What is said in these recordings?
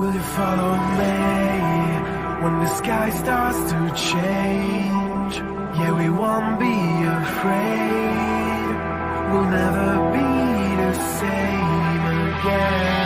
Will you follow me when the sky starts to change? Yeah, we won't be afraid. We'll never be the same again.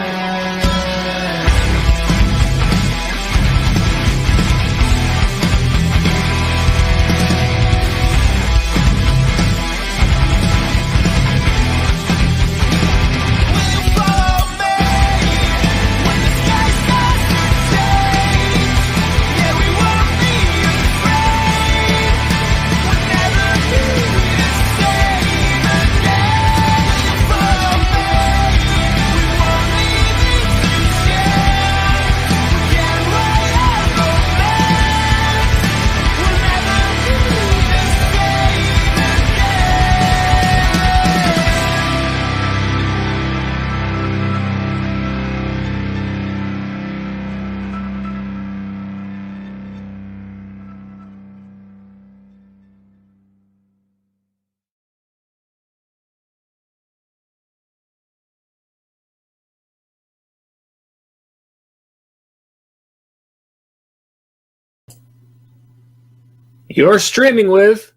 You're streaming with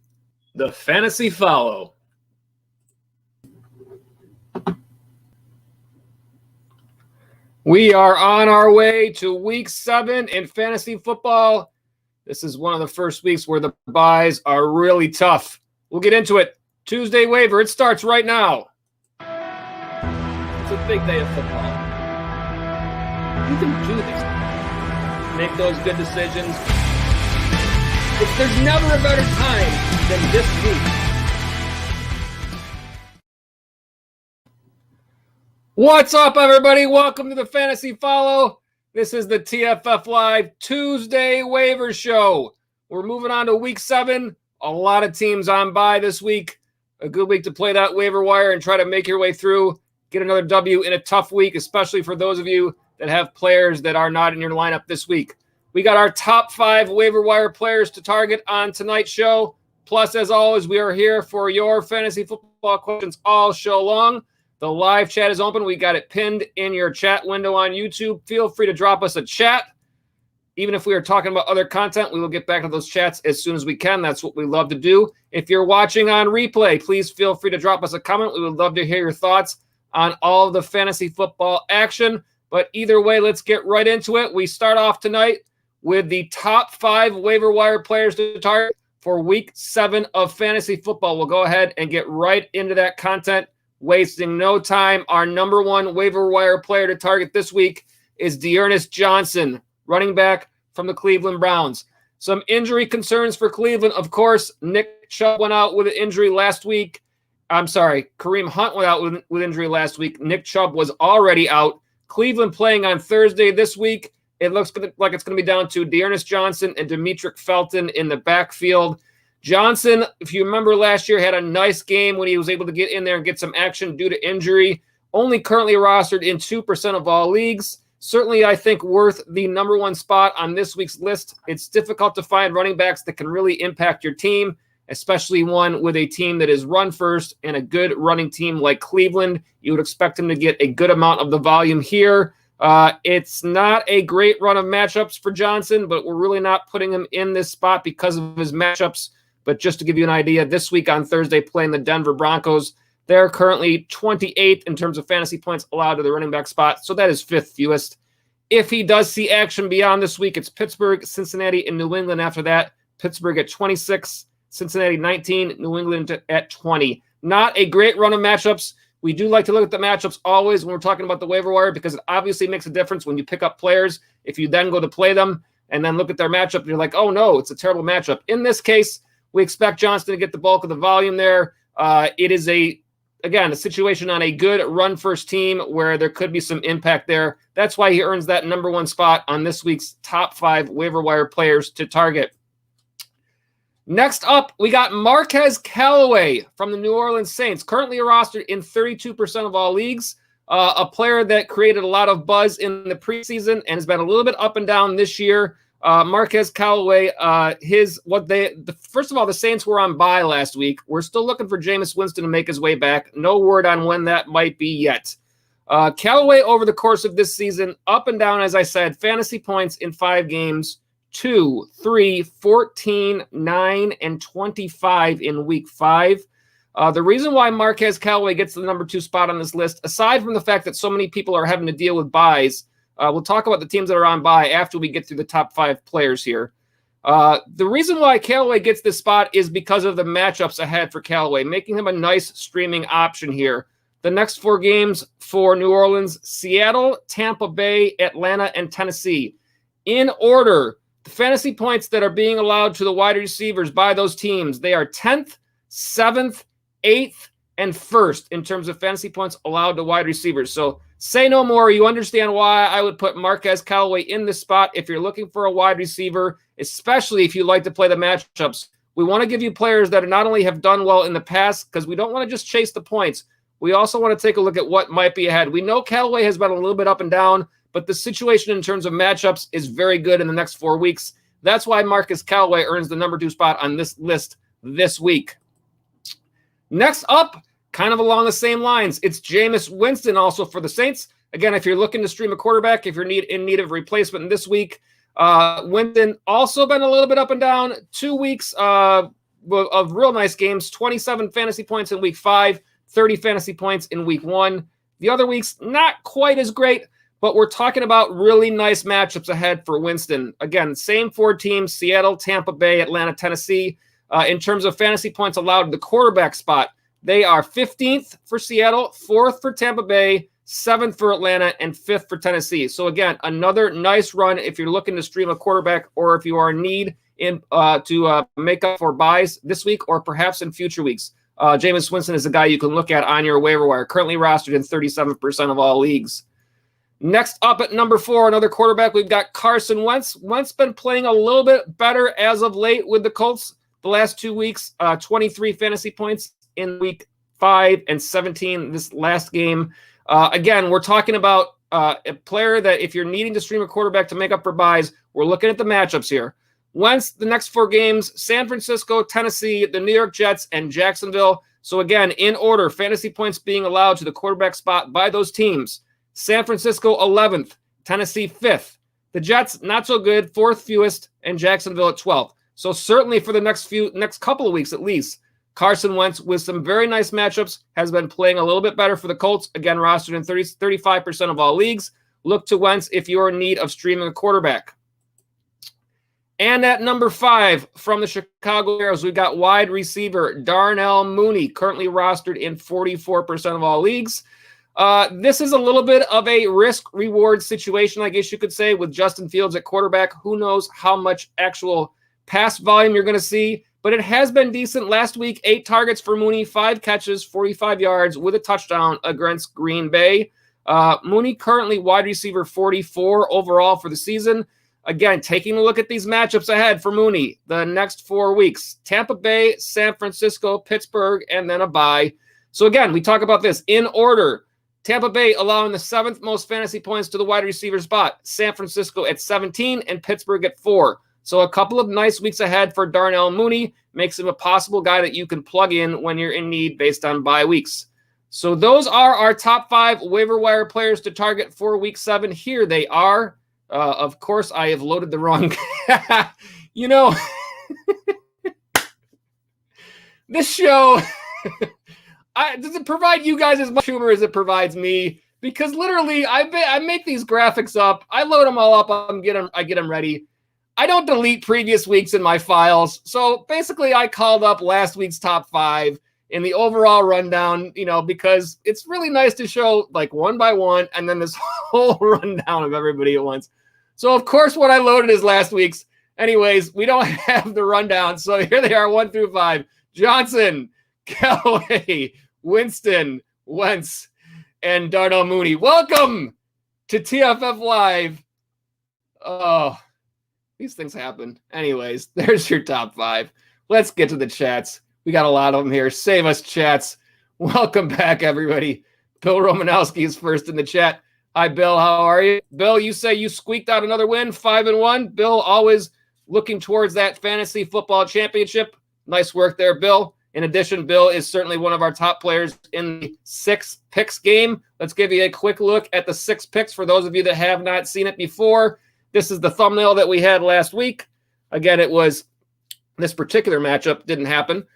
the Fantasy Follow. We are on our way to week 7 in fantasy football. This is one of the first weeks where the buys are really tough. We'll get into it. Tuesday waiver, it starts right now. It's a big day of football. You can do this. Make those good decisions. There's never a better time than this week. What's up, everybody? Welcome to the Fantasy Follow. This is the TFF Live Tuesday Waiver Show. We're moving on to week 7. A lot of teams on bye this week. A good week to play that waiver wire and try to make your way through. Get another W in a tough week, especially for those of you that have players that are not in your lineup this week. We got our top 5 waiver wire players to target on tonight's show. Plus, as always, we are here for your fantasy football questions all show long. The live chat is open. We got it pinned in your chat window on YouTube. Feel free to drop us a chat. Even if we are talking about other content, we will get back to those chats as soon as we can. That's what we love to do. If you're watching on replay, please feel free to drop us a comment. We would love to hear your thoughts on all of the fantasy football action. But either way, let's get right into it. We start off tonight with the top 5 waiver wire players to target for week 7 of fantasy football. We'll go ahead and get right into that content, wasting no time. Our number 1 waiver wire player to target this week is D'Ernest Johnson, running back from the Cleveland Browns. Some injury concerns for Cleveland. Of course, Nick Chubb went out with an injury last week. Kareem Hunt went out with injury last week. Nick Chubb was already out. Cleveland playing on Thursday this week. It looks like it's going to be down to D'Ernest Johnson and Demetric Felton in the backfield. Johnson, if you remember last year, had a nice game when he was able to get in there and get some action due to injury. Only currently rostered in 2% of all leagues. Certainly, I think, worth the number 1 spot on this week's list. It's difficult to find running backs that can really impact your team, especially one with a team that is run first and a good running team like Cleveland. You would expect him to get a good amount of the volume here. It's not a great run of matchups for Johnson, but we're really not putting him in this spot because of his matchups. But just to give you an idea, this week on Thursday playing the Denver Broncos, they're currently 28th in terms of fantasy points allowed to the running back spot. So that is 5th fewest. If he does see action beyond this week, it's Pittsburgh, Cincinnati, and New England after that. Pittsburgh at 26, Cincinnati 19, New England at 20. Not a great run of matchups. We do like to look at the matchups always when we're talking about the waiver wire because it obviously makes a difference when you pick up players. If you then go to play them and then look at their matchup, you're like, oh, no, it's a terrible matchup. In this case, we expect Johnston to get the bulk of the volume there. It is, a situation on a good run-first team where there could be some impact there. That's why he earns that number 1 spot on this week's top 5 waiver wire players to target. Next up, we got Marquez Callaway from the New Orleans Saints, currently rostered in 32% of all leagues. A player that created a lot of buzz in the preseason and has been a little bit up and down this year. Marquez Callaway, first of all, the Saints were on bye last week. We're still looking for Jameis Winston to make his way back. No word on when that might be yet. Callaway over the course of this season, up and down, as I said, fantasy points in 5 games, 2, 3, 14, 9, and 25 in week 5. The reason why Marquez Callaway gets the number 2 spot on this list, aside from the fact that so many people are having to deal with buys, we'll talk about the teams that are on bye after we get through the top 5 players here. The reason why Callaway gets this spot is because of the matchups ahead for Callaway, making him a nice streaming option here. The next 4 games for New Orleans: Seattle, Tampa Bay, Atlanta, and Tennessee. In order, the fantasy points that are being allowed to the wide receivers by those teams, they are 10th, 7th, 8th, and 1st in terms of fantasy points allowed to wide receivers. So say no more. You understand why I would put Marquez Callaway in this spot if you're looking for a wide receiver, especially if you like to play the matchups. We want to give you players that not only have done well in the past, because we don't want to just chase the points. We also want to take a look at what might be ahead. We know Callaway has been a little bit up and down, but the situation in terms of matchups is very good in the next 4 weeks. That's why Marquez Callaway earns the number 2 spot on this list this week. Next up, kind of along the same lines, it's Jameis Winston also for the Saints. Again, if you're looking to stream a quarterback, if you're in need of replacement this week, Winston also been a little bit up and down. 2 weeks of real nice games, 27 fantasy points in week 5, 30 fantasy points in week 1. The other weeks, not quite as great, but we're talking about really nice matchups ahead for Winston. Again, same 4 teams: Seattle, Tampa Bay, Atlanta, Tennessee. In terms of fantasy points allowed to the quarterback spot, they are 15th for Seattle, 4th for Tampa Bay, 7th for Atlanta, and 5th for Tennessee. So again, another nice run if you're looking to stream a quarterback, or if you are in need to make up for buys this week or perhaps in future weeks. Jameis Winston is a guy you can look at on your waiver wire, currently rostered in 37% of all leagues. Next up at number 4, another quarterback, we've got Carson Wentz. Wentz been playing a little bit better as of late with the Colts. The last 2 weeks, 23 fantasy points in week 5 and 17 this last game. Again, we're talking about a player that if you're needing to stream a quarterback to make up for buys, we're looking at the matchups here. Wentz, the next 4 games: San Francisco, Tennessee, the New York Jets, and Jacksonville. So again, in order, fantasy points being allowed to the quarterback spot by those teams: San Francisco 11th, Tennessee 5th, the Jets not so good, 4th fewest, and Jacksonville at 12th. So certainly for the next couple of weeks at least, Carson Wentz with some very nice matchups has been playing a little bit better for the Colts. Again, rostered in 35% of all leagues. Look to Wentz if you're in need of streaming a quarterback. And at number 5 from the Chicago Bears, we've got wide receiver Darnell Mooney, currently rostered in 44% of all leagues. This is a little bit of a risk-reward situation, I guess you could say, with Justin Fields at quarterback. Who knows how much actual pass volume you're going to see, but it has been decent. Last week, 8 targets for Mooney, 5 catches, 45 yards with a touchdown against Green Bay. Mooney currently wide receiver 44 overall for the season. Again, taking a look at these matchups ahead for Mooney, the next 4 weeks: Tampa Bay, San Francisco, Pittsburgh, and then a bye. So again, we talk about this in order. Tampa Bay allowing the 7th most fantasy points to the wide receiver spot, San Francisco at 17, and Pittsburgh at 4. So a couple of nice weeks ahead for Darnell Mooney, makes him a possible guy that you can plug in when you're in need based on bye weeks. So those are our top 5 waiver wire players to target for week 7. Here they are. Of course, I have loaded the wrong. This show, does it provide you guys as much humor as it provides me? Because literally, I make these graphics up, I load them all up, I get them ready. I don't delete previous weeks in my files. So basically, I called up last week's top 5 in the overall rundown, because it's really nice to show like one by one and then this whole rundown of everybody at once. So of course, what I loaded is last week's. Anyways, we don't have the rundown. So here they are, 1 through 5. Johnson, Callaway, Winston, Wentz, and Darnell Mooney. Welcome to TFF Live. Oh, these things happen. Anyways, there's your top 5. Let's get to the chats. We got a lot of them here. Save us, chats. Welcome back, everybody. Bill Romanowski is first in the chat. Hi, Bill. How are you? Bill, you say you squeaked out another win, 5-1. Bill, always looking towards that fantasy football championship. Nice work there, Bill. In addition, Bill is certainly one of our top players in the 6 picks game. Let's give you a quick look at the 6 picks for those of you that have not seen it before. This is the thumbnail that we had last week. Again, it was this particular matchup didn't happen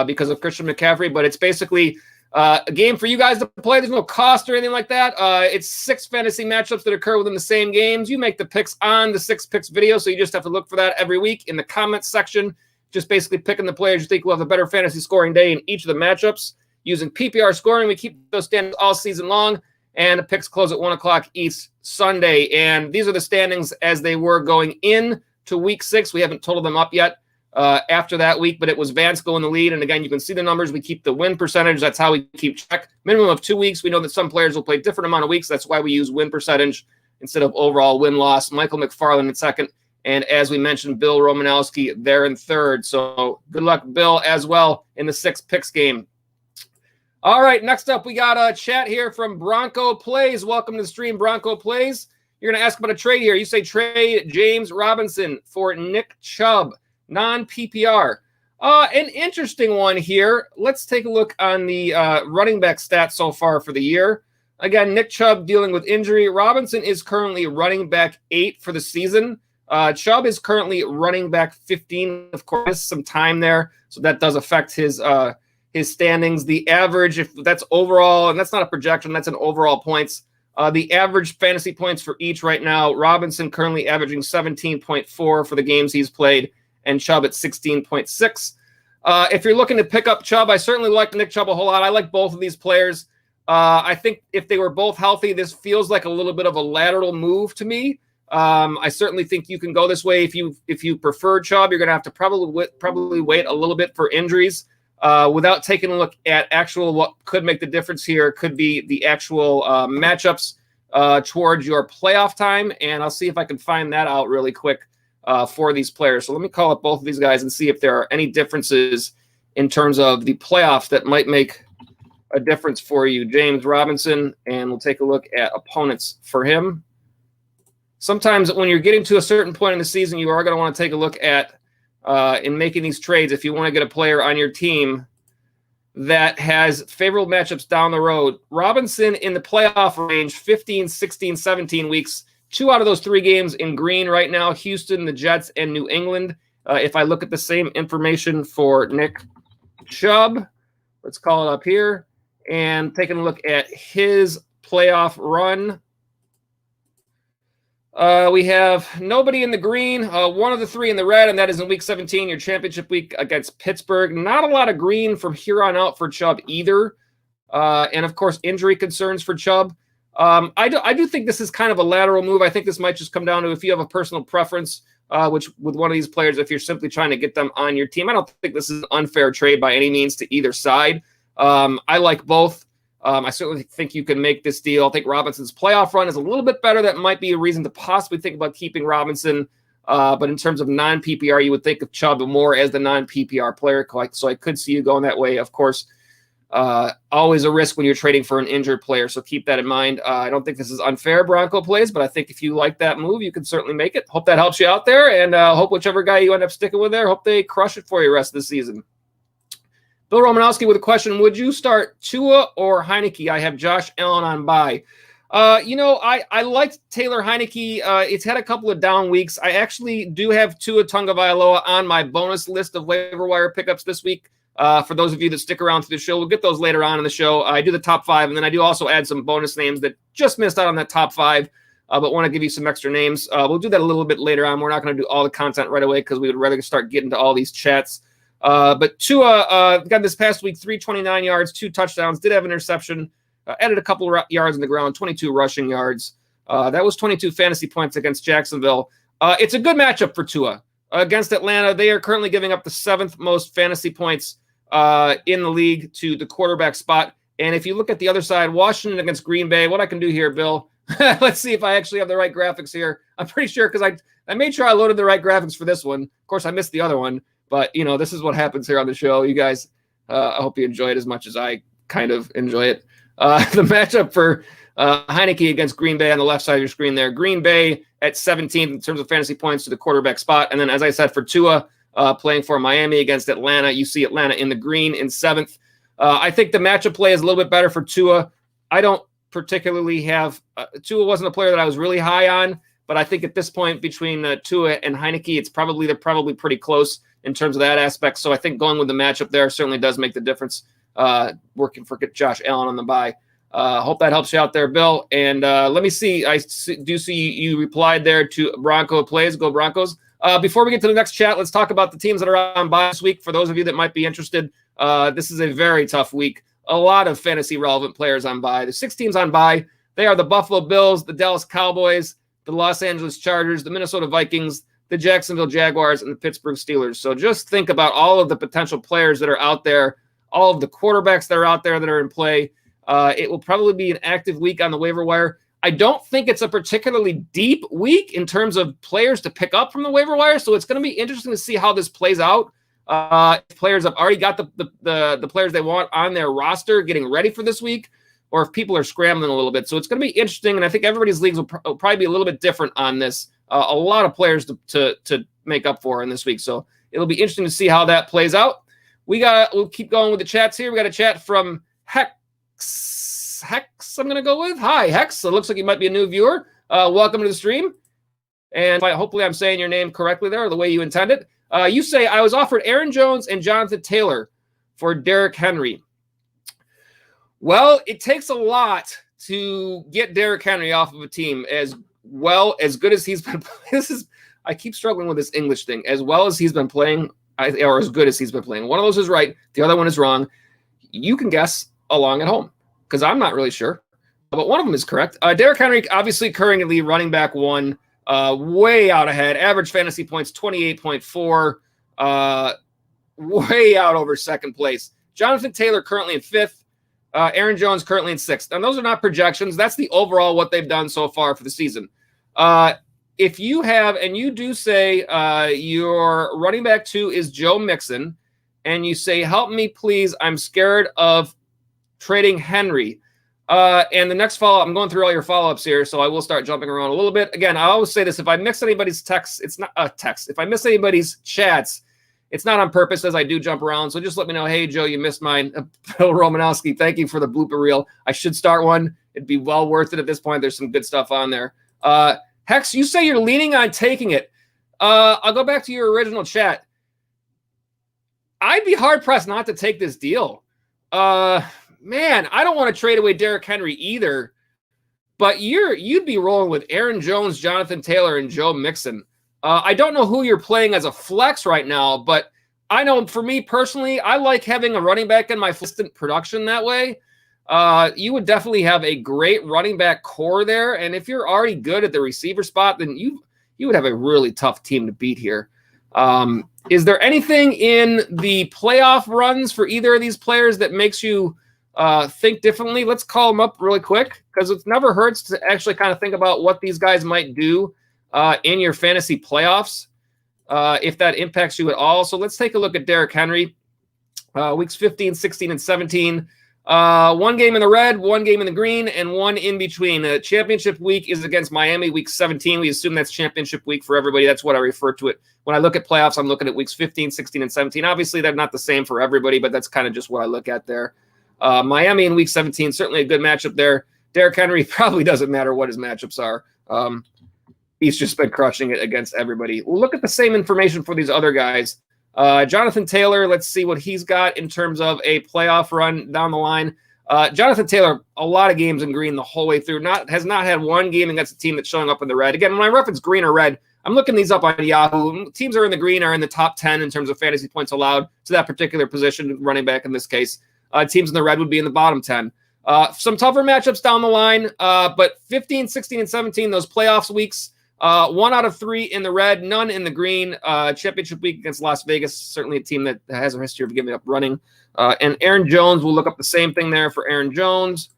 because of Christian McCaffrey, but it's basically a game for you guys to play. There's no cost or anything like that. It's 6 fantasy matchups that occur within the same games. You make the picks on the 6 picks video, so you just have to look for that every week in the comments section. Just basically picking the players you think will have a better fantasy scoring day in each of the matchups. Using PPR scoring, we keep those standings all season long, and the picks close at 1 o'clock each Sunday. And these are the standings as they were going in to week 6. We haven't totaled them up yet after that week, but it was Vance going the lead. And again, you can see the numbers. We keep the win percentage. That's how we keep track. Minimum of 2 weeks. We know that some players will play a different amount of weeks. That's why we use win percentage instead of overall win-loss. Michael McFarland in second. And as we mentioned, Bill Romanowski there in third. So good luck, Bill, as well in the 6 picks game. All right, next up, we got a chat here from Bronco Plays. Welcome to the stream, Bronco Plays. You're going to ask about a trade here. You say trade James Robinson for Nick Chubb, non-PPR. An interesting one here. Let's take a look on the running back stats so far for the year. Again, Nick Chubb dealing with injury. Robinson is currently running back 8 for the season. Chubb is currently running back 15. Of course, some time there, so that does affect his standings. The average, if that's overall, and that's not a projection, that's an overall points. The average fantasy points for each right now, Robinson currently averaging 17.4 for the games he's played, and Chubb at 16.6. If you're looking to pick up Chubb, I certainly like Nick Chubb a whole lot. I like both of these players. I think if they were both healthy, this feels like a little bit of a lateral move to me. I certainly think you can go this way. If you prefer Chubb, you're going to have to probably wait a little bit for injuries. Without taking a look at what could make the difference here, could be the actual matchups towards your playoff time, and I'll see if I can find that out really quick for these players. So let me call up both of these guys and see if there are any differences in terms of the playoffs that might make a difference for you. James Robinson, and we'll take a look at opponents for him. Sometimes when you're getting to a certain point in the season, you are going to want to take a look at in making these trades, if you want to get a player on your team that has favorable matchups down the road. Robinson in the playoff range, 15, 16, 17 weeks. 2 out of those 3 games in green right now, Houston, the Jets, and New England. If I look at the same information for Nick Chubb, let's call it up here, and taking a look at his playoff run. We have nobody in the green, 1 of the 3 in the red, and that is in week 17, your championship week against Pittsburgh. Not a lot of green from here on out for Chubb either. And of course, injury concerns for Chubb. I do think this is kind of a lateral move. I think this might just come down to if you have a personal preference, which with one of these players, if you're simply trying to get them on your team. I don't think this is an unfair trade by any means to either side. I like both. I certainly think you can make this deal. I think Robinson's playoff run is a little bit better. That might be a reason to possibly think about keeping Robinson. But in terms of non-PPR, you would think of Chubb more as the non-PPR player. So I could see you going that way. Of course, always a risk when you're trading for an injured player. So keep that in mind. I don't think this is unfair, Bronco Plays, but I think if you like that move, you can certainly make it. Hope that helps you out there. And hope whichever guy you end up sticking with there, hope they crush it for you the rest of the season. Bill Romanowski with a question. Would you start Tua or Heineke? I have Josh Allen on bye. I liked Taylor Heineke. It's had a couple of down weeks. I actually do have Tua Tagovailoa on my bonus list of waiver wire pickups this week. For those of you that stick around through the show, we'll get those later on in the show. I do the top 5, and then I do also add some bonus names that just missed out on that top 5, but want to give you some extra names. We'll do that a little bit later on. We're not going to do all the content right away because we would rather start getting to all these chats. But Tua got this past week, 329 yards, 2 touchdowns, did have an interception, added a couple of yards on the ground, 22 rushing yards. That was 22 fantasy points against Jacksonville. It's a good matchup for Tua. Against Atlanta, they are currently giving up the 7th most fantasy points in the league to the quarterback spot. And if you look at the other side, Washington against Green Bay, what I can do here, Bill, let's see if I actually have the right graphics here. I'm pretty sure because I made sure I loaded the right graphics for this one. Of course, I missed the other one. But, this is what happens here on the show. You guys, I hope you enjoy it as much as I kind of enjoy it. The matchup for Heineke against Green Bay on the left side of your screen there. Green Bay at 17th in terms of fantasy points to the quarterback spot. And then, as I said, for Tua, playing for Miami against Atlanta. You see Atlanta in the green in 7th. I think the matchup play is a little bit better for Tua. I don't particularly have Tua wasn't a player that I was really high on, but I think at this point between Tua and Heineke, they're probably pretty close in terms of that aspect. So I think going with the matchup there certainly does make the difference. Working for Josh Allen on the bye. Hope that helps you out there, Bill. And let me see. I do see you replied there to Bronco plays. Go Broncos. Before we get to the next chat, let's talk about the teams that are on bye this week. For those of you that might be interested, this is a very tough week. A lot of fantasy relevant players on bye. There's 6 teams on bye. They are the Buffalo Bills, the Dallas Cowboys, the Los Angeles Chargers, the Minnesota Vikings, the Jacksonville Jaguars, and the Pittsburgh Steelers. So just think about all of the potential players that are out there, all of the quarterbacks that are out there that are in play. It will probably be an active week on the waiver wire. I don't think it's a particularly deep week in terms of players to pick up from the waiver wire, so it's going to be interesting to see how this plays out. If players have already got the players they want on their roster getting ready for this week, or if people are scrambling a little bit. So it's going to be interesting, and I think everybody's leagues will probably be a little bit different on this. A lot of players to make up for in this week, so it'll be interesting to see how that plays out. We'll keep going with the chats here. We got a chat from Hex, I'm going to go with. Hi, Hex. It looks like you might be a new viewer. Welcome to the stream. And hopefully I'm saying your name correctly there, or the way you intend it. You say, I was offered Aaron Jones and Jonathan Taylor for Derrick Henry. Well, it takes a lot to get Derrick Henry off of a team as good as he's been. I keep struggling with this English thing. As well as he's been playing, or as good as he's been playing. One of those is right. The other one is wrong. You can guess along at home, because I'm not really sure. But one of them is correct. Derrick Henry, obviously currently running back 1, way out ahead. Average fantasy points, 28.4, way out over second place. Jonathan Taylor currently in 5th. Aaron Jones currently in 6th. And those are not projections. That's the overall what they've done so far for the season. If you have, and you do say your running back 2 is Joe Mixon, and you say, help me, please, I'm scared of trading Henry. And the next follow-up, I'm going through all your follow-ups here, so I will start jumping around a little bit. Again, I always say this, if I miss anybody's text, it's not a text. If I miss anybody's chats, it's not on purpose, as I do jump around. So just let me know, hey, Joe, you missed mine. Bill Romanowski, thank you for the blooper reel. I should start one. It'd be well worth it at this point. There's some good stuff on there. Hex, you say you're leaning on taking it. I'll go back to your original chat. I'd be hard-pressed not to take this deal. Man, I don't want to trade away Derrick Henry either, but you'd be rolling with Aaron Jones, Jonathan Taylor, and Joe Mixon. I don't know who you're playing as a flex right now, but I know for me personally, I like having a running back in my instant production that way. You would definitely have a great running back core there, and if you're already good at the receiver spot, then you would have a really tough team to beat here. Is there anything in the playoff runs for either of these players that makes you think differently? Let's call them up really quick, because it never hurts to actually kind of think about what these guys might do in your fantasy playoffs, if that impacts you at all. So let's take a look at Derrick Henry. Weeks 15, 16, and 17. 1 game in the red, 1 game in the green, and 1 in between. Championship week is against Miami, week 17. We assume that's championship week for everybody. That's what I refer to it. When I look at playoffs, I'm looking at weeks 15, 16, and 17. Obviously, they're not the same for everybody, but that's kind of just what I look at there. Miami in week 17, certainly a good matchup there. Derrick Henry, probably doesn't matter what his matchups are. He's just been crushing it against everybody. We'll look at the same information for these other guys. Jonathan Taylor, let's see what he's got in terms of a playoff run down the line. Jonathan Taylor, a lot of games in green the whole way through. Has not had one game against a team that's showing up in the red. Again, when I reference green or red, I'm looking these up on Yahoo. Teams are in the green are in the top 10 in terms of fantasy points allowed to that particular position, running back in this case. Teams in the red would be in the bottom 10. Some tougher matchups down the line, but 15, 16, and 17, those playoffs weeks, 1 out of 3 in the red, none in the green. Championship week against Las Vegas, certainly a team that has a history of giving up running. And Aaron Jones, we'll look up the same thing there for Aaron Jones.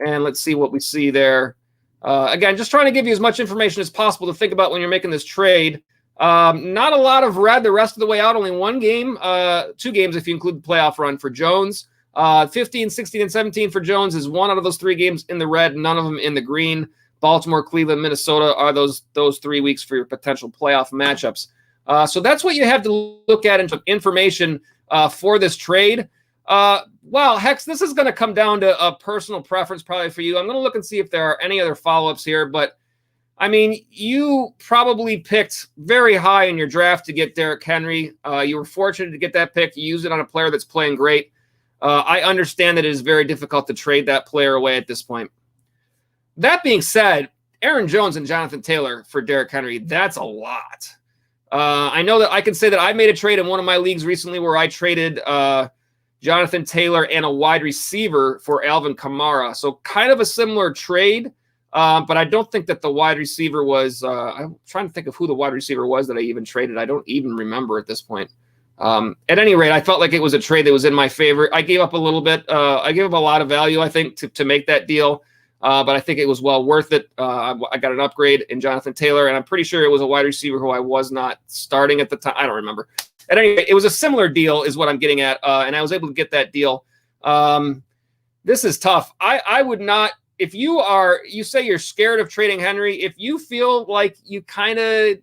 And let's see what we see there. Again, just trying to give you as much information as possible to think about when you're making this trade. Not a lot of red the rest of the way out, only 1 game, 2 games if you include the playoff run for Jones. 15, 16, and 17 for Jones is 1 out of those 3 games in the red, none of them in the green. Baltimore, Cleveland, Minnesota are those 3 weeks for your potential playoff matchups. So that's what you have to look at in terms of information for this trade. Well, Hex, this is going to come down to a personal preference probably for you. I'm going to look and see if there are any other follow-ups here, but I mean, you probably picked very high in your draft to get Derrick Henry. You were fortunate to get that pick. You used it on a player that's playing great. I understand that it is very difficult to trade that player away at this point. That being said, Aaron Jones and Jonathan Taylor for Derrick Henry, that's a lot. I know that I can say that I made a trade in one of my leagues recently where I traded Jonathan Taylor and a wide receiver for Alvin Kamara. So kind of a similar trade. But I don't think that the wide receiver was I'm trying to think of who the wide receiver was that I even traded. I don't even remember at this point. At any rate, I felt like it was a trade that was in my favor. I gave up a little bit. I gave up a lot of value, I think, to make that deal. But I think it was well worth it. I got an upgrade in Jonathan Taylor, and I'm pretty sure it was a wide receiver who I was not starting at the time. I don't remember. At any rate, it was a similar deal is what I'm getting at, and I was able to get that deal. This is tough. I would not. If you say you're scared of trading Henry, if you feel like you kind of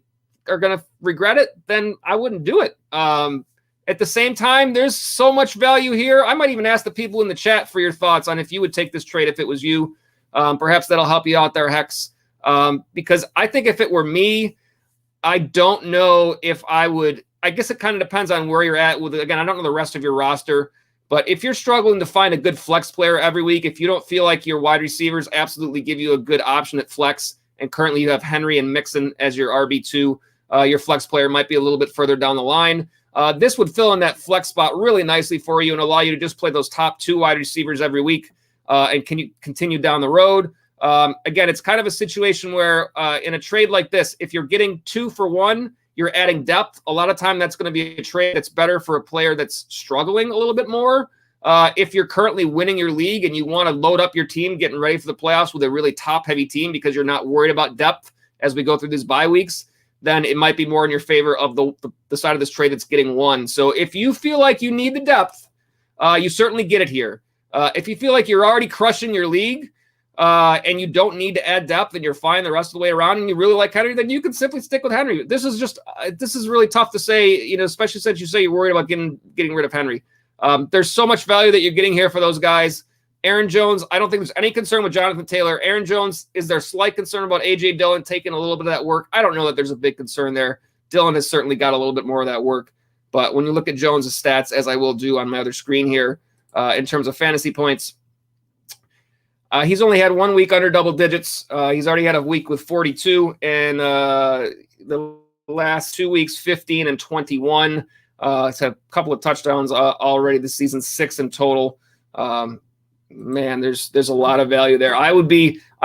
are going to regret it, then I wouldn't do it. At the same time, there's so much value here. I might even ask the people in the chat for your thoughts on if you would take this trade if it was you. Perhaps that'll help you out there, Hex. Because I think if it were me, I don't know if I would. I guess it kind of depends on where you're at. Again, I don't know the rest of your roster. But if you're struggling to find a good flex player every week, if you don't feel like your wide receivers absolutely give you a good option at flex, and currently you have Henry and Mixon as your RB2, your flex player might be a little bit further down the line. This would fill in that flex spot really nicely for you and allow you to just play those top two wide receivers every week and can you continue down the road. Again, it's kind of a situation where in a trade like this, if you're getting 2 for 1, you're adding depth. A lot of time that's going to be a trade that's better for a player that's struggling a little bit more. If you're currently winning your league and you want to load up your team, getting ready for the playoffs with a really top-heavy team because you're not worried about depth as we go through these bye weeks, then it might be more in your favor of the side of this trade that's getting won. So if you feel like you need the depth, you certainly get it here. If you feel like you're already crushing your league, and you don't need to add depth and you're fine the rest of the way around and you really like Henry, then you can simply stick with Henry. This is really tough to say, especially since you say you're worried about getting rid of Henry. There's so much value that you're getting here for those guys. Aaron Jones, I don't think there's any concern with Jonathan Taylor. Aaron Jones, is there slight concern about A.J. Dillon taking a little bit of that work? I don't know that there's a big concern there. Dillon has certainly got a little bit more of that work. But when you look at Jones' stats, as I will do on my other screen here, in terms of fantasy points, he's only had 1 week under double digits. He's already had a week with 42, and the last 2 weeks, 15 and 21. He's had a couple of touchdowns already this season, 6 in total. Man, there's a lot of value there. I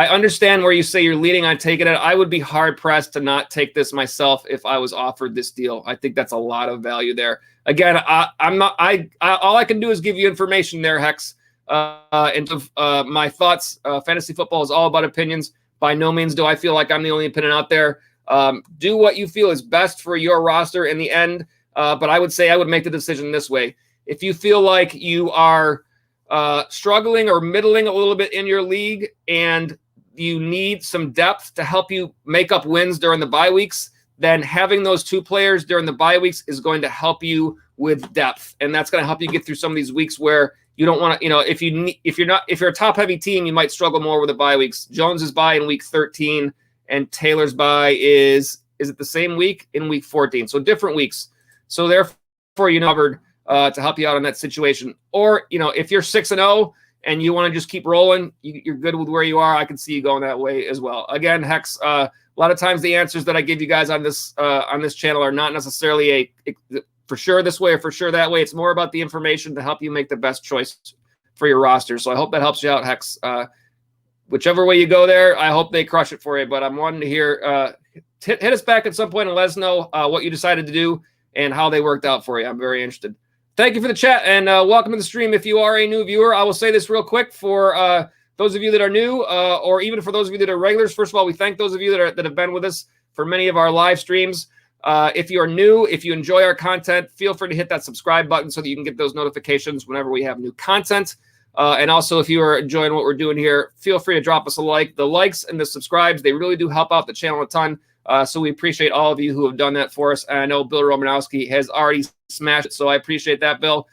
understand where you say you're leading on taking it. I would be hard pressed to not take this myself if I was offered this deal. I think that's a lot of value there. Again, all I can do is give you information there, Hex. My thoughts, fantasy football is all about opinions. By no means do I feel like I'm the only opinion out there. Do what you feel is best for your roster in the end. But I would say I would make the decision this way. If you feel like you are struggling or middling a little bit in your league and you need some depth to help you make up wins during the bye weeks, then having those 2 players during the bye weeks is going to help you with depth. And that's going to help you get through some of these weeks where you don't want to, if you're a top heavy team, you might struggle more with the bye weeks. Jones's bye in week 13 and Taylor's bye is it the same week in week 14? So different weeks. So therefore, covered to help you out in that situation. Or, if you're 6-0 and you want to just keep rolling, you're good with where you are. I can see you going that way as well. Again, Hex, a lot of times the answers that I give you guys on this channel are not necessarily for sure this way or for sure that way. It's more about the information to help you make the best choice for your roster. So I hope that helps you out, Hex. Whichever way you go there, I hope they crush it for you. But I'm wanting to hear, hit us back at some point and let us know what you decided to do and how they worked out for you. I'm very interested. Thank you for the chat and welcome to the stream. If you are a new viewer, I will say this real quick for those of you that are new or even for those of you that are regulars. First of all, we thank those of you that have been with us for many of our live streams. If you are new, if you enjoy our content, feel free to hit that subscribe button so that you can get those notifications whenever we have new content. And also, if you are enjoying what we're doing here, feel free to drop us a like. The likes and the subscribes, they really do help out the channel a ton. So we appreciate all of you who have done that for us. And I know Bill Romanowski has already smashed it, so I appreciate that, Bill.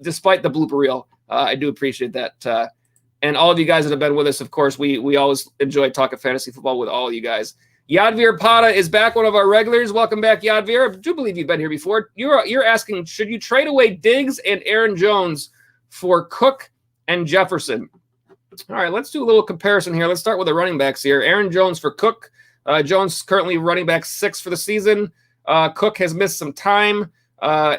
Despite the blooper reel, I do appreciate that. And all of you guys that have been with us, of course, we always enjoy talking fantasy football with all of you guys. Yadvir Pada is back, one of our regulars. Welcome back, Yadvir. I do believe you've been here before. You're asking, should you trade away Diggs and Aaron Jones for Cook and Jefferson? All right, let's do a little comparison here. Let's start with the running backs here. Aaron Jones for Cook. Jones currently running back 6 for the season. Cook has missed some time.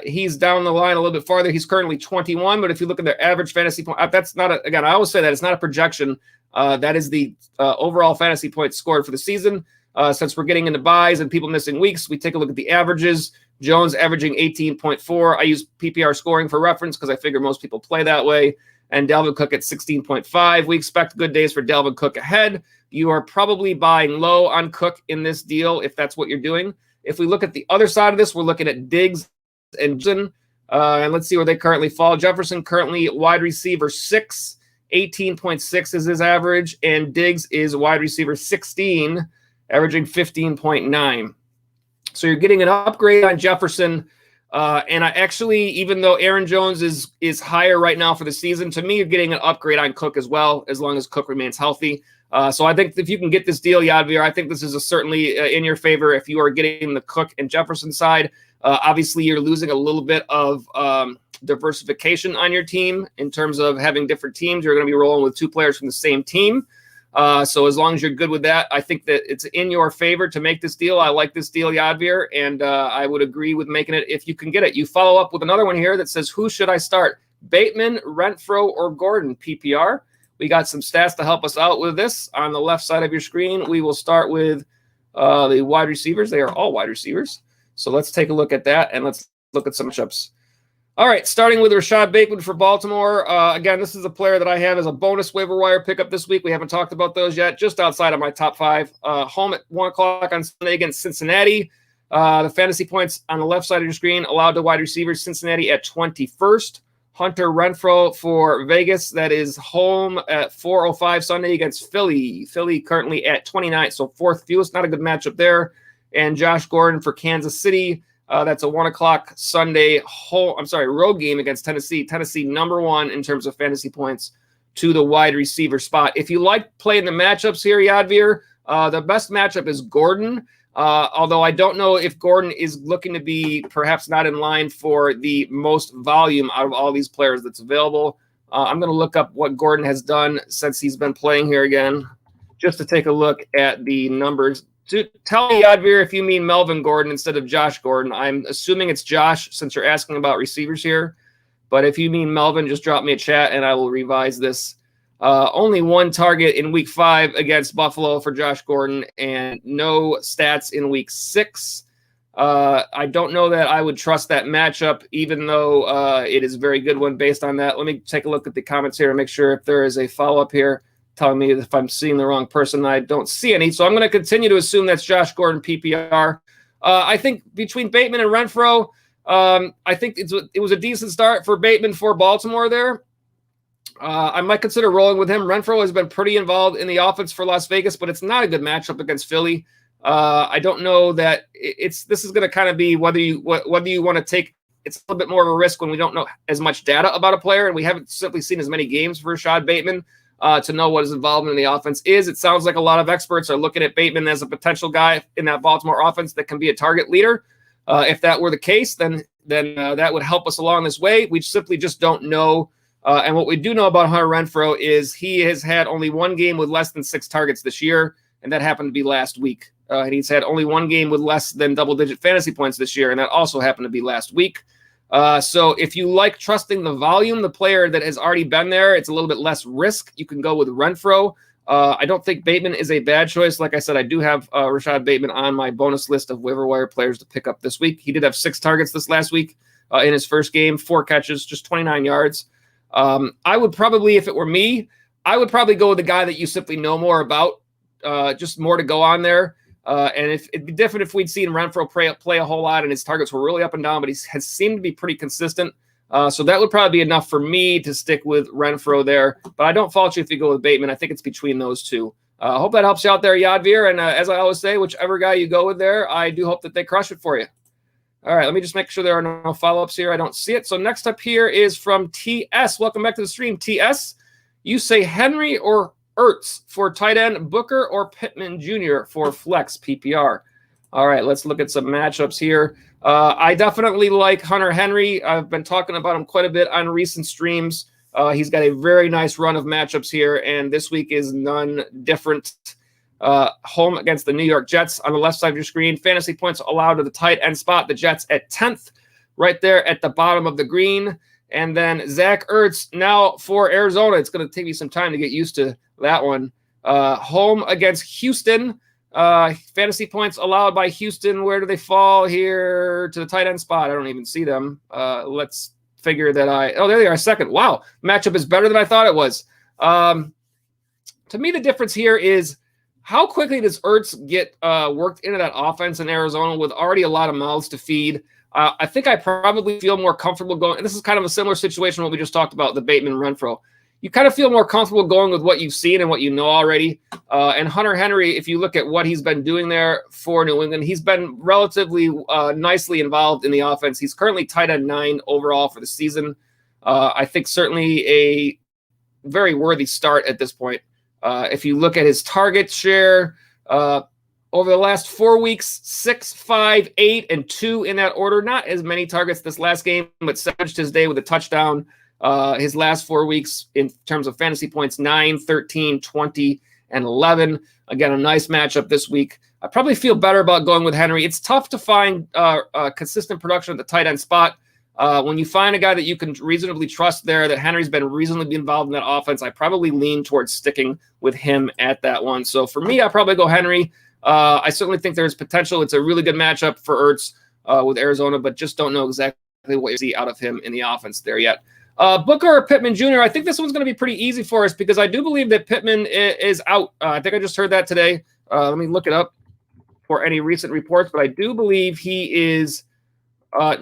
He's down the line a little bit farther. He's currently 21, but if you look at their average fantasy point, that's not again, I always say that it's not a projection. That is the overall fantasy points scored for the season. Since we're getting into buys and people missing weeks, we take a look at the averages. Jones averaging 18.4. I use PPR scoring for reference because I figure most people play that way. And Dalvin Cook at 16.5. We expect good days for Dalvin Cook ahead. You are probably buying low on Cook in this deal if that's what you're doing. If we look at the other side of this, we're looking at Diggs and Jefferson. And let's see where they currently fall. Jefferson currently wide receiver 6. 18.6 is his average. And Diggs is wide receiver 16, averaging 15.9. So you're getting an upgrade on Jefferson. And I actually, even though Aaron Jones is higher right now for the season, to me, you're getting an upgrade on Cook as well, as long as Cook remains healthy. So I think if you can get this deal, Yadvir, I think this is certainly in your favor if you are getting the Cook and Jefferson side. Obviously, you're losing a little bit of diversification on your team in terms of having different teams. You're going to be rolling with 2 players from the same team. So as long as you're good with that, I think that it's in your favor to make this deal. I like this deal, Yadvir, and I would agree with making it if you can get it. You follow up with another one here that says, who should I start? Bateman, Renfro, or Gordon, PPR? We got some stats to help us out with this. On the left side of your screen, we will start with the wide receivers. They are all wide receivers. So let's take a look at that, and let's look at some matchups. All right, starting with Rashad Bateman for Baltimore. Again, this is a player that I have as a bonus waiver wire pickup this week. We haven't talked about those yet, just outside of my top 5. Home at 1 o'clock on Sunday against Cincinnati. The fantasy points on the left side of your screen allowed to wide receivers, Cincinnati at 21st. Hunter Renfro for Vegas. That is home at 4:05 Sunday against Philly. Philly currently at 29th, so 4th fewest. Not a good matchup there. And Josh Gordon for Kansas City. That's a 1 o'clock Sunday road game against Tennessee. Tennessee number 1 in terms of fantasy points to the wide receiver spot. If you like playing the matchups here, Yadvir, the best matchup is Gordon. Although I don't know if Gordon is looking to be perhaps not in line for the most volume out of all these players that's available. I'm going to look up what Gordon has done since he's been playing here again, just to take a look at the numbers. Tell me, Yadvir, if you mean Melvin Gordon instead of Josh Gordon. I'm assuming it's Josh since you're asking about receivers here. But if you mean Melvin, just drop me a chat and I will revise this. Only 1 target in week 5 against Buffalo for Josh Gordon and no stats in week 6. I don't know that I would trust that matchup, even though it is a very good one based on that. Let me take a look at the comments here and make sure if there is a follow-up here telling me if I'm seeing the wrong person. I don't see any. So I'm going to continue to assume that's Josh Gordon PPR. I think between Bateman and Renfro, I think it was a decent start for Bateman for Baltimore there. I might consider rolling with him. Renfro has been pretty involved in the offense for Las Vegas, but it's not a good matchup against Philly. I don't know that this is going to kind of be whether you want to take. It's a little bit more of a risk when we don't know as much data about a player and we haven't simply seen as many games for Rashad Bateman to know what his involvement in the offense is. It sounds like a lot of experts are looking at Bateman as a potential guy in that Baltimore offense that can be a target leader. If that were the case, then that would help us along this way. We simply just don't know. And what we do know about Hunter Renfro is he has had only 1 game with less than 6 targets this year, and that happened to be last week. And he's had only 1 game with less than double-digit fantasy points this year, and that also happened to be last week. So if you like trusting the volume, the player that has already been there, it's a little bit less risk. You can go with Renfro. I don't think Bateman is a bad choice. Like I said, I do have Rashad Bateman on my bonus list of waiver wire players to pick up this week. He did have 6 targets this last week in his first game, 4 catches, just 29 yards. I would probably, if it were me, I would probably go with the guy that you simply know more about, just more to go on there. And it'd be different if we'd seen Renfro play a whole lot and his targets were really up and down, but he has seemed to be pretty consistent. So that would probably be enough for me to stick with Renfro there. But I don't fault you if you go with Bateman. I think it's between those two. Hope that helps you out there, Yadvir. And as I always say, whichever guy you go with there, I do hope that they crush it for you. All right, let me just make sure there are no follow-ups here. I don't see it. So next up here is from TS. Welcome back to the stream, TS. You say Henry or Ertz for tight end, Booker or Pittman Jr. for flex PPR. All right, let's look at some matchups here. I definitely like Hunter Henry. I've been talking about him quite a bit on recent streams. He's got a very nice run of matchups here, and this week is none different. Home against the New York Jets on the left side of your screen. Fantasy points allowed to the tight end spot. The Jets at 10th, right there at the bottom of the green. And then Zach Ertz now for Arizona. It's going to take me some time to get used to that one. Home against Houston. Fantasy points allowed by Houston. Where do they fall here to the tight end spot? I don't even see them. Let's figure that oh, there they are, second. Wow, matchup is better than I thought it was. To me, the difference here is how quickly does Ertz get worked into that offense in Arizona with already a lot of mouths to feed. I think I probably feel more comfortable going, and this is kind of a similar situation to what we just talked about, the Bateman-Renfro. You kind of feel more comfortable going with what you've seen and what you know already. And Hunter Henry, if you look at what he's been doing there for New England, he's been relatively nicely involved in the offense. He's currently tight end 9 overall for the season. I think certainly a very worthy start at this point. If you look at his target share over the last 4 weeks, 6, 5, 8, and 2 in that order. Not as many targets this last game, but savaged his day with a touchdown. His last 4 weeks in terms of fantasy points, 9, 13, 20, and 11. Again, a nice matchup this week. I probably feel better about going with Henry. It's tough to find consistent production at the tight end spot. When you find a guy that you can reasonably trust there, that Henry's been reasonably involved in that offense, I probably lean towards sticking with him at that one. So for me, I probably go Henry. I certainly think there's potential. It's a really good matchup for Ertz with Arizona, but just don't know exactly what you see out of him in the offense there yet. Booker or Pittman Jr., I think this one's going to be pretty easy for us because I do believe that Pittman is out. I think I just heard that today. Let me look it up for any recent reports, but I do believe he is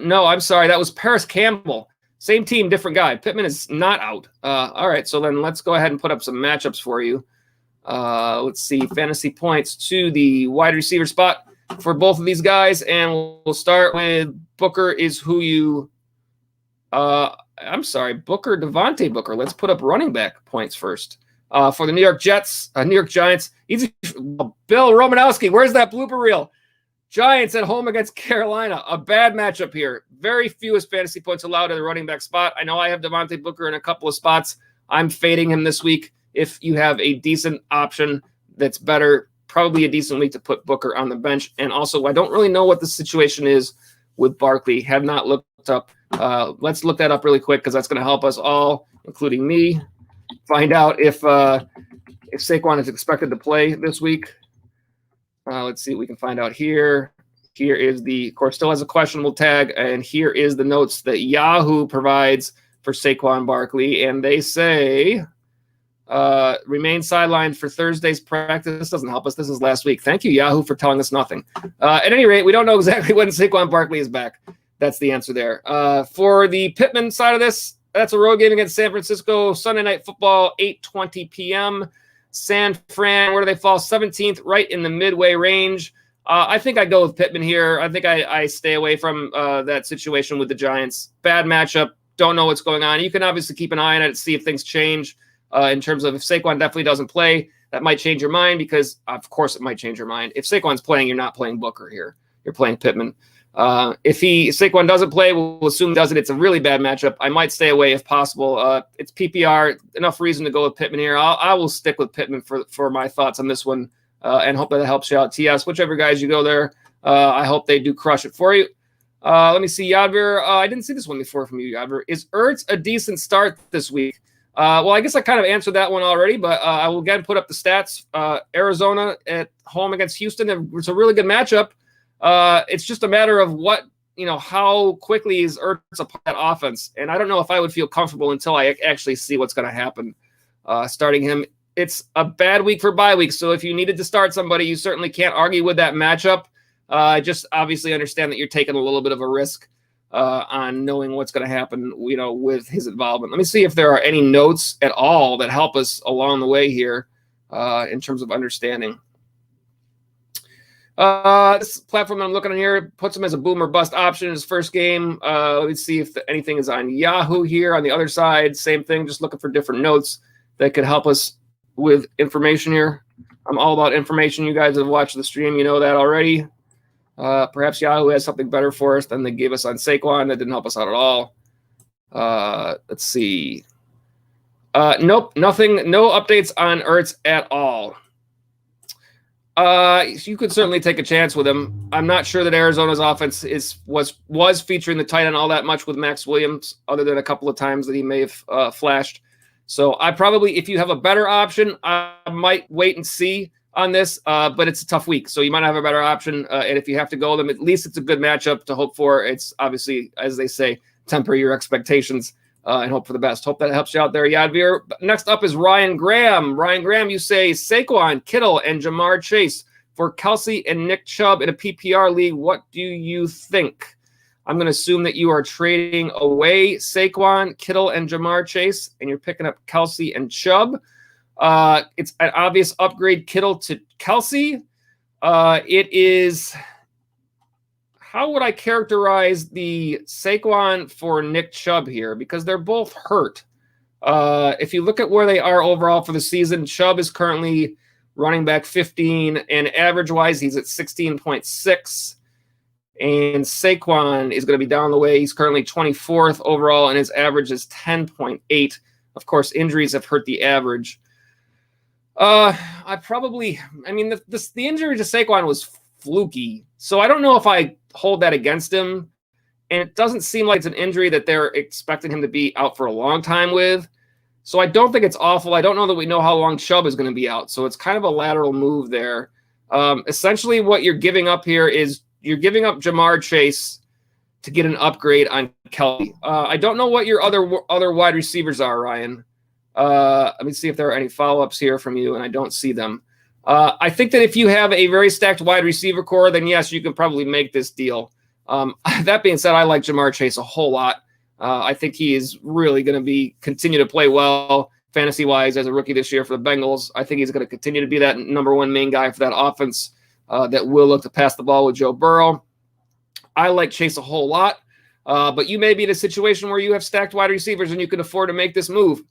no, I'm sorry. That was Paris Campbell. Same team, different guy. Pittman is not out. All right, so then let's go ahead and put up some matchups for you. Let's see, fantasy points to the wide receiver spot for both of these guys, and we'll start with Booker is who you I'm sorry, Booker, Devontae Booker. Let's put up running back points first. For the New York Giants, easy. Bill Romanowski, where's that blooper reel? Giants at home against Carolina. A bad matchup here. Very fewest fantasy points allowed at the running back spot. I know I have Devontae Booker in a couple of spots. I'm fading him this week. If you have a decent option that's better, probably a decent week to put Booker on the bench. And also, I don't really know what the situation is with Barkley. Have not looked up. Let's look that up really quick because that's going to help us all, including me, find out if Saquon is expected to play this week. Let's see what we can find out here. Here is of course, still has a questionable tag, and here is the notes that Yahoo provides for Saquon Barkley, and they say remain sidelined for Thursday's practice. This doesn't help us. This is last week. Thank you, Yahoo, for telling us nothing. At any rate, we don't know exactly when Saquon Barkley is back. That's the answer there. For the Pittman side of this, that's a road game against San Francisco, Sunday Night Football, 8:20 p.m. San Fran, where do they fall? 17th, right in the midway range. I think I go with Pittman here. I think I stay away from that situation with the Giants. Bad matchup. Don't know what's going on. You can obviously keep an eye on it, see if things change in terms of if Saquon definitely doesn't play. That might change your mind because, of course, it might change your mind. If Saquon's playing, you're not playing Booker here. You're playing Pittman. If Saquon doesn't play, we'll assume he doesn't. It's a really bad matchup. I might stay away if possible. It's PPR. Enough reason to go with Pittman here. I will stick with Pittman for my thoughts on this one and hope that it helps you out. TS, whichever guys you go there, I hope they do crush it for you. Let me see, Yadvir. I didn't see this one before from you, Yadvir. Is Ertz a decent start this week? Well, I guess I kind of answered that one already, but I will again put up the stats. Arizona at home against Houston. It's a really good matchup. It's just a matter of how quickly is Ertz a part of that offense. And I don't know if I would feel comfortable until I actually see what's going to happen starting him. It's a bad week for bye week. So if you needed to start somebody, you certainly can't argue with that matchup. Just obviously understand that you're taking a little bit of a risk on knowing what's going to happen, with his involvement. Let me see if there are any notes at all that help us along the way here. in terms of understanding. This platform I'm looking at here puts him as a boom or bust option in his first game. Let's see if anything is on Yahoo here. On the other side, same thing, just looking for different notes that could help us with information here. I'm all about information. You guys have watched the stream. You know that already. Perhaps Yahoo has something better for us than they gave us on Saquon. That didn't help us out at all. Let's see. Nope, nothing. No updates on Ertz at all. You could certainly take a chance with him. I'm not sure that Arizona's offense was featuring the tight end all that much with Max Williams, other than a couple of times that he may have flashed. So I probably, if you have a better option, I might wait and see on this. But it's a tough week, so you might have a better option. And if you have to go with them, at least it's a good matchup to hope for. It's obviously, as they say, temper your expectations and hope for the best. Hope that helps you out there, Yadvir. Next up is Ryan Graham. Ryan Graham, you say Saquon, Kittle, and Jamar Chase for Kelsey and Nick Chubb in a PPR league. What do you think? I'm going to assume that you are trading away Saquon, Kittle, and Jamar Chase, and you're picking up Kelsey and Chubb. It's an obvious upgrade, Kittle to Kelsey. It is... How would I characterize the Saquon for Nick Chubb here? Because they're both hurt. If you look at where they are overall for the season, Chubb is currently running back 15, and average-wise, he's at 16.6. And Saquon is going to be down the way. He's currently 24th overall, and his average is 10.8. Of course, injuries have hurt the average. The injury to Saquon was fluky, so I don't know if I hold that against him, and it doesn't seem like it's an injury that they're expecting him to be out for a long time with, so I don't think it's awful. I don't know that we know how long Chubb is going to be out, so it's kind of a lateral move there. Essentially what you're giving up here is you're giving up Jamar Chase to get an upgrade on Kelly. I don't know what your other wide receivers are, Ryan. Let me see if there are any follow-ups here from you, and I don't see them. I think that if you have a very stacked wide receiver core, then yes, you can probably make this deal. That being said, I like Jamar Chase a whole lot. I think he is really going to continue to play well fantasy-wise as a rookie this year for the Bengals. I think he's going to continue to be that number one main guy for that offense that will look to pass the ball with Joe Burrow. I like Chase a whole lot, but you may be in a situation where you have stacked wide receivers and you can afford to make this move.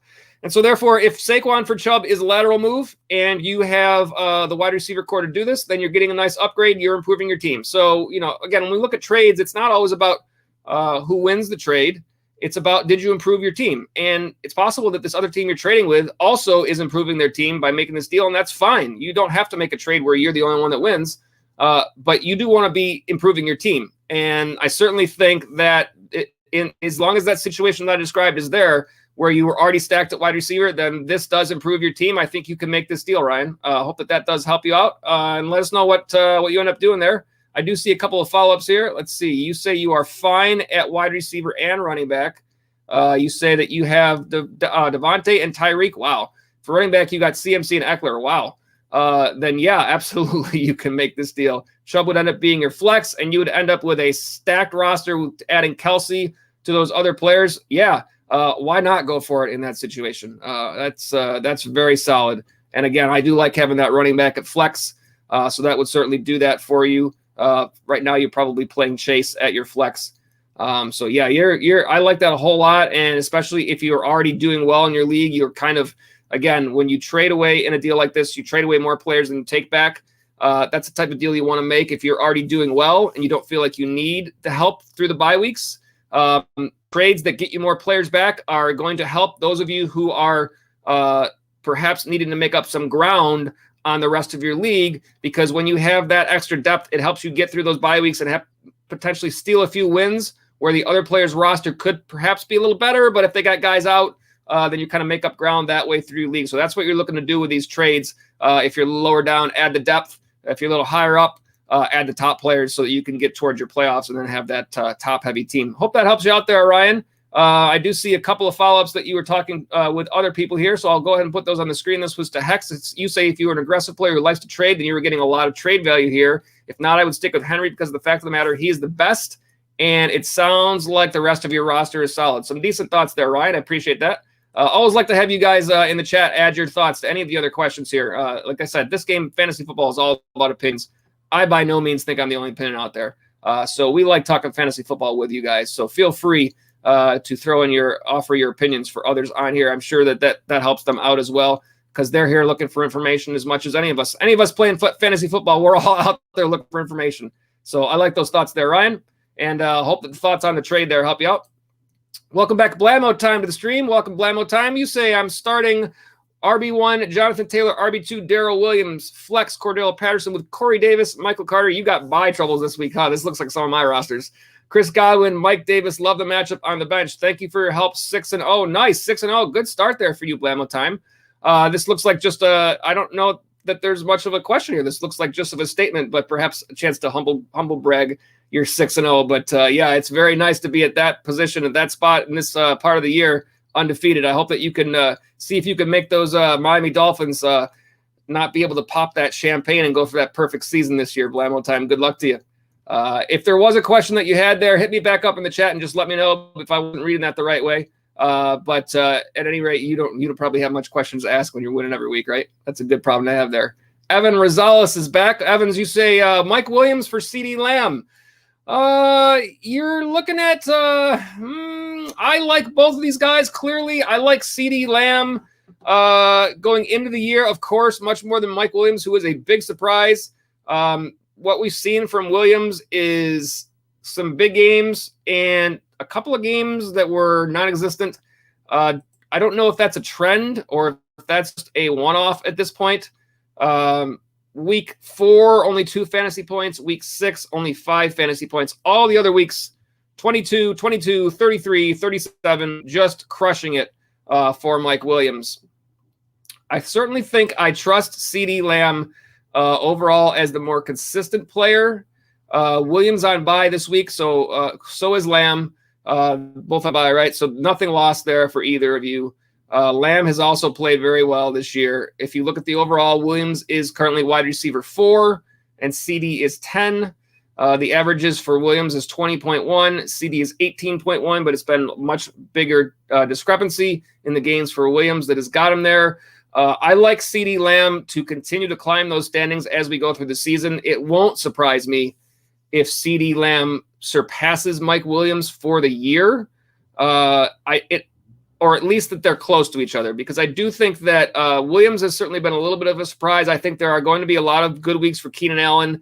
And so, therefore, if Saquon for Chubb is a lateral move and you have the wide receiver core to do this, then you're getting a nice upgrade. You're improving your team. So, again, when we look at trades, it's not always about who wins the trade. It's about, did you improve your team? And it's possible that this other team you're trading with also is improving their team by making this deal, and that's fine. You don't have to make a trade where you're the only one that wins, but you do want to be improving your team. And I certainly think that as long as that situation that I described is there, where you were already stacked at wide receiver, then this does improve your team. I think you can make this deal, Ryan. Hope that does help you out. And let us know what you end up doing there. I do see a couple of follow-ups here. Let's see. You say you are fine at wide receiver and running back. You say that you have Devontae and Tyreek. Wow. For running back, you got CMC and Eckler. Wow. Then, yeah, absolutely, you can make this deal. Chubb would end up being your flex, and you would end up with a stacked roster adding Kelsey to those other players. Yeah. Why not go for it in that situation? That's very solid. And again, I do like having that running back at flex. So that would certainly do that for you. Right now you're probably playing Chase at your flex. So yeah, I like that a whole lot. And especially if you're already doing well in your league, you're kind of, again, when you trade away in a deal like this, you trade away more players than you take back. That's the type of deal you want to make if you're already doing well and you don't feel like you need the help through the bye weeks. Trades that get you more players back are going to help those of you who are perhaps needing to make up some ground on the rest of your league, because when you have that extra depth, it helps you get through those bye weeks and have potentially steal a few wins where the other player's roster could perhaps be a little better, but if they got guys out, then you kind of make up ground that way through your league. So that's what you're looking to do with these trades. If you're lower down, add the depth. If you're a little higher up, add the top players so that you can get towards your playoffs and then have that top-heavy team. Hope that helps you out there, Ryan. I do see a couple of follow-ups that you were talking with other people here, so I'll go ahead and put those on the screen. This was to Hex. You say if you were an aggressive player who likes to trade, then you were getting a lot of trade value here. If not, I would stick with Henry because of the fact of the matter, he is the best, and it sounds like the rest of your roster is solid. Some decent thoughts there, Ryan. I appreciate that. Always like to have you guys in the chat add your thoughts to any of the other questions here. Like I said, this game, fantasy football, is all about opinions. I by no means think I'm the only opinion out there. So we like talking fantasy football with you guys. So feel free to throw in offer your opinions for others on here. I'm sure that helps them out as well, because they're here looking for information as much as any of us. Any of us playing fantasy football, we're all out there looking for information. So I like those thoughts there, Ryan, and hope that the thoughts on the trade there help you out. Welcome back, Blammo Time, to the stream. Welcome, Blammo Time. You say I'm starting RB1, Jonathan Taylor, RB2, Darrell Williams, Flex, Cordell Patterson with Corey Davis, Michael Carter. You got bye troubles this week, huh? This looks like some of my rosters. Chris Godwin, Mike Davis, love the matchup on the bench. Thank you for your help. 6-0. Nice, 6-0. Good start there for you, Blammo Time. This looks like just I don't know that there's much of a question here. This looks like just of a statement, but perhaps a chance to humble brag. You're 6-0, but yeah, it's very nice to be at that position, at that spot in this part of the year, undefeated. I hope that you can see if you can make those Miami Dolphins not be able to pop that champagne and go for that perfect season this year. Blammo Time, good luck to you. If there was a question that you had there, hit me back up in the chat and just let me know if I wasn't reading that the right way. But at any rate, you don't probably have much questions to ask when you're winning every week, right? That's a good problem to have there. Evan Rosales is back. Evans, you say Mike Williams for CeeDee Lamb. You're looking at I like both of these guys. Clearly, I like CeeDee Lamb going into the year, of course, much more than Mike Williams, who is a big surprise. What we've seen from Williams is some big games and a couple of games that were non-existent. I don't know if that's a trend or if that's just a one-off at this point. Week 4, only 2 fantasy points. Week 6, only 5 fantasy points. All the other weeks, 22, 22, 33, 37, just crushing it for Mike Williams. I certainly think I trust CeeDee Lamb overall as the more consistent player. Williams on bye this week, so is Lamb. Both on bye, right? So nothing lost there for either of you. Lamb has also played very well this year. If you look at the overall, Williams is currently wide receiver 4 and CeeDee is 10. The averages for Williams is 20.1. CeeDee is 18.1, but it's been much bigger discrepancy in the gains for Williams that has got him there. I like CeeDee Lamb to continue to climb those standings as we go through the season. It won't surprise me if CeeDee Lamb surpasses Mike Williams for the year. Or at least that they're close to each other, because I do think that Williams has certainly been a little bit of a surprise. I think there are going to be a lot of good weeks for Keenan Allen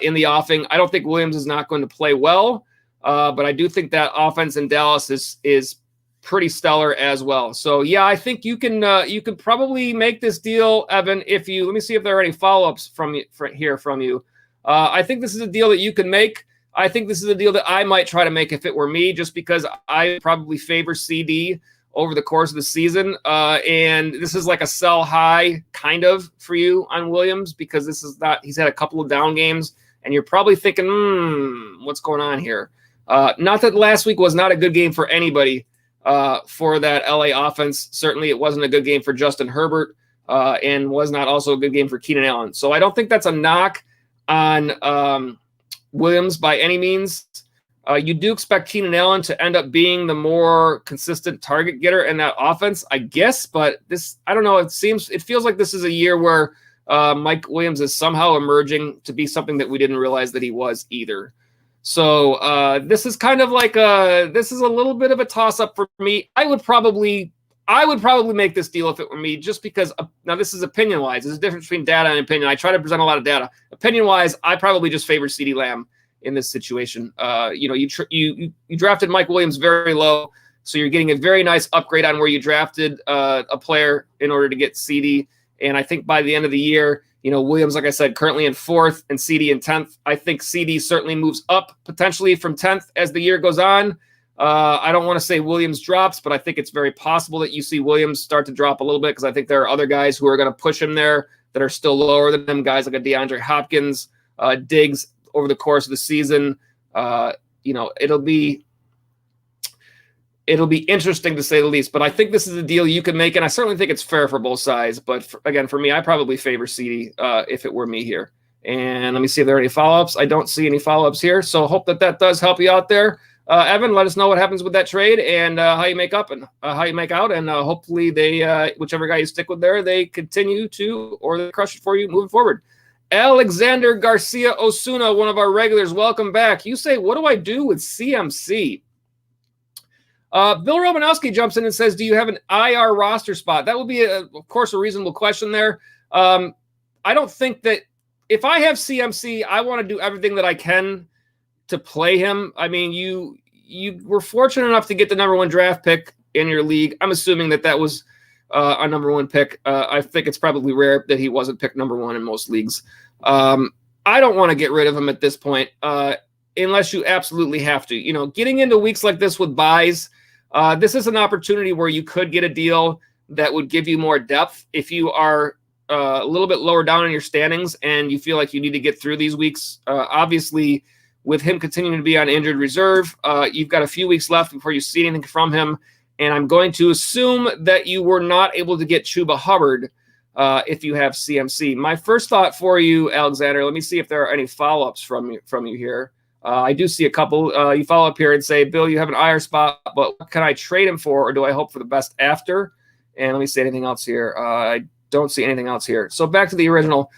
in the offing. I don't think Williams is not going to play well, but I do think that offense in Dallas is pretty stellar as well. So yeah, I think you can probably make this deal, Evan. Let me see if there are any follow-ups from you. I think this is a deal that you can make. I think this is a deal that I might try to make if it were me, just because I probably favor CeeDee over the course of the season. And this is like a sell high kind of for you on Williams, because he's had a couple of down games and you're probably thinking, what's going on here? Not that last week was not a good game for anybody for that LA offense. Certainly it wasn't a good game for Justin Herbert and was not also a good game for Keenan Allen. So I don't think that's a knock on Williams by any means. You do expect Keenan Allen to end up being the more consistent target getter in that offense, I guess. But I don't know. It feels like this is a year where Mike Williams is somehow emerging to be something that we didn't realize that he was either. So this is kind of like this is a little bit of a toss up for me. I would probably make this deal if it were me, just because now this is opinion wise. There's a difference between data and opinion. I try to present a lot of data. Opinion wise, I probably just favor CeeDee Lamb in this situation. You drafted Mike Williams very low, so you're getting a very nice upgrade on where you drafted a player in order to get CeeDee. And I think by the end of the year, Williams, like I said, currently in 4th and CeeDee in 10th. I think CeeDee certainly moves up potentially from 10th as the year goes on. I don't want to say Williams drops, but I think it's very possible that you see Williams start to drop a little bit, because I think there are other guys who are going to push him there that are still lower than him, guys like a DeAndre Hopkins, Diggs over the course of the season. It'll be interesting to say the least, but I think this is a deal you can make, and I certainly think it's fair for both sides. But for me, I probably favor CeeDee if it were me here. And let me see if there are any follow-ups. I don't see any follow-ups here, so hope that does help you out there. Evan, let us know what happens with that trade and how you make out, and hopefully they, whichever guy you stick with there, they continue to, or they crush it for you moving forward. Alexander Garcia Osuna, one of our regulars, welcome back. You say, what do I do with CMC? Bill Romanowski jumps in and says, do you have an IR roster spot? That would be, of course, a reasonable question there. I don't think that if I have CMC, I want to do everything that I can to play him. I mean, you were fortunate enough to get the number 1 draft pick in your league. I'm assuming that was a number 1 pick. I think it's probably rare that he wasn't picked number 1 in most leagues. I don't want to get rid of him at this point unless you absolutely have to. You know, getting into weeks like this with buys, this is an opportunity where you could get a deal that would give you more depth if you are a little bit lower down in your standings and you feel like you need to get through these weeks. Obviously, with him continuing to be on injured reserve, you've got a few weeks left before you see anything from him. And I'm going to assume that you were not able to get Chuba Hubbard if you have CMC. My first thought for you, Alexander, let me see if there are any follow-ups from you here. I do see a couple. You follow up here and say, Bill, you have an IR spot, but what can I trade him for, or do I hope for the best after? And let me see anything else here. I don't see anything else here. So back to the original.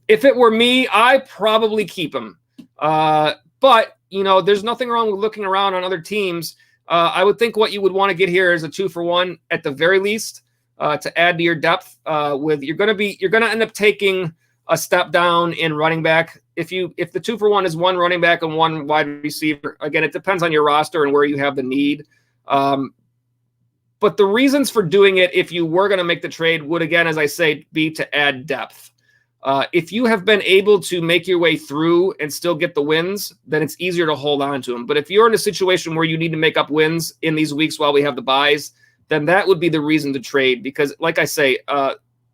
If it were me, I probably keep him. But, you know, there's nothing wrong with looking around on other teams. I would think what you would want to get here is a 2-for-1 at the very least to add to your depth. You're going to end up taking a step down in running back. If the 2-for-1 is 1 running back and 1 wide receiver, again, it depends on your roster and where you have the need. But the reasons for doing it, if you were going to make the trade, would, again, as I say, be to add depth. If you have been able to make your way through and still get the wins, then it's easier to hold on to them. But if you're in a situation where you need to make up wins in these weeks while we have the buys, then that would be the reason to trade. Because, like I say,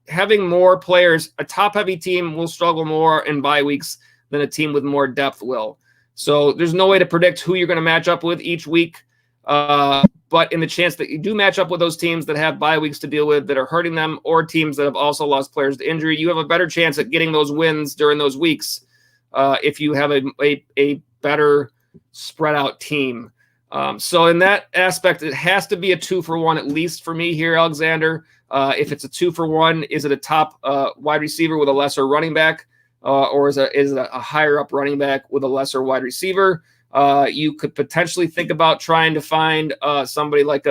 having more players, a top-heavy team will struggle more in bye weeks than a team with more depth will. So there's no way to predict who you're going to match up with each week. But in the chance that you do match up with those teams that have bye weeks to deal with that are hurting them, or teams that have also lost players to injury, you have a better chance at getting those wins during those weeks if you have a better spread out team. So in that aspect, it has to be a 2-for-1 at least for me here, Alexander. If it's a 2-for-1, is it a top wide receiver with a lesser running back, or is it a higher up running back with a lesser wide receiver? You could potentially think about trying to find somebody like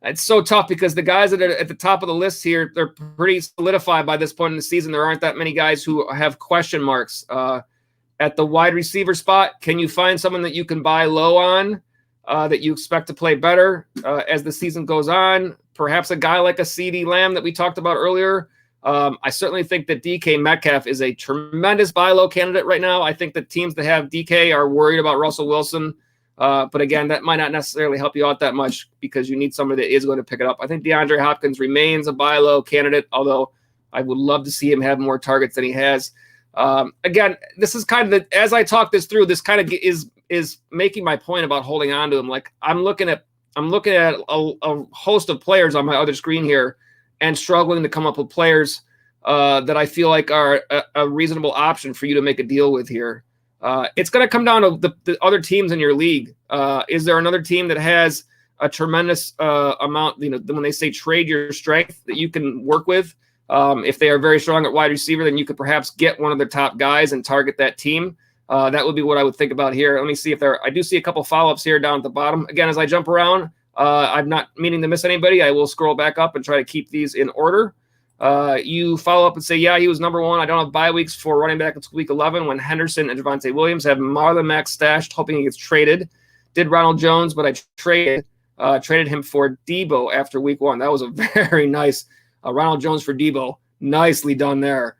it's so tough because the guys that are at the top of the list here, they're pretty solidified by this point in the season. There aren't that many guys who have question marks at the wide receiver spot. Can you find someone that you can buy low on that you expect to play better as the season goes on? Perhaps a guy like a CeeDee Lamb that we talked about earlier. I certainly think that DK Metcalf is a tremendous buy low candidate right now. I think that teams that have DK are worried about Russell Wilson. But again, that might not necessarily help you out that much because you need somebody that is going to pick it up. I think DeAndre Hopkins remains a buy low candidate, although I would love to see him have more targets than he has. Again, this is kind of as I talk this through, this kind of is making my point about holding on to him. Like I'm looking at a host of players on my other screen here and struggling to come up with players that I feel like are a reasonable option for you to make a deal with here. It's going to come down to the other teams in your league. Is there another team that has a tremendous amount, when they say trade your strength that you can work with? If they are very strong at wide receiver, then you could perhaps get one of their top guys and target that team. That would be what I would think about here. Let me see if I do see a couple follow-ups here down at the bottom. Again, as I jump around, I'm not meaning to miss anybody. I will scroll back up and try to keep these in order. You follow up and say, yeah, he was number 1. I don't have bye weeks for running back until week 11 when Henderson and Javonte Williams have Marlon Mack stashed, hoping he gets traded. Did Ronald Jones, but I traded him for Debo after week 1. That was a very nice Ronald Jones for Debo. Nicely done there.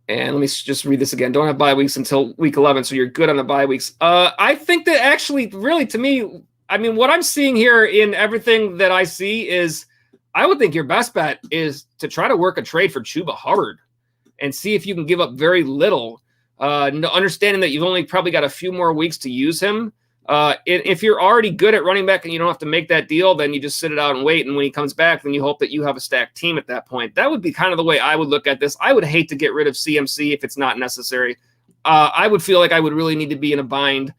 And let me just read this again. Don't have bye weeks until week 11, so you're good on the bye weeks. I think that actually, really, to me, I mean, what I'm seeing here in everything that I see is I would think your best bet is to try to work a trade for Chuba Hubbard and see if you can give up very little, understanding that you've only probably got a few more weeks to use him. If you're already good at running back and you don't have to make that deal, then you just sit it out and wait. And when he comes back, then you hope that you have a stacked team at that point. That would be kind of the way I would look at this. I would hate to get rid of CMC if it's not necessary. I would feel like I would really need to be in a bind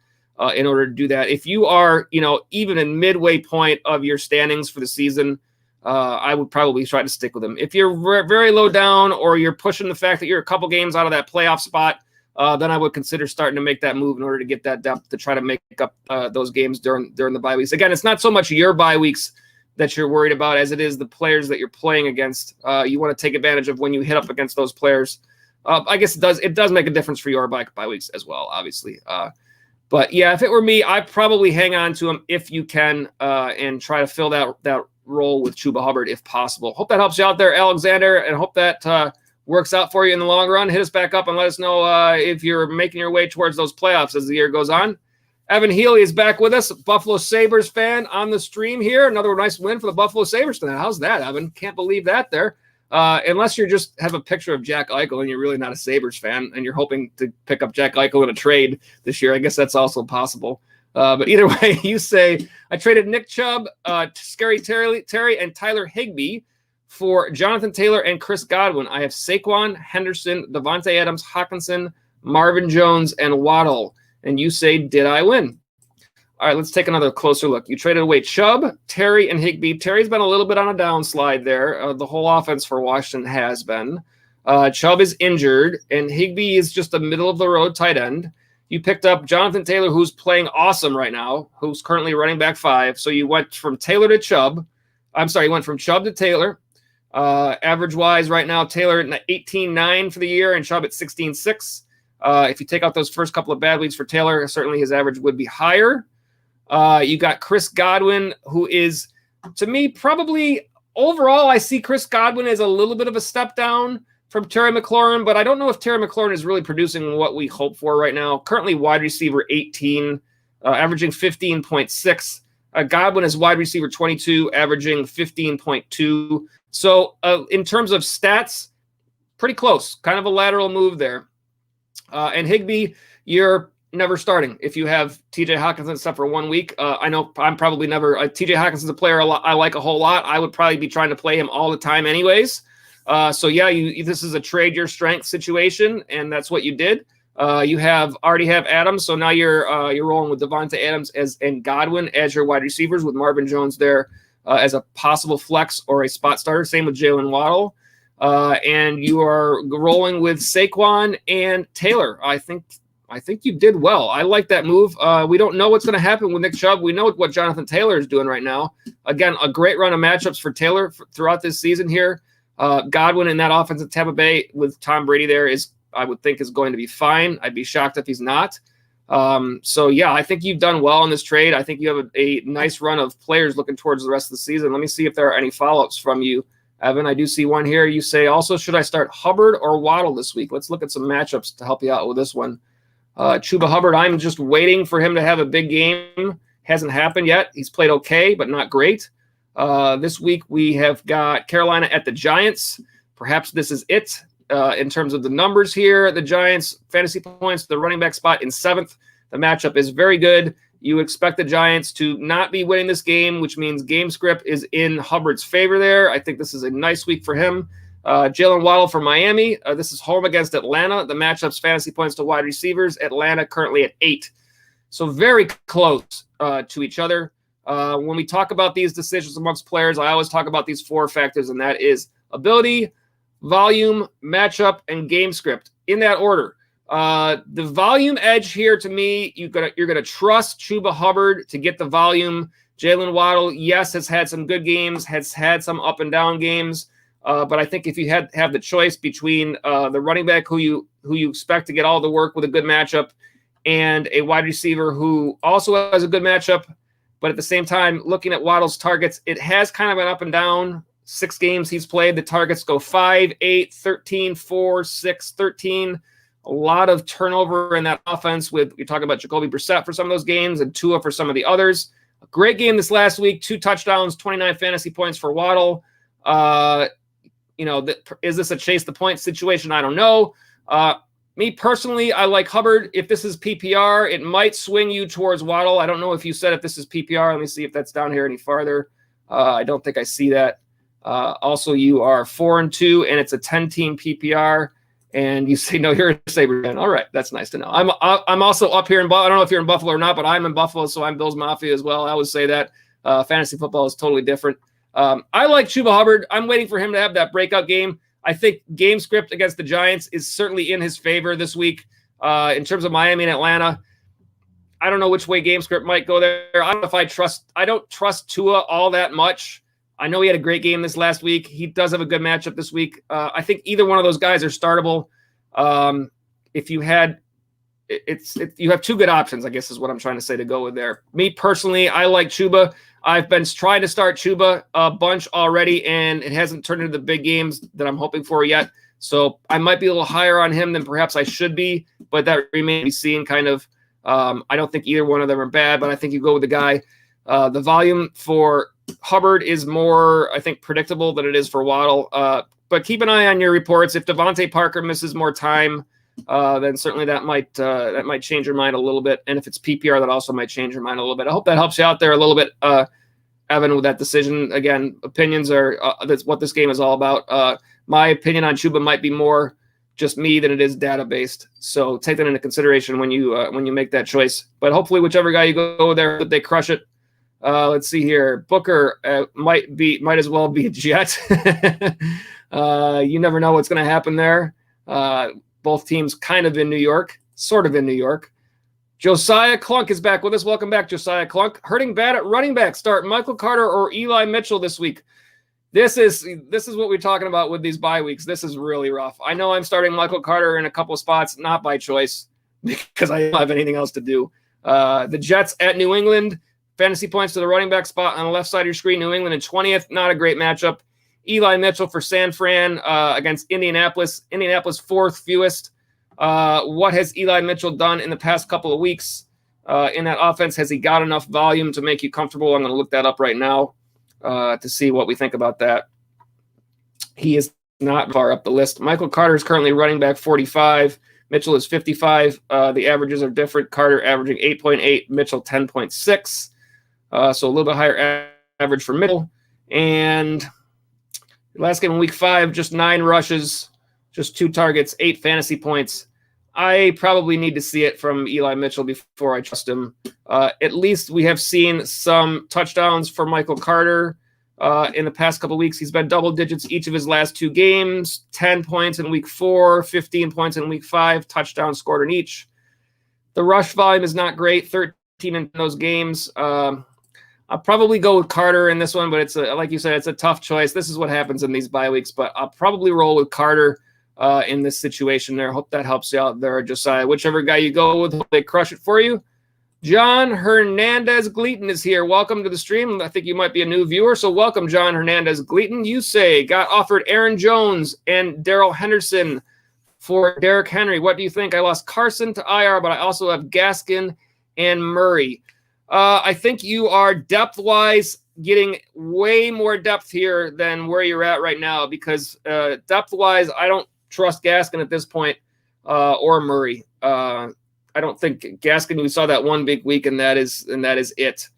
in order to do that. If you are, even in midway point of your standings for the season, I would probably try to stick with him. If you're very low down or you're pushing the fact that you're a couple games out of that playoff spot, then I would consider starting to make that move in order to get that depth to try to make up those games during the bye weeks. Again, it's not so much your bye weeks that you're worried about as it is the players that you're playing against. You want to take advantage of when you hit up against those players. I guess it does make a difference for your bye weeks as well, obviously. But yeah, if it were me, I'd probably hang on to him if you can and try to fill that role with Chuba Hubbard if possible. Hope that helps you out there, Alexander, and hope that works out for you in the long run. Hit us back up and let us know if you're making your way towards those playoffs as the year goes on. Evan Healy is back with us, Buffalo Sabres fan on the stream here. Another nice win for the Buffalo Sabres tonight. How's that, Evan? Can't believe that there. Unless you just have a picture of Jack Eichel and you're really not a Sabres fan and you're hoping to pick up Jack Eichel in a trade this year. I guess that's also possible. But either way, you say, I traded Nick Chubb, Scary Terry, and Tyler Higbee for Jonathan Taylor and Chris Godwin. I have Saquon, Henderson, Devontae Adams, Hockenson, Marvin Jones, and Waddle. And you say, did I win? All right, let's take another closer look. You traded away Chubb, Terry, and Higbee. Terry's been a little bit on a downslide there. The whole offense for Washington has been. Chubb is injured, and Higbee is just a middle-of-the-road tight end. You picked up Jonathan Taylor, who's playing awesome right now, who's currently running back 5. So you went from Taylor to Chubb. You went from Chubb to Taylor. Average-wise right now, Taylor at 18.9 for the year and Chubb at 16.6. If you take out those first couple of bad weeks for Taylor, certainly his average would be higher. You got Chris Godwin, who is, to me, probably overall, I see Chris Godwin as a little bit of a step down from Terry McLaurin, but I don't know if Terry McLaurin is really producing what we hope for right now. Currently wide receiver 18, averaging 15.6. Godwin is wide receiver 22, averaging 15.2. So in terms of stats, pretty close, kind of a lateral move there. And Higbee, you're never starting if you have TJ Hockenson except for 1 week. I know I'm probably never. TJ Hockenson's a player I like a whole lot. I would probably be trying to play him all the time anyways. So yeah, this is a trade your strength situation, and that's what you did. You already have Adams, so now you're rolling with Devontae Adams and Godwin as your wide receivers with Marvin Jones there as a possible flex or a spot starter. Same with Jalen Waddle. And you are rolling with Saquon and Taylor. I think you did well. I like that move. We don't know what's going to happen with Nick Chubb. We know what Jonathan Taylor is doing right now. Again, a great run of matchups for Taylor throughout this season here. Godwin in that offense at Tampa Bay with Tom Brady there I would think is going to be fine. I'd be shocked if he's not. So yeah, I think you've done well in this trade. I think you have a nice run of players looking towards the rest of the season. Let me see if there are any follow-ups from you, Evan. I do see one here. You say also, should I start Hubbard or Waddle this week? Let's look at some matchups to help you out with this one. Chuba Hubbard, I'm just waiting for him to have a big game. Hasn't happened yet. He's played okay, but not great. This week we have got Carolina at the Giants. Perhaps this is it in terms of the numbers here. The Giants, fantasy points, the running back spot in 7th. The matchup is very good. You expect the Giants to not be winning this game, which means game script is in Hubbard's favor there. I think this is a nice week for him. Jalen Waddle for Miami. This is home against Atlanta. The matchup's fantasy points to wide receivers. Atlanta currently at 8. So very close to each other. When we talk about these decisions amongst players, I always talk about these 4 factors, and that is ability, volume, matchup, and game script in that order. The volume edge here to me, you're gonna trust Chuba Hubbard to get the volume. Jalen Waddle, yes, has had some good games, has had some up and down games. But I think if you have the choice between the running back who you expect to get all the work with a good matchup and a wide receiver who also has a good matchup, but at the same time, looking at Waddle's targets, it has kind of an up and down. 6 games he's played, the targets go 5, 8, 13, 4, 6, 13. A lot of turnover in that offense you're talking about Jacoby Brissett for some of those games and Tua for some of the others. A great game this last week, 2 touchdowns, 29 fantasy points for Waddle. Is this a chase the point situation? I don't know. Me personally, I like Hubbard. If this is PPR, it might swing you towards Waddle. I don't know if you said if this is PPR. Let me see if that's down here any farther. I don't think I see that. Also, you are 4-2, and it's a 10-team PPR. And you say, no, you're a Sabre fan. All right, that's nice to know. I'm also up here in Buffalo. I don't know if you're in Buffalo or not, but I'm in Buffalo, so I'm Bills Mafia as well. I always say that. Fantasy football is totally different. I like Chuba Hubbard. I'm waiting for him to have that breakout game. I think game script against the Giants is certainly in his favor this week. In terms of Miami and Atlanta, I don't know which way game script might go there. I don't know if I don't trust Tua all that much. I know he had a great game this last week. He does have a good matchup this week. I think either one of those guys are startable. If you had, you have two good options, I guess is what I'm trying to say to go with there. Me personally, I like Chuba. I've been trying to start Chuba a bunch already, and it hasn't turned into the big games that I'm hoping for yet. So I might be a little higher on him than perhaps I should be, but that remains to be seen kind of. I don't think either one of them are bad, but I think you go with the guy. The volume for Hubbard is more, I think, predictable than it is for Waddle. But keep an eye on your reports. If Devontae Parker misses more time, then certainly that might change your mind a little bit. And if it's PPR, that also might change your mind a little bit. I hope that helps you out there a little bit, Evan, with that decision. Again, opinions are that's what this game is all about. My opinion on Chuba might be more just me than it is data based. So take that into consideration when you make that choice. But hopefully, whichever guy you go there, they crush it. Let's see here. Booker might as well be a Jet. You never know what's going to happen there. Both teams kind of in New York, sort of in New York. Josiah Clunk is back with us. Welcome back, Josiah Clunk. Hurting bad at running back. Start Michael Carter or Eli Mitchell this week. This is what we're talking about with these bye weeks. This is really rough. I know I'm starting Michael Carter in a couple of spots, not by choice, because I don't have anything else to do. The Jets at New England. Fantasy points to the running back spot on the left side of your screen. New England in 20th. Not a great matchup. Eli Mitchell for San Fran against Indianapolis. Indianapolis fourth fewest. What has Eli Mitchell done in the past couple of weeks in that offense? Has he got enough volume to make you comfortable? I'm going to look that up right now to see what we think about that. He is not far up the list. Michael Carter is currently running back 45. Mitchell is 55. The averages are different. Carter averaging 8.8. Mitchell 10.6. So a little bit higher average for Mitchell. And last game in week 5, just 9 rushes, just 2 targets, 8 fantasy points. I probably need to see it from Eli Mitchell before I trust him. At least we have seen some touchdowns for Michael Carter in the past couple of weeks. He's been double digits each of his last 2 games, 10 points in week 4, 15 points in week 5, touchdowns scored in each. The rush volume is not great, 13 in those games. I'll probably go with Carter in this one, but it's like you said, it's a tough choice. This is what happens in these bye weeks, but I'll probably roll with Carter in this situation there. Hope that helps you out there, Josiah. Whichever guy you go with, hope they crush it for you. John Hernandez Gleaton is here. Welcome to the stream. I think you might be a new viewer, so welcome, John Hernandez Gleaton. You say got offered Aaron Jones and Darrell Henderson for Derrick Henry. What do you think? I lost Carson to IR, but I also have Gaskin and Murray. I think you are depth-wise getting way more depth here than where you're at right now because depth-wise, I don't trust Gaskin at this point or Murray. I don't think Gaskin, we saw that one big week, and that is it.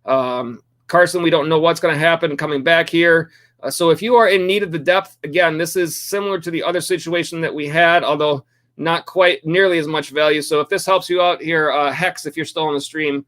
Carson, we don't know what's going to happen coming back here. So if you are in need of the depth, again, this is similar to the other situation that we had, although not quite nearly as much value. So if this helps you out here, Hex, if you're still on the stream,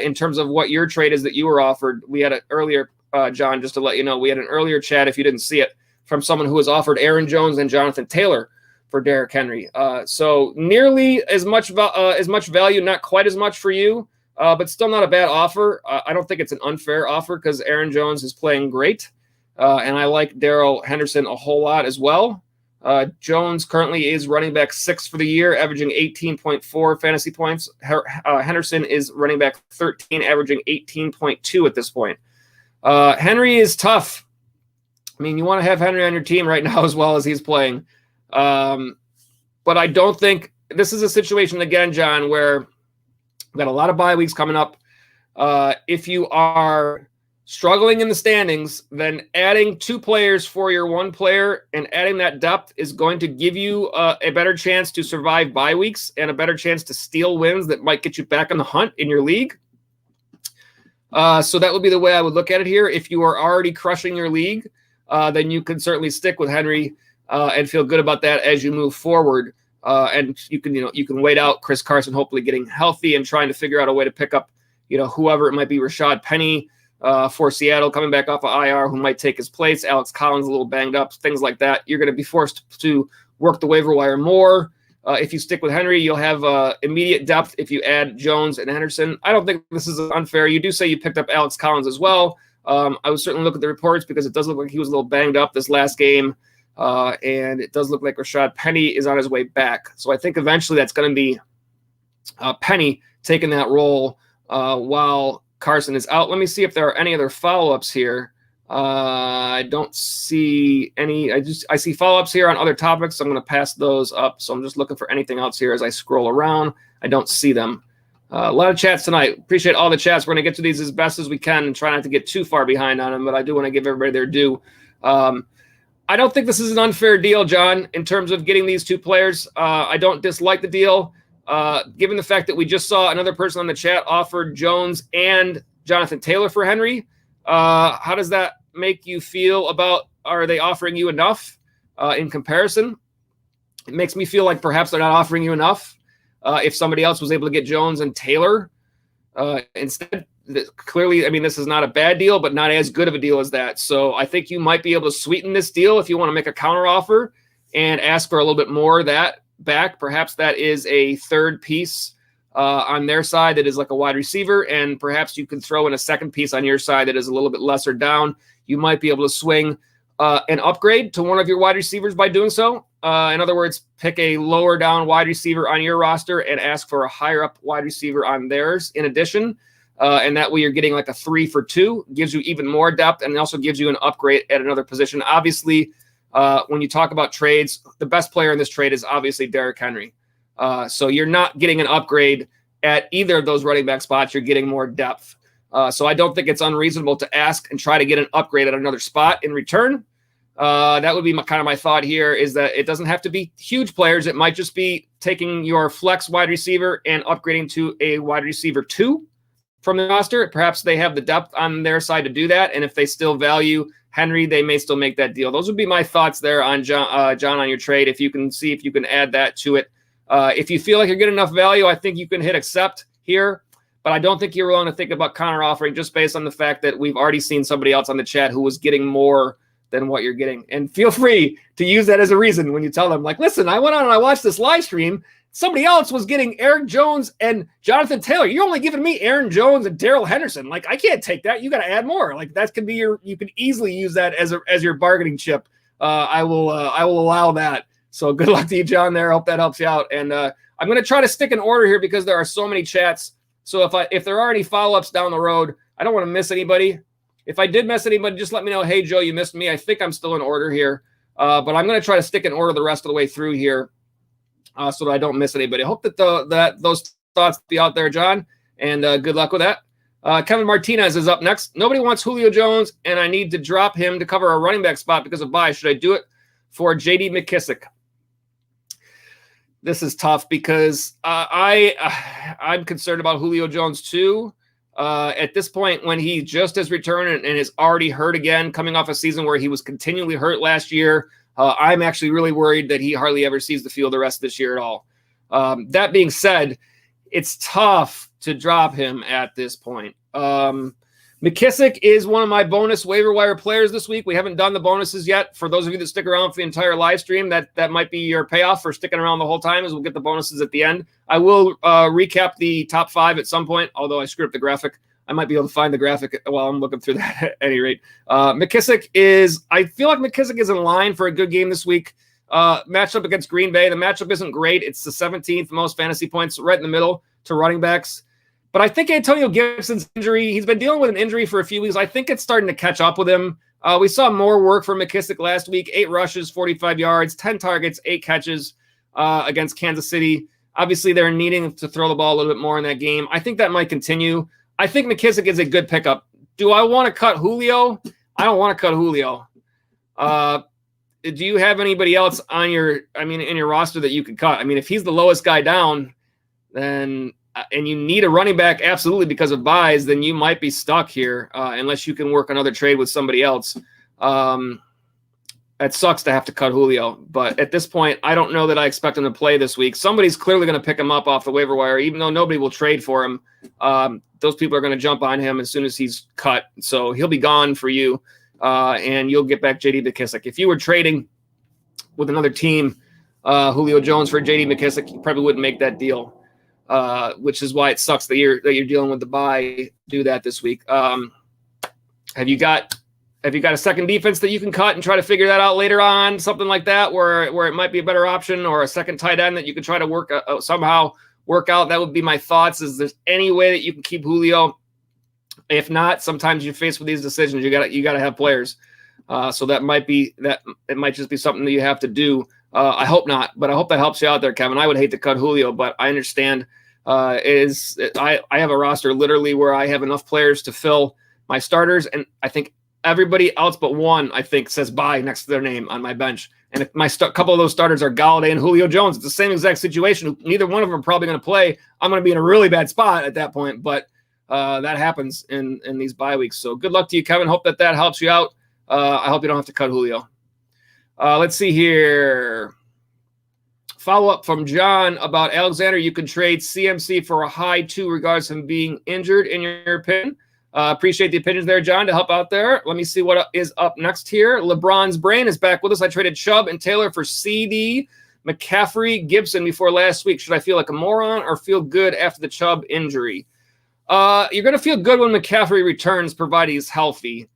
in terms of what your trade is that you were offered. We had an earlier, John, just to let you know, we had an earlier chat, if you didn't see it, from someone who was offered Aaron Jones and Jonathan Taylor for Derrick Henry. So nearly as much value, not quite as much for you, but still not a bad offer. I don't think it's an unfair offer because Aaron Jones is playing great, and I like Darrell Henderson a whole lot as well. Jones currently is running back 6 for the year, averaging 18.4 fantasy points. Henderson is running back 13, averaging 18.2 at this point. Henry is tough. I mean, you want to have Henry on your team right now as well as he's playing. But I don't think this is a situation, again, John, where we've got a lot of bye weeks coming up. If you are struggling in the standings, then adding 2 players for your 1 player and adding that depth is going to give you a better chance to survive bye weeks and a better chance to steal wins that might get you back in the hunt in your league. So that would be the way I would look at it here. If you are already crushing your league, then you can certainly stick with Henry and feel good about that as you move forward. And you can wait out Chris Carson, hopefully getting healthy and trying to figure out a way to pick up, whoever it might be, Rashad Penny for Seattle coming back off of IR, who might take his place. Alex Collins a little banged up, things like that. You're going to be forced to work the waiver wire more. If you stick with Henry, you'll have immediate depth if you add Jones and Henderson. I don't think this is unfair. You do say you picked up Alex Collins as well. I would certainly look at the reports because it does look like he was a little banged up this last game. And it does look like Rashad Penny is on his way back. So I think eventually that's going to be Penny taking that role while Carson is out. Let me see if there are any other follow-ups here. I don't see any. I see follow-ups here on other topics. So I'm going to pass those up. So I'm just looking for anything else here as I scroll around. I don't see them. A lot of chats tonight. Appreciate all the chats. We're going to get to these as best as we can and try not to get too far behind on them, but I do want to give everybody their due. I don't think this is an unfair deal, John, in terms of getting these two players. I don't dislike the deal. Given the fact that we just saw another person on the chat offered Jones and Jonathan Taylor for Henry, how does that make you feel about, are they offering you enough in comparison? It makes me feel like perhaps they're not offering you enough. If somebody else was able to get Jones and Taylor instead, clearly, I mean, this is not a bad deal, but not as good of a deal as that. So I think you might be able to sweeten this deal if you want to make a counter offer and ask for a little bit more of that back. Perhaps that is a third piece on their side that is like a wide receiver, and perhaps you can throw in a second piece on your side that is a little bit lesser down. You might be able to swing an upgrade to one of your wide receivers by doing so. In other words, pick a lower down wide receiver on your roster and ask for a higher up wide receiver on theirs in addition. And that way you're getting like a 3-for-2, gives you even more depth, and it also gives you an upgrade at another position. Obviously, when you talk about trades, the best player in this trade is obviously Derrick Henry. So you're not getting an upgrade at either of those running back spots. You're getting more depth. So I don't think it's unreasonable to ask and try to get an upgrade at another spot in return. That would be my thought here, is that it doesn't have to be huge players. It might just be taking your flex wide receiver and upgrading to a wide receiver 2 from the roster. Perhaps they have the depth on their side to do that. And if they still value Henry, they may still make that deal. Those would be my thoughts there on John, on your trade. If you can see if you can add that to it. If you feel like you're getting enough value, I think you can hit accept here. But I don't think you're willing to think about counter offering just based on the fact that we've already seen somebody else on the chat who was getting more than what you're getting. And feel free to use that as a reason when you tell them, like, listen, I went on and I watched this live stream. Somebody else was getting Aaron Jones and Jonathan Taylor. You're only giving me Aaron Jones and Darrell Henderson. Like, I can't take that. You got to add more. Like, that could be you can easily use that as your bargaining chip. I will allow that. So good luck to you, John, there. I hope that helps you out. And I'm going to try to stick in order here because there are so many chats. So if there are any follow-ups down the road, I don't want to miss anybody. If I did miss anybody, just let me know. Hey, Joe, you missed me. I think I'm still in order here. But I'm going to try to stick in order the rest of the way through here. So that I don't miss anybody. I hope that those thoughts be out there, John, and good luck with that. Kevin Martinez is up next. Nobody wants Julio Jones, and I need to drop him to cover a running back spot because of bye. Should I do it for J.D. McKissick? This is tough because I'm concerned about Julio Jones too. At this point, when he just has returned and is already hurt again, coming off a season where he was continually hurt last year, I'm actually really worried that he hardly ever sees the field the rest of this year at all. That being said, it's tough to drop him at this point. McKissick is one of my bonus waiver wire players this week. We haven't done the bonuses yet. For those of you that stick around for the entire live stream, that might be your payoff for sticking around the whole time, is we'll get the bonuses at the end. I will recap the top 5 at some point, although I screwed up the graphic. I might be able to find the graphic while I'm looking through that at any rate. I feel like McKissick is in line for a good game this week. Matchup against Green Bay. The matchup isn't great. It's the 17th most fantasy points, right in the middle to running backs. But I think Antonio Gibson's injury, he's been dealing with an injury for a few weeks. I think it's starting to catch up with him. We saw more work from McKissick last week. 8 rushes, 45 yards, 10 targets, 8 catches against Kansas City. Obviously, they're needing to throw the ball a little bit more in that game. I think that might continue. I think McKissick is a good pickup. Do I want to cut Julio? I don't want to cut Julio. Do you have anybody else in your roster that you could cut? I mean, if he's the lowest guy down, then and you need a running back absolutely because of buys, then you might be stuck here unless you can work another trade with somebody else. that sucks to have to cut Julio. But at this point, I don't know that I expect him to play this week. Somebody's clearly going to pick him up off the waiver wire, even though nobody will trade for him. Those people are going to jump on him as soon as he's cut. So he'll be gone for you, and you'll get back J.D. McKissic. If you were trading with another team, Julio Jones for J.D. McKissic, you probably wouldn't make that deal, which is why it sucks that you're dealing with the bye. Do that this week. Have you got a second defense that you can cut and try to figure that out later on, something like that, where it might be a better option, or a second tight end that you could try to somehow work out? That would be my thoughts. Is there's any way that you can keep Julio? If not, sometimes you're faced with these decisions. You got to have players. So that might be that. It might just be something that you have to do. I hope not, but I hope that helps you out there, Kevin. I would hate to cut Julio, but I understand. I have a roster literally where I have enough players to fill my starters, and I think everybody else but one, I think, says bye next to their name on my bench. And if my couple of those starters are Galladay and Julio Jones, it's the same exact situation. Neither one of them are probably going to play. I'm going to be in a really bad spot at that point, but that happens in these bye weeks. So good luck to you, Kevin. Hope that helps you out. I hope you don't have to cut Julio. Let's see here. Follow-up from John about Alexander. You can trade CMC for a high 2 regards to him being injured, in your opinion. Appreciate the opinions there, John, to help out there. Let me see what is up next here. LeBron's brain is back with us. I traded Chubb and Taylor for CD, McCaffrey, Gibson before last week. Should I feel like a moron or feel good after the Chubb injury? You're going to feel good when McCaffrey returns, provided he's healthy.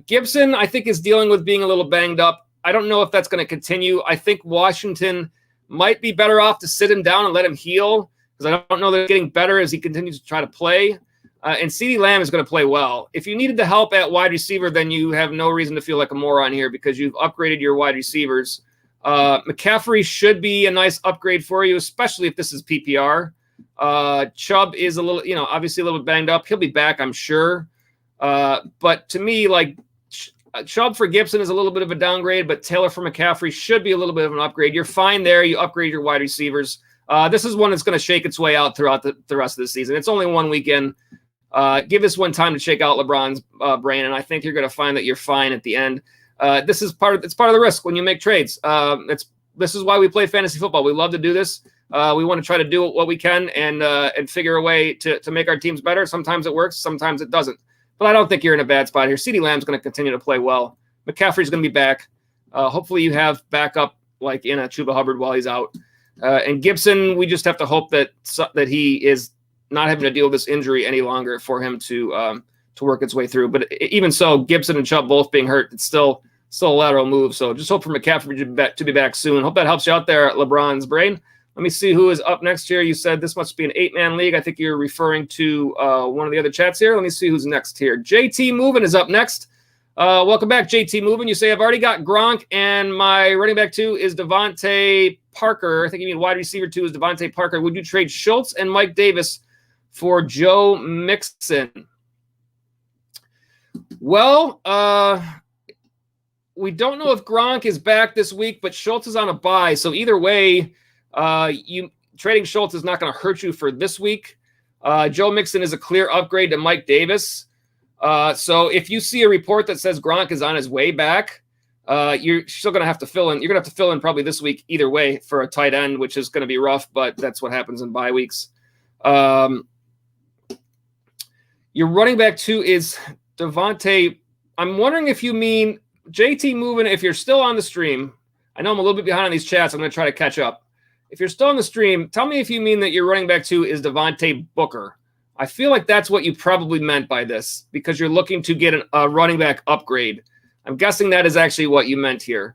Gibson, I think, is dealing with being a little banged up. I don't know if that's going to continue. I think Washington might be better off to sit him down and let him heal, because I don't know that it's getting better as he continues to try to play. And CeeDee Lamb is going to play well. If you needed the help at wide receiver, then you have no reason to feel like a moron here, because you've upgraded your wide receivers. McCaffrey should be a nice upgrade for you, especially if this is PPR. Chubb is a little, obviously a little bit banged up. He'll be back, I'm sure. But to me, like, Chubb for Gibson is a little bit of a downgrade, but Taylor for McCaffrey should be a little bit of an upgrade. You're fine there. You upgrade your wide receivers. This is one that's going to shake its way out throughout the rest of the season. It's only one weekend. Give this one time to shake out LeBron's brain, and I think you're going to find that you're fine at the end. This is part of the risk when you make trades. This is why we play fantasy football. We love to do this. We want to try to do what we can and figure a way to make our teams better. Sometimes it works, sometimes it doesn't. But I don't think you're in a bad spot here. CeeDee Lamb's going to continue to play well. McCaffrey's going to be back. Hopefully you have backup like in a Chuba Hubbard while he's out. And Gibson, we just have to hope that he is not having to deal with this injury any longer for him to work its way through. But even so, Gibson and Chubb both being hurt, it's still a lateral move. So just hope for McCaffrey to be back soon. Hope that helps you out there, LeBron's brain. Let me see who is up next here. You said this must be an 8-man league. I think you're referring to one of the other chats here. Let me see who's next here. JT Movin is up next. Welcome back, JT Movin. You say, I've already got Gronk, and my running back 2 is Devontae Parker. I think you mean wide receiver 2 is Devontae Parker. Would you trade Schultz and Mike Davis for Joe Mixon? Well, we don't know if Gronk is back this week, but Schultz is on a bye. So either way, you trading Schultz is not going to hurt you for this week. Joe Mixon is a clear upgrade to Mike Davis. So if you see a report that says Gronk is on his way back, you're still going to have to fill in. You're going to have to fill in probably this week either way for a tight end, which is going to be rough, but that's what happens in bye weeks. Your running back 2 is Devontae. I'm wondering if you mean JT Moving. If you're still on the stream, I know I'm a little bit behind on these chats. I'm going to try to catch up. If you're still on the stream, tell me if you mean that your running back 2 is Devontae Booker. I feel like that's what you probably meant by this, because you're looking to get a running back upgrade. I'm guessing that is actually what you meant here.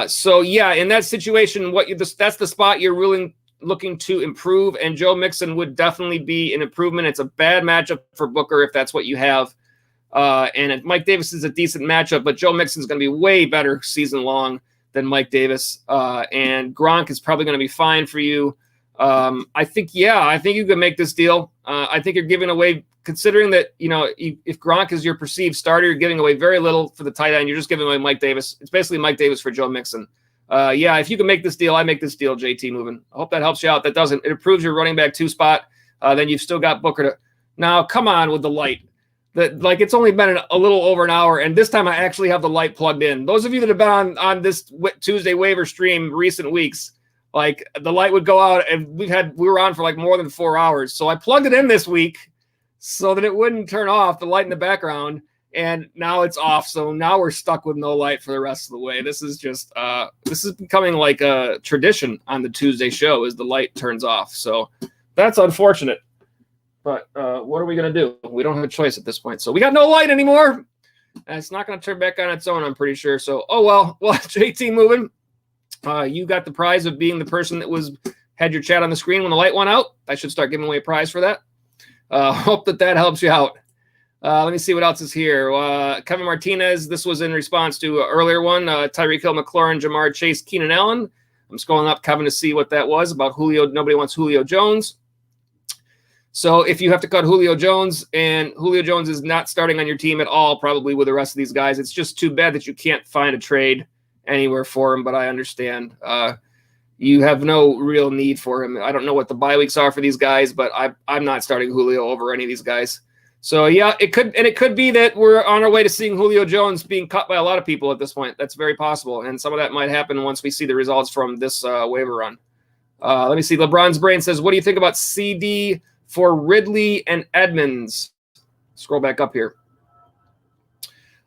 So yeah, in that situation, that's the spot you're really looking to improve, and Joe Mixon would definitely be an improvement. It's a bad matchup for Booker if that's what you have. And Mike Davis is a decent matchup, but Joe Mixon is going to be way better season long than Mike Davis. And Gronk is probably going to be fine for you. I think you can make this deal. I think you're giving away, considering that, if Gronk is your perceived starter, you're giving away very little for the tight end. You're just giving away Mike Davis. It's basically Mike Davis for Joe Mixon. If you can make this deal, I make this deal, JT Moving. I hope that helps you out. That doesn't. It improves your running back 2 spot. Then you've still got Booker to. Now, come on with the light. Like it's only been a little over an hour, and this time I actually have the light plugged in. Those of you that have been on this Tuesday waiver stream recent weeks, like the light would go out, and we were on for like more than 4 hours. So I plugged it in this week so that it wouldn't turn off the light in the background, and now it's off. So now we're stuck with no light for the rest of the way. This is just this is becoming like a tradition on the Tuesday show, is the light turns off. So that's unfortunate. But what are we going to do? We don't have a choice at this point. So we got no light anymore. And it's not going to turn back on its own, I'm pretty sure. So, oh, well, JT moving. You got the prize of being the person that had your chat on the screen when the light went out. I should start giving away a prize for that. Hope that helps you out. Let me see what else is here. Kevin Martinez, this was in response to an earlier one. Tyreek Hill, McLaurin, Jamar Chase, Keenan Allen. I'm scrolling up, Kevin, to see what that was about Julio. Nobody wants Julio Jones. So if you have to cut Julio Jones, and Julio Jones is not starting on your team at all, probably with the rest of these guys, it's just too bad that you can't find a trade anywhere for him, but I understand. You have no real need for him. I don't know what the bye weeks are for these guys, but I'm not starting Julio over any of these guys. So, yeah, it could be that we're on our way to seeing Julio Jones being cut by a lot of people at this point. That's very possible, and some of that might happen once we see the results from this waiver run. Let me see. LeBron's Brain says, what do you think about CD for Ridley and Edmonds? Scroll back up here.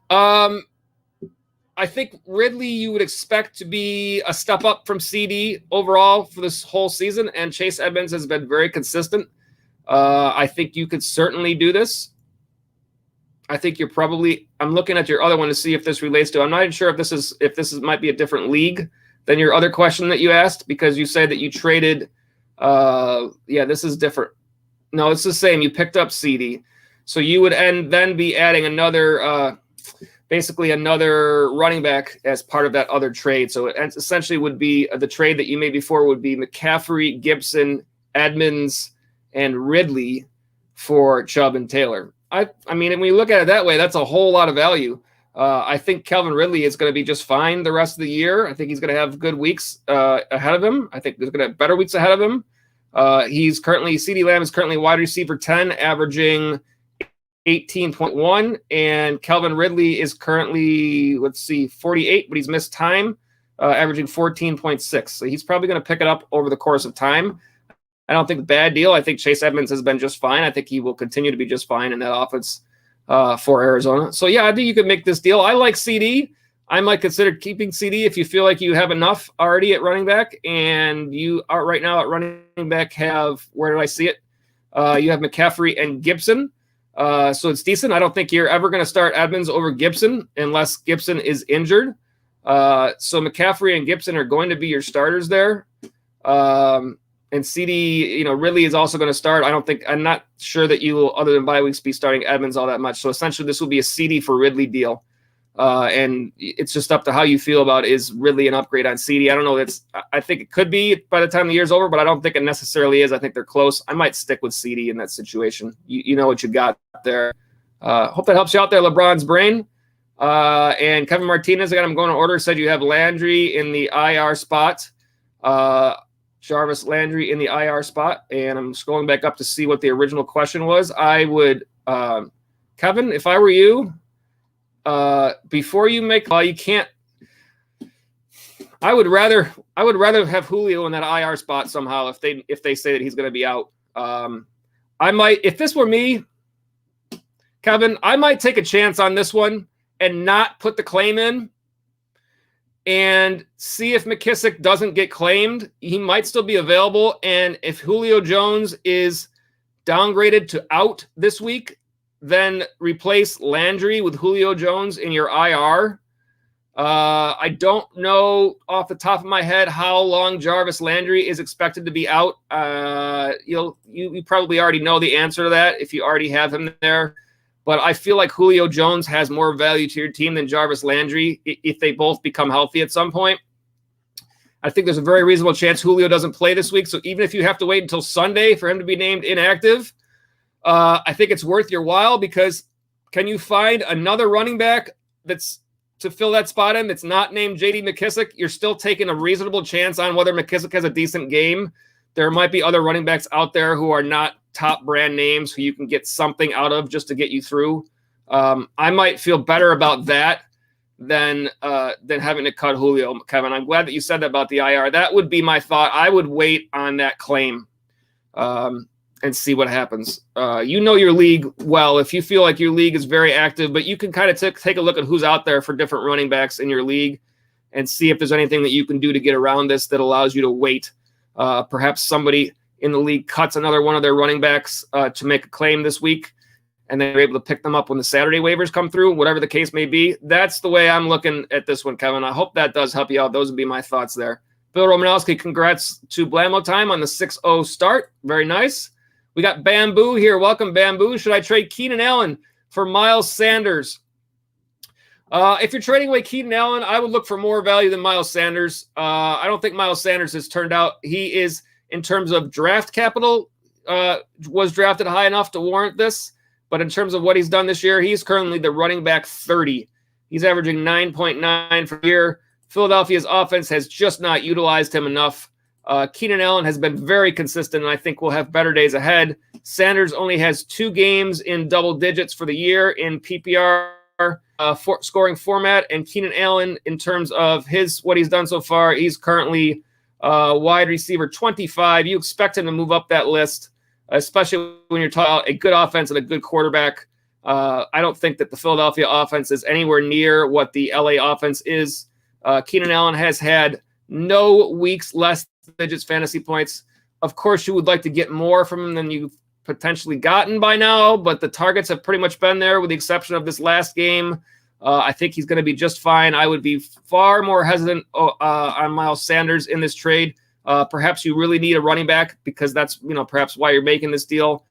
I think Ridley you would expect to be a step up from CD overall for this whole season, and Chase Edmonds has been very consistent. I think you could certainly do this. I think you're probably – I'm looking at your other one to see if this relates to – I'm not even sure if this might be a different league than your other question that you asked, because you said that you traded this is different. No, it's the same. You picked up CD. So you would then be adding another basically another running back as part of that other trade. So it essentially would be the trade that you made before would be McCaffrey, Gibson, Edmonds, and Ridley for Chubb and Taylor. I mean, when you look at it that way, that's a whole lot of value. I think Calvin Ridley is going to be just fine the rest of the year. I think he's going to have good weeks ahead of him. I think he's going to have better weeks ahead of him. CD Lamb is currently wide receiver 10, averaging 18.1, and Calvin Ridley is currently, 48, but he's missed time, averaging 14.6. So he's probably going to pick it up over the course of time. I don't think bad deal. I think Chase Edmonds has been just fine. I think he will continue to be just fine in that offense for Arizona. So yeah, I think you could make this deal. I like CD. I might consider keeping CD if you feel like you have enough already at running back, and you are right now at running back have, where did I see it? You have McCaffrey and Gibson. So it's decent. I don't think you're ever going to start Edmonds over Gibson unless Gibson is injured. So McCaffrey and Gibson are going to be your starters there. And CD, Ridley is also going to start. I'm not sure that you will, other than bye weeks, be starting Edmonds all that much. So essentially this will be a CD for Ridley deal. And it's just up to how you feel about, is Ridley an upgrade on CD? I don't know. I think it could be by the time the year's over, but I don't think it necessarily is. I think they're close. I might stick with CD in that situation. You know what you got there. Hope that helps you out there, LeBron's Brain. And Kevin Martinez, again, I'm going to order, said you have Landry in the IR spot. Jarvis Landry in the IR spot. And I'm scrolling back up to see what the original question was. I would, Kevin, if I were you, before you make, you can't. I would rather have Julio in that IR spot somehow if they say that he's going to be out. I might, if this were me, Kevin, I might take a chance on this one and not put the claim in, and see if McKissick doesn't get claimed. He might still be available, and if Julio Jones is downgraded to out this week, then replace Landry with Julio Jones in your IR. I don't know off the top of my head how long Jarvis Landry is expected to be out. You probably already know the answer to that if you already have him there. But I feel like Julio Jones has more value to your team than Jarvis Landry if they both become healthy at some point. I think there's a very reasonable chance Julio doesn't play this week. So even if you have to wait until Sunday for him to be named inactive, I think it's worth your while, because can you find another running back that's to fill that spot in that's not named J.D. McKissick? You're still taking a reasonable chance on whether McKissick has a decent game. There might be other running backs out there who are not top brand names who you can get something out of just to get you through. I might feel better about that than having to cut Julio, Kevin. I'm glad that you said that about the IR. That would be my thought. I would wait on that claim and see what happens. You know your league well. If you feel like your league is very active, but you can kind of take a look at who's out there for different running backs in your league and see if there's anything that you can do to get around this that allows you to wait. Perhaps somebody in the league cuts another one of their running backs to make a claim this week, and they're able to pick them up when the Saturday waivers come through, whatever the case may be. That's the way I'm looking at this one, Kevin. I hope that does help you out. Those would be my thoughts there. Bill Romanowski, congrats to Blammo Time on the 6-0 start. Very nice. We got Bamboo here. Welcome, Bamboo. Should I trade Keenan Allen for Miles Sanders? If you're trading away Keenan Allen, I would look for more value than Miles Sanders. I don't think Miles Sanders has turned out. He is, in terms of draft capital, was drafted high enough to warrant this. But in terms of what he's done this year, he's currently the running back 30. He's averaging 9.9 for the year. Philadelphia's offense has just not utilized him enough. Keenan Allen has been very consistent, and I think we'll have better days ahead. Sanders only has 2 games in double digits for the year in PPR scoring format, and Keenan Allen, in terms of what he's done so far, he's currently wide receiver 25. You expect him to move up that list, especially when you're talking about a good offense and a good quarterback. I don't think that the Philadelphia offense is anywhere near what the LA offense is. Keenan Allen has had no weeks less digits fantasy points. Of course, you would like to get more from him than you've potentially gotten by now, but the targets have pretty much been there with the exception of this last game. I think he's going to be just fine. I would be far more hesitant on Miles Sanders in this trade. Perhaps you really need a running back because that's, perhaps why you're making this deal.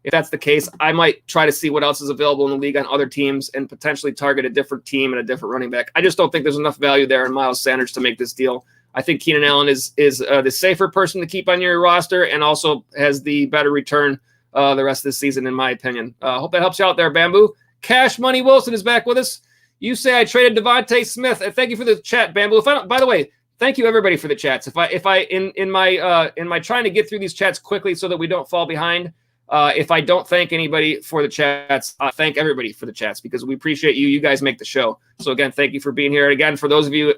If that's the case, I might try to see what else is available in the league on other teams and potentially target a different team and a different running back. I just don't think there's enough value there in Miles Sanders to make this deal. I think Keenan Allen is the safer person to keep on your roster and also has the better return the rest of the season, in my opinion. Hope that helps you out there, Bamboo. Cash Money Wilson is back with us. You say I traded Devontae Smith. And thank you for the chat, Bamboo. By the way, thank you everybody for the chats. If I in my trying to get through these chats quickly so that we don't fall behind, if I don't thank anybody for the chats, thank everybody for the chats because we appreciate you. You guys make the show. So again, thank you for being here. And again, for those of you,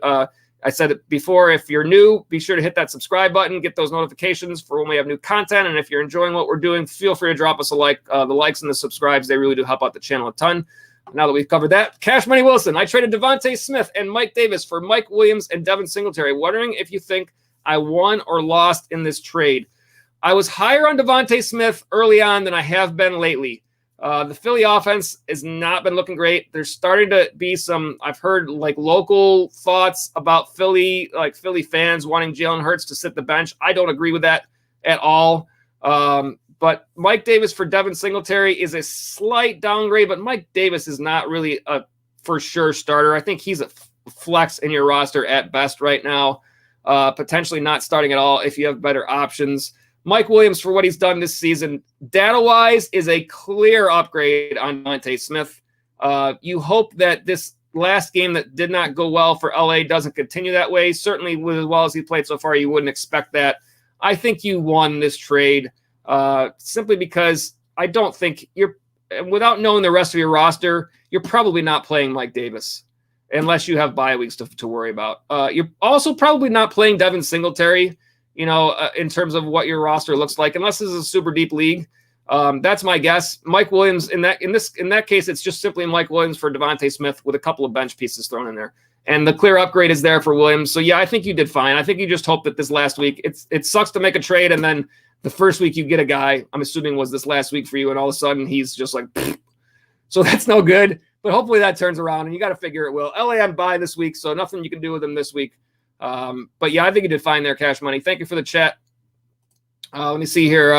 I said it before, if you're new, be sure to hit that subscribe button, get those notifications for when we have new content. And if you're enjoying what we're doing, feel free to drop us a like. The likes and the subscribes, they really do help out the channel a ton. Now that we've covered that, Cash Money Wilson, I traded Devontae Smith and Mike Davis for Mike Williams and Devin Singletary. Wondering if you think I won or lost in this trade. I was higher on Devontae Smith early on than I have been lately. The Philly offense has not been looking great. There's starting to be some, I've heard local thoughts about Philly, Philly fans wanting Jalen Hurts to sit the bench. I don't agree with that at all. But Mike Davis for Devin Singletary is a slight downgrade, but Mike Davis is not really a for sure starter. I think he's a flex in your roster at best right now. Potentially not starting at all if you have better options. Mike Williams, for what he's done this season, data-wise, is a clear upgrade on Devontae Smith. You hope that this last game that did not go well for LA doesn't continue that way. Certainly, with as well as he played so far, you wouldn't expect that. I think you won this trade simply because I don't think without knowing the rest of your roster, you're probably not playing Mike Davis unless you have bye weeks to worry about. You're also probably not playing Devin Singletary, in terms of what your roster looks like, unless this is a super deep league. That's my guess. Mike Williams, in that case, it's just simply Mike Williams for Devontae Smith with a couple of bench pieces thrown in there. And the clear upgrade is there for Williams. So yeah, I think you did fine. I think you just hope that this last week, it sucks to make a trade. And then the first week you get a guy, I'm assuming was this last week for you. And all of a sudden he's just like, pfft. So that's no good, but hopefully that turns around and you got to figure it will. LA on bye this week. So nothing you can do with them this week. But yeah, I think you did fine there, Cash Money. Thank you for the chat. Let me see here.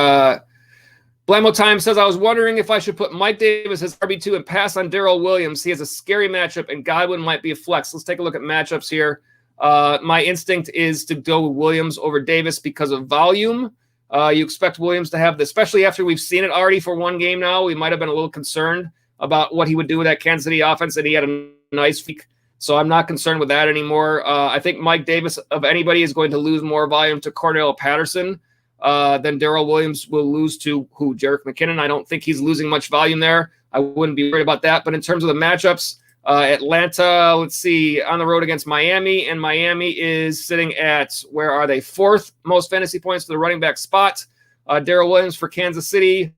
Blammo Time says, I was wondering if I should put Mike Davis as RB2 and pass on Darrell Williams. He has a scary matchup, and Godwin might be a flex. Let's take a look at matchups here. My instinct is to go with Williams over Davis because of volume. You expect Williams to have, especially after we've seen it already for one game now, we might have been a little concerned about what he would do with that Kansas City offense, and he had a nice week. So I'm not concerned with that anymore. I think Mike Davis, of anybody, is going to lose more volume to Cordell Patterson. then Darrell Williams will lose to Jerick McKinnon. I don't think he's losing much volume there. I wouldn't be worried about that. But in terms of the matchups, Atlanta, let's see, on the road against Miami, and Miami is sitting at, where are they? 4th most fantasy points for the running back spot. Darrell Williams for Kansas City.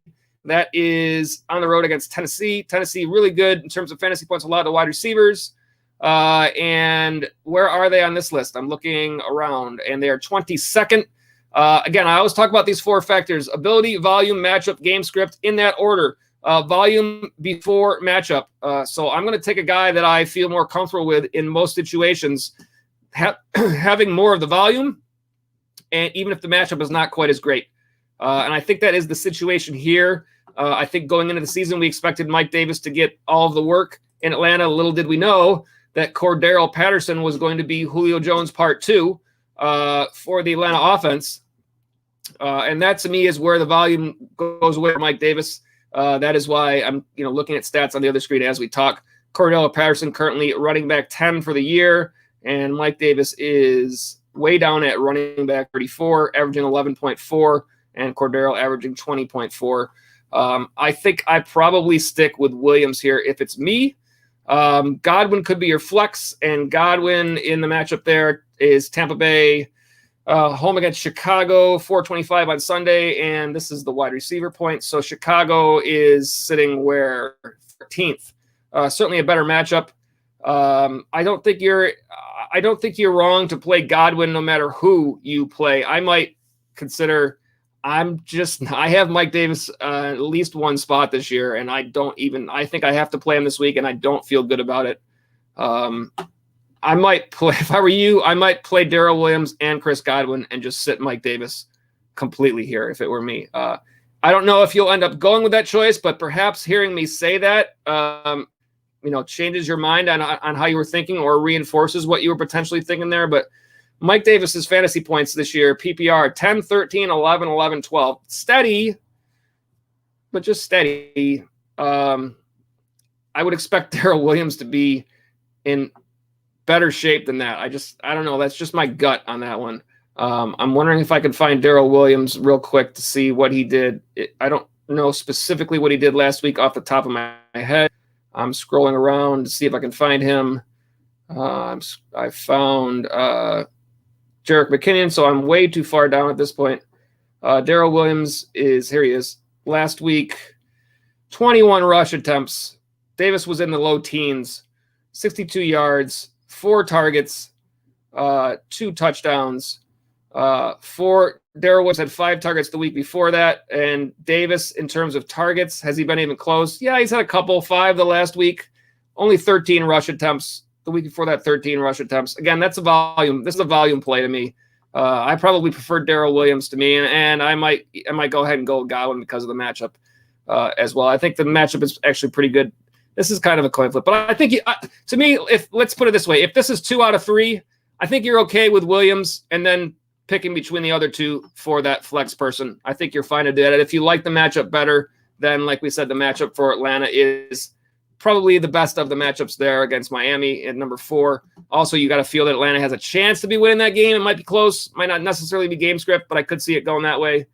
That is on the road against Tennessee. Tennessee really good in terms of fantasy points allowed to wide receivers. And where are they on this list? I'm looking around, and they are 22nd. Again, I always talk about these 4 factors: ability, volume, matchup, game script, in that order. Volume before matchup. So I'm going to take a guy that I feel more comfortable with in most situations, having more of the volume, and even if the matchup is not quite as great. And I think that is the situation here. I think going into the season, we expected Mike Davis to get all of the work in Atlanta. Little did we know that Cordarrelle Patterson was going to be Julio Jones Part 2 for the Atlanta offense. And that, to me, is where the volume goes away for Mike Davis. That is why I'm looking at stats on the other screen as we talk. Cordarrelle Patterson currently running back 10 for the year, and Mike Davis is way down at running back 34, averaging 11.4, and Cordarrelle averaging 20.4. I think I probably stick with Williams here if it's me. Godwin could be your flex, and Godwin in the matchup there is Tampa Bay home against Chicago, 425 on Sunday, and this is the wide receiver point. So Chicago is sitting where? 13th. Certainly a better matchup. I don't think you're wrong to play Godwin no matter who you play. I might consider. I have Mike Davis at least one spot this year, and I think I have to play him this week, and I don't feel good about it. I might play, if I were you, I might play Darrell Williams and Chris Godwin and just sit Mike Davis completely here if it were me. I don't know if you'll end up going with that choice, but perhaps hearing me say that, changes your mind on how you were thinking or reinforces what you were potentially thinking there. But Mike Davis's fantasy points this year, PPR, 10, 13, 11, 11, 12. Steady, but just steady. I would expect Darrell Williams to be in better shape than that. I don't know. That's just my gut on that one. I'm wondering if I could find Darrell Williams real quick to see what he did. I don't know specifically what he did last week off the top of my head. I'm scrolling around to see if I can find him. I found Jerick McKinnon, so I'm way too far down at this point. Darrell Williams here he is. Last week, 21 rush attempts. Davis was in the low teens, 62 yards, 4 targets, 2 touchdowns. Darrell Williams had 5 targets the week before that. And Davis, in terms of targets, has he been even close? Yeah, he's had a couple, 5 the last week. Only 13 rush attempts. The week before that, 13 rush attempts. Again, that's a volume. This is a volume play to me. I probably prefer Darrell Williams to me, and I might go ahead and go with Godwin because of the matchup as well. I think the matchup is actually pretty good. This is kind of a coin flip, but I think to me, let's put it this way: if this is 2 out of 3, I think you're okay with Williams, and then picking between the other 2 for that flex person. I think you're fine to do that. If you like the matchup better, then like we said, the matchup for Atlanta is probably the best of the matchups there against Miami at number 4. Also, you got to feel that Atlanta has a chance to be winning that game. It might be close, might not necessarily be game script, but I could see it going that way.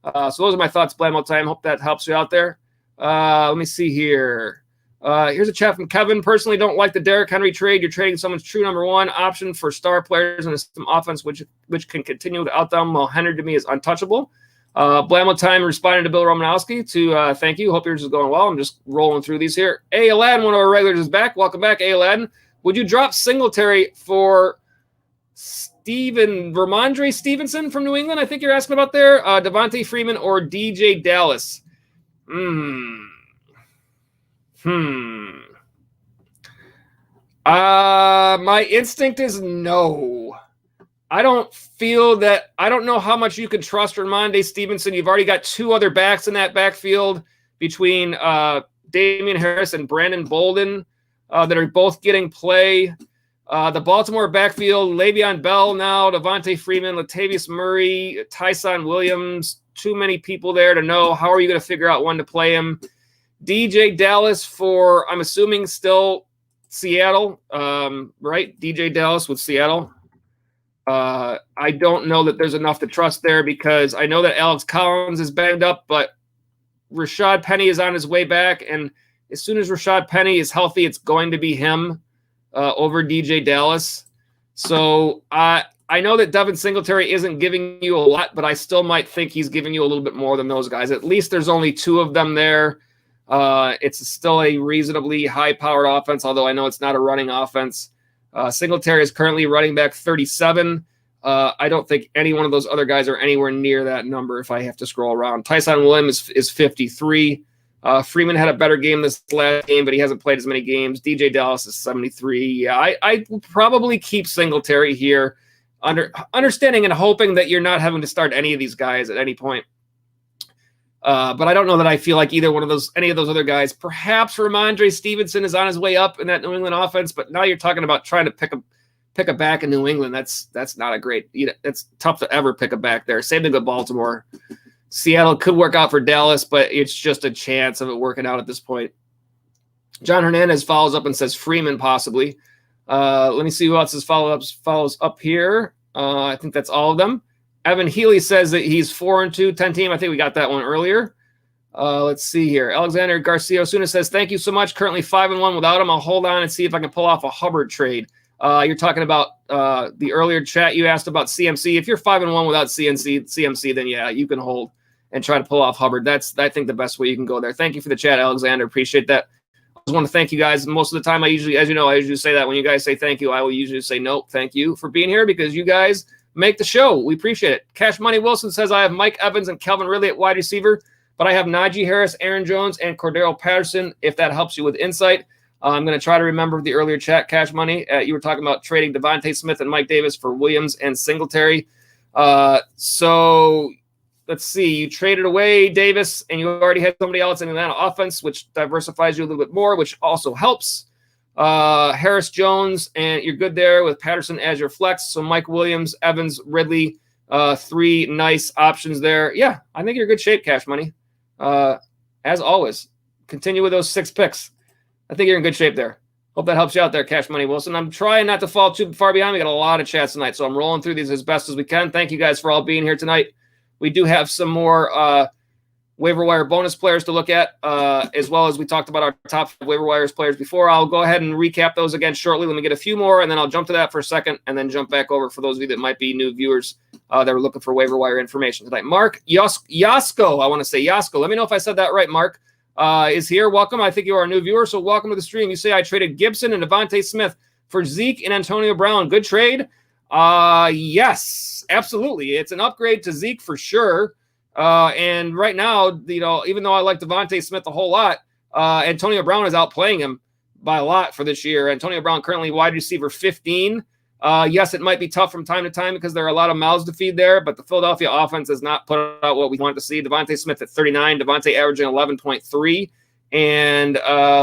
So those are my thoughts, Blammo time. Hope that helps you out there. Let me see here. Here's a chat from Kevin. Personally, don't like the Derrick Henry trade. You're trading someone's true number 1 option for star players and a system offense, which can continue to out them. Well, Henry to me is untouchable. Blammo time responding to Bill Romanowski to thank you. Hope yours is going well. I'm just rolling through these here. A. Aladdin, one of our regulars, is back. Welcome back, A. Aladdin. Would you drop Singletary for Ramondre Stevenson from New England? I think you're asking about there. Devontae Freeman or DJ Dallas? My instinct is no. I don't know how much you can trust Ramondre Stevenson. You've already got 2 other backs in that backfield between Damian Harris and Brandon Bolden that are both getting play. The Baltimore backfield, Le'Veon Bell now, Devontae Freeman, Latavius Murray, Tyson Williams, too many people there to know. How are you going to figure out when to play him? DJ Dallas for, I'm assuming, still Seattle, right? DJ Dallas with Seattle. I don't know that there's enough to trust there because I know that Alex Collins is banged up, but Rashad Penny is on his way back. And as soon as Rashad Penny is healthy, it's going to be him over DJ Dallas. So I know that Devin Singletary isn't giving you a lot, but I still might think he's giving you a little bit more than those guys. At least there's only two of them there. It's still a reasonably high-powered offense, although I know it's not a running offense. Singletary is currently running back 37. I don't think any one of those other guys are anywhere near that number if I have to scroll around. Tyson Williams is 53. Freeman had a better game this last game, but he hasn't played as many games. DJ Dallas is 73. Yeah, I will probably keep Singletary here, understanding and hoping that you're not having to start any of these guys at any point. But I don't know that I feel like any of those other guys. Perhaps Ramondre Stevenson is on his way up in that New England offense, but now you're talking about trying to pick a back in New England. That's not a great. It's tough to ever pick a back there. Same thing with Baltimore. Seattle could work out for Dallas, but it's just a chance of it working out at this point. John Hernandez follows up and says Freeman possibly. Let me see who else follows up here. I think that's all of them. Evan Healy says that he's 4-2, 10 team. I think we got that one earlier. Let's see here. Alexander Garcia Osuna says, thank you so much. Currently 5-1 without him. I'll hold on and see if I can pull off a Hubbard trade. You're talking about the earlier chat you asked about CMC. If you're 5-1 without CMC, then yeah, you can hold and try to pull off Hubbard. That's, I think, the best way you can go there. Thank you for the chat, Alexander. Appreciate that. I just want to thank you guys. Most of the time, I usually say that when you guys say thank you, I will usually say, nope, thank you for being here because you guys make the show. We appreciate it. Cash Money Wilson says, I have Mike Evans and Calvin Ridley at wide receiver, but I have Najee Harris, Aaron Jones, and Cordero Patterson, if that helps you with insight. I'm going to try to remember the earlier chat, Cash Money. You were talking about trading Devontae Smith and Mike Davis for Williams and Singletary. So let's see. You traded away Davis, and you already had somebody else in Atlanta offense, which diversifies you a little bit more, which also helps. Harris Jones, and you're good there with Patterson as your flex. So Mike Williams, Evans, Ridley, three nice options there. Yeah, I think you're in good shape, Cash Money. As always, continue with those 6 picks. I think you're in good shape there. Hope that helps you out there, Cash Money Wilson. I'm trying not to fall too far behind. We got a lot of chats tonight, so I'm rolling through these as best as we can. Thank you guys for all being here tonight. We do have some more waiver wire bonus players to look at, as well as we talked about our top 5 waiver wires players before. I'll go ahead and recap those again shortly. Let me get a few more, and then I'll jump to that for a second, and then jump back over for those of you that might be new viewers that are looking for waiver wire information tonight. Mark Yasko, I want to say Yasko. Let me know if I said that right, Mark. Is here. Welcome. I think you are a new viewer, so welcome to the stream. You say I traded Gibson and Devontae Smith for Zeke and Antonio Brown. Good trade? Yes, absolutely. It's an upgrade to Zeke for sure. And right now, even though I like Devontae Smith a whole lot, Antonio Brown is outplaying him by a lot for this year. Antonio Brown currently wide receiver 15. Yes, it might be tough from time to time because there are a lot of mouths to feed there, but the Philadelphia offense has not put out what we wanted to see. Devontae Smith at 39, Devontae averaging 11.3, and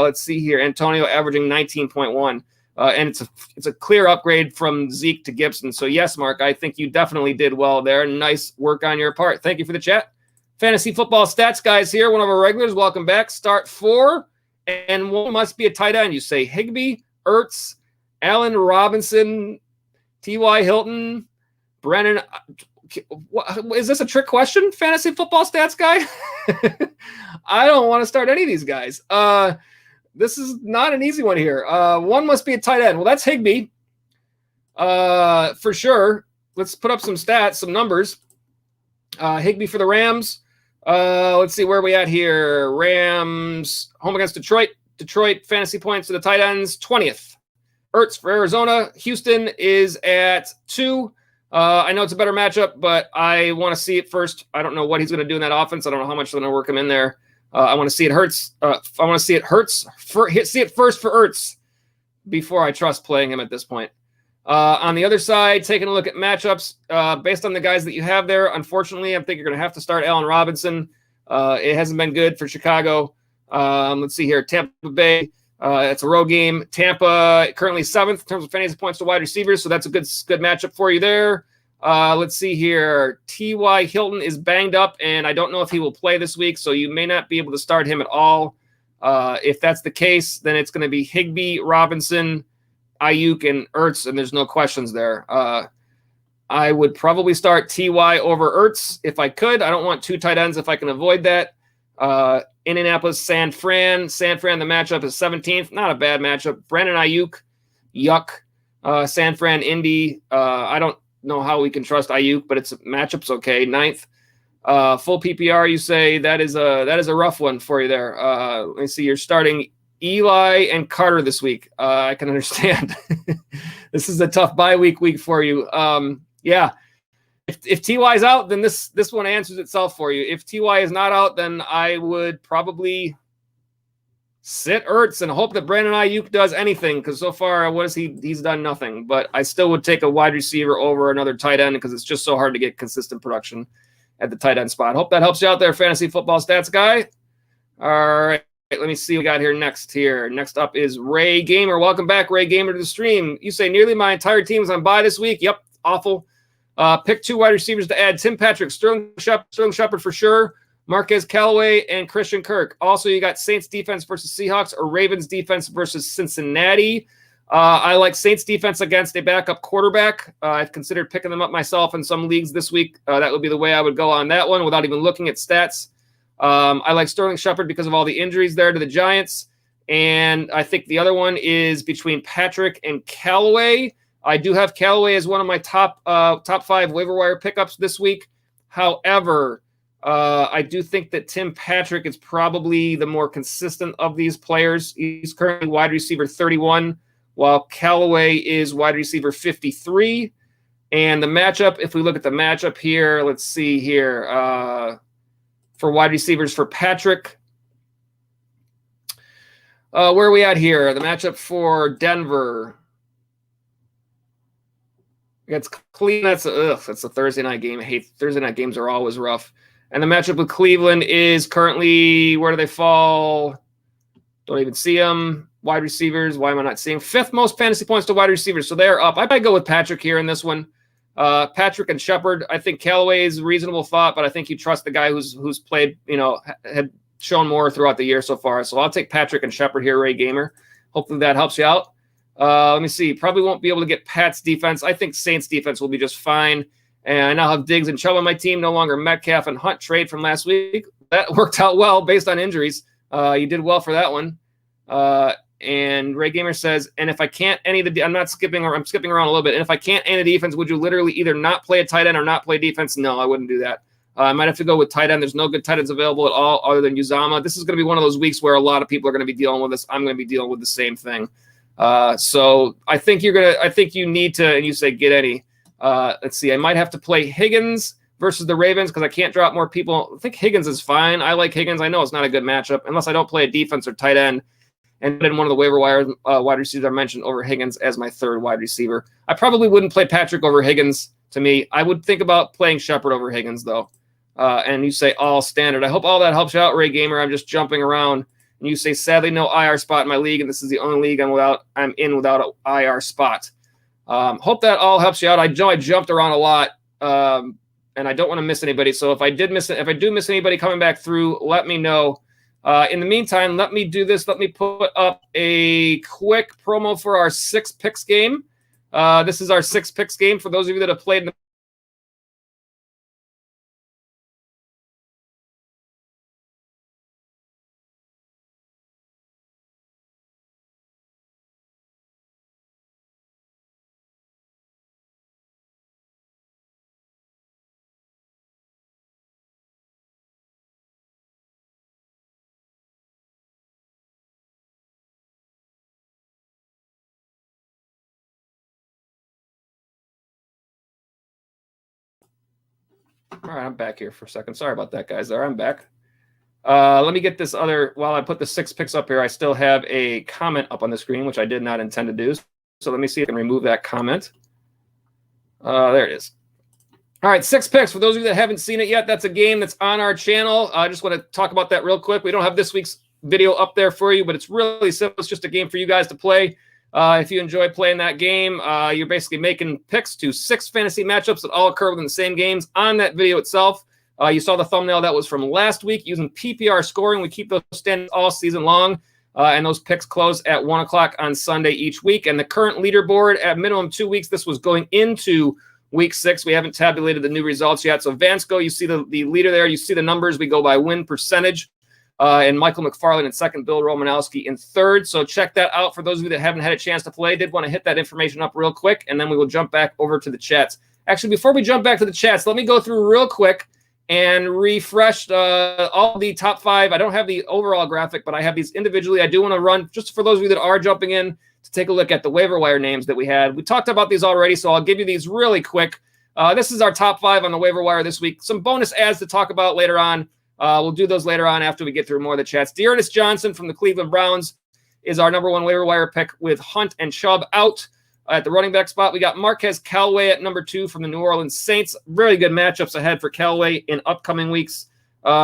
let's see here, Antonio averaging 19.1. And it's a clear upgrade from Zeke to Gibson. So yes, Mark, I think you definitely did well there. Nice work on your part. Thank you for the chat. Fantasy Football Stats guys here, one of our regulars. Welcome back. Start 4, and one must be a tight end. You say Higbee, Ertz, Allen Robinson, T.Y. Hilton, Brennan. Is this a trick question, Fantasy Football Stats guy? I don't want to start any of these guys. This is not an easy one here. One must be a tight end. Well, that's Higbee for sure. Let's put up some stats, some numbers. Higbee for the Rams. Let's see where are we at here. Rams home against Detroit. Detroit fantasy points to the tight ends, 20th. Ertz for Arizona. Houston is at 2. I know it's a better matchup, but I want to see it first. I don't know what he's going to do in that offense. I don't know how much they're going to work him in there. I want to see it hurts. I want to see it hurts. See it first for Ertz before I trust playing him at this point. On the other side, taking a look at matchups based on the guys that you have there. Unfortunately, I think you're going to have to start Allen Robinson. It hasn't been good for Chicago. Let's see here. Tampa Bay. It's a road game. Tampa currently 7th in terms of fantasy points to wide receivers, so that's a good matchup for you there. Let's see here. T.Y. Hilton is banged up, and I don't know if he will play this week, so you may not be able to start him at all. If that's the case, then it's going to be Higbee, Robinson, Ayuk, and Ertz, and there's no questions there. I would probably start Ty over Ertz if I could. I don't want 2 tight ends if I can avoid that. Indianapolis, San Fran. San Fran, the matchup is 17th. Not a bad matchup. Brandon Ayuk, yuck. San Fran, Indy. I don't know how we can trust Ayuk, but its matchup's okay. 9th. Full PPR, you say that is a rough one for you there. Let me see. You're starting Eli and Carter this week. I can understand. This is a tough bye week for you. Yeah. If Ty is out, then this one answers itself for you. If Ty is not out, then I would probably sit Ertz and hope that Brandon Ayuk does anything, because so far, he's done nothing. But I still would take a wide receiver over another tight end because it's just so hard to get consistent production at the tight end spot. Hope that helps you out there, fantasy football stats guy. All right, let me see what we got here next. Next up is Ray Gamer. Welcome back, Ray Gamer, to the stream. You say nearly my entire team is on bye this week. Yep, awful. Pick 2 wide receivers to add: Tim Patrick, Sterling Shepard for sure, Marquez Callaway, and Christian Kirk. Also, you got Saints defense versus Seahawks or Ravens defense versus Cincinnati. I like Saints defense against a backup quarterback. I've considered picking them up myself in some leagues this week. That would be the way I would go on that one without even looking at stats. I like Sterling Shepard because of all the injuries there to the Giants. And I think the other one is between Patrick and Callaway. I do have Callaway as one of my top 5 waiver wire pickups this week. However, I do think that Tim Patrick is probably the more consistent of these players. He's currently wide receiver 31, while Callaway is wide receiver 53. And the matchup, if we look at the matchup here, let's see here. For wide receivers for Patrick, where are we at here? The matchup for Denver. It's Cleveland. That's a Thursday night game. I hate Thursday night games, are always rough. And the matchup with Cleveland is currently, where do they fall? Don't even see them. Wide receivers. Why am I not seeing? 5th most fantasy points to wide receivers. So they're up. I might go with Patrick here in this one. Patrick and Shepard. I think Callaway is a reasonable thought, but I think you trust the guy who's played, had shown more throughout the year so far. So I'll take Patrick and Shepard here, Ray Gamer. Hopefully that helps you out. Let me see. Probably won't be able to get Pat's defense. I think Saints defense will be just fine. And I now have Diggs and Chubb on my team. No longer Metcalf and Hunt trade from last week. That worked out well based on injuries. You did well for that one. And Ray Gamer says, and if I can't I'm skipping around a little bit. And if I can't any defense, would you literally either not play a tight end or not play defense? No, I wouldn't do that. I might have to go with tight end. There's no good tight ends available at all other than Uzama. This is going to be one of those weeks where a lot of people are going to be dealing with this. I'm going to be dealing with the same thing. So I think you need to, and you say get any. Let's see. I might have to play Higgins versus the Ravens because I can't drop more people. I think Higgins is fine. I like Higgins. I know it's not a good matchup unless I don't play a defense or tight end. And then one of the waiver wire wide receivers I mentioned over Higgins as my 3rd wide receiver. I probably wouldn't play Patrick over Higgins. To me, I would think about playing Shepard over Higgins though. And you say all standard. I hope all that helps you out, Ray Gamer. I'm just jumping around. And you say, sadly, no IR spot in my league, and this is the only league I'm in without an IR spot. Hope that all helps you out. I know I jumped around a lot, and I don't want to miss anybody. So if I do miss anybody coming back through, let me know. In the meantime, let me do this. Let me put up a quick promo for our 6 picks game. This is our 6 picks game for those of you that have played in the All right, I'm back here for a second. Sorry about that, guys. There, I'm back. Let me get this other. While I put the 6 picks up here, I still have a comment up on the screen, which I did not intend to do. So let me see if I can remove that comment. There it is. All right, 6 picks. For those of you that haven't seen it yet, that's a game that's on our channel. I just want to talk about that real quick. We don't have this week's video up there for you, but it's really simple. It's just a game for you guys to play. If you enjoy playing that game, you're basically making picks to 6 fantasy matchups that all occur within the same games on that video itself. You saw the thumbnail that was from last week using PPR scoring. We keep those standings all season long, and those picks close at 1 o'clock on Sunday each week. And the current leaderboard at minimum 2 weeks, this was going into Week 6, we haven't tabulated the new results yet. So Vansco, you see the leader there. You see the numbers. We go by win percentage. And Michael McFarland in second, Bill Romanowski in third. So check that out for those of you that haven't had a chance to play. Did want to hit that information up real quick, and then we will jump back over to the chats. Actually, before we jump back to the chats, let me go through real quick and refresh all the top 5. I don't have the overall graphic, but I have these individually. I do want to run, just for those of you that are jumping in, to take a look at the waiver wire names that we had. We talked about these already, so I'll give you these really quick. This is our top 5 on the waiver wire this week. Some bonus ads to talk about later on. We'll do those later on after we get through more of the chats. Dearness Johnson from the Cleveland Browns is our number 1 waiver wire pick with Hunt and Chubb out. At the running back spot, we got Marquez Callaway at number 2 from the New Orleans Saints. Really good matchups ahead for Callaway in upcoming weeks.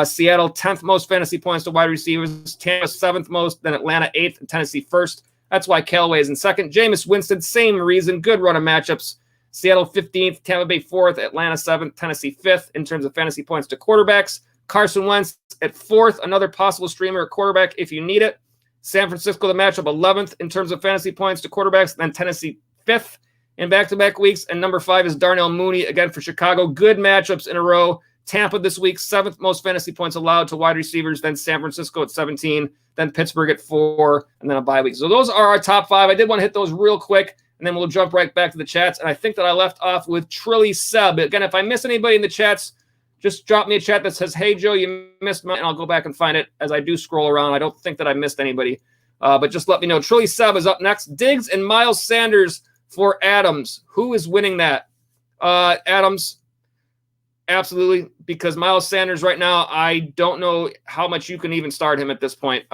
Seattle, 10th most fantasy points to wide receivers. Tampa, 7th most. Then Atlanta, 8th. And Tennessee, 1st. That's why Callaway is in second. Jameis Winston, same reason. Good run of matchups. Seattle, 15th. Tampa Bay, 4th. Atlanta, 7th. Tennessee, 5th in terms of fantasy points to quarterbacks. Carson Wentz at 4th. Another possible streamer at quarterback if you need it. San Francisco, the matchup, 11th in terms of fantasy points to quarterbacks. Then Tennessee, 5th in back-to-back weeks. And number 5 is Darnell Mooney, again for Chicago. Good matchups in a row. Tampa this week, 7th most fantasy points allowed to wide receivers. Then San Francisco at 17. Then Pittsburgh at 4. And then a bye week. So those are our top 5. I did want to hit those real quick, and then we'll jump right back to the chats. And I think that I left off with Trilly Seb. Again, if I miss anybody in the chats, just drop me a chat that says, hey, Joe, you missed mine, and I'll go back and find it as I do scroll around. I don't think that I missed anybody. But just let me know. Trilly Seb is up next. Diggs and Miles Sanders for Adams. Who is winning that? Adams, absolutely, because Miles Sanders right now, I don't know how much you can even start him at this point.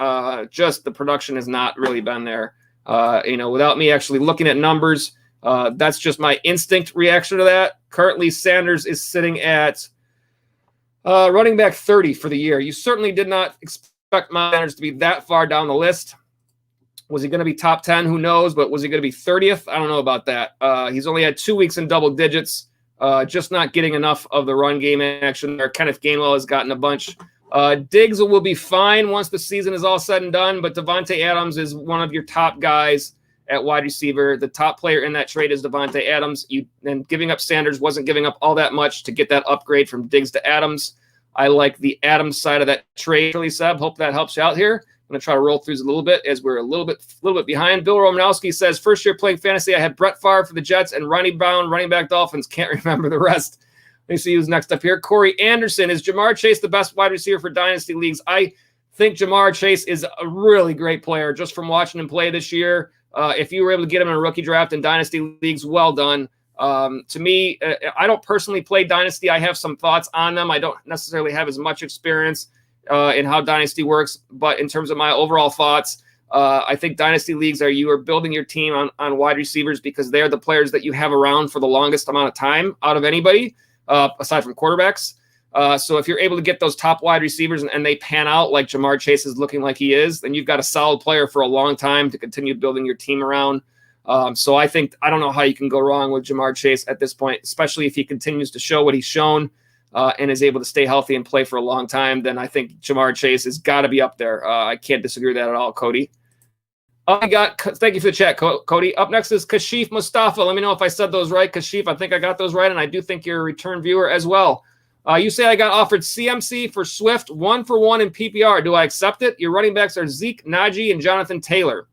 Just the production has not really been there. Without me actually looking at numbers, that's just my instinct reaction to that. Currently, Sanders is sitting at running back 30 for the year. You certainly did not expect Miles Sanders to be that far down the list. Was he going to be top 10? Who knows? But was he going to be 30th? I don't know about that. He's only had 2 weeks in double digits, just not getting enough of the run game action there. Kenneth Gainwell has gotten a bunch. Diggs will be fine once the season is all said and done, but Devontae Adams is one of your top guys at wide receiver. The top player in that trade is Devontae Adams. And giving up Sanders wasn't giving up all that much to get that upgrade from Diggs to Adams. I like the Adams side of that trade, really, Seb. Hope that helps you out here. I'm going to try to roll through a little bit as we're a little bit behind. Bill Romanowski says, first year playing fantasy, I had Brett Favre for the Jets and Ronnie Brown, running back Dolphins. Can't remember the rest. Let me see who's next up here. Corey Anderson. Is Jamar Chase the best wide receiver for dynasty leagues? I think Jamar Chase is a really great player just from watching him play this year. If you were able to get him in a rookie draft in dynasty leagues, well done. To me, I don't personally play dynasty. I have some thoughts on them. I don't necessarily have as much experience in how dynasty works, but in terms of my overall thoughts, I think dynasty leagues you are building your team on wide receivers because they're the players that you have around for the longest amount of time out of anybody, aside from quarterbacks. So if you're able to get those top wide receivers and they pan out like Jamar Chase is looking like he is, then you've got a solid player for a long time to continue building your team around. So I don't know how you can go wrong with Jamar Chase at this point, especially if he continues to show what he's shown and is able to stay healthy and play for a long time. Then I think Jamar Chase has got to be up there. I can't disagree with that at all, Cody. Thank you for the chat, Cody. Up next is Kashif Mustafa. Let me know if I said those right, Kashif. I think I got those right, and I do think you're a return viewer as well. You say I got offered CMC for Swift, 1-for-1 in PPR. Do I accept it? Your running backs are Zeke, Najee, and Jonathan Taylor.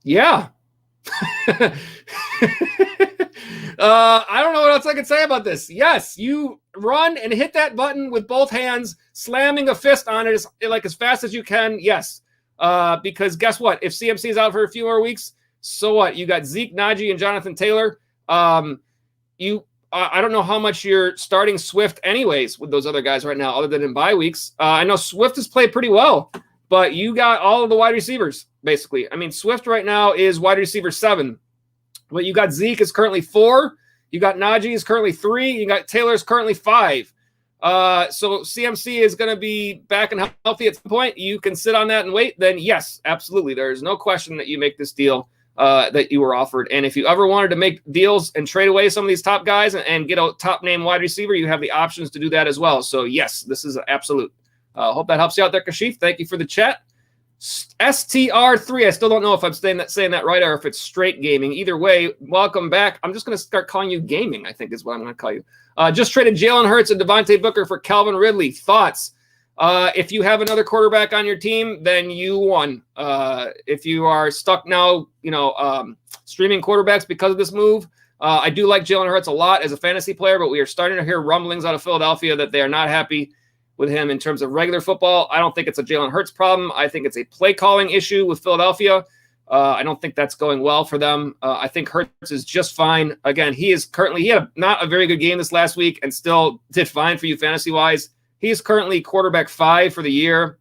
Yeah. I don't know what else I can say about this. Yes, you run and hit that button with both hands, slamming a fist on it as fast as you can. Yes. Because guess what? If CMC is out for a few more weeks, so what? You got Zeke, Najee, and Jonathan Taylor. I don't know how much you're starting Swift anyways with those other guys right now, other than in bye weeks. I know Swift has played pretty well, but you got all of the wide receivers, basically. I mean, Swift right now is wide receiver 7. But you got Zeke is currently 4. You got Najee is currently 3. You got Taylor is currently 5. So CMC is going to be back and healthy at some point. You can sit on that and wait. Then yes, absolutely. There is no question that you make this deal that you were offered. And if you ever wanted to make deals and trade away some of these top guys and get a top name wide receiver, you have the options to do that as well. So yes, this is an absolute. Hope that helps you out there, Kashif. Thank you for the chat. STR3. I still don't know if I'm saying that right or if it's straight gaming. Either way, welcome back. I'm just going to start calling you gaming, I think is what I'm going to call you. Just traded Jalen Hurts and Devontae Booker for Calvin Ridley. Thoughts? If you have another quarterback on your team, then you won. If you are stuck now, streaming quarterbacks because of this move, I do like Jalen Hurts a lot as a fantasy player, but we are starting to hear rumblings out of Philadelphia that they are not happy with him in terms of regular football. I don't think it's a Jalen Hurts problem. I think it's a play calling issue with Philadelphia. I don't think that's going well for them. I think Hurts is just fine. Again, he had not a very good game this last week and still did fine for you fantasy wise. He is currently quarterback 5 for the year.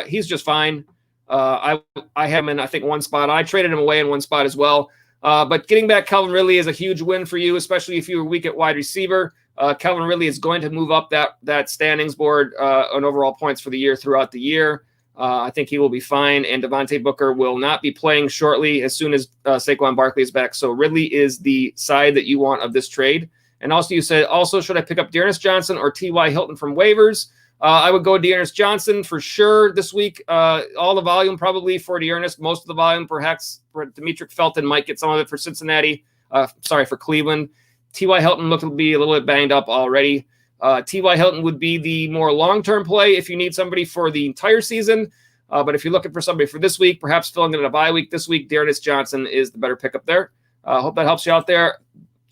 He's just fine. I have him in, I think, one spot. I traded him away in one spot as well. But getting back Calvin Ridley is a huge win for you, especially if you were weak at wide receiver. Calvin Ridley is going to move up that standings board on overall points for the year throughout the year. I think he will be fine, and Devontae Booker will not be playing shortly as soon as Saquon Barkley is back. So Ridley is the side that you want of this trade. And also you said, should I pick up Dearness Johnson or T.Y. Hilton from waivers? I would go Dearness Johnson for sure this week. All the volume probably for Dearness, most of the volume perhaps for Demetric Felton might get some of it for Cincinnati. For Cleveland. T.Y. Hilton looked to be a little bit banged up already. T.Y. Hilton would be the more long-term play if you need somebody for the entire season. But if you're looking for somebody for this week, perhaps filling in a bye week this week, Dearness Johnson is the better pickup there. Hope that helps you out there.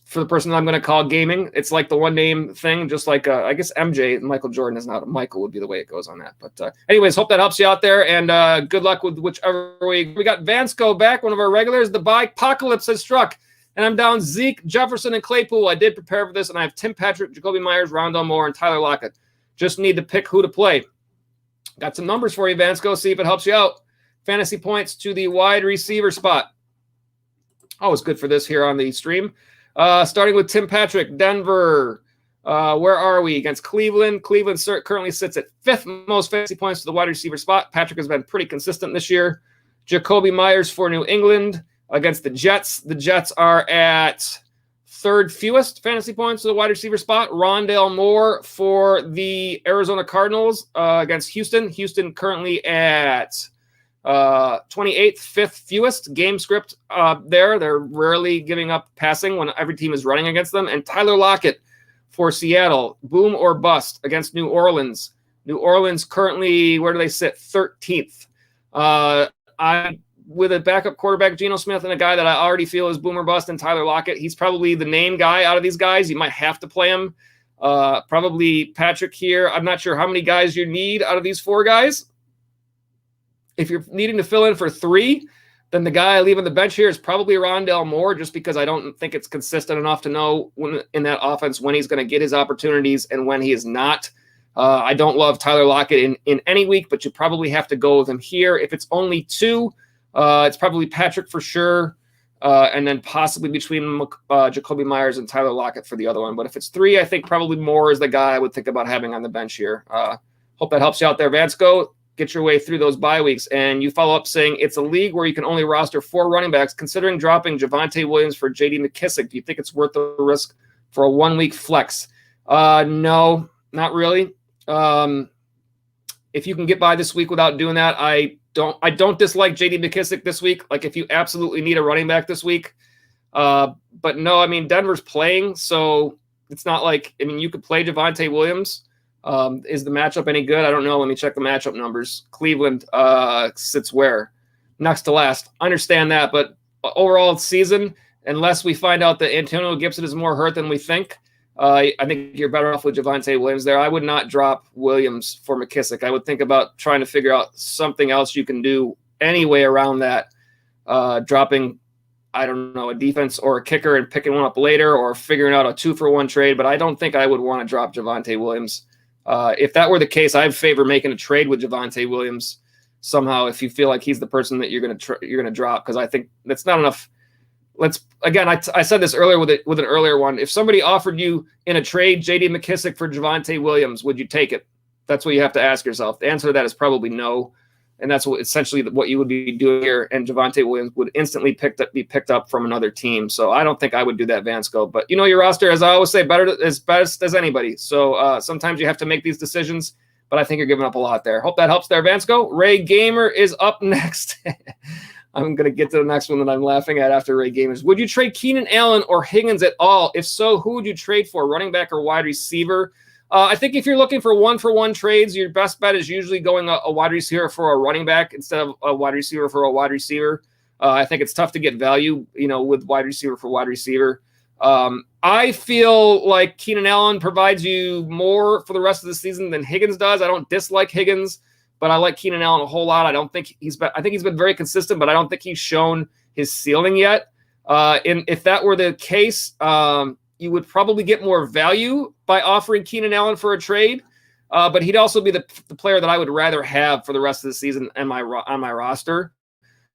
For the person I'm going to call gaming, it's like the one-name thing, just like, I guess MJ, Michael Jordan is not. Michael would be the way it goes on that. But anyways, hope that helps you out there, and good luck with whichever way. We got Vansco back, one of our regulars. The bye-apocalypse has struck. And I'm down Zeke, Jefferson, and Claypool. I did prepare for this, and I have Tim Patrick, Jacoby Myers, Rondell Moore, and Tyler Lockett. Just need to pick who to play. Got some numbers for you, Vansco. See if it helps you out. Fantasy points to the wide receiver spot. Always good for this here on the stream. Starting with Tim Patrick, Denver. Where are we? Against Cleveland. Cleveland currently sits at 5th most fantasy points to the wide receiver spot. Patrick has been pretty consistent this year. Jacoby Myers for New England. Against the Jets are at 3rd fewest fantasy points to the wide receiver spot. Rondell Moore for the Arizona Cardinals against Houston. Houston currently at 28th, 5th fewest game script there. They're rarely giving up passing when every team is running against them. And Tyler Lockett for Seattle, boom or bust against New Orleans. New Orleans currently, where do they sit? 13th. With a backup quarterback, Geno Smith, and a guy that I already feel is boomer bust, and Tyler Lockett. He's probably the name guy out of these guys. You might have to play him. Probably Patrick here. I'm not sure how many guys you need out of these 4 guys. If you're needing to fill in for 3, then the guy I leave on the bench here is probably Rondell Moore, just because I don't think it's consistent enough to know when in that offense when he's going to get his opportunities and when he is not. I don't love Tyler Lockett in any week, but you probably have to go with him here. If it's only 2, it's probably Patrick for sure, and then possibly between Jacoby Myers and Tyler Lockett for the other one. But if it's 3, I think probably Moore is the guy I would think about having on the bench here. Hope that helps you out there, Vansco. Get your way through those bye weeks. And you follow up saying it's a league where you can only roster 4 running backs. Considering dropping Javonte Williams for J.D. McKissick, do you think it's worth the risk for a 1-week flex? No, not really. If you can get by this week without doing that, I don't dislike J.D. McKissick this week. Like, if you absolutely need a running back this week. But no, I mean, Denver's playing, so it's not like, I mean, you could play Javonte Williams. Is the matchup any good? I don't know. Let me check the matchup numbers. Cleveland sits where? Next to last. I understand that, but overall season, unless we find out that Antonio Gibson is more hurt than we think, I think you're better off with Javonte Williams there. I would not drop Williams for McKissick. I would think about trying to figure out something else you can do anyway around that. Dropping, I don't know, a defense or a kicker and picking one up later, or figuring out a 2-for-1 trade. But I don't think I would want to drop Javonte Williams. If that were the case, I'd favor making a trade with Javonte Williams somehow if you feel like he's the person that you're going to drop, because I think that's not enough. I said this earlier with an earlier one. If somebody offered you in a trade J.D. McKissick for Javonte Williams, would you take it? That's what you have to ask yourself. The answer to that is probably no, and that's essentially what you would be doing here. And Javonte Williams would instantly be picked up from another team. So I don't think I would do that, Vansco. But you know your roster, as I always say, better as best as anybody. So sometimes you have to make these decisions. but I think you're giving up a lot there. Hope that helps there, Vansco. Ray Gamer is up next. I'm going to get to the next one that I'm laughing at after Ray Gamers. Would you trade Keenan Allen or Higgins at all? If so, who would you trade for, running back or wide receiver? I think if you're looking for one-for-one trades, your best bet is usually going a wide receiver for a running back instead of a wide receiver for a wide receiver. I think it's tough to get value, with wide receiver for wide receiver. I feel like Keenan Allen provides you more for the rest of the season than Higgins does. I don't dislike Higgins, but I like Keenan Allen a whole lot. I think he's been very consistent, but I don't think he's shown his ceiling yet. And if that were the case, you would probably get more value by offering Keenan Allen for a trade. But he'd also be the player that I would rather have for the rest of the season on my roster.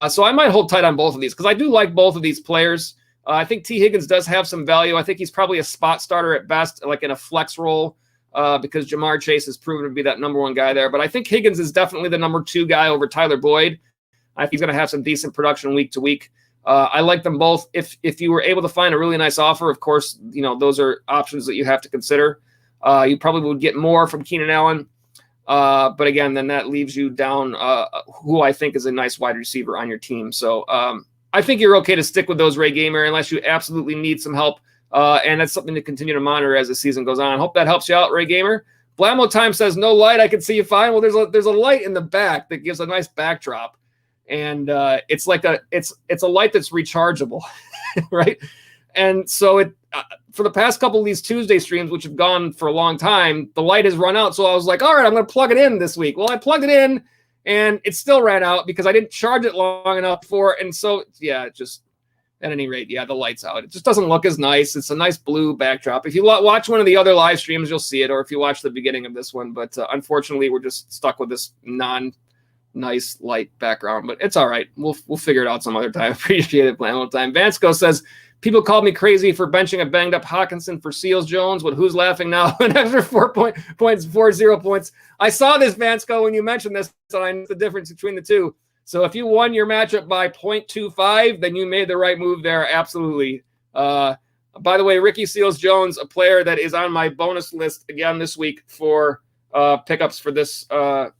So I might hold tight on both of these because I do like both of these players. I think T. Higgins does have some value. I think he's probably a spot starter at best, like in a flex role, because Jamar Chase has proven to be that number one guy there. But I think Higgins is definitely the number two guy over Tyler Boyd. I think he's going to have some decent production week to week. I like them both. If you were able to find a really nice offer, of course, those are options that you have to consider. You probably would get more from Keenan Allen. But again, then that leaves you down who I think is a nice wide receiver on your team. So I think you're okay to stick with those, Ray Gamer, unless you absolutely need some help. And that's something to continue to monitor as the season goes on. Hope that helps you out, Ray Gamer. Blammo Time says, no light. I can see you fine. Well, there's a light in the back that gives a nice backdrop. And it's like it's a light that's rechargeable, right? And so for the past couple of these Tuesday streams, which have gone for a long time, the light has run out. So I was like, all right, I'm going to plug it in this week. Well, I plugged it in and it still ran out because I didn't charge it long enough for it. And so, yeah, just at any rate, yeah, the light's out. It just doesn't look as nice. It's a nice blue backdrop. If you watch one of the other live streams, you'll see it, or if you watch the beginning of this one. But unfortunately, we're just stuck with this nice light background, but it's all right. We'll figure it out some other time. Appreciate it, Blammo Time. Vansco says, people called me crazy for benching a banged up Hawkinson for Seals Jones. But who's laughing now? An extra 40 points. I saw this, Vansco, when you mentioned this, so I know the difference between the two. So if you won your matchup by 0.25, then you made the right move there. Absolutely. By the way, Ricky Seals Jones, a player that is on my bonus list again this week for pickups for this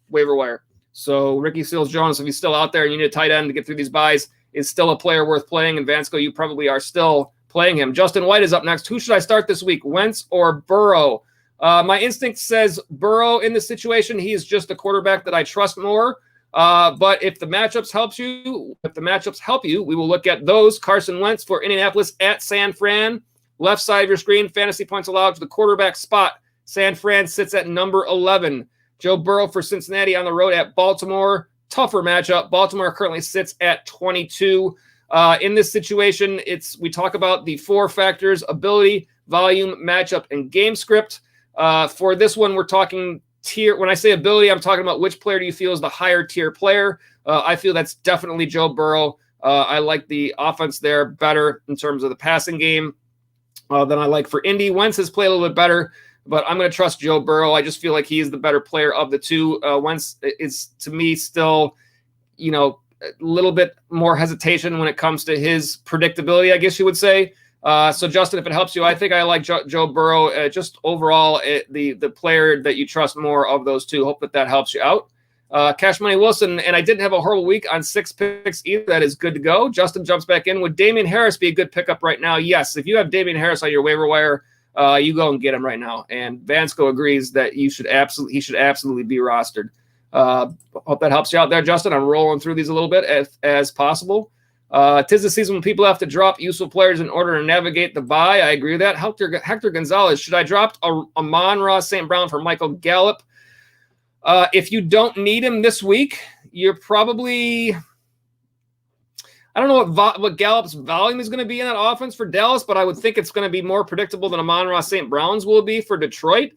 waiver wire. So Ricky Seals Jones, if he's still out there and you need a tight end to get through these buys, is still a player worth playing. And Vansco, you probably are still playing him. Justin White is up next. Who should I start this week, Wentz or Burrow? My instinct says Burrow in this situation. He is just a quarterback that I trust more. But if the matchups help you, we will look at those. Carson Wentz for Indianapolis at San Fran. Left side of your screen, fantasy points allowed to the quarterback spot. San Fran sits at number 11. Joe Burrow for Cincinnati on the road at Baltimore. Tougher matchup. Baltimore currently sits at 22. In this situation, we talk about the four factors: ability, volume, matchup, and game script. For this one, we're talking tier. When I say ability, I'm talking about which player do you feel is the higher tier player. I feel that's definitely Joe Burrow. I like the offense there better in terms of the passing game than I like for Indy. Wentz has played a little bit better, but I'm going to trust Joe Burrow. I just feel like he is the better player of the two. Wentz is, to me, still, a little bit more hesitation when it comes to his predictability, I guess you would say. So, Justin, if it helps you, I think I like Joe Burrow. Just overall, the player that you trust more of those two. Hope that helps you out. Cash Money Wilson, and I didn't have a horrible week on 6 picks either. That is good to go. Justin jumps back in. Would Damian Harris be a good pickup right now? Yes. If you have Damian Harris on your waiver wire, you go and get him right now. And Vansco agrees that he should absolutely be rostered. Hope that helps you out there, Justin. I'm rolling through these a little bit as possible. 'Tis the season when people have to drop useful players in order to navigate the bye. I agree with that. Hector Gonzalez, should I drop Amon-Ra St. Brown for Michael Gallup? If you don't need him this week, you're probably – I don't know what Gallup's volume is going to be in that offense for Dallas, but I would think it's going to be more predictable than Amon-Ra St. Brown's will be for Detroit.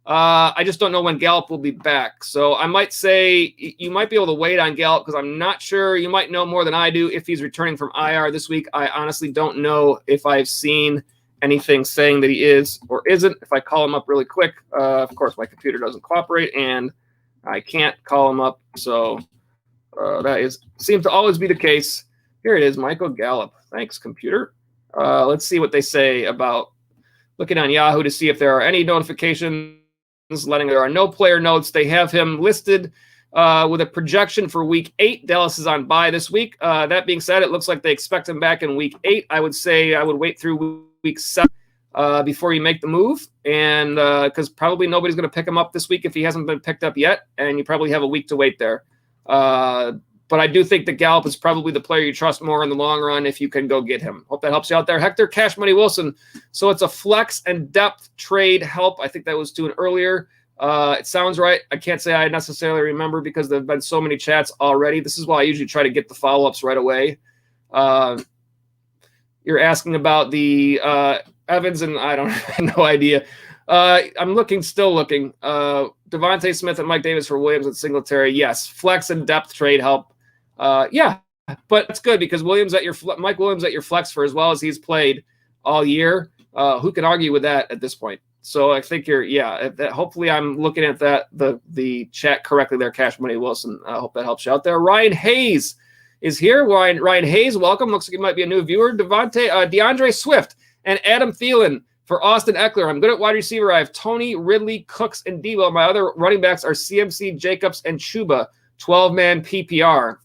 I just don't know when Gallup will be back. So I might say you might be able to wait on Gallup because I'm not sure. You might know more than I do if he's returning from IR this week. I honestly don't know if I've seen anything saying that he is or isn't. If I call him up really quick, of course, my computer doesn't cooperate, and I can't call him up. So that seems to always be the case. Here it is, Michael Gallup. Thanks, computer. Let's see what they say about looking on Yahoo to see if there are any notifications letting there are no player notes. They have him listed with a projection for week 8. Dallas is on bye this week. That being said, it looks like they expect him back in week 8. I would say I would wait through week 7 before you make the move, and because probably nobody's going to pick him up this week if he hasn't been picked up yet, and you probably have a week to wait there. But I do think that Gallup is probably the player you trust more in the long run if you can go get him. Hope that helps you out there. Hector Cash Money Wilson. So it's a flex and depth trade help. I think that was doing earlier. It sounds right. I can't say I necessarily remember because there have been so many chats already. This is why I usually try to get the follow-ups right away. You're asking about the Evans, and I don't have no idea. I'm still looking. Devontae Smith and Mike Davis for Williams and Singletary. Yes. Flex and depth trade help. Yeah, but it's good because Mike Williams at your flex for as well as he's played all year. Who can argue with that at this point? So I think hopefully I'm looking at the chat correctly there, Cash Money Wilson. I hope that helps you out there. Ryan Hayes is here. Ryan Hayes, welcome. Looks like he might be a new viewer. DeAndre Swift and Adam Thielen for Austin Eckler. I'm good at wide receiver. I have Tony, Ridley, Cooks, and Debo. My other running backs are CMC, Jacobs, and Chuba. 12-man PPR.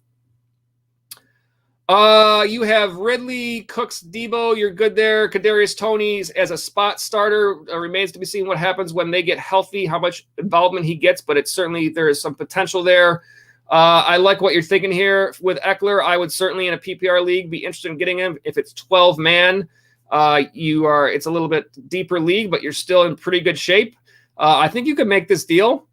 You have Ridley, Cooks, Debo. You're good there. Kadarius Toney's as a spot starter. Remains to be seen what happens when they get healthy, how much involvement he gets, but there is some potential there. I like what you're thinking here with Eckler. I would certainly in a PPR league be interested in getting him. If it's 12-man, it's a little bit deeper league, but you're still in pretty good shape. I think you could make this deal.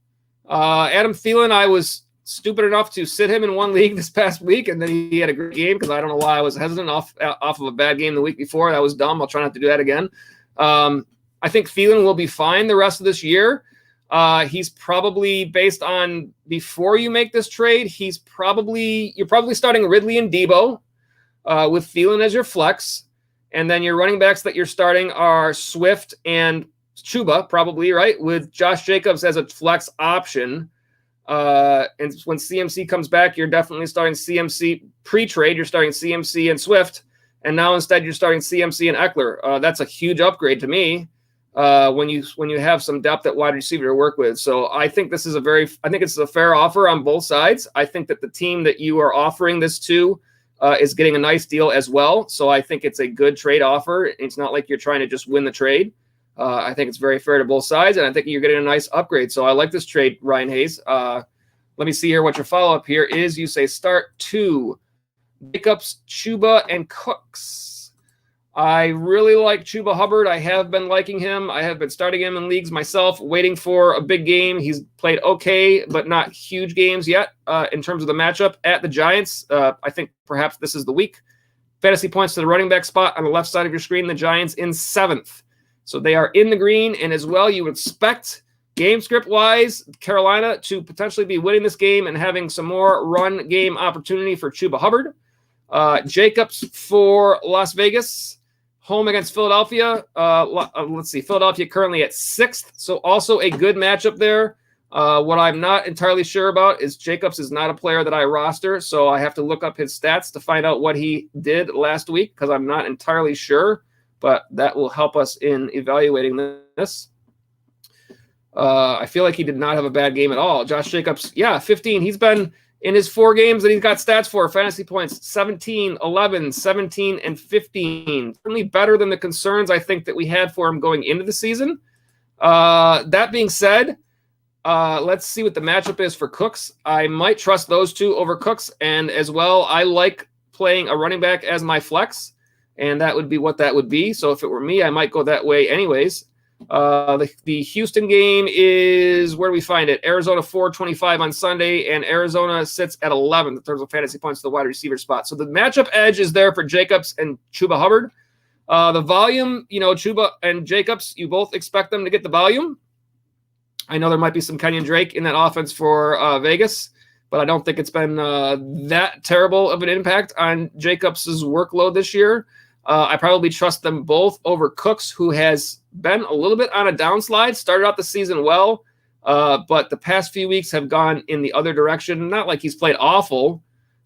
Adam Thielen, I was stupid enough to sit him in one league this past week, and then he had a great game because I don't know why I was hesitant off of a bad game the week before. That was dumb. I'll try not to do that again. I think Thielen will be fine the rest of this year. He's probably, based on before you make this trade, you're probably starting Ridley and Debo with Thielen as your flex, and then your running backs that you're starting are Swift and Chuba, probably, right, with Josh Jacobs as a flex option. And when CMC comes back, you're definitely starting CMC pre-trade. You're starting CMC and Swift, and now instead you're starting CMC and Eckler. That's a huge upgrade to me when you have some depth at wide receiver to work with. So I think it's a fair offer on both sides. I think that the team that you are offering this to is getting a nice deal as well. So I think it's a good trade offer. It's not like you're trying to just win the trade. I think it's very fair to both sides, and I think you're getting a nice upgrade. So I like this trade, Ryan Hayes. Let me see here what your follow-up here is. You say start 2, Jacobs, Chuba, and Cooks. I really like Chuba Hubbard. I have been liking him. I have been starting him in leagues myself, waiting for a big game. He's played okay, but not huge games yet in terms of the matchup at the Giants. I think perhaps this is the week. Fantasy points to the running back spot on the left side of your screen, the Giants in 7th. So they are in the green, and as well, you would expect game script-wise, Carolina to potentially be winning this game and having some more run game opportunity for Chuba Hubbard. Jacobs for Las Vegas, home against Philadelphia. Let's see, Philadelphia currently at 6th, so also a good matchup there. What I'm not entirely sure about is Jacobs is not a player that I roster, so I have to look up his stats to find out what he did last week because I'm not entirely sure. But that will help us in evaluating this. I feel like he did not have a bad game at all. Josh Jacobs, 15. He's been in his 4 games that he's got stats for, fantasy points, 17, 11, 17, and 15. Certainly better than the concerns I think that we had for him going into the season. That being said, let's see what the matchup is for Cooks. I might trust those two over Cooks, and as well, I like playing a running back as my flex. And that would be what that would be. So if it were me, I might go that way anyways. The Houston game is, where do we find it? Arizona 425 on Sunday, and Arizona sits at 11 in terms of fantasy points to the wide receiver spot. So the matchup edge is there for Jacobs and Chuba Hubbard. The volume, Chuba and Jacobs, you both expect them to get the volume. I know there might be some Kenyon Drake in that offense for Vegas, but I don't think it's been that terrible of an impact on Jacobs' workload this year. I probably trust them both over Cooks, who has been a little bit on a downslide, started out the season well, but the past few weeks have gone in the other direction. Not like he's played awful,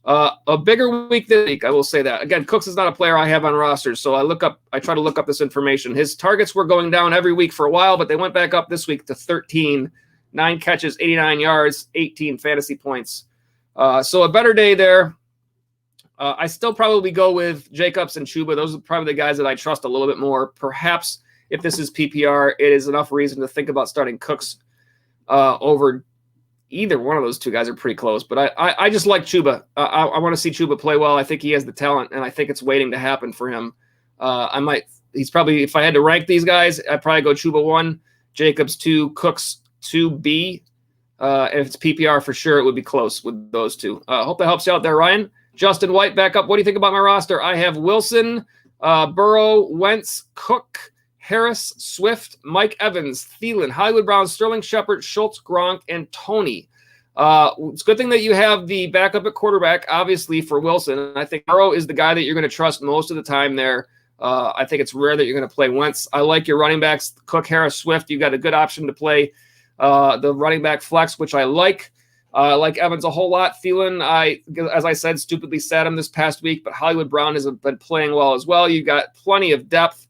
A bigger week this week, I will say that. Again, Cooks is not a player I have on rosters, so I try to look up this information. His targets were going down every week for a while, but they went back up this week to 13, 9 catches, 89 yards, 18 fantasy points. So a better day there. I still probably go with Jacobs and Chuba. Those are probably the guys that I trust a little bit more. Perhaps if this is PPR, it is enough reason to think about starting Cooks over either one of those two guys. Are pretty close, but I just like Chuba. I want to see Chuba play well. I think he has the talent, and I think it's waiting to happen for him. He's probably, if I had to rank these guys, I'd probably go Chuba 1, Jacobs 2, Cooks 2B. If it's PPR for sure, it would be close with those two. Hope that helps you out there, Ryan. Justin White back up. What do you think about my roster? I have Wilson, Burrow, Wentz, Cook, Harris, Swift, Mike Evans, Thielen, Hollywood Brown, Sterling Shepard, Schultz, Gronk, and Tony. It's a good thing that you have the backup at quarterback, obviously, for Wilson. I think Burrow is the guy that you're going to trust most of the time there. I think it's rare that you're going to play Wentz. I like your running backs, Cook, Harris, Swift. You've got a good option to play the running back flex, which I like. I like Evans a whole lot. Thielen, as I said, stupidly sat him this past week, but Hollywood Brown has been playing well as well. You've got plenty of depth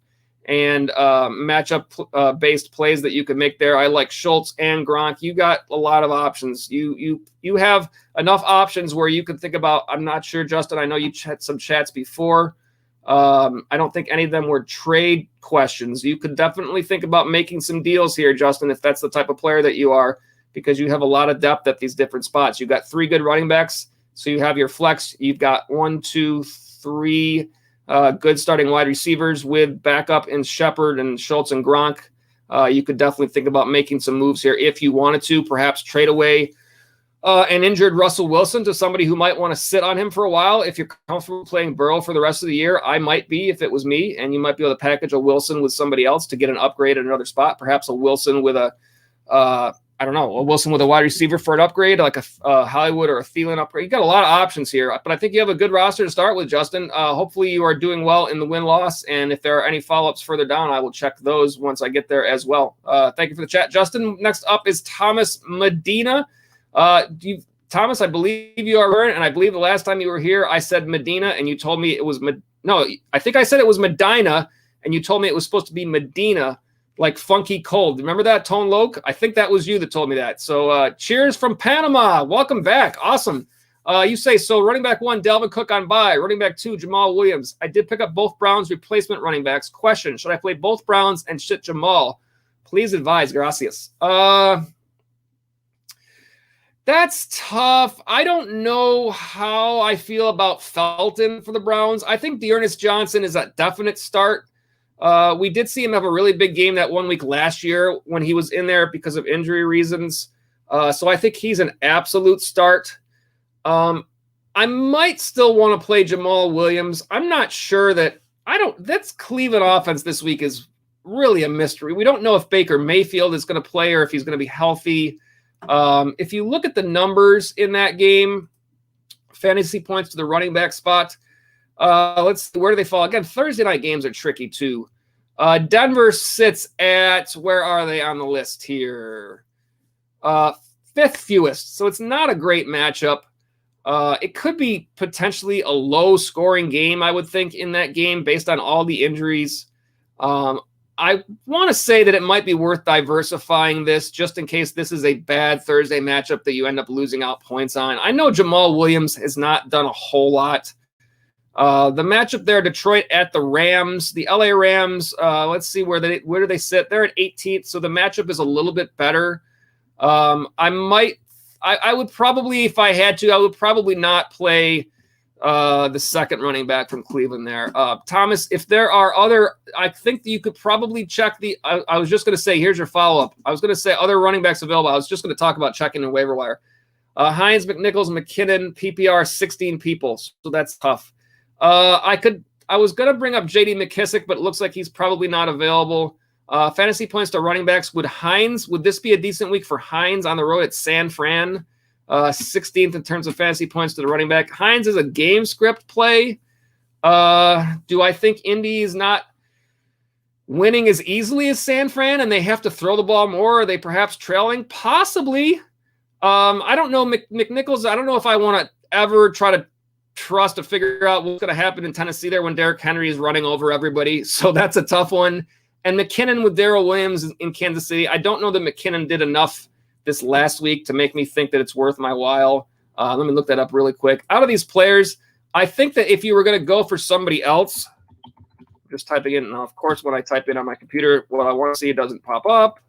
and matchup-based plays that you can make there. I like Schultz and Gronk. You got a lot of options. You have enough options where you can think about, I'm not sure, Justin, I know you had some chats before. I don't think any of them were trade questions. You could definitely think about making some deals here, Justin, if that's the type of player that you are, because you have a lot of depth at these different spots. You've got 3 good running backs, so you have your flex. You've got 1, 2, 3 good starting wide receivers with backup in Shepard and Schultz and Gronk. You could definitely think about making some moves here if you wanted to, perhaps trade away an injured Russell Wilson to somebody who might want to sit on him for a while. If you're comfortable playing Burrow for the rest of the year, I might be if it was me, and you might be able to package a Wilson with somebody else to get an upgrade at another spot, perhaps a Wilson with a Wilson with a wide receiver for an upgrade, like a Hollywood or a Thielen upgrade. You got a lot of options here, but I think you have a good roster to start with, Justin. Hopefully you are doing well in the win-loss, and if there are any follow-ups further down, I will check those once I get there as well. Thank you for the chat, Justin. Next up is Thomas Medina. Thomas, I believe you are right, and I believe the last time you were here, I said Medina, and you told me it was I think I said it was Medina, and you told me it was supposed to be Medina, like funky cold. Remember that, Tone Loke? I think that was you that told me that. So cheers from Panama. Welcome back. Awesome. You say, so running back 1, Dalvin Cook on bye. Running back 2, Jamal Williams. I did pick up both Browns replacement running backs. Question, should I play both Browns and shit Jamal? Please advise. Gracias. That's tough. I don't know how I feel about Felton for the Browns. I think Dearness Johnson is a definite start. We did see him have a really big game that 1 week last year when he was in there because of injury reasons. So I think he's an absolute start. I might still want to play Jamal Williams. I'm not sure that's Cleveland offense this week is really a mystery. We don't know if Baker Mayfield is going to play or if he's going to be healthy. If you look at the numbers in that game, fantasy points to the running back spot, let's see, where do they fall? Again, Thursday night games are tricky too. Denver sits at, where are they on the list here? 5th fewest. So it's not a great matchup. It could be potentially a low scoring game, I would think, in that game based on all the injuries. I want to say that it might be worth diversifying this just in case this is a bad Thursday matchup that you end up losing out points on. I know Jamal Williams has not done a whole lot. The matchup there, Detroit at the Rams. The LA Rams, let's see where do they sit? They're at 18th, so the matchup is a little bit better. I would probably, if I had to, I would probably not play the second running back from Cleveland there. Thomas, if there are I think that you could probably check I was just going to say, here's your follow-up. I was going to say other running backs available. I was just going to talk about checking in waiver wire. Hines, McNichols, McKinnon, PPR, 16 people. So that's tough. I was going to bring up JD McKissick, but it looks like he's probably not available. Fantasy points to running backs. Would this be a decent week for Hines on the road at San Fran? 16th in terms of fantasy points to the running back. Hines is a game script play. Do I think Indy is not winning as easily as San Fran and they have to throw the ball more? Are they perhaps trailing? Possibly. I don't know. McNichols, I don't know if I want to ever try to trust to figure out what's going to happen in Tennessee there when Derrick Henry is running over everybody. So that's a tough one. And McKinnon with Darrell Williams in Kansas City. I don't know that McKinnon did enough this last week to make me think that it's worth my while. Let me look that up really quick. Out of these players, I think that if you were going to go for somebody else, just typing in. Now, of course, when I type in on my computer, what I want to see doesn't pop up.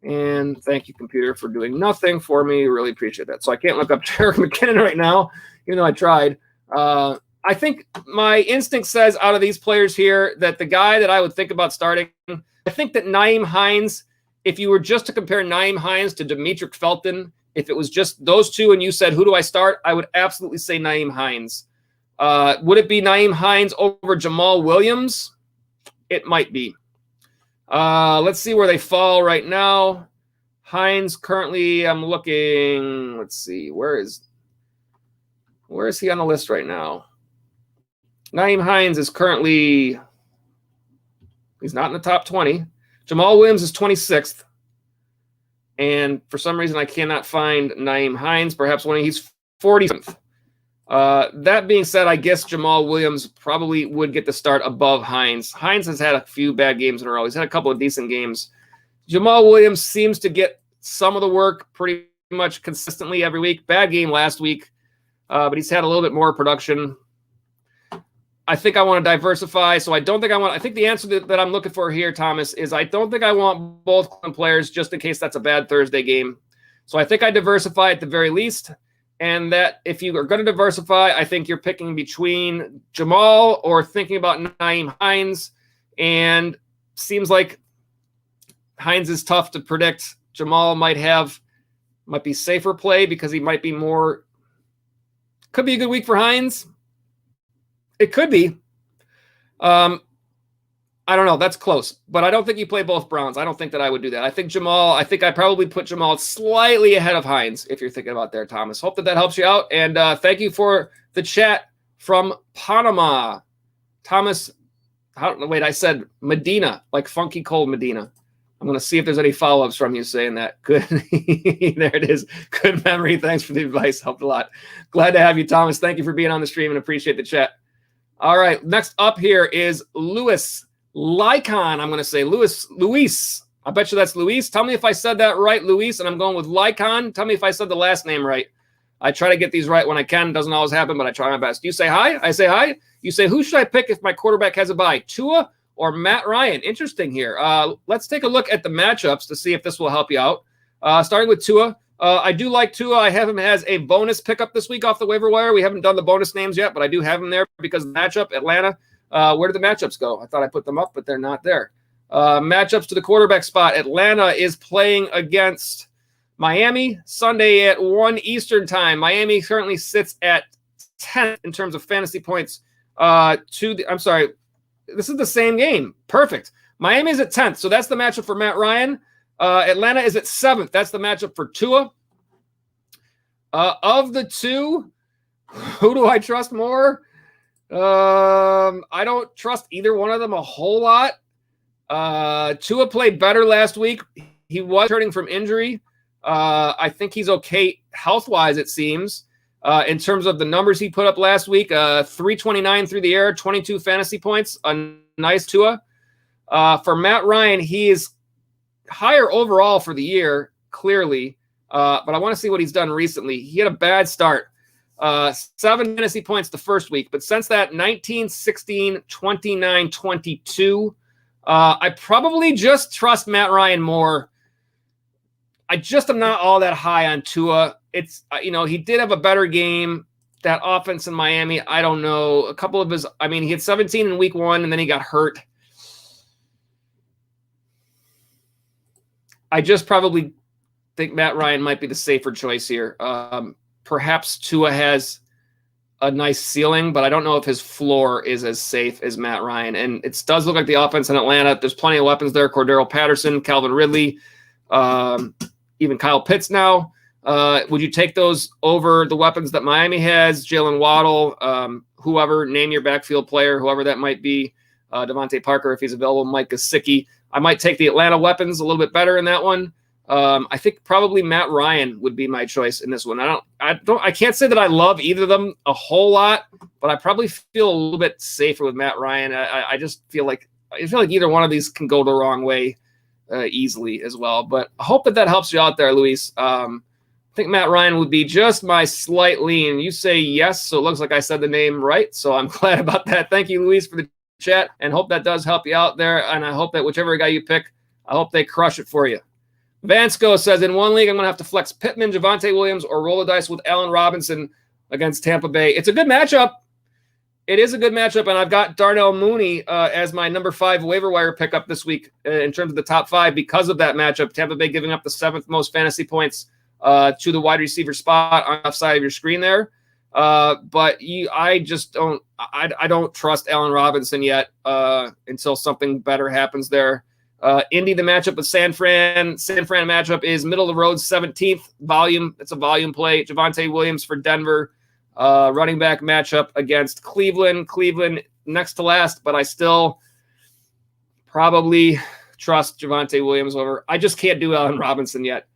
And thank you, computer, for doing nothing for me. Really appreciate that. So I can't look up Jerick McKinnon right now, even though I tried. I think my instinct says out of these players here that the guy that I would think about starting, I think that Nyheim Hines, if you were just to compare Nyheim Hines to Demetric Felton, if it was just those two and you said, who do I start? I would absolutely say Nyheim Hines. Would it be Nyheim Hines over Jamal Williams? It might be. Let's see where they fall right now. Hines currently, I'm looking, let's see, where is he on the list right now? Nyheim Hines is currently, he's not in the top 20. Jamal Williams is 26th. And for some reason, I cannot find Nyheim Hines. Perhaps when he's 47th. That being said, I guess Jamal Williams probably would get the start above Hines. Hines has had a few bad games in a row. He's had a couple of decent games. Jamal Williams seems to get some of the work pretty much consistently every week. Bad game last week, but he's had a little bit more production. I think I want to diversify, so I don't think I think the answer that I'm looking for here, Thomas, is I don't think I want both Cleveland players just in case that's a bad Thursday game. So I think I diversify at the very least. And that if you are going to diversify, I think you're picking between Jamal or thinking about Nyheim Hines. And seems like Hines is tough to predict. Jamal might be safer play because he might be more. Could be a good week for Hines. It could be. I don't know. That's close. But I don't think you play both Browns. I don't think that I would do that. I think I'd probably put Jamal slightly ahead of Hines if you're thinking about there, Thomas. Hope that helps you out. And thank you for the chat from Panama. Thomas, I said Medina, like Funky Cold Medina. I'm going to see if there's any follow-ups from you saying that. Good. There it is. Good memory. Thanks for the advice. Helped a lot. Glad to have you, Thomas. Thank you for being on the stream and appreciate the chat. All right. Next up here is Louis Lycon. I'm going to say Luis. I bet you that's Luis. Tell me if I said that right, Luis. And I'm going with Lycon. Tell me if I said the last name right. I try to get these right when I can. Doesn't always happen, but I try my best. You say hi. I say hi. You say, who should I pick if my quarterback has a bye? Tua or Matt Ryan? Interesting here. Let's take a look at the matchups to see if this will help you out. Starting with Tua. I do like Tua. I have him as a bonus pickup this week off the waiver wire. We haven't done the bonus names yet, but I do have him there because of the matchup, Atlanta. Where did the matchups go? I thought I put them up, but they're not there. Matchups to the quarterback spot. Atlanta is playing against Miami Sunday at 1 Eastern time. Miami currently sits at 10th in terms of fantasy points. I'm sorry. This is the same game. Perfect. Miami is at 10th, so that's the matchup for Matt Ryan. Atlanta is at 7th. That's the matchup for Tua. Of the two, who do I trust more? I don't trust either one of them a whole lot. Tua played better last week. He was returning from injury. I think he's okay health-wise, it seems. In terms of the numbers he put up last week, 329 through the air, 22 fantasy points, a nice Tua. For Matt Ryan, he is higher overall for the year, clearly. But I want to see what he's done recently. He had a bad start. 7 fantasy points the first week, but since that 19, 16, 29, 22, I probably just trust Matt Ryan more. I just am not all that high on Tua. It's, he did have a better game. That offense in Miami, I don't know. A couple of he had 17 in week 1 and then he got hurt. I just probably think Matt Ryan might be the safer choice here. Perhaps Tua has a nice ceiling, but I don't know if his floor is as safe as Matt Ryan. And it does look like the offense in Atlanta, there's plenty of weapons there. Cordero Patterson, Calvin Ridley, even Kyle Pitts now. Would you take those over the weapons that Miami has? Jalen Waddle, whoever, name your backfield player, whoever that might be. Devontae Parker, if he's available, Mike Gesicki. I might take the Atlanta weapons a little bit better in that one. I think probably Matt Ryan would be my choice in this one. I can't say that I love either of them a whole lot, but I probably feel a little bit safer with Matt Ryan. I just feel like either one of these can go the wrong way easily as well. But I hope that helps you out there, Luis. I think Matt Ryan would be just my slight lean. You say yes, so it looks like I said the name right. So I'm glad about that. Thank you, Luis, for the chat, and hope that does help you out there. And I hope that whichever guy you pick, I hope they crush it for you. Vansco says, in one league, I'm going to have to flex Pittman, Javonte Williams, or roll the dice with Allen Robinson against Tampa Bay. It's a good matchup. It is a good matchup, and I've got Darnell Mooney as my number 5 waiver wire pickup this week in terms of the top 5 because of that matchup. Tampa Bay giving up the 7th most fantasy points to the wide receiver spot on the left side of your screen there. But I just don't trust Allen Robinson yet until something better happens there. Indy, the matchup with San Fran matchup is middle of the road, 17th volume. It's a volume play. Javonte Williams for Denver. Running back matchup against Cleveland. Cleveland next to last, but I still probably trust Javonte Williams over. I just can't do Allen Robinson yet.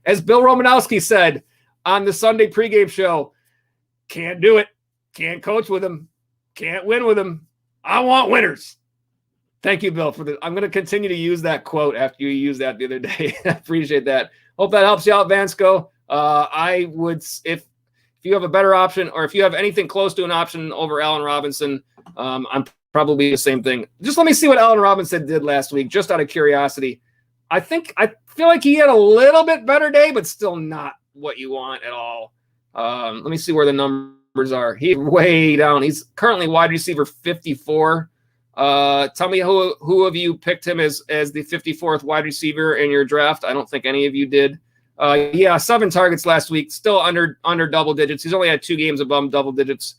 As Bill Romanowski said on the Sunday pregame show, can't do it. Can't coach with him. Can't win with him. I want winners. Thank you, Bill, for the. I'm going to continue to use that quote after you used that the other day. I appreciate that. Hope that helps you out, Vansco. I would, if you have a better option, or if you have anything close to an option over Allen Robinson, I'm probably the same thing. Just let me see what Allen Robinson did last week, just out of curiosity. I feel like he had a little bit better day, but still not what you want at all. Let me see where the numbers are. He's way down. He's currently wide receiver 54. Tell me who of you picked him as the 54th wide receiver in your draft. I don't think any of you did. 7 targets last week, still under double digits. He's only had 2 games above double digits.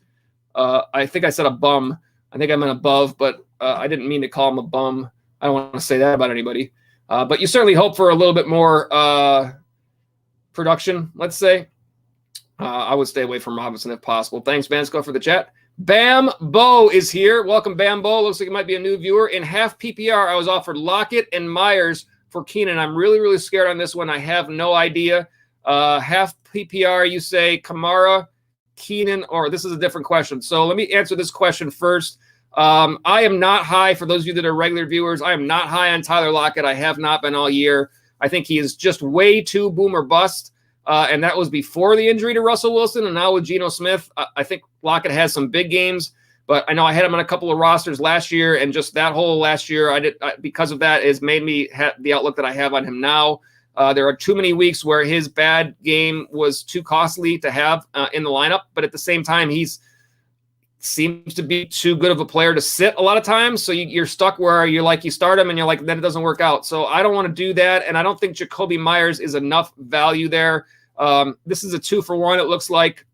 I think I said a bum. I think I meant above, but I didn't mean to call him a bum. I don't want to say that about anybody. But you certainly hope for a little bit more production, let's say. I would stay away from Robinson if possible. Thanks, Vansco, for the chat. Bam Bo is here. Welcome, Bam Bo. Looks like it might be a new viewer. In half PPR, I was offered Lockett and Myers for Keenan. I'm really, really scared on this one. I have no idea. Half PPR, you say Kamara, Keenan, or this is a different question. So let me answer this question first. I am not high, for those of you that are regular viewers, I am not high on Tyler Lockett. I have not been all year. I think he is just way too boom or bust. And that was before the injury to Russell Wilson, and now with Geno Smith. I think Lockett has some big games, but I know I had him on a couple of rosters last year, and just that whole last year, because of that, has made me have the outlook that I have on him now. There are too many weeks where his bad game was too costly to have in the lineup, but at the same time, he's seems to be too good of a player to sit a lot of times. So you're stuck where you start him and you're like, then it doesn't work out. So I don't want to do that. And I don't think Jacoby Myers is enough value there. This is a 2-for-1. It looks like,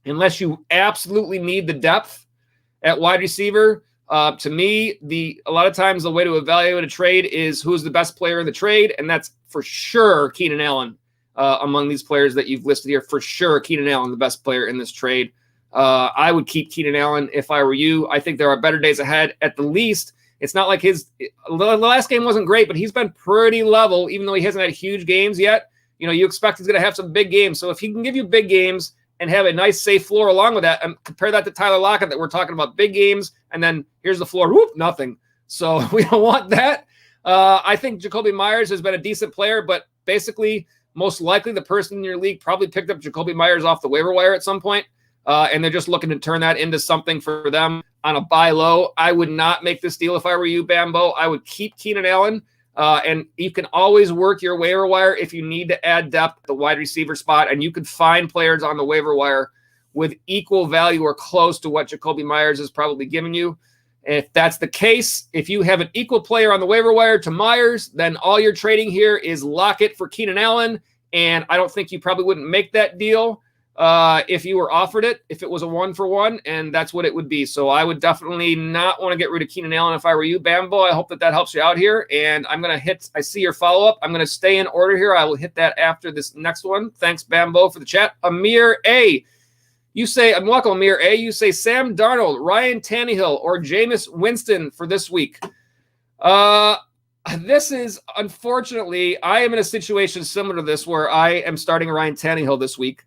unless you absolutely need the depth at wide receiver. To me, a lot of times the way to evaluate a trade is who's the best player in the trade. And that's for sure Keenan Allen among these players that you've listed here. For sure, Keenan Allen, the best player in this trade. I would keep Keenan Allen if I were you. I think there are better days ahead. At the least, it's not like the last game wasn't great, but he's been pretty level, even though he hasn't had huge games yet. You expect he's going to have some big games. So if he can give you big games and have a nice, safe floor along with that, and compare that to Tyler Lockett, that we're talking about big games, and then here's the floor, whoop, nothing. So we don't want that. I think Jacoby Myers has been a decent player, but basically, most likely the person in your league probably picked up Jacoby Myers off the waiver wire at some point. And they're just looking to turn that into something for them on a buy low. I would not make this deal if I were you, Bambo. I would keep Keenan Allen, and you can always work your waiver wire if you need to add depth at the wide receiver spot, and you could find players on the waiver wire with equal value or close to what Jacoby Myers is probably giving you. If that's the case, if you have an equal player on the waiver wire to Myers, then all you're trading here is Lockett for Keenan Allen, and I don't think you probably wouldn't make that deal if you were offered it, if it was a 1-for-1, and that's what it would be. So I would definitely not want to get rid of Keenan Allen if I were you, Bambo. I hope that helps you out here. And I'm going to I see your follow-up. I'm going to stay in order here. I will hit that after this next one. Thanks, Bambo, for the chat. Amir A. You say, I'm welcome, Amir A. You say Sam Darnold, Ryan Tannehill, or Jameis Winston for this week. This is, unfortunately, I am in a situation similar to this where I am starting Ryan Tannehill this week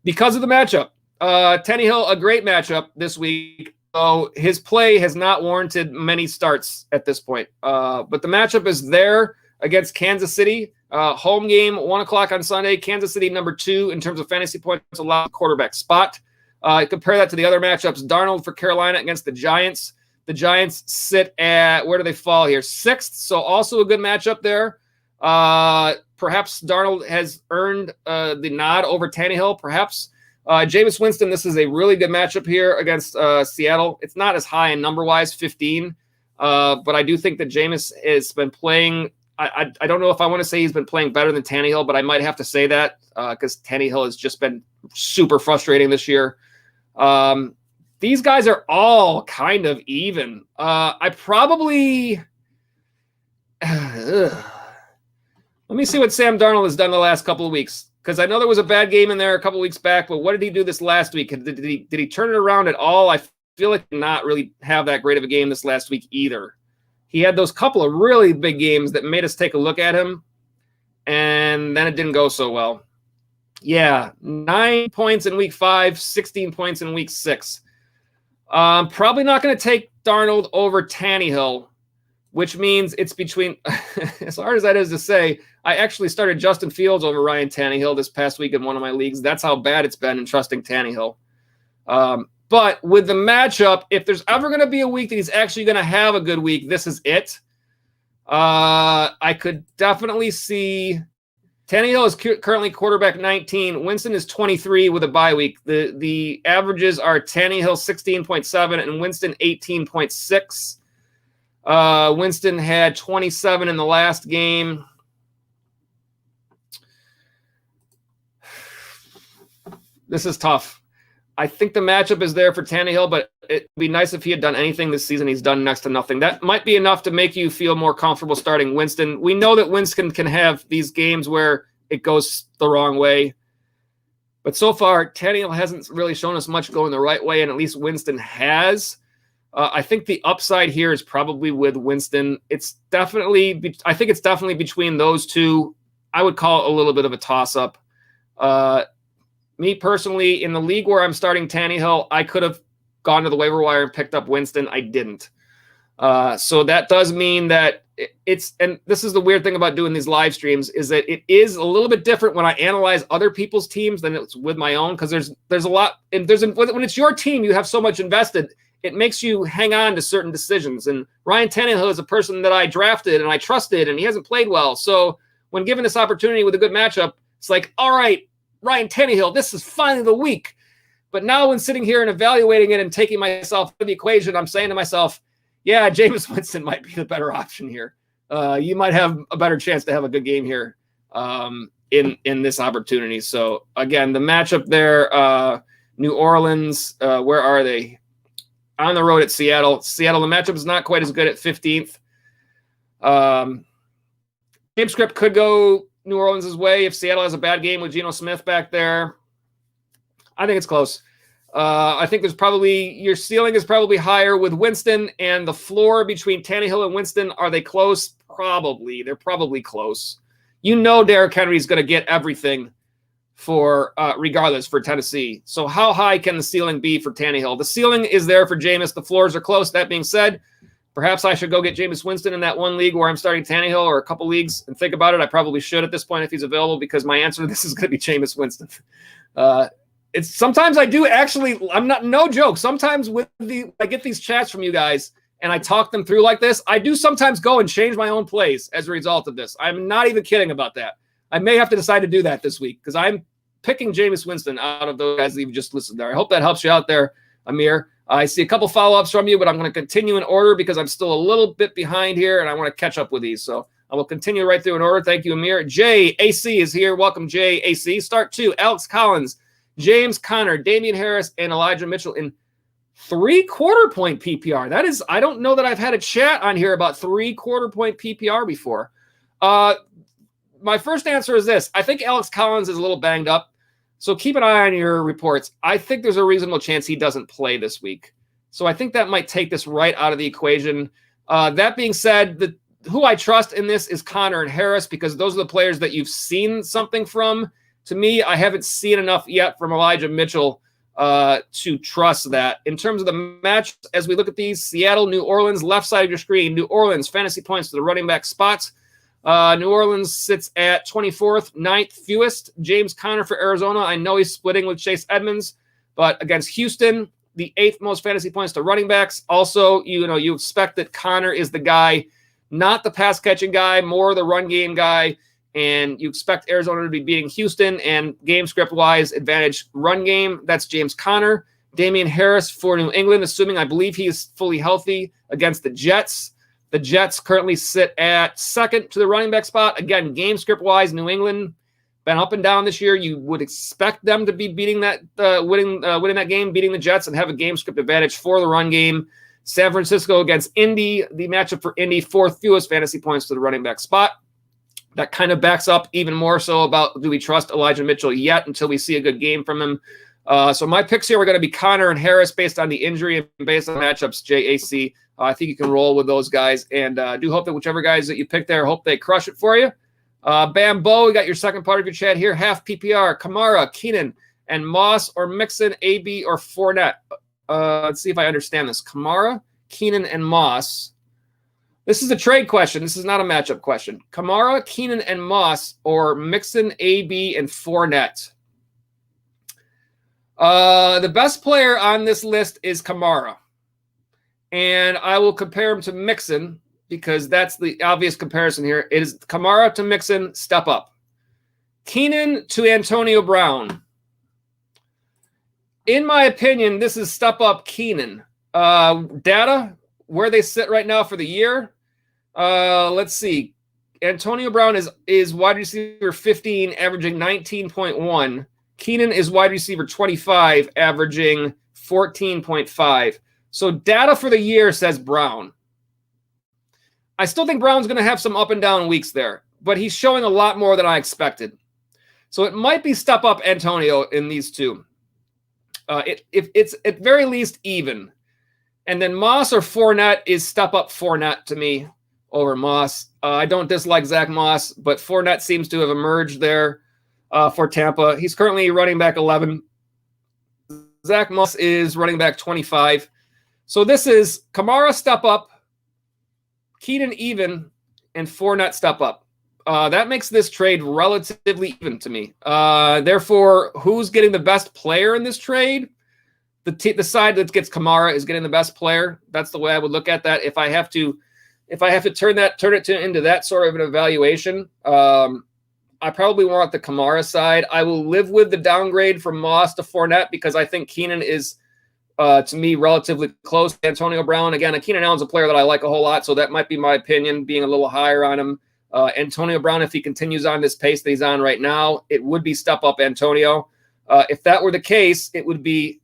because of the matchup. Tannehill, a great matchup this week. So his play has not warranted many starts at this point. But the matchup is there against Kansas City. Home game, 1 o'clock on Sunday. Kansas City, number 2 in terms of fantasy points allowed quarterback spot. Compare that to the other matchups. Darnold for Carolina against the Giants. The Giants sit at, where do they fall here? 6th, so also a good matchup there. Perhaps Darnold has earned the nod over Tannehill, perhaps. Jameis Winston, this is a really good matchup here against Seattle. It's not as high in number-wise, 15, but I do think that Jameis has been playing. I don't know if I want to say he's been playing better than Tannehill, but I might have to say that because Tannehill has just been super frustrating this year. These guys are all kind of even. I probably let me see what Sam Darnold has done the last couple of weeks, because I know there was a bad game in there a couple of weeks back, but what did he do this last week? Did he turn it around at all? I feel like he did not really have that great of a game this last week either. He had those couple of really big games that made us take a look at him, and then it didn't go so well. Yeah, 9 points in week 5, 16 points in week 6. Probably not going to take Darnold over Tannehill, which means it's between, as hard as that is to say, I actually started Justin Fields over Ryan Tannehill this past week in one of my leagues. That's how bad it's been in trusting Tannehill. But with the matchup, if there's ever going to be a week that he's actually going to have a good week, this is it. I could definitely see Tannehill is currently quarterback 19. Winston is 23 with a bye week. The averages are Tannehill 16.7 and Winston 18.6. Winston had 27 in the last game. This is tough. I think the matchup is there for Tannehill, but it'd be nice if he had done anything this season. He's done next to nothing. That might be enough to make you feel more comfortable starting Winston. We know that Winston can have these games where it goes the wrong way. But so far, Tannehill hasn't really shown us much going the right way, and at least Winston has. I think the upside here is probably with Winston. I think it's definitely between those two. I would call it a little bit of a toss-up. Me personally, in the league where I'm starting Tannehill, I could have gone to the waiver wire and picked up Winston. I didn't. So that does mean that and this is the weird thing about doing these live streams, is that it is a little bit different when I analyze other people's teams than it's with my own, because there's a lot, and when it's your team, you have so much invested, it makes you hang on to certain decisions. And Ryan Tannehill is a person that I drafted and I trusted, and he hasn't played well. So when given this opportunity with a good matchup, it's like, all right, Ryan Tannehill, this is finally the week. But now when sitting here and evaluating it and taking myself out of the equation, I'm saying to myself, yeah, Jameis Winston might be the better option here. You might have a better chance to have a good game here in this opportunity. So, again, the matchup there, New Orleans, where are they? On the road at Seattle. Seattle, the matchup is not quite as good at 15th. Game script could go New Orleans' way if Seattle has a bad game with Geno Smith back there. I think it's close. I think your ceiling is probably higher with Winston, and the floor between Tannehill and Winston, are they close? Probably. They're probably close. You know Derrick Henry's going to get everything regardless for Tennessee. So how high can the ceiling be for Tannehill? The ceiling is there for Jameis. The floors are close. That being said, perhaps I should go get Jameis Winston in that one league where I'm starting Tannehill, or a couple leagues, and think about it. I probably should at this point if he's available, because my answer to this is going to be Jameis Winston. It's sometimes I do actually, no joke. Sometimes I get these chats from you guys and I talk them through like this, I do sometimes go and change my own plays as a result of this. I'm not even kidding about that. I may have to decide to do that this week, because I'm picking Jameis Winston out of those guys that you've just listed there. I hope that helps you out there, Amir. I see a couple follow-ups from you, but I'm going to continue in order because I'm still a little bit behind here and I want to catch up with these. So I will continue right through in order. Thank you, Amir. Jay AC is here. Welcome, Jay AC. Start 2, Alex Collins, James Conner, Damian Harris, and Elijah Mitchell in 3/4 point PPR. That is, I don't know that I've had a chat on here about 3/4 point PPR before. My first answer is this. I think Alex Collins is a little banged up, so keep an eye on your reports. I think there's a reasonable chance he doesn't play this week. So I think that might take this right out of the equation. That being said, who I trust in this is Connor and Harris, because those are the players that you've seen something from. To me, I haven't seen enough yet from Elijah Mitchell to trust that. In terms of the match, as we look at these, Seattle, New Orleans, left side of your screen, New Orleans, fantasy points to the running back spots. New Orleans sits at 24th, 9th fewest. James Conner for Arizona. I know he's splitting with Chase Edmonds, but against Houston, the 8th most fantasy points to running backs. Also, you expect that Conner is the guy, not the pass catching guy, more the run game guy. And you expect Arizona to be beating Houston, and game script wise, advantage run game. That's James Conner. Damian Harris for New England, assuming I believe he is fully healthy, against the Jets. The Jets currently sit at 2nd to the running back spot. Again, game script wise, New England been up and down this year. You would expect them to be beating that, winning that game, beating the Jets, and have a game script advantage for the run game. San Francisco against Indy, the matchup for Indy, 4th fewest fantasy points to the running back spot. That kind of backs up even more so about, do we trust Elijah Mitchell yet until we see a good game from him? So my picks here are going to be Connor and Harris based on the injury and based on matchups, JAC. I think you can roll with those guys, and do hope that whichever guys that you pick there, hope they crush it for you. Bambo, we got your second part of your chat here. Half PPR, Kamara, Keenan, and Moss, or Mixon, AB, or Fournette. Let's see if I understand this. Kamara, Keenan, and Moss. This is a trade question. This is not a matchup question. Kamara, Keenan, and Moss, or Mixon, AB, and Fournette. The best player on this list is Kamara. And I will compare him to Mixon because that's the obvious comparison here. It is Kamara to Mixon, step up. Keenan to Antonio Brown. In my opinion, this is step up Keenan. Data, where they sit right now for the year. Let's see. Antonio Brown is wide receiver 15, averaging 19.1. Keenan is wide receiver 25, averaging 14.5. So data for the year says Brown. I still think Brown's going to have some up and down weeks there, but he's showing a lot more than I expected. So it might be step up Antonio in these two. If it's at very least even. And then Moss or Fournette is step up Fournette to me over Moss. I don't dislike Zach Moss, but Fournette seems to have emerged there for Tampa. He's currently running back 11. Zach Moss is running back 25. So this is Kamara step up, Keenan even, and Fournette step up. That makes this trade relatively even to me. Therefore, who's getting the best player in this trade? The side that gets Kamara is getting the best player. That's the way I would look at that. If I have to turn it into that sort of an evaluation, I probably want the Kamara side. I will live with the downgrade from Moss to Fournette because I think Keenan is, to me, relatively close to Antonio Brown. Again, Keenan Allen's a player that I like a whole lot, so that might be my opinion, being a little higher on him. Antonio Brown, if he continues on this pace that he's on right now, it would be step up Antonio. If that were the case, it would be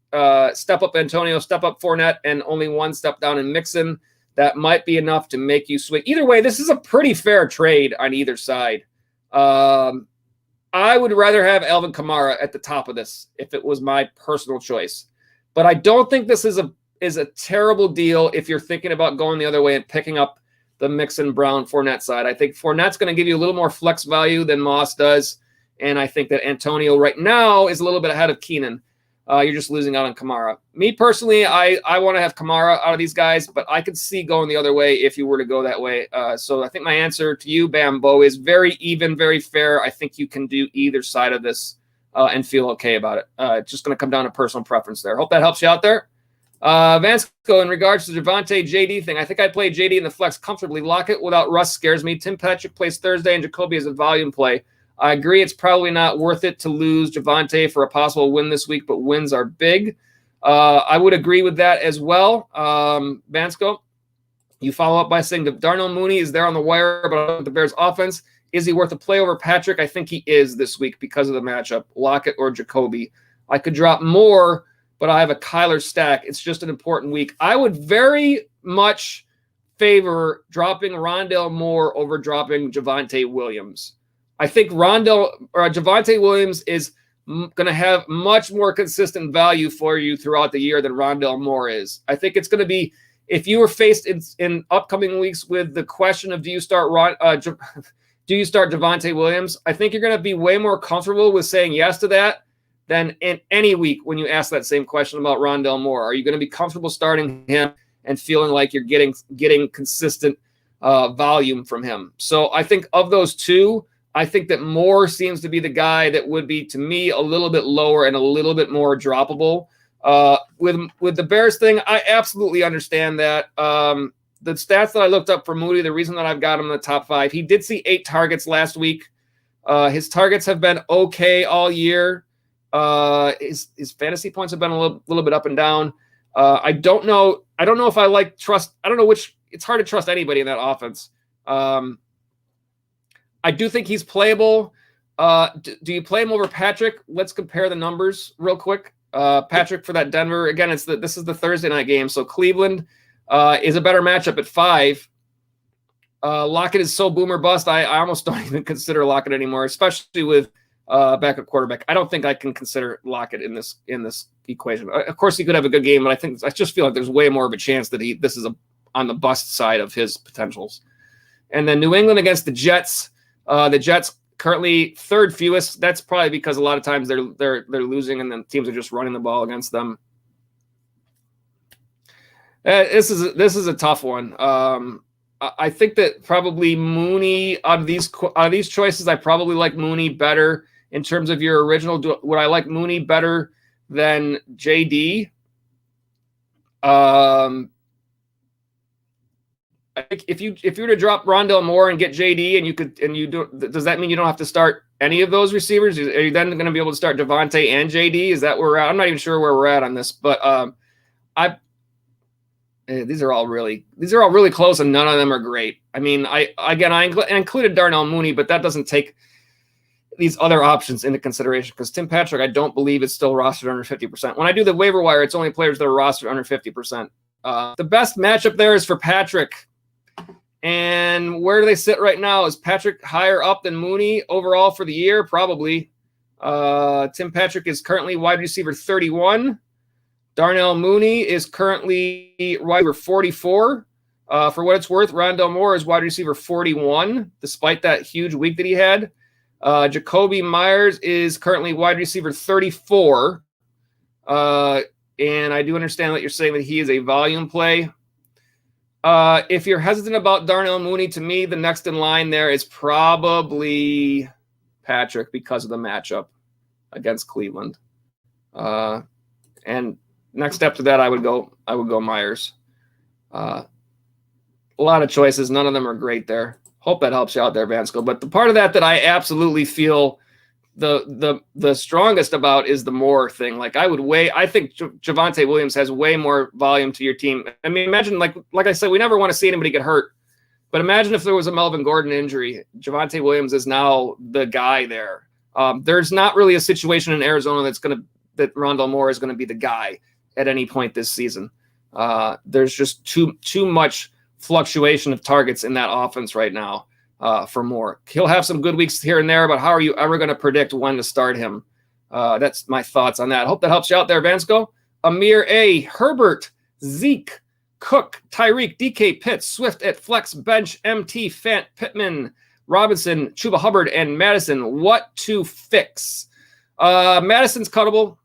step up Antonio, step up Fournette, and only one step down in Mixon. That might be enough to make you swing. Either way, this is a pretty fair trade on either side. I would rather have Alvin Kamara at the top of this if it was my personal choice. But I don't think this is a terrible deal if you're thinking about going the other way and picking up the Mixon, Brown, Fournette side. I think Fournette's going to give you a little more flex value than Moss does. And I think that Antonio right now is a little bit ahead of Keenan. You're just losing out on Kamara. Me personally, I want to have Kamara out of these guys, but I could see going the other way if you were to go that way. So I think my answer to you, Bambo, is very even, very fair. I think you can do either side of this and feel okay about it. It's just going to come down to personal preference there. Hope that helps you out there. Vansco, in regards to Javonte JD thing, I think I'd play JD in the flex comfortably. Lockett without Russ scares me. Tim Patrick plays Thursday, and Jacoby is a volume play. I agree it's probably not worth it to lose Javonte for a possible win this week, but wins are big. I would agree with that as well. Vansco, you follow up by saying that Darnell Mooney is there on the wire, but the Bears offense, is he worth a play over Patrick? I think he is this week because of the matchup, Lockett or Jacoby. I could drop more, but I have a Kyler stack. It's just an important week. I would very much favor dropping Rondale Moore over dropping Javonte Williams. I think Javonte Williams is going to have much more consistent value for you throughout the year than Rondale Moore is. I think it's going to be if you were faced in upcoming weeks with the question of do you start Javonte Williams, I think you're going to be way more comfortable with saying yes to that than in any week when you ask that same question about Rondale Moore. Are you going to be comfortable starting him and feeling like you're getting consistent volume from him? So I think of those two, I think that Moore seems to be the guy that would be, to me, a little bit lower and a little bit more droppable. With the Bears thing, I absolutely understand that. The stats that I looked up for Moody, the reason that I've got him in the top 5, he did see 8 targets last week. His targets have been okay all year. His fantasy points have been a little bit up and down. I don't know if I trust. I don't know which. It's hard to trust anybody in that offense. I do think he's playable. Do you play him over Patrick? Let's compare the numbers real quick. Patrick for that Denver. Again, this is the Thursday night game, so Cleveland is a better matchup at 5. Lockett is so boomer bust. I almost don't even consider Lockett anymore, especially with backup quarterback. I don't think I can consider Lockett in this equation. Of course, he could have a good game, but I just feel like there's way more of a chance that this is on the bust side of his potentials. And then New England against the Jets. The Jets currently 3rd fewest. That's probably because a lot of times they're losing and then teams are just running the ball against them. This is a tough one. I think that probably Mooney out of these choices, I probably like Mooney better in terms of your original. Would I like Mooney better than JD? I think if you were to drop Rondale Moore and get JD, does that mean you don't have to start any of those receivers? Are you then going to be able to start Devontae and JD? Is that where we're at? I'm not even sure where we're at on this, but these are all really close and none of them are great. I mean, I included Darnell Mooney, but that doesn't take these other options into consideration because Tim Patrick, I don't believe it's still rostered under 50%. When I do the waiver wire, it's only players that are rostered under 50%. The best matchup there is for Patrick. And where do they sit right now? Is Patrick higher up than Mooney overall for the year? Probably. Tim Patrick is currently wide receiver 31. Darnell Mooney is currently wide receiver 44. For what it's worth, Rondale Moore is wide receiver 41, despite that huge week that he had. Jacoby Myers is currently wide receiver 34. And I do understand that you're saying that he is a volume play. If you're hesitant about Darnell Mooney, to me, the next in line there is probably Patrick because of the matchup against Cleveland. And next step to that, I would go Myers. A lot of choices. None of them are great there. Hope that helps you out there, Vansco. But the part of that I absolutely feel the strongest about is the Moore thing. Like I think Javonte Williams has way more volume to your team. I mean, imagine like I said, we never want to see anybody get hurt, but imagine if there was a Melvin Gordon injury, Javonte Williams is now the guy there. There's not really a situation in Arizona that Rondale Moore is going to be the guy at any point this season. There's just too much fluctuation of targets in that offense right now. For Moore. He'll have some good weeks here and there, but how are you ever going to predict when to start him? That's my thoughts on that. Hope that helps you out there, Vansco. Amir A, Herbert, Zeke, Cook, Tyreek, DK, Pitts, Swift at flex, bench, MT, Fant, Pittman, Robinson, Chuba Hubbard, and Madison. What to fix? Madison's cuttable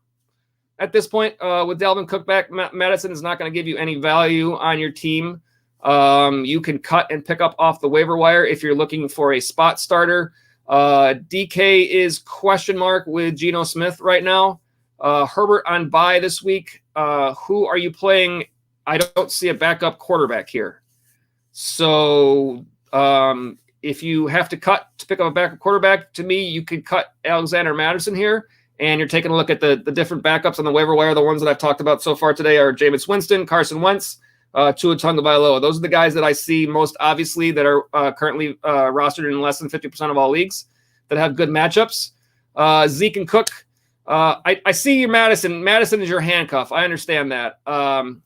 at this point. With Dalvin Cook back, Madison is not going to give you any value on your team. You can cut and pick up off the waiver wire if you're looking for a spot starter. DK is question mark with Geno Smith right now. Herbert on bye this week. Who are you playing? I don't see a backup quarterback here. So if you have to cut to pick up a backup quarterback, to me, you could cut Alexander Madison here. And you're taking a look at the different backups on the waiver wire. The ones that I've talked about so far today are Jameis Winston, Carson Wentz, Tua Tagovailoa. Those are the guys that I see most obviously that are currently rostered in less than 50% of all leagues that have good matchups. Zeke and Cook. I see your Madison. Madison is your handcuff. I understand that. But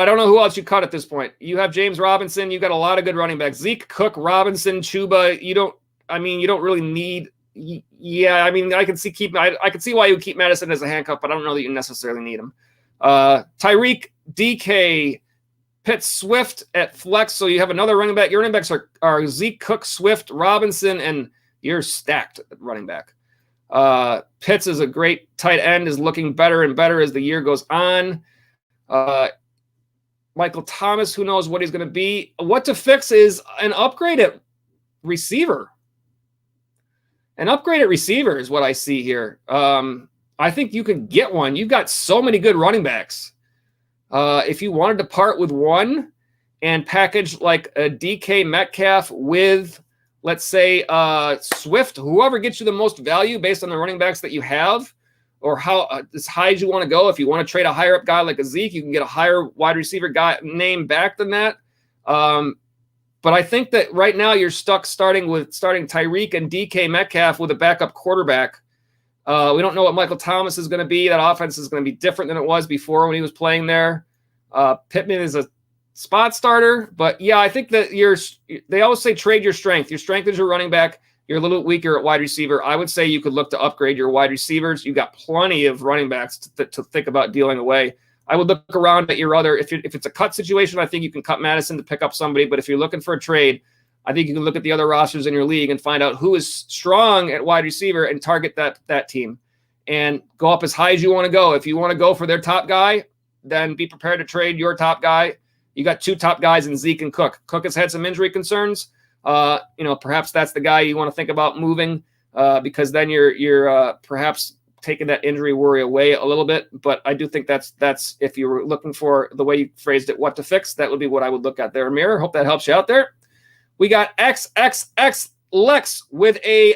I don't know who else you cut at this point. You have James Robinson. You got a lot of good running backs. Zeke, Cook, Robinson, Chuba. You don't really need. Yeah, I mean, I can see why you would keep Madison as a handcuff, but I don't know that you necessarily need him. Tyreek, DK, Pitts, Swift at flex. So you have another running back. Your running backs are Zeke, Cook, Swift, Robinson, and you're stacked at running back. Pitts is a great tight end, is looking better and better as the year goes on. Michael Thomas, who knows what he's going to be. What to fix is an upgrade at receiver. An upgrade at receiver is what I see here. I think you can get one. You've got so many good running backs. If you wanted to part with one and package like a DK Metcalf with, let's say, Swift, whoever gets you the most value based on the running backs that you have, or how as high as you want to go. If you want to trade a higher up guy like a Zeke, you can get a higher wide receiver guy name back than that. But I think that right now you're stuck starting Tyreek and DK Metcalf with a backup quarterback. We don't know what Michael Thomas is going to be. That offense is going to be different than it was before when he was playing there. Pittman is a spot starter, but yeah, I think that they always say trade your strength. Your strength is your running back. You're a little bit weaker at wide receiver. I would say you could look to upgrade your wide receivers. You've got plenty of running backs to think about dealing away. I would look around at your other, if it's a cut situation, I think you can cut Madison to pick up somebody. But if you're looking for a trade, I think you can look at the other rosters in your league and find out who is strong at wide receiver and target that team and go up as high as you want to go. If you want to go for their top guy, then be prepared to trade your top guy. You got two top guys in Zeke and Cook. Cook has had some injury concerns. Perhaps that's the guy you want to think about moving because then you're perhaps taking that injury worry away a little bit. But I do think that's if you were looking for the way you phrased it, what to fix, that would be what I would look at there. Amir, hope that helps you out there. We got XXX Lex with a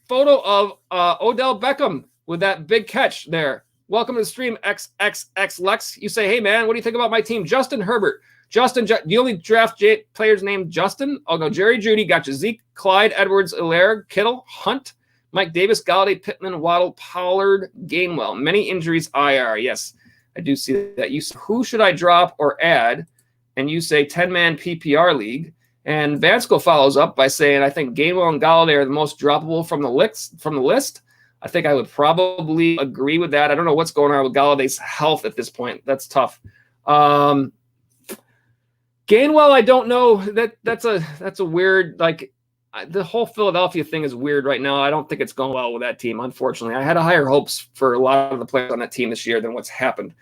photo of Odell Beckham with that big catch there. Welcome to the stream, XXX Lex. You say, hey, man, what do you think about my team? Justin Herbert. You only draft players named Justin? Oh, no, Jerry Jeudy got you. Zeke, Clyde, Edwards-Helaire, Kittle, Hunt, Mike Davis, Galladay, Pittman, Waddle, Pollard, Gainwell. Many injuries, IR. Yes, I do see that. You say, who should I drop or add? And you say 10-man PPR league. And Vansko follows up by saying, I think Gainwell and Galladay are the most droppable from the list. I think I would probably agree with that. I don't know what's going on with Galladay's health at this point. That's tough. Gainwell, I don't know. That's a weird, like, the whole Philadelphia thing is weird right now. I don't think it's going well with that team, unfortunately. I had higher hopes for a lot of the players on that team this year than what's happened.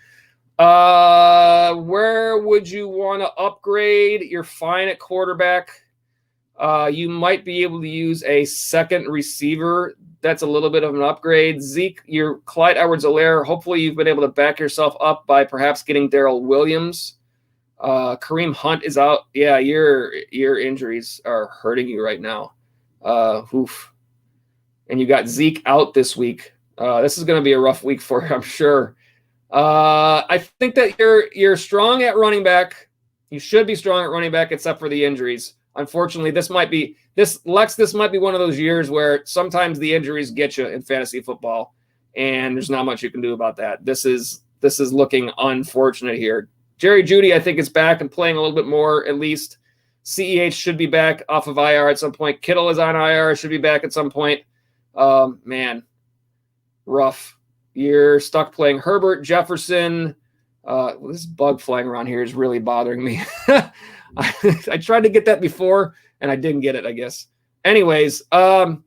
Where would you want to upgrade? You're fine at quarterback. You might be able to use a second receiver. That's a little bit of an upgrade. Zeke, your Clyde Edwards-Helaire. Hopefully you've been able to back yourself up by perhaps getting Darrell Williams. Kareem Hunt is out. Yeah, your injuries are hurting you right now. Oof. And you got Zeke out this week. This is going to be a rough week for you, I'm sure. I think that you're strong at running back. You should be strong at running back, except for the injuries. Unfortunately, this might be one of those years where sometimes the injuries get you in fantasy football, and there's not much you can do about that. This is looking unfortunate here. Jerry Jeudy, I think, is back and playing a little bit more, at least. CEH should be back off of IR at some point. Kittle is on IR, should be back at some point. Man, rough. You're stuck playing Herbert, Jefferson. This bug flying around here is really bothering me. I tried to get that before, and I didn't get it, I guess. Anyways, man,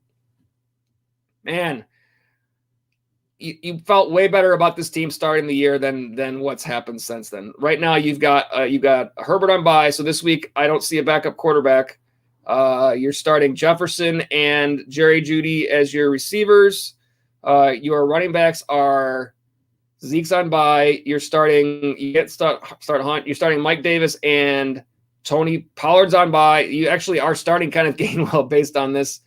you felt way better about this team starting the year than what's happened since then. Right now, you've got Herbert on bye, so this week I don't see a backup quarterback. You're starting Jefferson and Jerry Jeudy as your receivers. Your running backs are Zeke's on bye. You're starting. You get start Hunt. You're starting Mike Davis and Tony Pollard's on bye. You actually are starting kind of Gainwell based on this.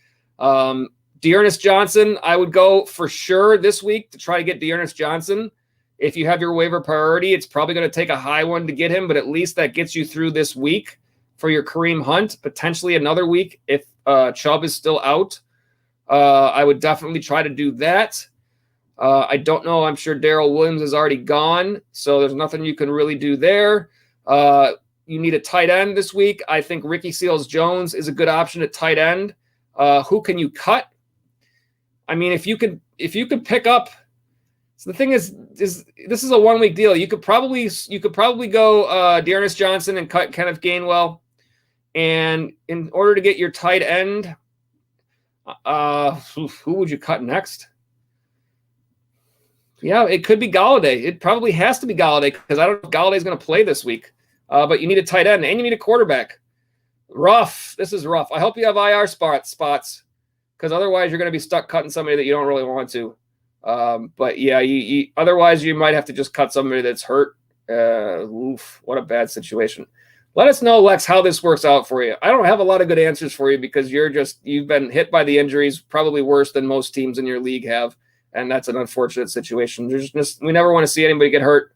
Dearness Johnson, I would go for sure this week to try to get Dearness Johnson. If you have your waiver priority, it's probably going to take a high one to get him, but at least that gets you through this week for your Kareem Hunt, potentially another week if Chubb is still out. I would definitely try to do that. I don't know. I'm sure Darrell Williams is already gone, so there's nothing you can really do there. You need a tight end this week. I think Ricky Seals-Jones is a good option at tight end. Who can you cut? I mean, if you could pick up So the thing is this is a 1 week deal. You could probably go Dearness Johnson and cut Kenneth Gainwell, and in order to get your tight end, who would you cut next? Yeah, it could be Galladay. It probably has to be Galladay because I don't know if Galladay's going to play this week. But you need a tight end and you need a quarterback. Rough. This is rough. I hope you have IR spots because otherwise you're going to be stuck cutting somebody that you don't really want to. But yeah, otherwise you might have to just cut somebody that's hurt. What a bad situation. Let us know, Lex, how this works out for you. I don't have a lot of good answers for you because you've been hit by the injuries, probably worse than most teams in your league have. And that's an unfortunate situation. We never want to see anybody get hurt.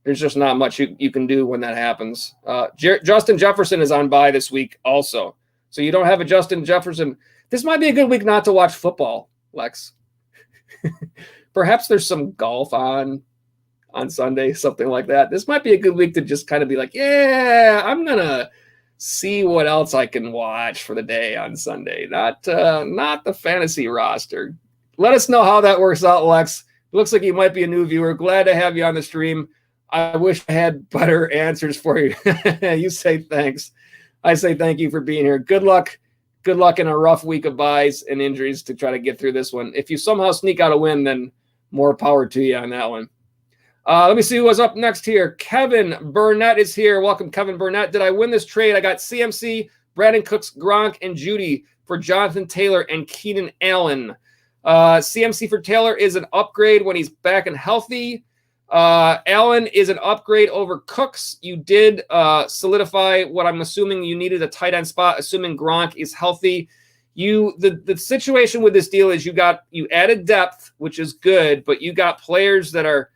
There's just not much you can do when that happens. Justin Jefferson is on bye this week also. So you don't have a Justin Jefferson. This might be a good week not to watch football, Lex. Perhaps there's some golf on Sunday, something like that. This might be a good week to just kind of be like, yeah, I'm going to see what else I can watch for the day on Sunday. Not the fantasy roster. Let us know how that works out, Lex. It looks like you might be a new viewer. Glad to have you on the stream. I wish I had better answers for you. You say thanks. I say thank you for being here. Good luck. Good luck in a rough week of buys and injuries to try to get through this one. If you somehow sneak out a win, then more power to you on that one. Let me see who was up next here. Kevin Burnett is here. Welcome, Kevin Burnett. Did I win this trade? I got CMC, Brandon Cooks, Gronk, and Judy for Jonathan Taylor and Keenan Allen. CMC for Taylor is an upgrade when he's back and healthy. Allen is an upgrade over Cooks. You did solidify what I'm assuming you needed, a tight end spot, assuming Gronk is healthy. The situation with this deal is you added depth, which is good, but you got players that are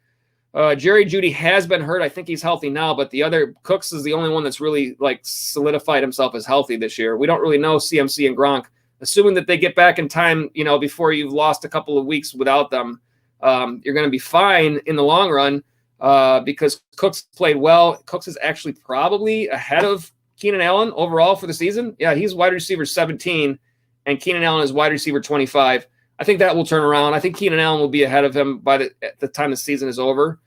Jerry Jeudy has been hurt. I think he's healthy now, but the other Cooks is the only one that's really solidified himself as healthy this year. We don't really know CMC and Gronk. Assuming that they get back in time, before you've lost a couple of weeks without them, you're going to be fine in the long run because Cooks played well. Cooks is actually probably ahead of Keenan Allen overall for the season. Yeah, he's wide receiver 17, and Keenan Allen is wide receiver 25. I think that will turn around. I think Keenan Allen will be ahead of him at the time the season is over.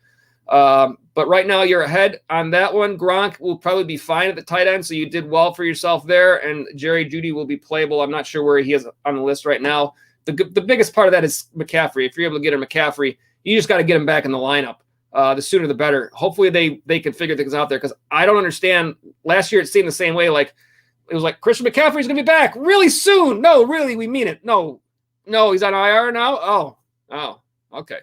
But right now you're ahead on that one. Gronk will probably be fine at the tight end, so you did well for yourself there. And Jerry Jeudy will be playable. I'm not sure where he is on the list right now. The biggest part of that is McCaffrey. If you're able to get him McCaffrey, you just got to get him back in the lineup. The sooner the better. Hopefully they can figure things out there because I don't understand. Last year it seemed the same way. It was like Christian McCaffrey's going to be back really soon. No, really, we mean it. No, he's on IR now. Oh, okay.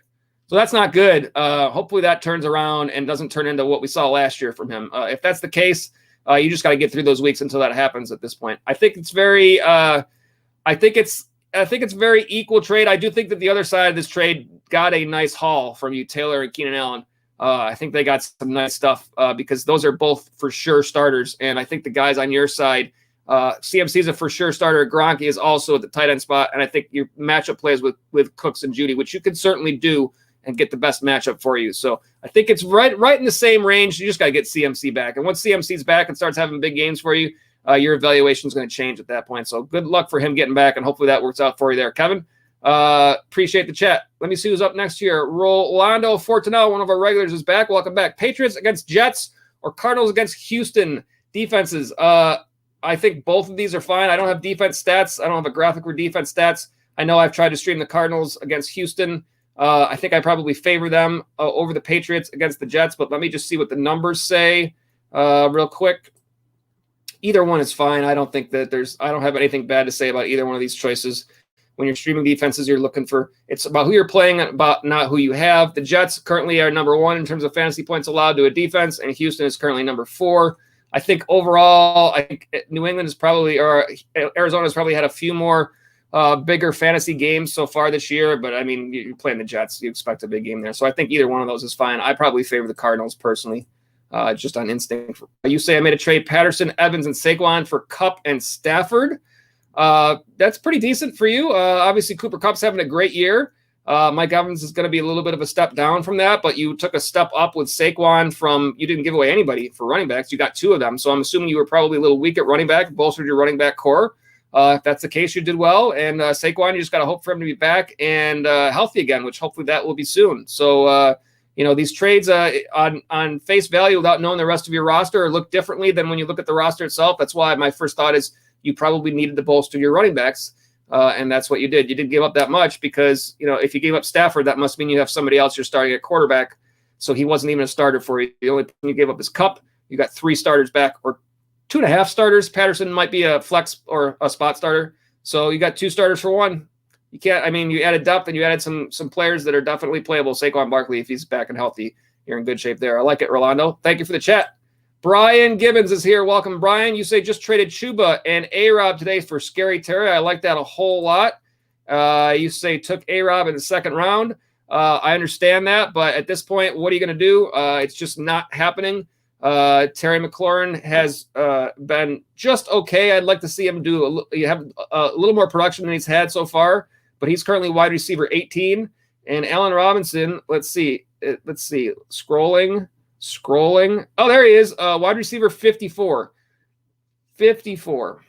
So that's not good. Hopefully that turns around and doesn't turn into what we saw last year from him. If that's the case, you just got to get through those weeks until that happens at this point. I think it's very very equal trade. I do think that the other side of this trade got a nice haul from you, Taylor and Keenan Allen. I think they got some nice stuff because those are both for sure starters. And I think the guys on your side, CMC is a for sure starter. Gronk is also at the tight end spot. And I think your matchup plays with Cooks and Jeudy, which you can certainly do and get the best matchup for you. So I think it's right in the same range. You just got to get CMC back. And once CMC's back and starts having big games for you, your evaluation is going to change at that point. So good luck for him getting back, and hopefully that works out for you there, Kevin. Appreciate the chat. Let me see who's up next here. Rolando Fortunel, one of our regulars, is back. Welcome back. Patriots against Jets or Cardinals against Houston defenses. I think both of these are fine. I don't have defense stats. I don't have a graphic for defense stats. I know I've tried to stream the Cardinals against Houston. I think I probably favor them over the Patriots against the Jets, but let me just see what the numbers say real quick. Either one is fine. I don't think that I don't have anything bad to say about either one of these choices. When you're streaming defenses, you're looking for, it's about who you're playing, about not who you have. The Jets currently are number 1 in terms of fantasy points allowed to a defense, and Houston is currently number 4. I think overall, I think New England is probably, or Arizona has probably had a few more bigger fantasy games so far this year, but I mean, you're playing the Jets, you expect a big game there. So I think either one of those is fine. I probably favor the Cardinals personally, just on instinct. You say I made a trade Patterson, Evans, and Saquon for Kupp and Stafford. That's pretty decent for you. Obviously, Cooper Kupp's having a great year. Mike Evans is going to be a little bit of a step down from that, but you took a step up with Saquon you didn't give away anybody for running backs. You got 2 of them. So I'm assuming you were probably a little weak at running back, bolstered your running back core. If that's the case, you did well. And Saquon, you just got to hope for him to be back and healthy again, which hopefully that will be soon. So, these trades on face value without knowing the rest of your roster look differently than when you look at the roster itself. That's why my first thought is you probably needed to bolster your running backs. And that's what you did. You didn't give up that much because, if you gave up Stafford, that must mean you have somebody else you're starting at quarterback. So he wasn't even a starter for you. The only thing you gave up is Kupp. You got 3 starters back, or 2.5 starters. Patterson might be a flex or a spot starter. So you got 2 starters for 1. You can't, you added depth and you added some players that are definitely playable. Saquon Barkley, if he's back and healthy, you're in good shape there. I like it, Rolando. Thank you for the chat. Brian Gibbons is here. Welcome, Brian. You say just traded Chuba and A-Rob today for Scary Terry. I like that a whole lot. You say took A-Rob in the 2nd round. I understand that, but at this point, what are you going to do? It's just not happening. Terry McLaurin has been just okay. I'd like to see him have a little more production than he's had so far, but he's currently wide receiver 18. And Allen Robinson, let's see, scrolling. Oh, there he is, wide receiver 54. 54.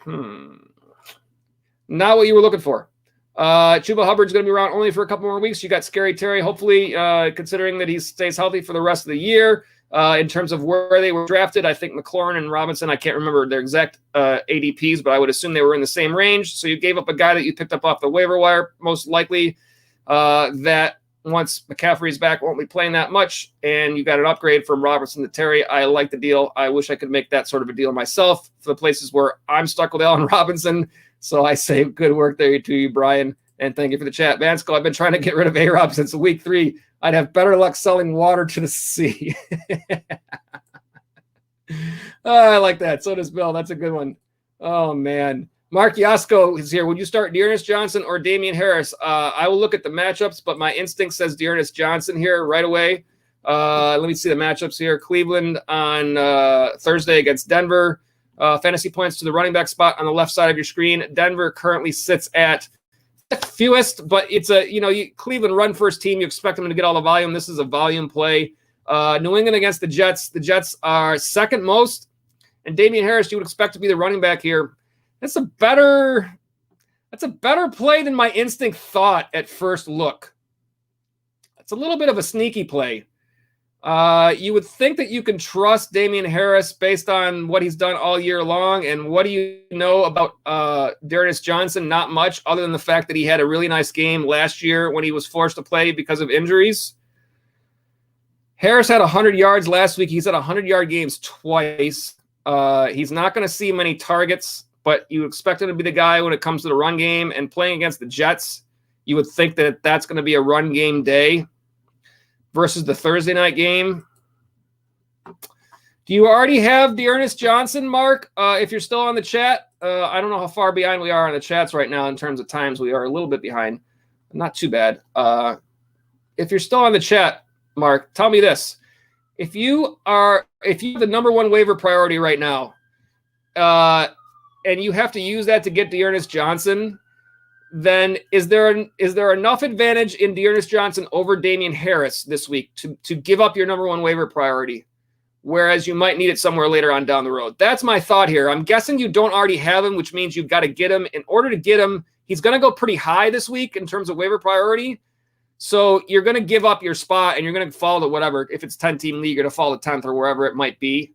Not what you were looking for. Chuba Hubbard's going to be around only for a couple more weeks. You got Scary Terry, hopefully, considering that he stays healthy for the rest of the year. In terms of where they were drafted, I think McLaurin and Robinson, I can't remember their exact ADPs, but I would assume they were in the same range. So you gave up a guy that you picked up off the waiver wire, most likely, that once McCaffrey's back won't be playing that much, and you got an upgrade from Robertson to Terry. I like the deal. I wish I could make that sort of a deal myself for the places where I'm stuck with Allen Robinson. So I say good work there to you, Brian, and thank you for the chat. Vansco, I've been trying to get rid of A-Rob since week 3. I'd have better luck selling water to the sea. I like that. So does Bill. That's a good one. Oh, man. Mark Yasko is here. Would you start Dearness Johnson or Damian Harris? I will look at the matchups, but my instinct says Dearness Johnson here right away. Let me see the matchups here. Cleveland on Thursday against Denver. Fantasy points to the running back spot on the left side of your screen. Denver currently sits at fewest, but it's Cleveland run first team. You expect them to get all the volume. This is a volume play. New England against the Jets. The Jets are 2nd most, and Damian Harris, you would expect to be the running back here. That's a better play than my instinct thought at first look. It's a little bit of a sneaky play. You would think that you can trust Damian Harris based on what he's done all year long. And what do you know about Dearness Johnson? Not much, other than the fact that he had a really nice game last year when he was forced to play because of injuries. Harris had 100 yards last week. He's had 100-yard games twice. He's not going to see many targets, but you expect him to be the guy when it comes to the run game. And playing against the Jets, you would think that that's going to be a run game day versus the Thursday night game. Do you already have Dearness Johnson, Mark? If you're still on the chat, I don't know how far behind we are on the chats right now in terms of times. We are a little bit behind. Not too bad. If you're still on the chat, Mark, tell me this. If you have the number 1 waiver priority right now, and you have to use that to get Dearness Johnson, then is there enough advantage in Dearness Johnson over Damian Harris this week to give up your number 1 waiver priority, whereas you might need it somewhere later on down the road? That's my thought here. I'm guessing you don't already have him, which means you've got to get him. In order to get him, he's going to go pretty high this week in terms of waiver priority. So you're going to give up your spot and you're going to fall to whatever. If it's 10-team league, you're going to fall to 10th or wherever it might be.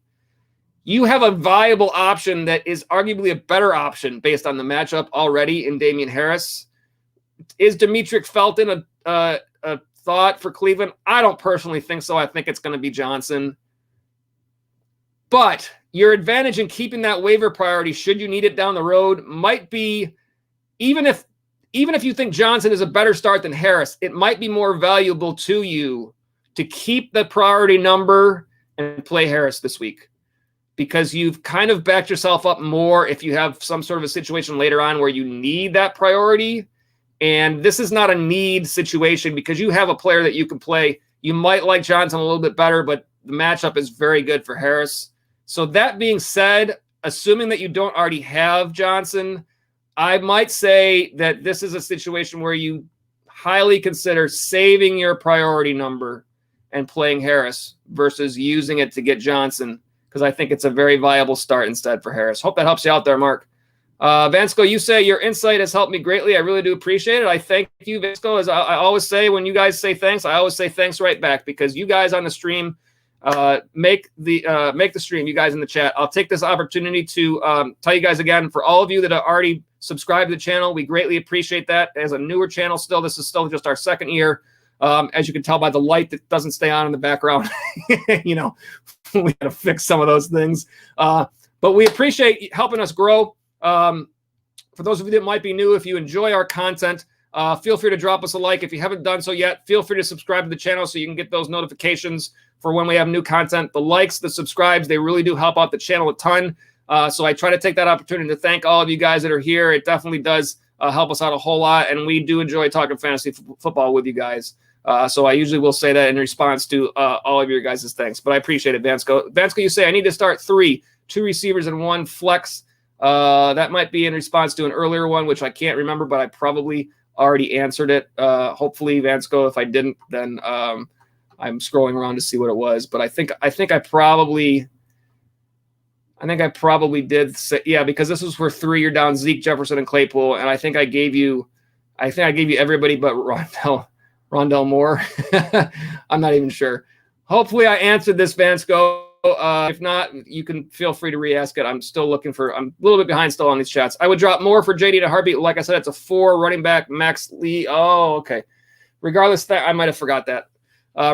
You have a viable option that is arguably a better option based on the matchup already in Damian Harris. Is Demetric Felton a thought for Cleveland? I don't personally think so. I think it's going to be Johnson. But your advantage in keeping that waiver priority, should you need it down the road, might be, even if you think Johnson is a better start than Harris, it might be more valuable to you to keep the priority number and play Harris this week, because you've kind of backed yourself up more if you have some sort of a situation later on where you need that priority. And this is not a need situation because you have a player that you can play. You might like Johnson a little bit better, but the matchup is very good for Harris. So that being said, assuming that you don't already have Johnson, I might say that this is a situation where you highly consider saving your priority number and playing Harris versus using it to get Johnson, because I think it's a very viable start instead for Harris. Hope that helps you out there, Mark. Vansco, you say your insight has helped me greatly. I really do appreciate it. I thank you, Vansco. As I always say, when you guys say thanks, I always say thanks right back, because you guys on the stream make the stream. You guys in the chat. I'll take this opportunity to tell you guys again, for all of you that are already subscribed to the channel, we greatly appreciate that. As a newer channel, still, this is still just our second year. As you can tell by the light that doesn't stay on in the background, you know, we got to fix some of those things. But we appreciate helping us grow. For those of you that might be new, if you enjoy our content, feel free to drop us a like. If you haven't done so yet, feel free to subscribe to the channel so you can get those notifications for when we have new content. The likes, the subscribes, they really do help out the channel a ton. So I try to take that opportunity to thank all of you guys that are here. It definitely does help us out a whole lot, and we do enjoy talking fantasy football with you guys. So I usually will say that in response to all of your guys' thanks. But I appreciate it, Vansco. Vansco, you say, I need to start 3, 2 receivers and 1 flex. That might be in response to an earlier one, which I can't remember, but I probably already answered it. Hopefully, Vansco, if I didn't, then I'm scrolling around to see what it was. But I think I probably did say, yeah, because this was for 3. You're down Zeke, Jefferson, and Claypool, and I think I gave you everybody but Rondell Moore. I'm not even sure. Hopefully, I answered this, Vansco. If not, you can feel free to re-ask it. I'm a little bit behind still on these chats. I would drop more for JD to heartbeat. Like I said, it's a 4 running back, Max Lee. Oh, okay. Regardless, I might have forgot that.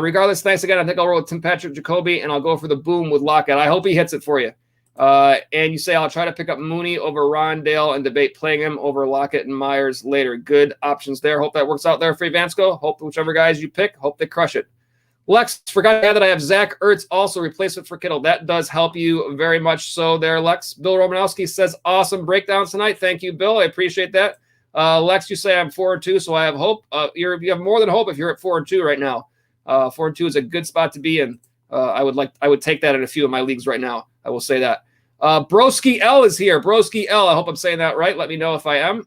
Regardless, thanks again. I think I'll roll with Tim Patrick, Jacoby, and I'll go for the boom with Lockett. I hope he hits it for you. And you say, I'll try to pick up Mooney over Rondale and debate playing him over Lockett and Myers later. Good options there. Hope that works out there for you, Vansco. Hope whichever guys you pick, hope they crush it. Lex, forgot to add that I have Zach Ertz also replacement for Kittle. That does help you very much so there, Lex. Bill Romanowski says, awesome breakdowns tonight. Thank you, Bill. I appreciate that. Lex, you say I'm 4-2, so I have hope. You have more than hope if you're at 4-2 right now. 4-2 is a good spot to be in. I would take that in a few of my leagues right now. I will say that. Broski L is here. Broski L. I hope I'm saying that right. Let me know if I am.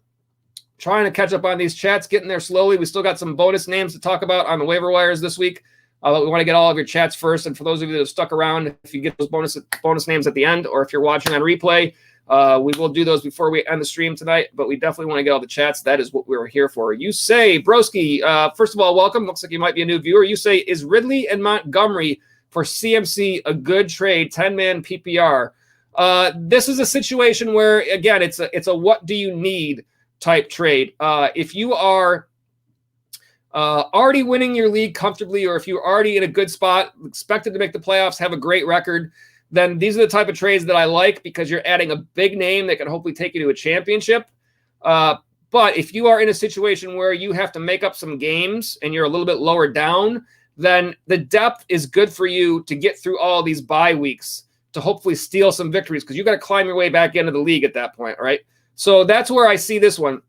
Trying to catch up on these chats, getting there slowly. We still got some bonus names to talk about on the waiver wires this week. We want to get all of your chats first. And for those of you that have stuck around, if you get those bonus names at the end, or if you're watching on replay, we will do those before we end the stream tonight. But we definitely want to get all the chats. That is what we were here for. You say, Broski, first of all, welcome. Looks like you might be a new viewer. You say, is Ridley and Montgomery for CMC a good trade? 10-man PPR. This is a situation where, again, it's a what do you need type trade. If you are already winning your league comfortably, or if you're already in a good spot, expected to make the playoffs, have a great record, then these are the type of trades that I like, because you're adding a big name that can hopefully take you to a championship. But if you are in a situation where you have to make up some games and you're a little bit lower down, then the depth is good for you to get through all these bye weeks to hopefully steal some victories, because you got to climb your way back into the league at that point, right? So that's where I see this one.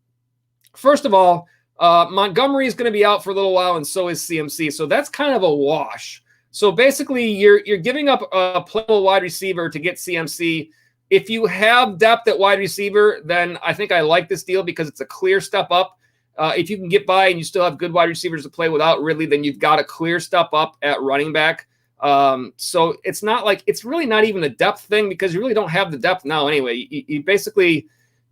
First of all, Montgomery is going to be out for a little while, and so is CMC. So that's kind of a wash. So basically, you're giving up a playable wide receiver to get CMC. If you have depth at wide receiver, then I think I like this deal, because it's a clear step up. If you can get by and you still have good wide receivers to play without Ridley, then you've got a clear step up at running back. So it's not like, it's really not even a depth thing, because you really don't have the depth now anyway. You basically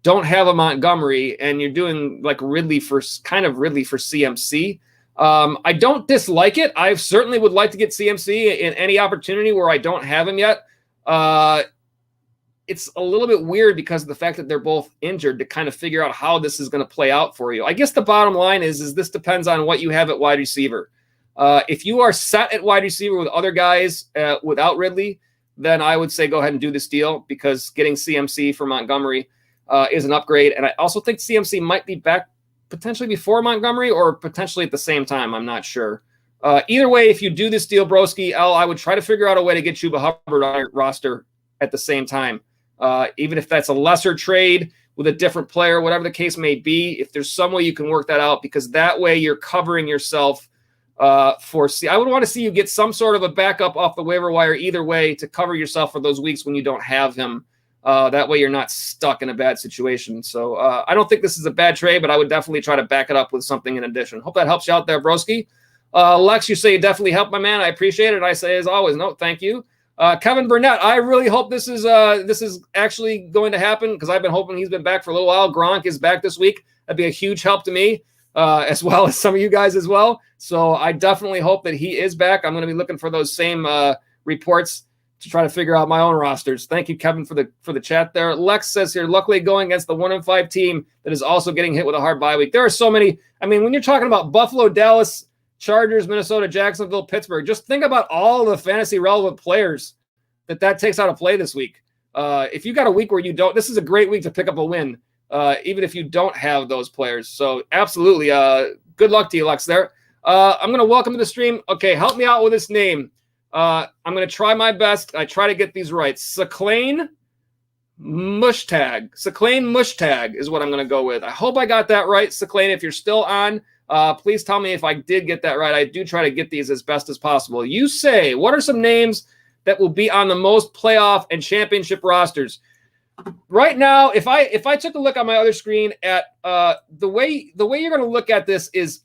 don't have a Montgomery, and you're doing like Ridley for CMC. I don't dislike it. I certainly would like to get CMC in any opportunity where I don't have him yet. It's a little bit weird because of the fact that they're both injured, to kind of figure out how this is going to play out for you. I guess the bottom line is this depends on what you have at wide receiver. If you are set at wide receiver with other guys without Ridley, then I would say go ahead and do this deal, because getting CMC for Montgomery is an upgrade. And I also think CMC might be back potentially before Montgomery, or potentially at the same time. I'm not sure. Either way, if you do this deal, Broski L, I would try to figure out a way to get Chuba Hubbard on your roster at the same time. Even if that's a lesser trade with a different player, whatever the case may be, if there's some way you can work that out, because that way you're covering yourself I would want to see you get some sort of a backup off the waiver wire either way to cover yourself for those weeks when you don't have him. That way you're not stuck in a bad situation. So I don't think this is a bad trade, but I would definitely try to back it up with something in addition. Hope that helps you out there, Broski. Lex, you say you definitely helped, my man. I appreciate it. I say, as always, no, thank you. Kevin Burnett, I really hope this is actually going to happen because I've been hoping he's been back for a little while. Gronk is back this week. That'd be a huge help to me, as well as some of you guys as well. So I definitely hope that he is back. I'm going to be looking for those same reports to try to figure out my own rosters. Thank you, Kevin, for the chat there. Lex says here, luckily going against the 1-5 team that is also getting hit with a hard bye week. There are so many. I mean, when you're talking about Buffalo, Dallas, Chargers, Minnesota, Jacksonville, Pittsburgh, just think about all the fantasy relevant players that takes out of play this week. If you got a week where you don't, this is a great week to pick up a win, even if you don't have those players. So absolutely, good luck to you, Lex, there. I'm going to welcome to the stream. Okay, help me out with this name. I'm going to try my best. I try to get these right. Saclane Mushtag. Saclane Mushtag is what I'm going to go with. I hope I got that right, Saclane. If you're still on, please tell me if I did get that right. I do try to get these as best as possible. You say, what are some names that will be on the most playoff and championship rosters? Right now, if I took a look on my other screen at the way you're going to look at this is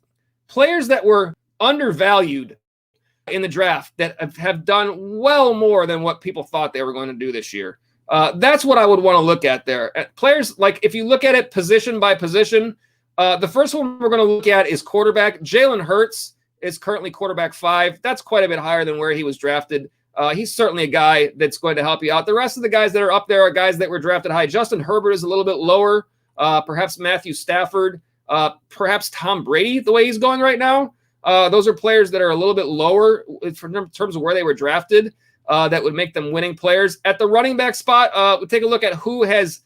players that were undervalued in the draft that have done well more than what people thought they were going to do this year. That's what I would want to look at there. Players, like if you look at it position by position, the first one we're going to look at is quarterback. Jalen Hurts is currently quarterback 5. That's quite a bit higher than where he was drafted. He's certainly a guy that's going to help you out. The rest of the guys that are up there are guys that were drafted high. Justin Herbert is a little bit lower. Perhaps Matthew Stafford. Perhaps Tom Brady, the way he's going right now. Those are players that are a little bit lower in terms of where they were drafted. That would make them winning players. At the running back spot, we'll take a look at who has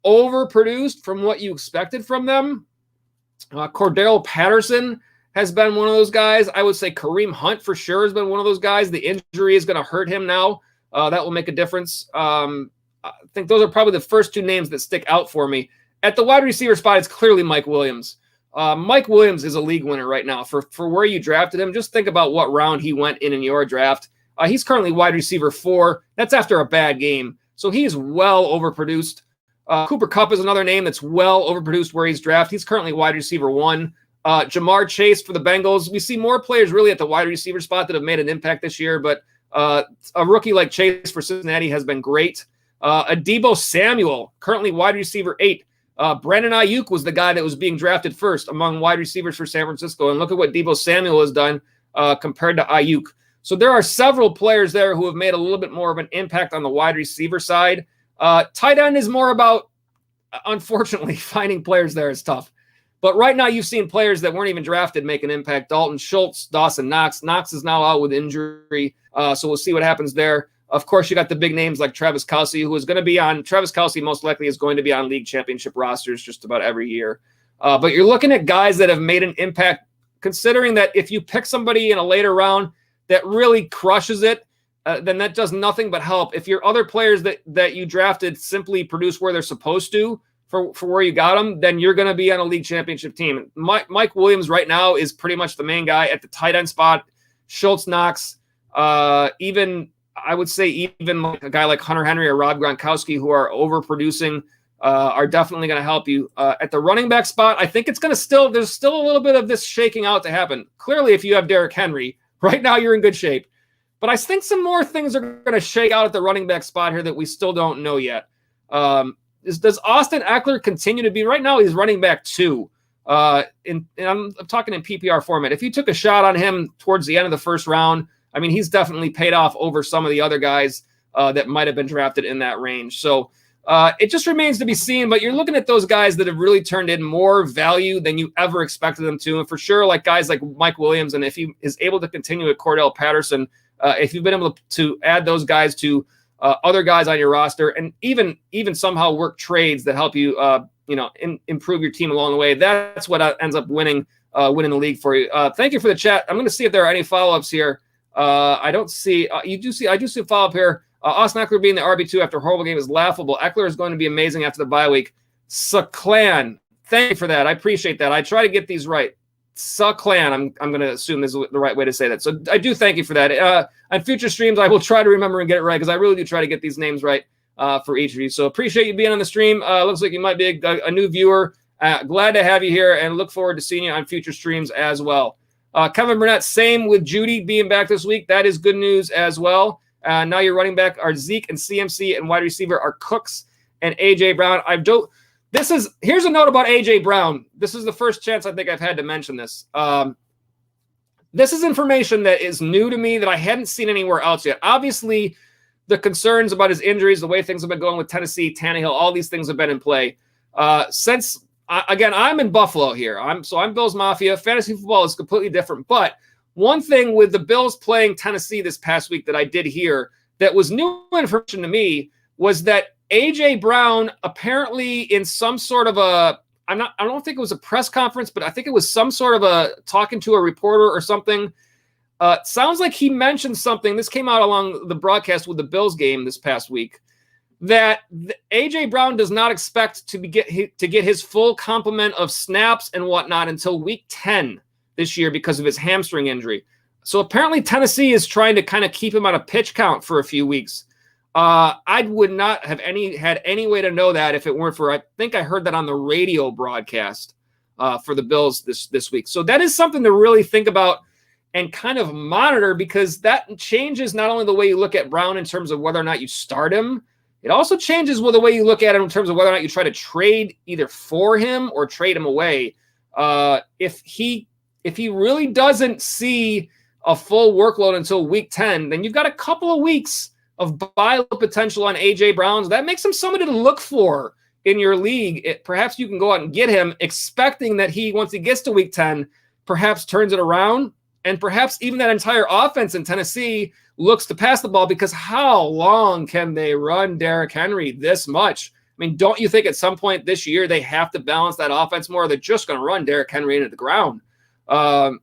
overproduced from what you expected from them. Cordell Patterson has been one of those guys. I would say Kareem Hunt for sure has been one of those guys. The injury is going to hurt him now. That will make a difference. I think those are probably the first two names that stick out for me. At the wide receiver spot, it's clearly Mike Williams. Mike Williams is a league winner right now. For where you drafted him, just think about what round he went in your draft. He's currently wide receiver 4. That's after a bad game. So he's well overproduced. Cooper Kupp is another name that's well overproduced where he's drafted. He's currently wide receiver 1. Jamar Chase for the Bengals. We see more players really at the wide receiver spot that have made an impact this year, but a rookie like Chase for Cincinnati has been great. Adebo Samuel, currently wide receiver 8. Brandon Ayuk was the guy that was being drafted first among wide receivers for San Francisco. And look at what Deebo Samuel has done compared to Ayuk. So there are several players there who have made a little bit more of an impact on the wide receiver side. Tight end is more about, unfortunately, finding players there is tough. But right now you've seen players that weren't even drafted make an impact. Dalton Schultz, Dawson Knox. Knox is now out with injury, so we'll see what happens there. Of course, you got the big names like Travis Kelce, who is going to be on – Travis Kelce most likely is going to be on league championship rosters just about every year. But you're looking at guys that have made an impact, considering that if you pick somebody in a later round that really crushes it, then that does nothing but help. If your other players that you drafted simply produce where they're supposed to for where you got them, then you're going to be on a league championship team. Mike Williams right now is pretty much the main guy at the tight end spot. Schultz, Knox, even – I would say even like a guy like Hunter Henry or Rob Gronkowski who are overproducing are definitely going to help you. At the running back spot, I think it's going to there's still a little bit of this shaking out to happen. Clearly, if you have Derrick Henry, right now you're in good shape. But I think some more things are going to shake out at the running back spot here that we still don't know yet. Does Austin Eckler continue to be, right now he's running back 2. And I'm talking in PPR format. If you took a shot on him towards the end of the first round, I mean, he's definitely paid off over some of the other guys that might have been drafted in that range. So it just remains to be seen. But you're looking at those guys that have really turned in more value than you ever expected them to. And for sure, like guys like Mike Williams, and if he is able to continue with Cordell Patterson, if you've been able to add those guys to other guys on your roster and even somehow work trades that help you, improve your team along the way, that's what ends up winning the league for you. Thank you for the chat. I'm going to see if there are any follow-ups here. I don't see. I do see a follow-up here. Austin Eckler being the RB2 after a horrible game is laughable. Eckler is going to be amazing after the bye week. Saclan, thank you for that. I appreciate that. I try to get these right. Saclan, I'm going to assume is the right way to say that. So I do thank you for that. On future streams, I will try to remember and get it right because I really do try to get these names right for each of you. So appreciate you being on the stream. Looks like you might be a new viewer. Glad to have you here and look forward to seeing you on future streams as well. Kevin Burnett, same with Judy being back this week. That is good news as well. Now your running back are Zeke and CMC, and wide receiver are Cooks and A.J. Brown. Here's a note about A.J. Brown. This is the first chance I think I've had to mention this. This is information that is new to me that I hadn't seen anywhere else yet. Obviously, the concerns about his injuries, the way things have been going with Tennessee, Tannehill, all these things have been in play. Again, I'm in Buffalo here. I'm Bills Mafia. Fantasy football is completely different. But one thing with the Bills playing Tennessee this past week that I did hear that was new information to me was that A.J. Brown apparently in some sort of I don't think it was a press conference, but I think it was some sort of a talking to a reporter or something. Sounds like he mentioned something. This came out along the broadcast with the Bills game this past week, that A.J. Brown does not expect to get his full complement of snaps and whatnot until week 10 this year because of his hamstring injury. So apparently Tennessee is trying to kind of keep him on a pitch count for a few weeks. I would not have had any way to know that if it weren't for, I think I heard that on the radio broadcast for the Bills this week. So that is something to really think about and kind of monitor, because that changes not only the way you look at Brown in terms of whether or not you start him, it also changes the way you look at him in terms of whether or not you try to trade either for him or trade him away. If he really doesn't see a full workload until week 10, then you've got a couple of weeks of buy low potential on A.J. Brown. That makes him somebody to look for in your league. Perhaps you can go out and get him expecting that once he gets to week 10, perhaps turns it around, and perhaps even that entire offense in Tennessee looks to pass the ball, because how long can they run Derrick Henry this much? I mean, don't you think at some point this year they have to balance that offense more? They're just going to run Derrick Henry into the ground.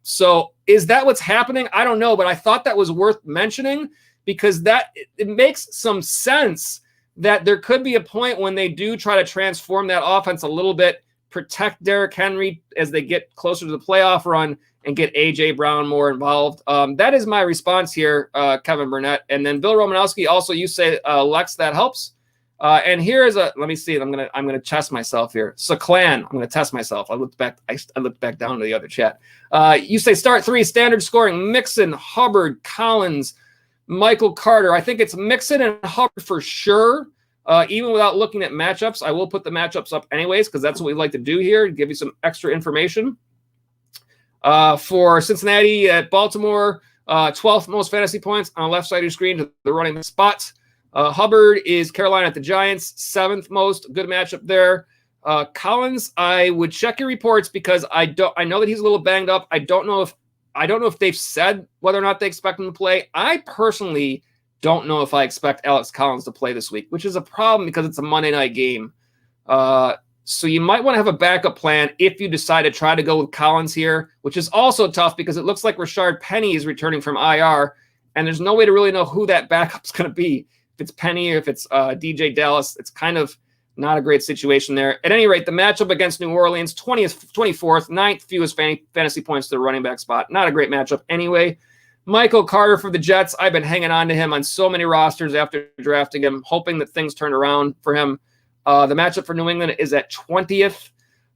So is that what's happening? I don't know, but I thought that was worth mentioning, because it makes some sense that there could be a point when they do try to transform that offense a little bit, protect Derrick Henry as they get closer to the playoff run, and get A.J. Brown more involved. That is my response here, Kevin Burnett. And then Bill Romanowski, also you say, Lex, that helps. And here's let me see. I'm gonna test myself here. Saklan, I'm gonna test myself. I looked back down to the other chat. You say start 3, standard scoring: Mixon, Hubbard, Collins, Michael Carter. I think it's Mixon and Hubbard for sure. Even without looking at matchups, I will put the matchups up anyways, because that's what we like to do here, give you some extra information. For Cincinnati at Baltimore, 12th most fantasy points on the left side of your screen to the running spot. Hubbard is Carolina at the Giants, 7th most. Good matchup there. Collins, I would check your reports, because I know that he's a little banged up. I don't know if they've said whether or not they expect him to play. I personally don't know if I expect Alex Collins to play this week, which is a problem because it's a Monday night game. So you might want to have a backup plan if you decide to try to go with Collins here, which is also tough because it looks like Rashard Penny is returning from IR, and there's no way to really know who that backup's going to be. If it's Penny or if it's DJ Dallas, it's kind of not a great situation there. At any rate, the matchup against New Orleans, 24th, 9th fewest fantasy points to the running back spot. Not a great matchup anyway. Michael Carter for the Jets. I've been hanging on to him on so many rosters after drafting him, hoping that things turn around for him. The matchup for New England is at 20th.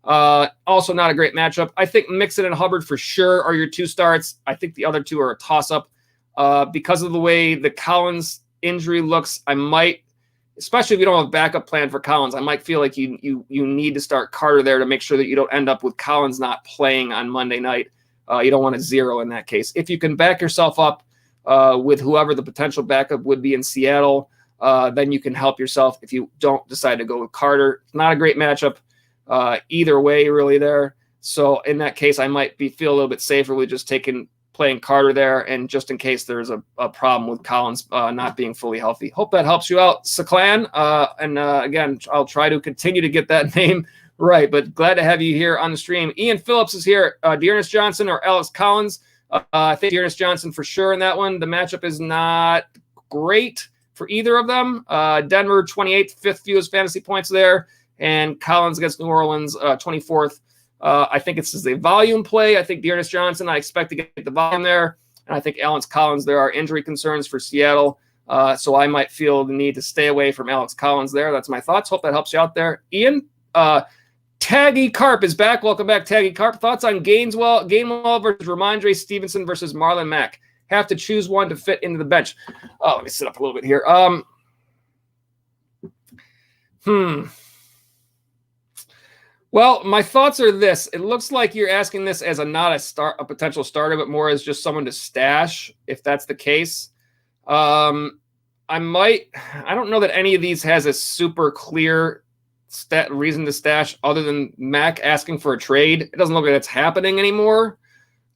Also not a great matchup. I think Mixon and Hubbard for sure are your 2 starts. I think the other 2 are a toss-up. Because of the way the Collins injury looks, I might, especially if you don't have a backup plan for Collins, I might feel like you need to start Carter there to make sure that you don't end up with Collins not playing on Monday night. You don't want a 0 in that case. If you can back yourself up with whoever the potential backup would be in Seattle, then you can help yourself if you don't decide to go with Carter. It's not a great matchup either way, really, there. So in that case, I might feel a little bit safer with just playing Carter there, and just in case there's a problem with Collins not being fully healthy. Hope that helps you out, Saklan. Again, I'll try to continue to get that name right, but glad to have you here on the stream. Ian Phillips is here. Dearness Johnson or Alex Collins? I think Dearness Johnson for sure in that one. The matchup is not great for either of them. Denver, 28th, 5th fewest fantasy points there, and Collins against New Orleans, 24th. I think it's a volume play. I think Dearness Johnson, I expect to get the volume there. And I think Alex Collins, there are injury concerns for Seattle. So I might feel the need to stay away from Alex Collins there. That's my thoughts. Hope that helps you out there. Ian, Taggy Carp is back. Welcome back, Taggy Carp. Thoughts on Gainwell versus Ramondre Stevenson versus Marlon Mack? have to choose one to fit into the bench. Oh, let me sit up a little bit here. Well, my thoughts are this. It looks like you're asking this as not a potential starter, but more as just someone to stash, if that's the case. I don't know that any of these has a super clear reason to stash other than Mac asking for a trade. It doesn't look like it's happening anymore.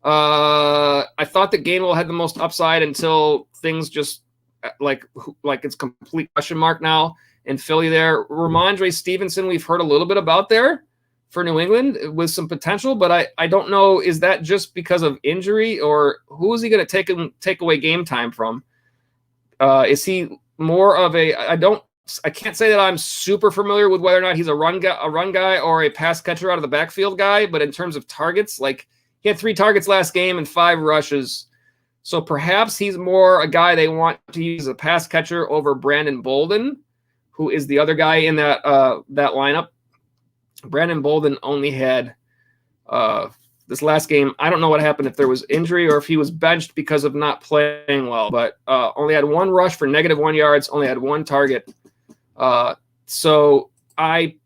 I thought that Gainwell had the most upside until things just like it's complete question mark now in Philly there. Ramondre Stevenson, we've heard a little bit about there for New England with some potential, but I don't know, is that just because of injury or who is he going to take away game time from? Is he more of I can't say that I'm super familiar with whether or not he's a run guy or a pass catcher out of the backfield guy, but in terms of targets, like he had 3 targets last game and 5 rushes. So perhaps he's more a guy they want to use as a pass catcher over Brandon Bolden, who is the other guy in that lineup. Brandon Bolden only had this last game. I don't know what happened, if there was injury or if he was benched because of not playing well, but only had 1 rush for -1 yards, only had 1 target. So I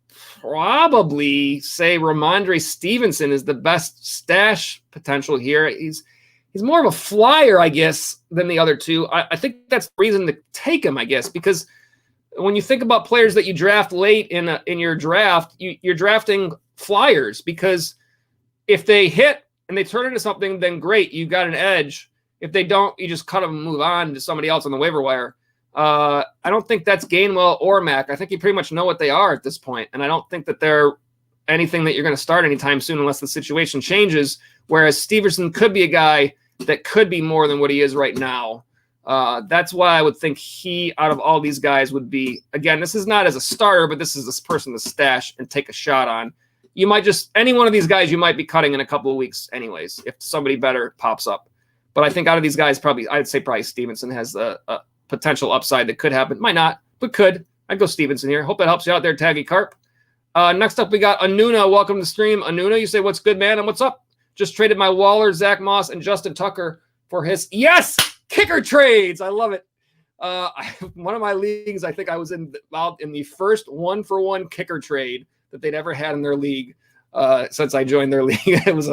probably say Ramondre Stevenson is the best stash potential here. He's more of a flyer, I guess, than the other two. I think that's the reason to take him, I guess, because when you think about players that you draft late in your draft, you're drafting flyers, because if they hit and they turn into something, then great, you got an edge. If they don't, you just cut them and move on to somebody else on the waiver wire. I don't think that's Gainwell or Mac. I think you pretty much know what they are at this point, and I don't think that they're anything that you're going to start anytime soon unless the situation changes, whereas Stevenson could be a guy that could be more than what he is right now. That's why I would think he, out of all these guys, would be, again, this is not as a starter, but this is this person to stash and take a shot on. You might just, any one of these guys you might be cutting in a couple of weeks anyways, if somebody better pops up. But I think out of these guys, I'd say Stevenson has a potential upside that could happen. Might not, but could. I'd go Stevenson here. Hope that helps you out there, Taggy Carp. Next up, we got Anuna. Welcome to the stream. Anuna, you say, what's good, man? And what's up? Just traded my Waller, Zach Moss, and Justin Tucker for his, yes, kicker trades. I love it. One of my leagues, I think I was in the first 1-for-1 kicker trade that they'd ever had in their league since I joined their league. It was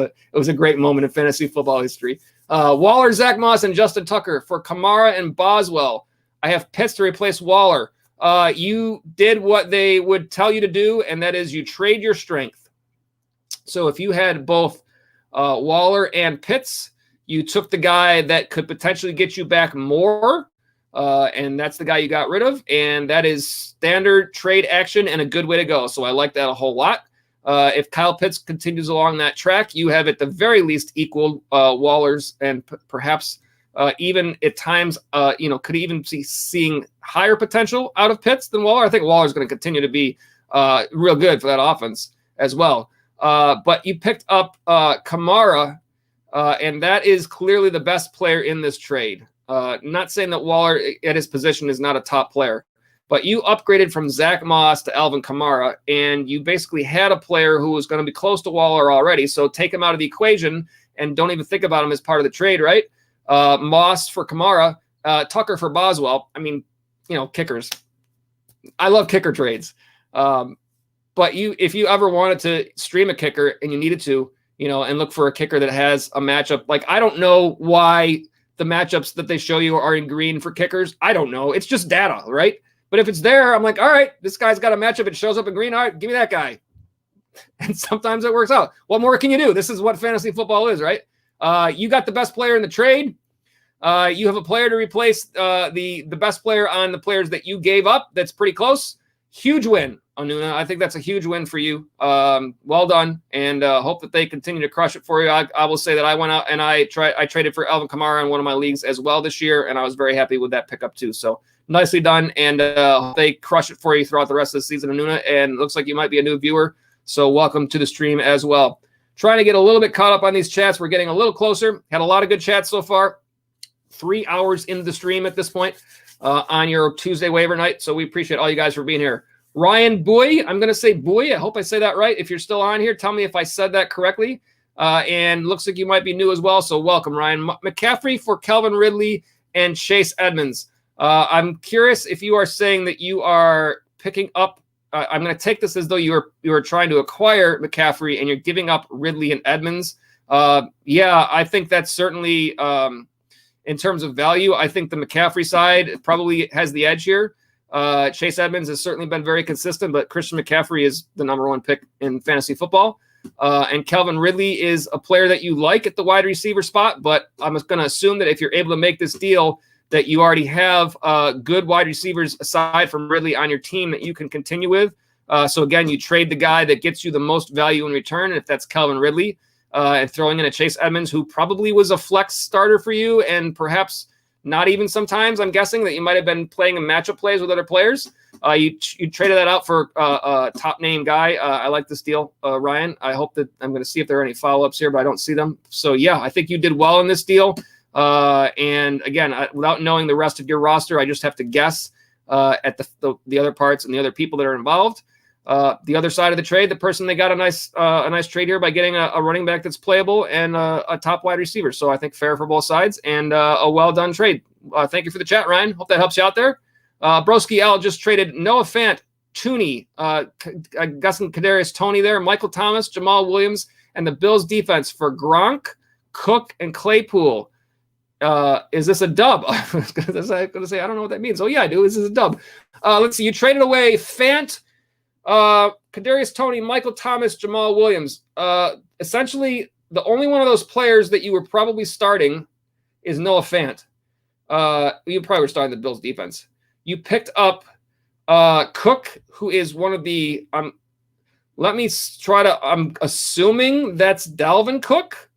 a great moment in fantasy football history. Waller, Zach Moss, and Justin Tucker for Kamara and Boswell. I have Pitts to replace Waller. You did what they would tell you to do, and that is you trade your strength. So if you had both Waller and Pitts, you took the guy that could potentially get you back more, and that's the guy you got rid of, and that is standard trade action and a good way to go. So I like that a whole lot. If Kyle Pitts continues along that track, you have at the very least equal Waller's and perhaps even at times, could even be seeing higher potential out of Pitts than Waller. I think Waller's going to continue to be real good for that offense as well. But you picked up Kamara, and that is clearly the best player in this trade. Not saying that Waller at his position is not a top player, but you upgraded from Zach Moss to Alvin Kamara, and you basically had a player who was going to be close to Waller already. So take him out of the equation and don't even think about him as part of the trade, right? Moss for Kamara, Tucker for Boswell. I mean, kickers. I love kicker trades. But if you ever wanted to stream a kicker and you needed to, and look for a kicker that has a matchup, like I don't know why the matchups that they show you are in green for kickers. I don't know. It's just data, right? But if it's there, I'm like, all right, this guy's got a matchup. It shows up in green. All right, give me that guy. And sometimes it works out. What more can you do? This is what fantasy football is, right? You got the best player in the trade. You have a player to replace the best player on the players that you gave up. That's pretty close. Huge win, Anuna. I think that's a huge win for you. Well done, and hope that they continue to crush it for you. I will say that I went out and I traded for Alvin Kamara in one of my leagues as well this year, and I was very happy with that pickup too. So nicely done, and hope they crush it for you throughout the rest of the season, Anuna. And it looks like you might be a new viewer, so welcome to the stream as well. Trying to get a little bit caught up on these chats. We're getting a little closer. Had a lot of good chats so far. 3 hours into the stream at this point on your Tuesday waiver night. So we appreciate all you guys for being here. Ryan Boy, I'm going to say Boy. I hope I say that right. If you're still on here, tell me if I said that correctly. And looks like you might be new as well, so welcome, Ryan. McCaffrey for Calvin Ridley and Chase Edmonds. I'm curious if you are saying that you are picking up. I'm going to take this as though you are trying to acquire McCaffrey and you're giving up Ridley and Edmonds. Yeah, I think that's certainly in terms of value. I think the McCaffrey side probably has the edge here. Chase Edmonds has certainly been very consistent, but Christian McCaffrey is the number one pick in fantasy football. And Calvin Ridley is a player that you like at the wide receiver spot, but I'm going to assume that if you're able to make this deal, that you already have good wide receivers aside from Ridley on your team that you can continue with. So again, you trade the guy that gets you the most value in return, if that's Calvin Ridley, and throwing in a Chase Edmonds, who probably was a flex starter for you, and perhaps not even sometimes. I'm guessing that you might have been playing in matchup plays with other players. You traded that out for a top name guy. I like this deal, Ryan. I hope that I'm going to see if there are any follow-ups here, but I don't see them. So yeah, I think you did well in this deal. And again, without knowing the rest of your roster, I just have to guess at the other parts and the other people that are involved. The other side of the trade, the person they got a nice trade here by getting a running back that's playable and a top wide receiver. So I think fair for both sides and a well done trade. Thank you for the chat, Ryan. Hope that helps you out there. Broski L just traded Noah Fant, Tooney, I'm guessing Kadarius Toney there, Michael Thomas, Jamal Williams, and the Bills defense for Gronk, Cook, and Claypool. Is this a dub? I was going to say, I don't know what that means. Oh, yeah, I do. This is a dub. Let's see. You traded away Fant, Kadarius Toney, Michael Thomas, Jamal Williams. Essentially, the only one of those players that you were probably starting is Noah Fant. You probably were starting the Bills defense. You picked up Cook, who is one of the I'm assuming that's Dalvin Cook.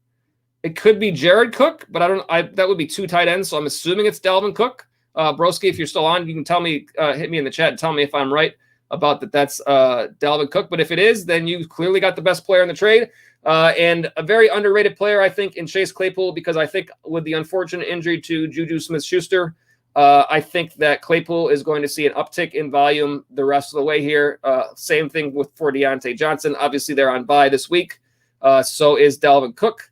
It could be Jared Cook, but that would be two tight ends, so I'm assuming it's Dalvin Cook. Broski, if you're still on, you can tell me, hit me in the chat and tell me if I'm right about that's Dalvin Cook. But if it is, then you clearly got the best player in the trade. And a very underrated player, I think, in Chase Claypool, because I think with the unfortunate injury to Juju Smith-Schuster, I think that Claypool is going to see an uptick in volume the rest of the way here. Same thing for Deontay Johnson. Obviously, they're on bye this week. So is Dalvin Cook.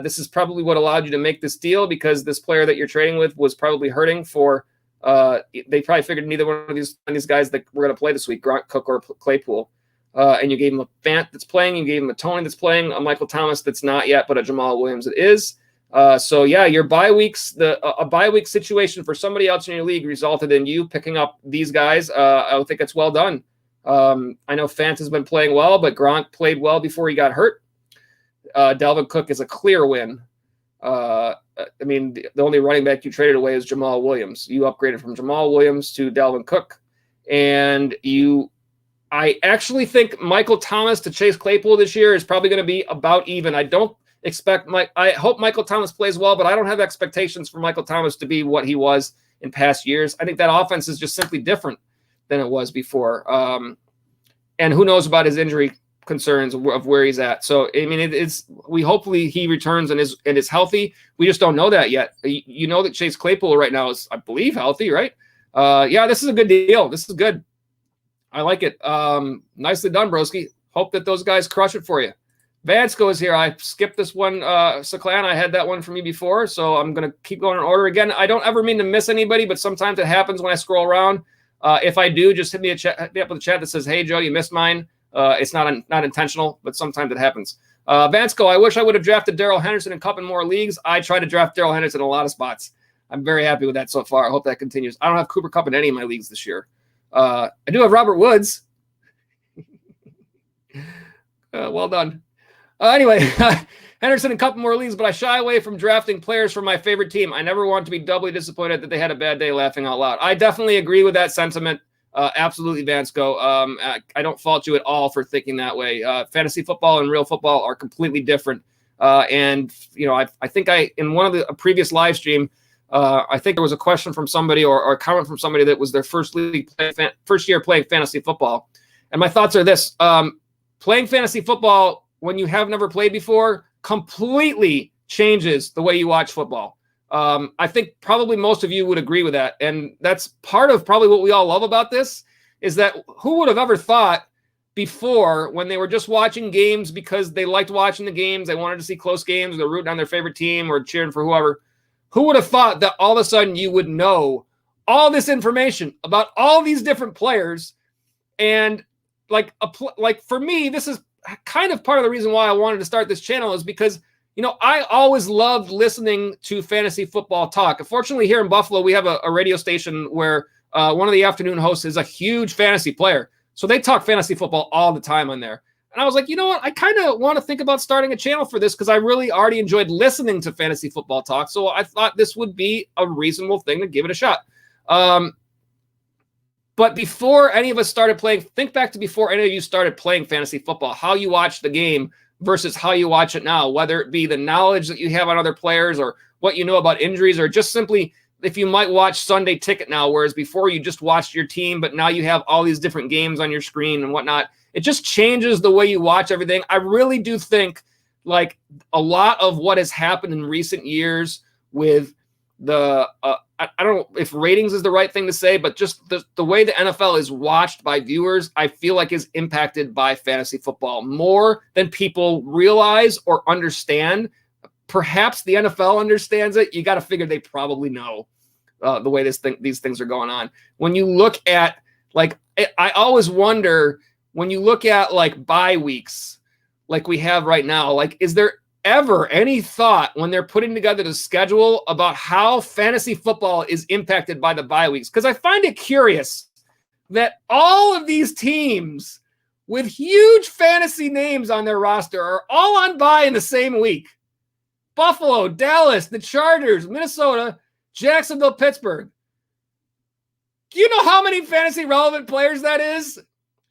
This is probably what allowed you to make this deal, because this player that you're trading with was probably hurting for they probably figured neither one of these guys that were going to play this week, Gronk, Cook, or Claypool. And you gave him a Fant that's playing, you gave him a Toney that's playing, a Michael Thomas that's not yet, but a Jamal Williams that is. So yeah, your bye weeks, a bye week situation for somebody else in your league resulted in you picking up these guys. I think it's well done. I know Fant has been playing well, but Gronk played well before he got hurt. Dalvin Cook is a clear win. I mean, the only running back you traded away is Jamal Williams. You upgraded from Jamal Williams to Dalvin Cook, and I actually think Michael Thomas to Chase Claypool this year is probably going to be about even. I don't expect I hope Michael Thomas plays well, but I don't have expectations for Michael Thomas to be what he was in past years. I think that offense is just simply different than it was before. And who knows about his injury concerns of where he's at. So, I mean, hopefully he returns and is healthy. We just don't know that yet. You know that Chase Claypool right now is, I believe, healthy, right? Yeah, this is a good deal. This is good. I like it. Nicely done, broski. Hope that those guys crush it for you. Vansco is here. I skipped this one, Saklan. I had that one from you before, so I'm going to keep going in order again. I don't ever mean to miss anybody, but sometimes it happens when I scroll around. If I do, just hit me up with a chat that says, "Hey, Joe, you missed mine." It's not intentional, but sometimes it happens. Vansco, I wish I would have drafted Darrell Henderson in a couple more leagues. I tried to draft Darrell Henderson in a lot of spots. I'm very happy with that so far. I hope that continues. I don't have Cooper Kupp in any of my leagues this year. I do have Robert Woods. Well done. Anyway, Henderson in a couple more leagues, but I shy away from drafting players from my favorite team. I never want to be doubly disappointed that they had a bad day, laughing out loud. I definitely agree with that sentiment. Absolutely, Vansco. I don't fault you at all for thinking that way. Fantasy football and real football are completely different. And, you know, I think in one of the previous live stream, I think there was a question from somebody or a comment from somebody that was their first year playing fantasy football. And my thoughts are this. Playing fantasy football when you have never played before completely changes the way you watch football. I think probably most of you would agree with that. And that's part of probably what we all love about this is that who would have ever thought before, when they were just watching games because they liked watching the games, they wanted to see close games, they're rooting on their favorite team or cheering for whoever, who would have thought that all of a sudden you would know all this information about all these different players? And like for me, this is kind of part of the reason why I wanted to start this channel, is because, I always loved listening to fantasy football talk. Unfortunately, here in Buffalo, we have a radio station where one of the afternoon hosts is a huge fantasy player. So they talk fantasy football all the time on there. And I was like, you know what? I kind of want to think about starting a channel for this because I really already enjoyed listening to fantasy football talk. So I thought this would be a reasonable thing to give it a shot. But before any of us started playing, think back to before any of you started playing fantasy football, how you watched the game versus how you watch it now, whether it be the knowledge that you have on other players or what you know about injuries, or just simply if you might watch Sunday Ticket now, whereas before you just watched your team, but now you have all these different games on your screen and whatnot. It just changes the way you watch everything. I really do think like a lot of what has happened in recent years with the I don't know if ratings is the right thing to say, but just the way the NFL is watched by viewers, I feel like is impacted by fantasy football more than people realize or understand. Perhaps the NFL understands it. You got to figure they probably know the way these things are going on. When you look at I always wonder when you look at like bye weeks, like we have right now, like is there ever any thought when they're putting together the schedule about how fantasy football is impacted by the bye weeks? Because I find it curious that all of these teams with huge fantasy names on their roster are all on bye in the same week. Buffalo, Dallas, the Chargers, Minnesota, Jacksonville, Pittsburgh. Do you know how many fantasy relevant players that is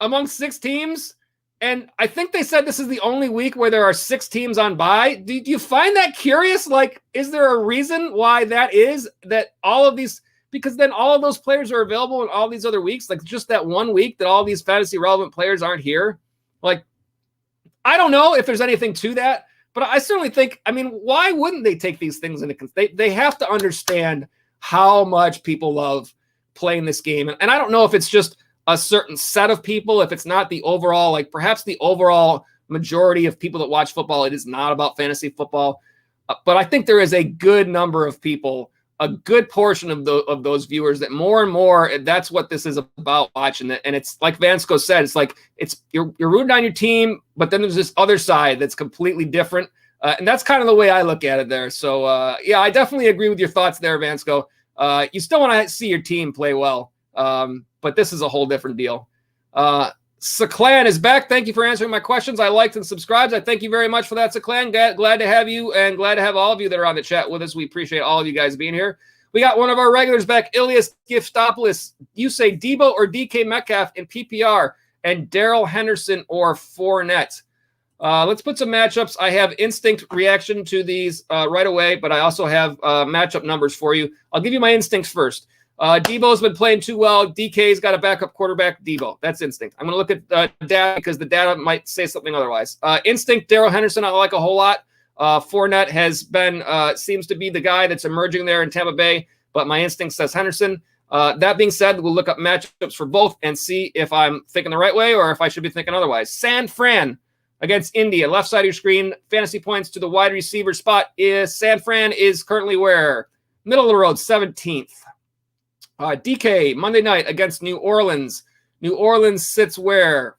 among 6 teams? And I think they said this is the only week where there are 6 teams on bye. Do you find that curious? Like, is there a reason why that is, that all of these, because then all of those players are available in all these other weeks, like just that one week that all these fantasy relevant players aren't here? Like, I don't know if there's anything to that, but I certainly think, I mean, why wouldn't they take these things into consideration? They have to understand how much people love playing this game. And I don't know if it's just a certain set of people, if it's not the overall, like perhaps the overall majority of people that watch football, it is not about fantasy football. But I think there is a good number of people, a good portion of those viewers that more and more, that's what this is about watching it. And it's like Vansco said, it's like, you're rooting on your team, but then there's this other side that's completely different. And that's kind of the way I look at it there. So yeah, I definitely agree with your thoughts there, Vansco. You still want to see your team play well. But this is a whole different deal. Saklan is back. Thank you for answering my questions. I liked and subscribed. I thank you very much for that, Saklan. Glad to have you and glad to have all of you that are on the chat with us. We appreciate all of you guys being here. We got one of our regulars back, Ilias Giftopoulos. You say Debo or DK Metcalf in PPR and Daryl Henderson or Fournette. Let's put some matchups. I have instinct reaction to these right away, but I also have matchup numbers for you. I'll give you my instincts first. Debo's been playing too well. DK's got a backup quarterback. Debo. That's instinct. I'm going to look at data because the data might say something otherwise. Instinct, Daryl Henderson, I like a whole lot. Fournette has been, seems to be the guy that's emerging there in Tampa Bay, but my instinct says Henderson. That being said, we'll look up matchups for both and see if I'm thinking the right way or if I should be thinking otherwise. San Fran against Indy, left side of your screen. Fantasy points to the wide receiver spot is San Fran is currently where? Middle of the road, 17th. DK, Monday night against New Orleans. New Orleans sits where?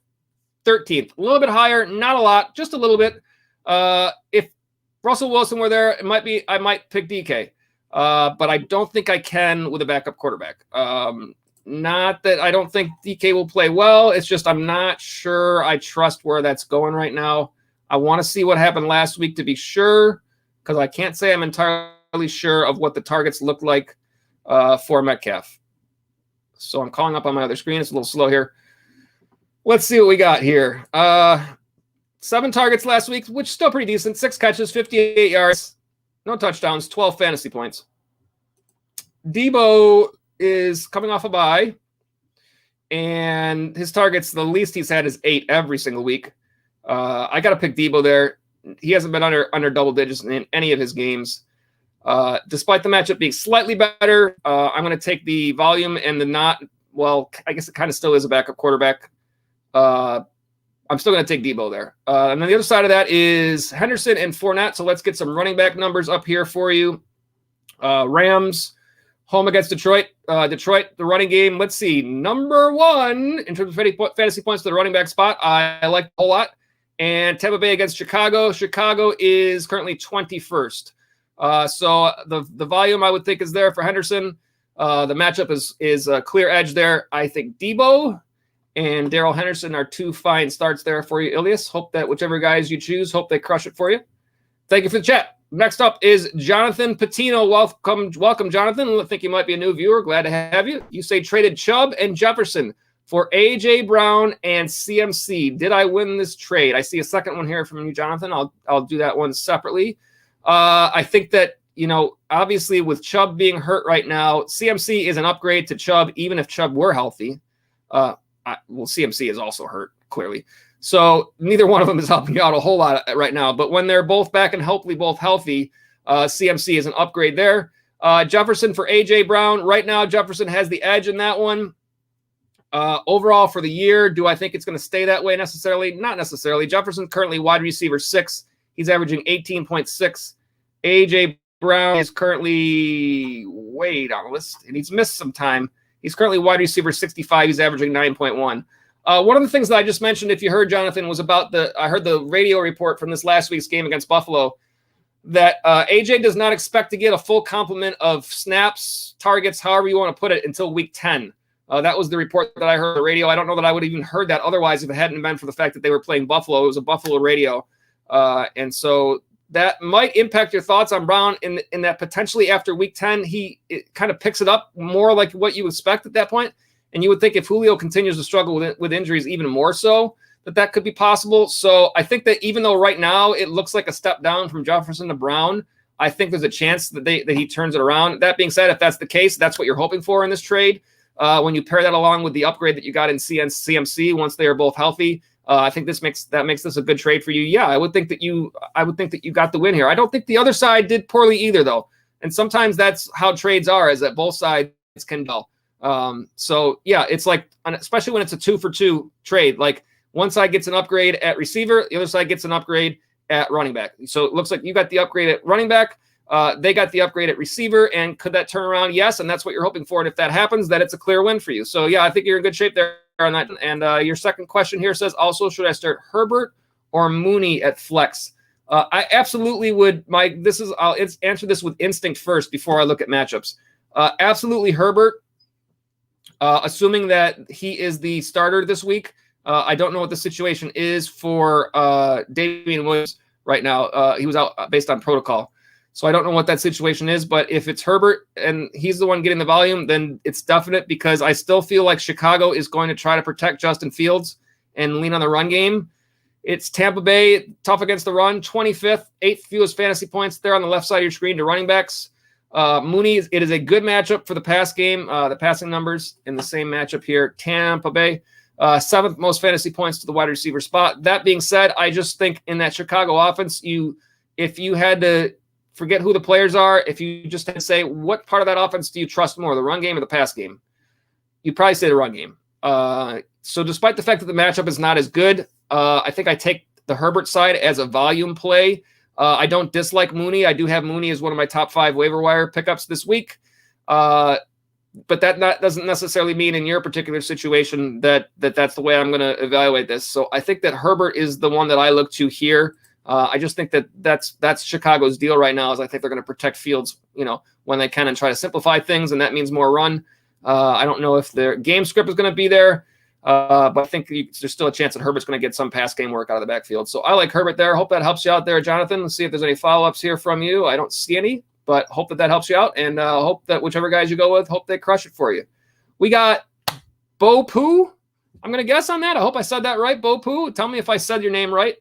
13th. A little bit higher, not a lot, just a little bit. If Russell Wilson were there, I might pick DK. But I don't think I can with a backup quarterback. Not that I don't think DK will play well. It's just I'm not sure I trust where that's going right now. I want to see what happened last week to be sure, because I can't say I'm entirely sure of what the targets look like for Metcalf. So I'm calling up on my other screen. It's a little slow here. Let's see what we got here. 7 targets last week, which is still pretty decent. 6 catches, 58 yards, no touchdowns, 12 fantasy points. Debo is coming off a bye, and his targets, the least he's had is 8 every single week. I got to pick Debo there. He hasn't been under double digits in any of his games. Despite the matchup being slightly better, I'm going to take the volume and the not, well, I guess it kind of still is a backup quarterback. I'm still going to take Debo there. And then the other side of that is Henderson and Fournette. So let's get some running back numbers up here for you. Rams home against Detroit. Detroit, the running game. Let's see. Number 1 in terms of fantasy points to the running back spot. I like a whole lot. And Tampa Bay against Chicago. Chicago is currently 21st. So the volume I would think is there for Henderson. The matchup is a clear edge there. I think Debo and Darrell Henderson are 2 fine starts there for you, Ilias. Hope that whichever guys you choose, hope they crush it for you. Thank you for the chat. Next up is Jonathan Patino. Welcome, Jonathan. I think you might be a new viewer. Glad to have you. You say traded Chubb and Jefferson for A.J. Brown and CMC. Did I win this trade? I see a second one here from you, Jonathan. I'll do that one separately. I think that, obviously with Chubb being hurt right now, CMC is an upgrade to Chubb, even if Chubb were healthy. CMC is also hurt, clearly. So neither one of them is helping you out a whole lot right now. But when they're both back and hopefully both healthy, CMC is an upgrade there. Jefferson for A.J. Brown. Right now, Jefferson has the edge in that one. Overall for the year, do I think it's going to stay that way necessarily? Not necessarily. Jefferson currently wide receiver 6. He's averaging 18.6. A.J. Brown is currently way down the list, and he's missed some time. He's currently wide receiver 65. He's averaging 9.1. One of the things that I just mentioned, if you heard, Jonathan, was about I heard the radio report from this last week's game against Buffalo that AJ does not expect to get a full complement of snaps, targets, however you want to put it, until week 10. That was the report that I heard on the radio. I don't know that I would have even heard that otherwise if it hadn't been for the fact that they were playing Buffalo. It was a Buffalo radio. And so that might impact your thoughts on Brown in that potentially after week 10, it kind of picks it up more like what you expect at that point. And you would think if Julio continues to struggle with injuries even more so, that could be possible. So I think that even though right now it looks like a step down from Jefferson to Brown, I think there's a chance that he turns it around. That being said, if that's the case, that's what you're hoping for in this trade. When you pair that along with the upgrade that you got in CMC once they are both healthy, I think that makes this a good trade for you. Yeah, I would think that you got the win here. I don't think the other side did poorly either, though. And sometimes that's how trades are, is that both sides can dull. So yeah, it's like, especially when it's a 2-for-2 trade, like one side gets an upgrade at receiver, the other side gets an upgrade at running back. So it looks like you got the upgrade at running back. They got the upgrade at receiver, and could that turn around? Yes. And that's what you're hoping for. And if that happens, that it's a clear win for you. So yeah, I think you're in good shape there on that. And your second question here says also, should I start Herbert or Mooney at flex? I absolutely would. I'll answer this with instinct first before I look at matchups. Absolutely Herbert. Assuming that he is the starter this week. I don't know what the situation is for Damian Williams right now. He was out based on protocol. So I don't know what that situation is. But if it's Herbert and he's the one getting the volume, then it's definite, because I still feel like Chicago is going to try to protect Justin Fields and lean on the run game. It's Tampa Bay, tough against the run, 25th, 8th fewest fantasy points there on the left side of your screen to running backs. Mooney, it is a good matchup for the pass game. The passing numbers in the same matchup here. Tampa Bay, 7th most fantasy points to the wide receiver spot. That being said, I just think in that Chicago offense, if you had to forget who the players are, if you just had to say what part of that offense do you trust more, the run game or the pass game, you'd probably say the run game. So despite the fact that the matchup is not as good, I think I take the Herbert side as a volume play. I don't dislike Mooney. I do have Mooney as one of my top 5 waiver wire pickups this week. But that doesn't necessarily mean in your particular situation that's the way I'm going to evaluate this. So I think that Herbert is the one that I look to here. I just think that's Chicago's deal right now, is I think they're going to protect Fields, when they can, and try to simplify things. And that means more run. I don't know if their game script is going to be there. But I think there's still a chance that Herbert's going to get some pass game work out of the backfield. So I like Herbert there. Hope that helps you out there, Jonathan. Let's see if there's any follow-ups here from you. I don't see any, but hope that helps you out. And hope that whichever guys you go with, hope they crush it for you. We got Bo Poo. I'm going to guess on that. I hope I said that right, Bo Poo. Tell me if I said your name right.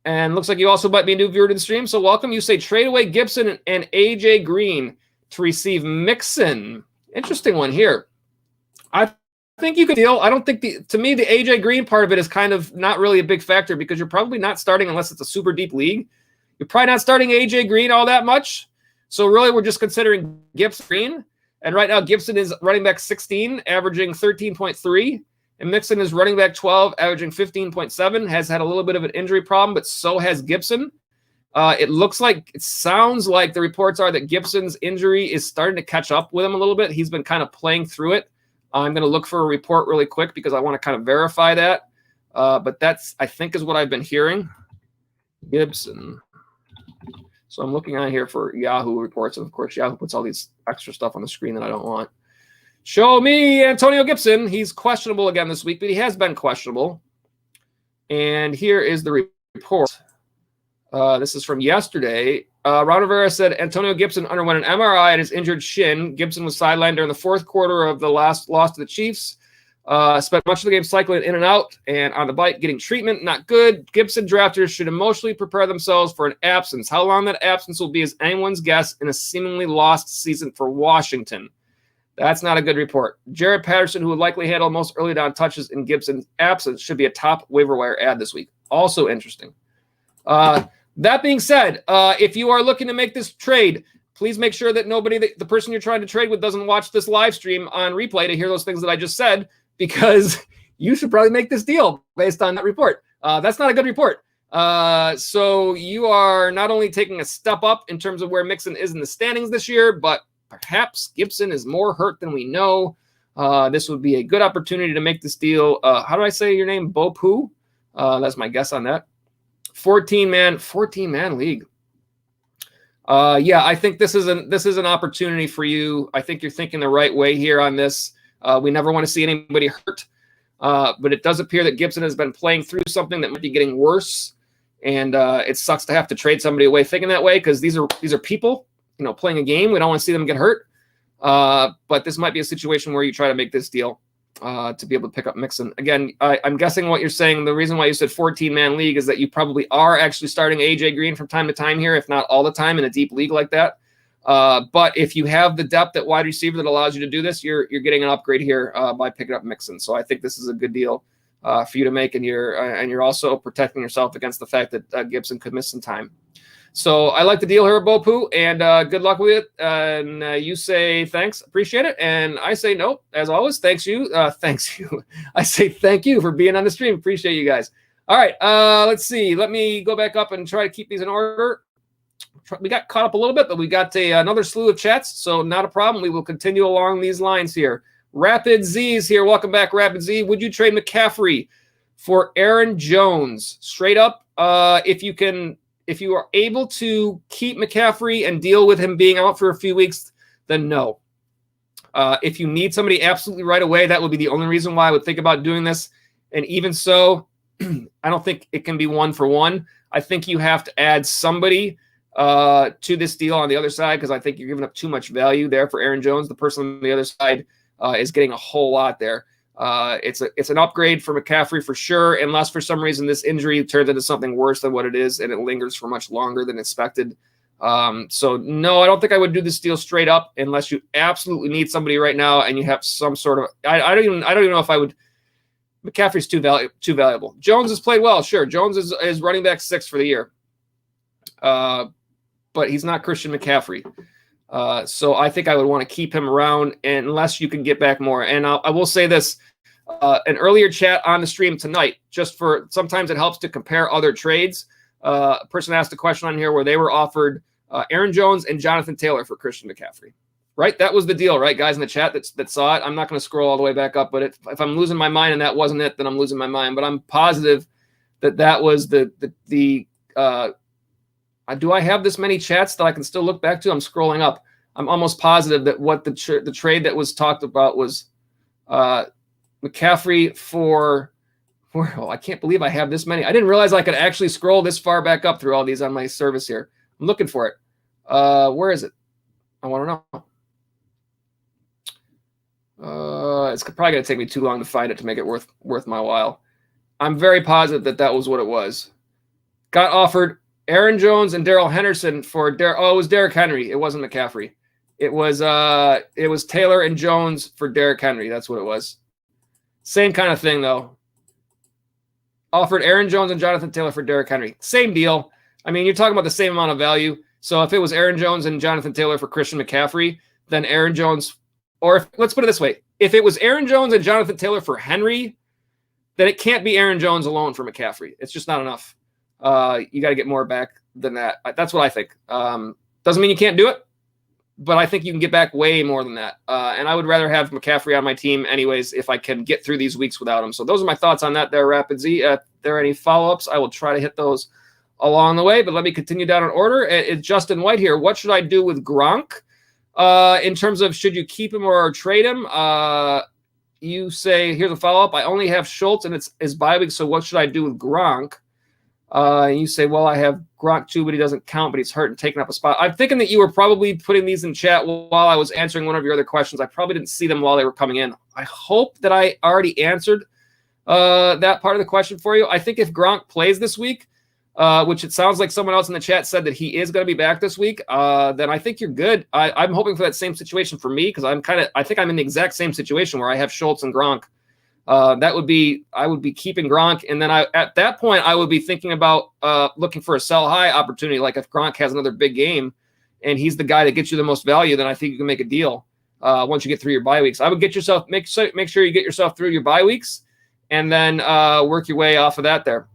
And looks like you also might be a new viewer to the stream. So welcome. You say trade away Gibson and AJ Green to receive Mixon. Interesting one here. I think you could deal. I don't think to me, the AJ Green part of it is kind of not really a big factor, because you're probably not starting, unless it's a super deep league, you're probably not starting AJ Green all that much. So really we're just considering Gibson Green. And right now Gibson is running back 16, averaging 13.3, And Mixon is running back 12, averaging 15.7, has had a little bit of an injury problem, but so has Gibson. It sounds like the reports are that Gibson's injury is starting to catch up with him a little bit. He's been kind of playing through it. I'm going to look for a report really quick because I want to kind of verify that. But that's, I think, is what I've been hearing. Gibson. So I'm looking on here for Yahoo reports. And of course, Yahoo puts all these extra stuff on the screen that I don't want. Show me Antonio Gibson. He's questionable again this week, but he has been questionable. And here is the report. This is from yesterday. Ron Rivera said Antonio Gibson underwent an MRI at his injured shin. Gibson was sidelined during the fourth quarter of the last loss to the Chiefs. Spent much of the game cycling in and out and on the bike, getting treatment. Not good. Gibson drafters should emotionally prepare themselves for an absence. How long that absence will be is anyone's guess in a seemingly lost season for Washington. That's not a good report. Jared Patterson, who would likely handle most early down touches in Gibson's absence, should be a top waiver wire ad this week. Also interesting. That being said, if you are looking to make this trade, please make sure that the person you're trying to trade with doesn't watch this live stream on replay to hear those things that I just said, because you should probably make this deal based on that report. That's not a good report. So you are not only taking a step up in terms of where Mixon is in the standings this year, but perhaps Gibson is more hurt than we know. This would be a good opportunity to make this deal. How do I say your name? Bopu? That's my guess on that. 14-man league. Yeah, I think this is an opportunity for you. I think you're thinking the right way here on this. We never want to see anybody hurt, but it does appear that Gibson has been playing through something that might be getting worse, and it sucks to have to trade somebody away thinking that way, because these are people, playing a game. We don't want to see them get hurt, but this might be a situation where you try to make this deal to be able to pick up Mixon. Again, I'm guessing what you're saying, the reason why you said 14-man league is that you probably are actually starting A.J. Green from time to time here, if not all the time in a deep league like that. But if you have the depth at wide receiver that allows you to do this, you're getting an upgrade here by picking up Mixon. So I think this is a good deal for you to make, and you're also protecting yourself against the fact that Gibson could miss some time. So I like the deal here, Bopu, and good luck with it. And you say thanks, appreciate it, and I say no, as always. Thanks you. I say thank you for being on the stream. Appreciate you guys. All right, let's see. Let me go back up and try to keep these in order. We got caught up a little bit, but we got another slew of chats, so not a problem. We will continue along these lines here. Rapid Z's here. Welcome back, Rapid Z. Would you trade McCaffrey for Aaron Jones? Straight up, if you are able to keep McCaffrey and deal with him being out for a few weeks, then no. If you need somebody absolutely right away, that would be the only reason why I would think about doing this. And even so, I don't think it can be one for one. I think you have to add somebody to this deal on the other side, because I think you're giving up too much value there for Aaron Jones. The person on the other side is getting a whole lot there. It's an upgrade for McCaffrey for sure, unless for some reason this injury turns into something worse than what it is and it lingers for much longer than expected. So no, I don't think I would do this deal straight up unless you absolutely need somebody right now and you have some sort of. I don't even know if I would. McCaffrey's too valuable. Jones has played well, sure. Jones is running back 6 for the year, but he's not Christian McCaffrey. So I think I would want to keep him around unless you can get back more. And I will say this, an earlier chat on the stream tonight, just for sometimes it helps to compare other trades. A person asked a question on here where they were offered Aaron Jones and Jonathan Taylor for Christian McCaffrey. Right? That was the deal, right, guys in the chat that saw it. I'm not going to scroll all the way back up, but if I'm losing my mind and that wasn't it, then I'm losing my mind. But I'm positive that was the do I have this many chats that I can still look back to? I'm scrolling up. I'm almost positive that what the trade that was talked about was McCaffrey for I can't believe I have this many. I didn't realize I could actually scroll this far back up through all these on my service here. I'm looking for it. Where is it? I want to know. It's probably going to take me too long to find it to make it worth my while. I'm very positive that was what it was. Got offered Aaron Jones and Darrell Henderson for it was Derrick Henry. It wasn't McCaffrey. It was Taylor and Jones for Derrick Henry. That's what it was. Same kind of thing though. Offered Aaron Jones and Jonathan Taylor for Derrick Henry. Same deal. I mean, you're talking about the same amount of value. So if it was Aaron Jones and Jonathan Taylor for Christian McCaffrey, then Aaron Jones, or let's put it this way. If it was Aaron Jones and Jonathan Taylor for Henry, that it can't be Aaron Jones alone for McCaffrey. It's just not enough. You got to get more back than that. That's what I think. Doesn't mean you can't do it, but I think you can get back way more than that. And I would rather have McCaffrey on my team anyways if I can get through these weeks without him. So those are my thoughts on that there, Rapid Z. If there are any follow-ups, I will try to hit those along the way. But let me continue down in order. It's Justin White here. What should I do with Gronk in terms of should you keep him or trade him? You say, here's a follow-up. I only have Schultz, and it's bye week, so what should I do with Gronk? And you say, well, I have Gronk too, but he doesn't count, but he's hurt and taking up a spot. I'm thinking that you were probably putting these in chat while I was answering one of your other questions. I probably didn't see them while they were coming in. I hope that I already answered that part of the question for you. I think if Gronk plays this week, which it sounds like someone else in the chat said that he is going to be back this week, then I think you're good. I'm hoping for that same situation for me because I think I'm in the exact same situation where I have Schultz and Gronk. I would be keeping Gronk, and then at that point I would be thinking about looking for a sell high opportunity. Like if Gronk has another big game, and he's the guy that gets you the most value, then I think you can make a deal once you get through your bye weeks. I would make sure you get yourself through your bye weeks, and then work your way off of that there.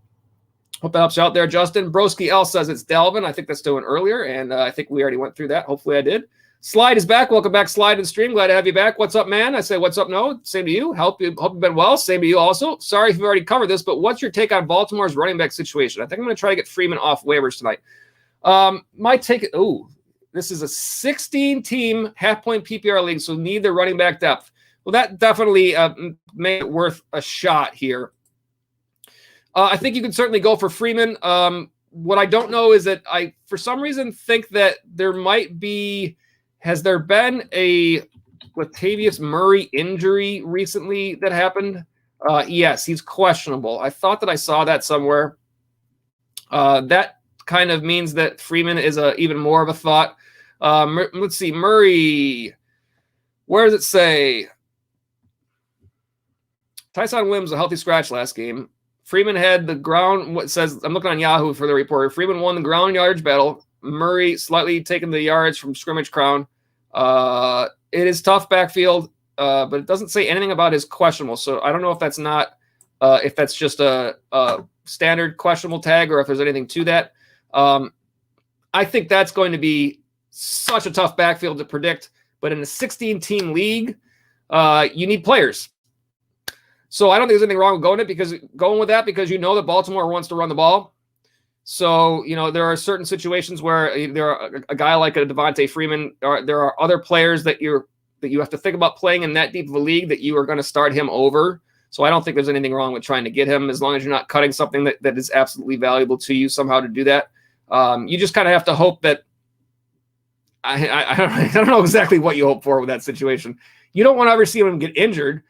Hope that helps you out there, Justin. Broski L says it's Dalvin. I think that's doing earlier, and I think we already went through that. Hopefully I did. Slide is back. Welcome back, Slide and Stream. Glad to have you back. What's up, man? I say, what's up, no? Same to you. Hope you've been well. Same to you also. Sorry if you've already covered this, but what's your take on Baltimore's running back situation? I think I'm going to try to get Freeman off waivers tonight. My take, this is a 16-team half-point PPR league, so need the running back depth. Well, that definitely made it worth a shot here. I think you can certainly go for Freeman. What I don't know is that I, for some reason, think that there might be... Has there been a Latavius Murray injury recently that happened? Yes, he's questionable. I thought that I saw that somewhere. That kind of means that Freeman is even more of a thought. Let's see, Murray. Where does it say? Tyson Williams a healthy scratch last game. Freeman had the ground. What says? I'm looking on Yahoo for the report. Freeman won the ground yardage battle. Murray slightly taking the yards from scrimmage crown. It is tough backfield, but it doesn't say anything about his questionable. So I don't know if that's not, if that's just a standard questionable tag or if there's anything to that. I think that's going to be such a tough backfield to predict. But in a 16-team league, you need players. So I don't think there's anything wrong with going with that because you know that Baltimore wants to run the ball. So, there are certain situations where there are a guy like a Devontae Freeman, or there are other players that you have to think about playing in that deep of a league that you are going to start him over. So I don't think there's anything wrong with trying to get him as long as you're not cutting something that is absolutely valuable to you somehow to do that. You just kind of have to hope that I don't know exactly what you hope for with that situation. You don't want to ever see him get injured.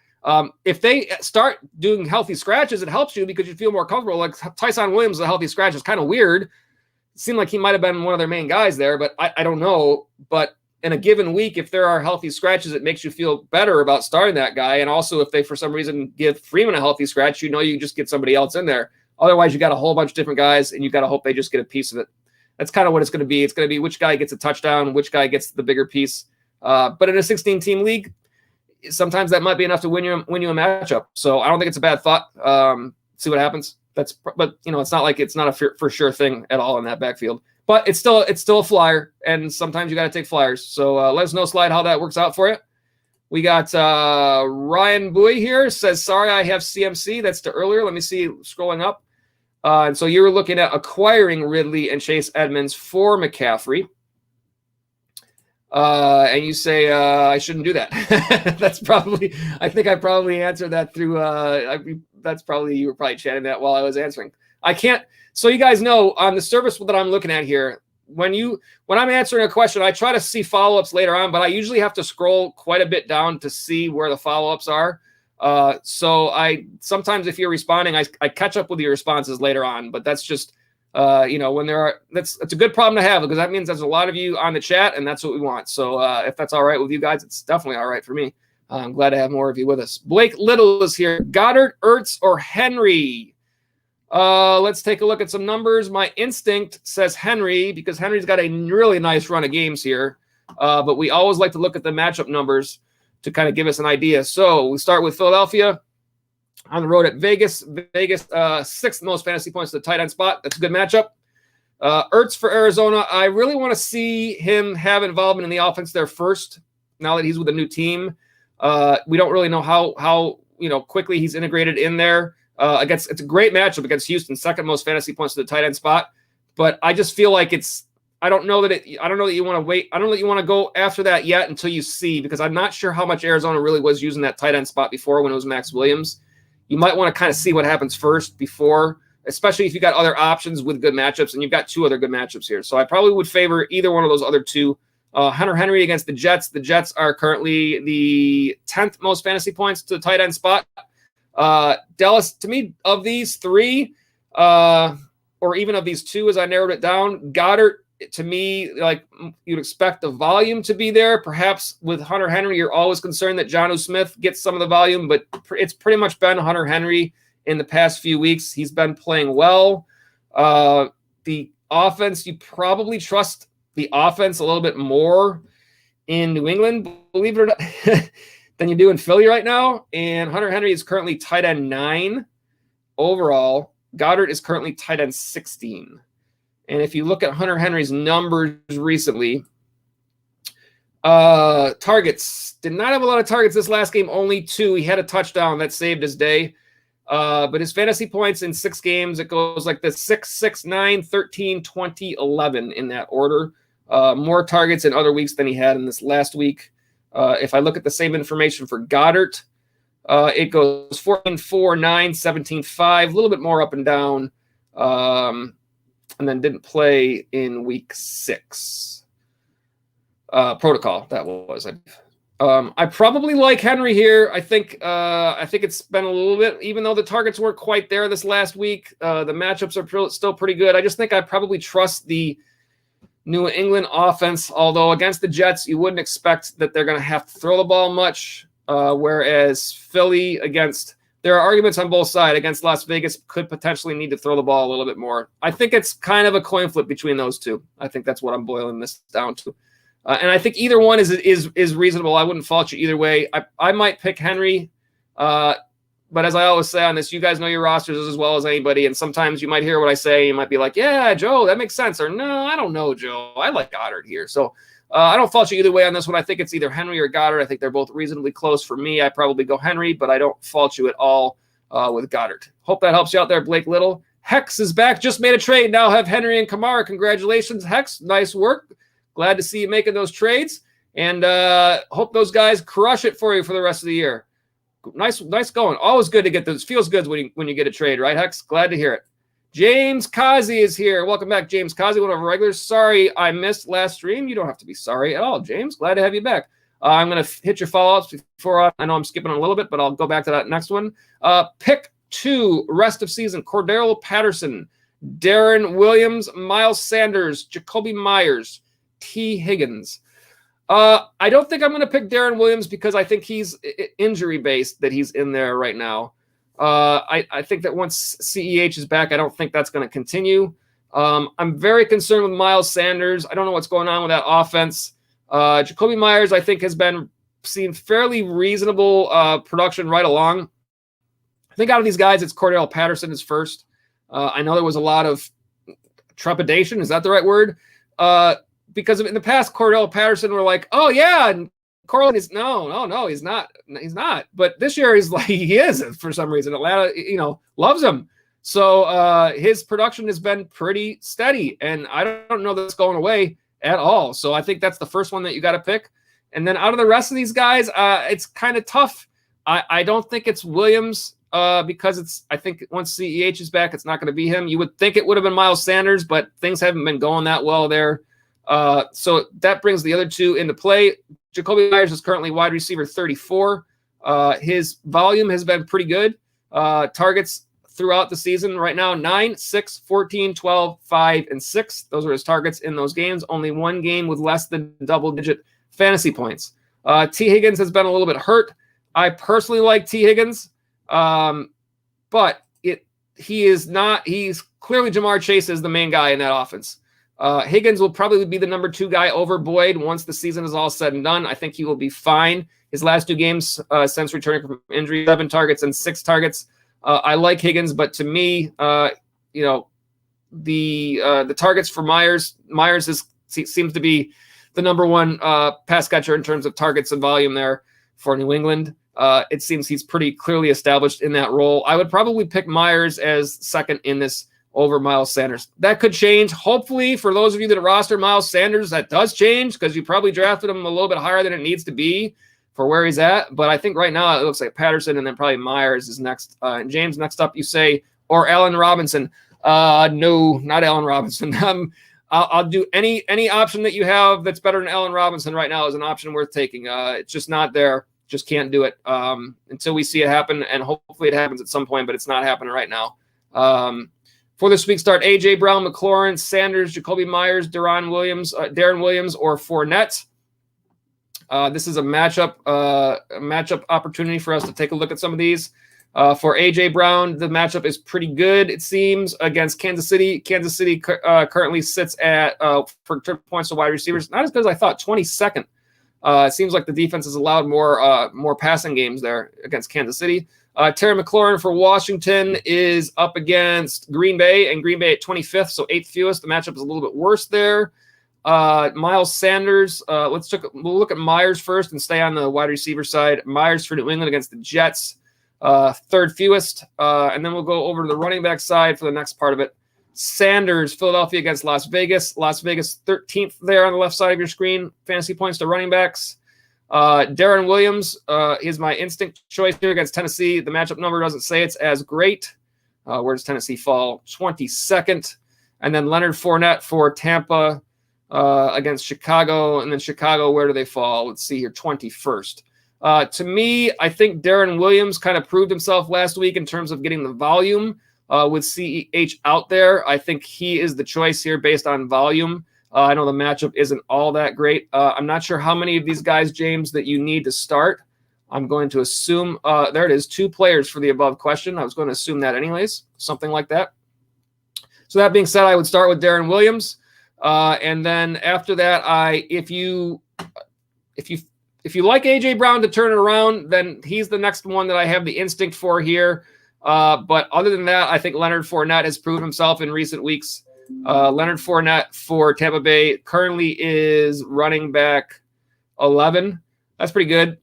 If they start doing healthy scratches, it helps you because you feel more comfortable. Like Tyson Williams, a healthy scratch is kind of weird. It seemed like he might have been one of their main guys there, but I don't know. But in a given week, if there are healthy scratches, it makes you feel better about starting that guy. And also, if they, for some reason, give Freeman a healthy scratch, you just get somebody else in there. Otherwise, you got a whole bunch of different guys, and you got to hope they just get a piece of it. That's kind of what it's going to be. It's going to be which guy gets a touchdown, which guy gets the bigger piece. But in a 16-team league, sometimes that might be enough to win you a matchup. So I don't think it's a bad thought. See what happens. But it's not like it's not a for sure thing at all in that backfield. But it's still a flyer, and sometimes you got to take flyers. So let us know, Slide, how that works out for you. We got Ryan Bowie here says, sorry, I have CMC. That's to earlier. Let me see, scrolling up. And so you're looking at acquiring Ridley and Chase Edmonds for McCaffrey. And you say, I shouldn't do that. I think I probably answered that through, you were probably chatting that while I was answering. I can't, so you guys know on the service that I'm looking at here, when I'm answering a question, I try to see follow-ups later on, but I usually have to scroll quite a bit down to see where the follow-ups are. So sometimes if you're responding, I catch up with your responses later on, but that's just, when it's a good problem to have because that means there's a lot of you on the chat and that's what we want. So, if that's all right with you guys, it's definitely all right for me. I'm glad to have more of you with us. Blake Little is here. Goddard, Ertz, or Henry? Let's take a look at some numbers. My instinct says Henry because Henry's got a really nice run of games here. But we always like to look at the matchup numbers to kind of give us an idea. So we start with Philadelphia. on the road at Vegas. Vegas, sixth most fantasy points to the tight end spot. That's a good matchup. Ertz for Arizona. I really want to see him have involvement in the offense there first. Now that he's with a new team, we don't really know how quickly he's integrated in there. It's a great matchup against Houston, second most fantasy points to the tight end spot. But I just feel like I don't know that you want to wait. I don't know that you want to go after that yet until you see, because I'm not sure how much Arizona really was using that tight end spot before when it was Max Williams. You might want to kind of see what happens first before, especially if you got other options with good matchups, and you've got two other good matchups here. So I probably would favor either one of those other two. Hunter Henry against the Jets. The Jets are currently the 10th most fantasy points to the tight end spot. Dallas, to me, of these three, or even of these two, as I narrowed it down, Goddard, to me, like, you'd expect the volume to be there. Perhaps with Hunter Henry, you're always concerned that Jonnu Smith gets some of the volume, but it's pretty much been Hunter Henry in the past few weeks. He's been playing well. The offense, you probably trust the offense a little bit more in New England, believe it or not, than you do in Philly right now. And Hunter Henry is currently tight end 9 overall. Goddard is currently tight end 16. And if you look at Hunter Henry's numbers recently, targets, did not have a lot of targets this last game, only 2. He had a touchdown that saved his day. But his fantasy points in 6 games, it goes like this: 6, 6, 9, 13, 20, 11 in that order. More targets in other weeks than he had in this last week. If I look at the same information for Goddard, it goes 14, 4, 9, 17, 5, a little bit more up and down. And then didn't play in week 6. Protocol, that was. I probably like Henry here. I think it's been a little bit, even though the targets weren't quite there this last week, the matchups are still pretty good. I just think I probably trust the New England offense, although against the Jets, you wouldn't expect that they're going to have to throw the ball much, whereas Philly there are arguments on both sides. Against Las Vegas, could potentially need to throw the ball a little bit more. I think it's kind of a coin flip between those two. I think that's what I'm boiling this down to. And I think either one is reasonable. I wouldn't fault you either way. I might pick Henry, but as I always say on this, you guys know your rosters as well as anybody, and sometimes you might hear what I say, you might be like, yeah, Joe, that makes sense, or no, I don't know, Joe. I like Goddard here. So I don't fault you either way on this one. I think it's either Henry or Goddard. I think they're both reasonably close for me. I probably go Henry, but I don't fault you at all with Goddard. Hope that helps you out there, Blake Little. Hex is back. Just made a trade. Now have Henry and Kamara. Congratulations, Hex. Nice work. Glad to see you making those trades. And hope those guys crush it for you for the rest of the year. Nice going. Always good to get those. Feels good when you get a trade, right, Hex? Glad to hear it. James Kazi is here. Welcome back, James Kazi, one of our regulars. Sorry I missed last stream. You don't have to be sorry at all, James. Glad to have you back. I'm going to hit your follow-ups before I know I'm skipping a little bit, but I'll go back to that next one. Pick 2, rest of season, Cordero Patterson, Darren Williams, Miles Sanders, Jacoby Myers, T. Higgins. I don't think I'm going to pick Darren Williams because I think he's injury-based that he's in there right now. I think that once CEH is back, I don't think that's going to continue. I'm very concerned with Miles Sanders. I don't know what's going on with that offense. Jacoby Myers, I think, has been seeing fairly reasonable production right along. I think out of these guys, it's Cordell Patterson is first. I know there was a lot of trepidation. Is that the right word? Because in the past, Cordell Patterson were like, oh, yeah, and Corlin is no, he's not. He's not. But this year he's like he is for some reason. Atlanta, loves him. So his production has been pretty steady, and I don't know that's going away at all. So I think that's the first one that you got to pick. And then out of the rest of these guys, it's kind of tough. I don't think it's Williams because I think once CEH is back, it's not going to be him. You would think it would have been Miles Sanders, but things haven't been going that well there. So that brings the other two into play. Jacoby Myers is currently wide receiver 34. His volume has been pretty good. Targets throughout the season right now, 9, 6, 14, 12, 5, and 6. Those are his targets in those games. Only one game with less than double-digit fantasy points. T. Higgins has been a little bit hurt. I personally like T. Higgins, but he's clearly Jamar Chase is the main guy in that offense. Higgins will probably be the number 2 guy over Boyd once the season is all said and done. I think he will be fine. His last 2 games since returning from injury, 7 targets and 6 targets. I like Higgins, but to me, you know, the targets for Myers seems to be the number one pass catcher in terms of targets and volume there for New England. It seems he's pretty clearly established in that role. I would probably pick Myers as second in this over Miles Sanders. That could change. Hopefully, for those of you that roster Miles Sanders, that does change because you probably drafted him a little bit higher than it needs to be for where he's at. But I think right now it looks like Patterson and then probably Myers is next. And James, next up, you say, or Allen Robinson. No, not Allen Robinson. I'll do any option that you have that's better than Allen Robinson right now is an option worth taking. It's just not there. Just can't do it until we see it happen, and hopefully it happens at some point, but it's not happening right now. For this week start, A.J. Brown, McLaurin, Sanders, Jacoby Myers, Darren Williams, or Fournette. This is a matchup opportunity for us to take a look at some of these. For A.J. Brown, the matchup is pretty good, it seems, against Kansas City. Kansas City currently sits at, for points to wide receivers, not as good as I thought, 22nd. It seems like the defense has allowed more passing games there against Kansas City. Terry McLaurin for Washington is up against Green Bay, and Green Bay at 25th, so 8th fewest. The matchup is a little bit worse there. Miles Sanders, we'll look at Myers first and stay on the wide receiver side. Myers for New England against the Jets, 3rd fewest. And then we'll go over to the running back side for the next part of it. Sanders, Philadelphia against Las Vegas. Las Vegas 13th there on the left side of your screen. Fantasy points to running backs. Darren Williams is my instinct choice here against Tennessee. The matchup number doesn't say it's as great. Where does Tennessee fall? 22nd. And then Leonard Fournette for Tampa against Chicago. And then Chicago, where do they fall? Let's see here, 21st. To me, I think Darren Williams kind of proved himself last week in terms of getting the volume with CEH out there. I think he is the choice here based on volume. I know the matchup isn't all that great. I'm not sure how many of these guys, James, that you need to start. I'm going to assume there it is, 2 players for the above question. I was going to assume that anyways, something like that. So that being said, I would start with Darren Williams. And then after that, if you like A.J. Brown to turn it around, then he's the next one that I have the instinct for here. But other than that, I think Leonard Fournette has proved himself in recent weeks. Leonard Fournette for Tampa Bay currently is running back 11. That's pretty good.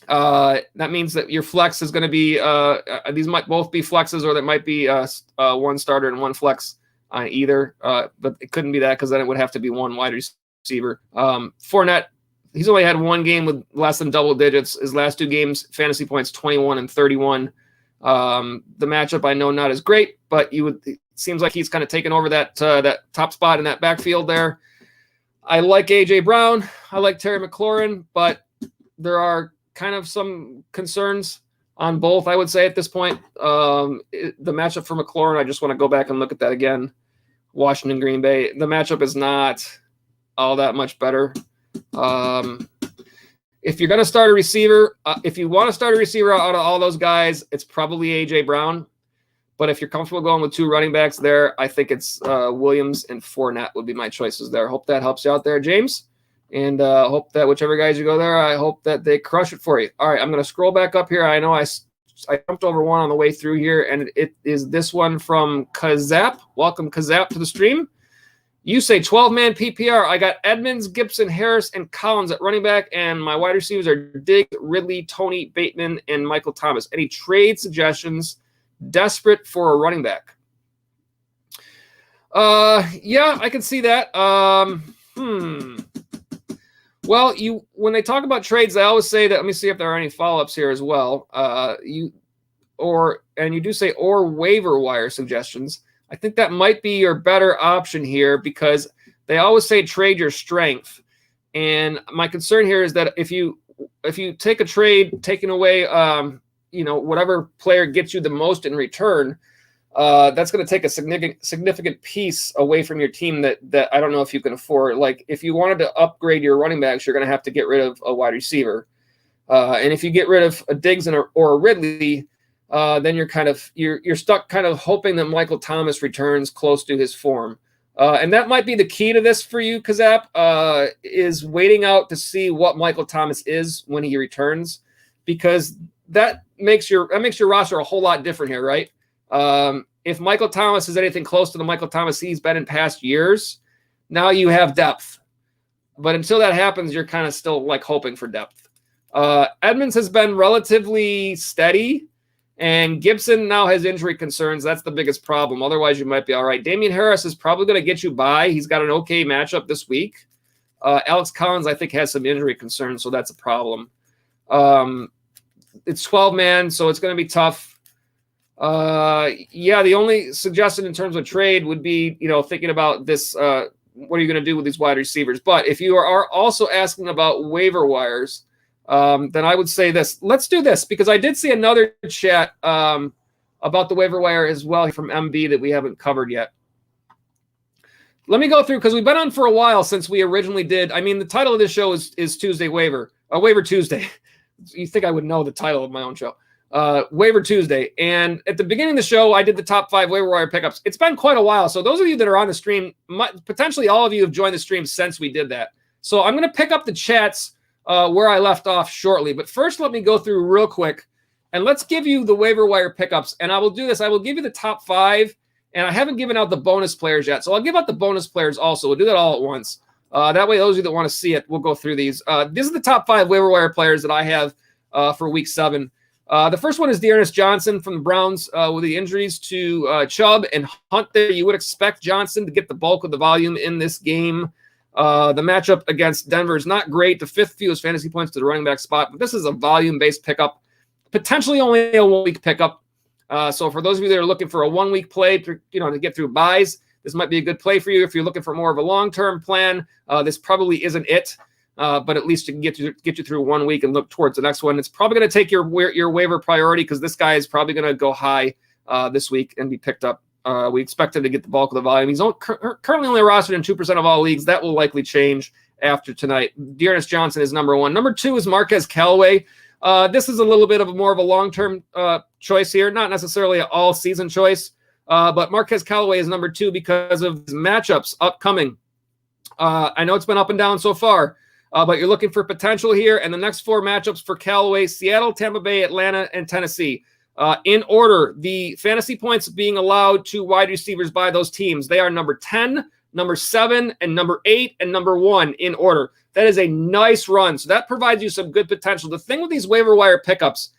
That means that your flex is going to be these might both be flexes, or that might be one starter and one flex on either. But it couldn't be that because then it would have to be one wide receiver. Fournette, he's only had one game with less than double digits. His last 2 games, fantasy points 21 and 31. The matchup I know not as great, but it seems like he's kind of taken over that top spot in that backfield there. I like A.J. Brown. I like Terry McLaurin, but there are kind of some concerns on both, I would say, at this point. The matchup for McLaurin, I just want to go back and look at that again. Washington, Green Bay. The matchup is not all that much better. If you're going to start a receiver, if you want to start a receiver out of all those guys, it's probably A.J. Brown. But if you're comfortable going with 2 running backs there, I think it's Williams and Fournette would be my choices there. Hope that helps you out there, James. And hope that whichever guys you go there, I hope that they crush it for you. All right, I'm going to scroll back up here. I know I jumped over one on the way through here, and it is this one from Kazap. Welcome, Kazap, to the stream. You say 12-man PPR. I got Edmonds, Gibson, Harris, and Collins at running back, and my wide receivers are Diggs, Ridley, Tony, Bateman, and Michael Thomas. Any trade suggestions? Desperate for a running back. Yeah, I can see that. Well, when they talk about trades, they always say that. Let me see if there are any follow-ups here as well. You do say or waiver wire suggestions. I think that might be your better option here because they always say trade your strength. And my concern here is that if you take a trade, taking away whatever player gets you the most in return, that's going to take a significant piece away from your team that I don't know if you can afford. Like if you wanted to upgrade your running backs, you're going to have to get rid of a wide receiver. And if you get rid of a Diggs or a Ridley, then you're stuck kind of hoping that Michael Thomas returns close to his form. And that might be the key to this for you, Kazap, is waiting out to see what Michael Thomas is when he returns, because that makes your roster a whole lot different here, right? If Michael Thomas is anything close to the Michael Thomas he's been in past years, now you have depth. But until that happens, you're kind of still like hoping for depth. Edmonds has been relatively steady, and Gibson now has injury concerns. That's the biggest problem. Otherwise, you might be all right. Damian Harris is probably going to get you by. He's got an okay matchup this week. Alex Collins, I think, has some injury concerns, so that's a problem. It's 12-man, so it's going to be tough. The only suggestion in terms of trade would be, thinking about this, what are you going to do with these wide receivers? But if you are also asking about waiver wires, then I would say this. Let's do this, because I did see another chat about the waiver wire as well from MB that we haven't covered yet. Let me go through, because we've been on for a while since we originally did. I mean, the title of this show is Tuesday Waiver, Waiver Tuesday. You think I would know the title of my own show. Waiver Tuesday. And at the beginning of the show, I did the top 5 waiver wire pickups. It's been quite a while. So those of you that are on the stream, potentially all of you have joined the stream since we did that. So I'm going to pick up the chats where I left off shortly. But first, let me go through real quick, and let's give you the waiver wire pickups. And I will do this. I will give you the top 5, and I haven't given out the bonus players yet. So I'll give out the bonus players also. We'll do that all at once. That way, those of you that want to see it, we'll go through these. This is the top 5 waiver wire players that I have for week 7. The first one is Dearness Johnson from the Browns with the injuries to Chubb and Hunt there. You would expect Johnson to get the bulk of the volume in this game. The matchup against Denver is not great. The 5th fewest fantasy points to the running back spot, but this is a volume-based pickup, potentially only a 1-week pickup. So for those of you that are looking for a 1-week play to get through buys, this might be a good play for you. If you're looking for more of a long-term plan, this probably isn't it. But at least it can get you through 1 week and look towards the next one. It's probably going to take your waiver priority, because this guy is probably going to go high this week and be picked up. We expect him to get the bulk of the volume. He's currently only rostered in 2% of all leagues. That will likely change after tonight. Dearness Johnson is number 1. Number 2 is Marquez Callaway. This is a little bit of more of a long-term choice here, not necessarily an all-season choice, but Marquez Callaway is number 2 because of his matchups upcoming. I know it's been up and down so far. But you're looking for potential here. And the next 4 matchups for Callaway: Seattle, Tampa Bay, Atlanta, and Tennessee. In order, the fantasy points being allowed to wide receivers by those teams, they are number 10, number 7, and number 8, and number 1 in order. That is a nice run. So that provides you some good potential. The thing with these waiver wire pickups,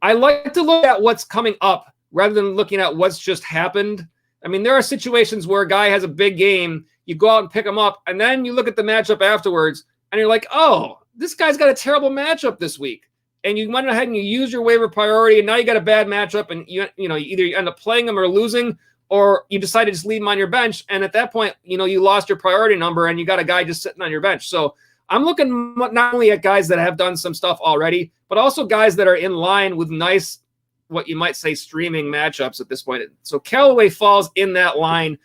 I like to look at what's coming up rather than looking at what's just happened. I mean, there are situations where a guy has a big game, you go out and pick him up, and then you look at the matchup afterwards, and you're like, oh, this guy's got a terrible matchup this week. And you went ahead and you use your waiver priority, and now you got a bad matchup, and you either you end up playing him or losing, or you decide to just leave him on your bench. And at that point, you lost your priority number, and you got a guy just sitting on your bench. So I'm looking not only at guys that have done some stuff already, but also guys that are in line with nice, what you might say, streaming matchups at this point. So Callaway falls in that line.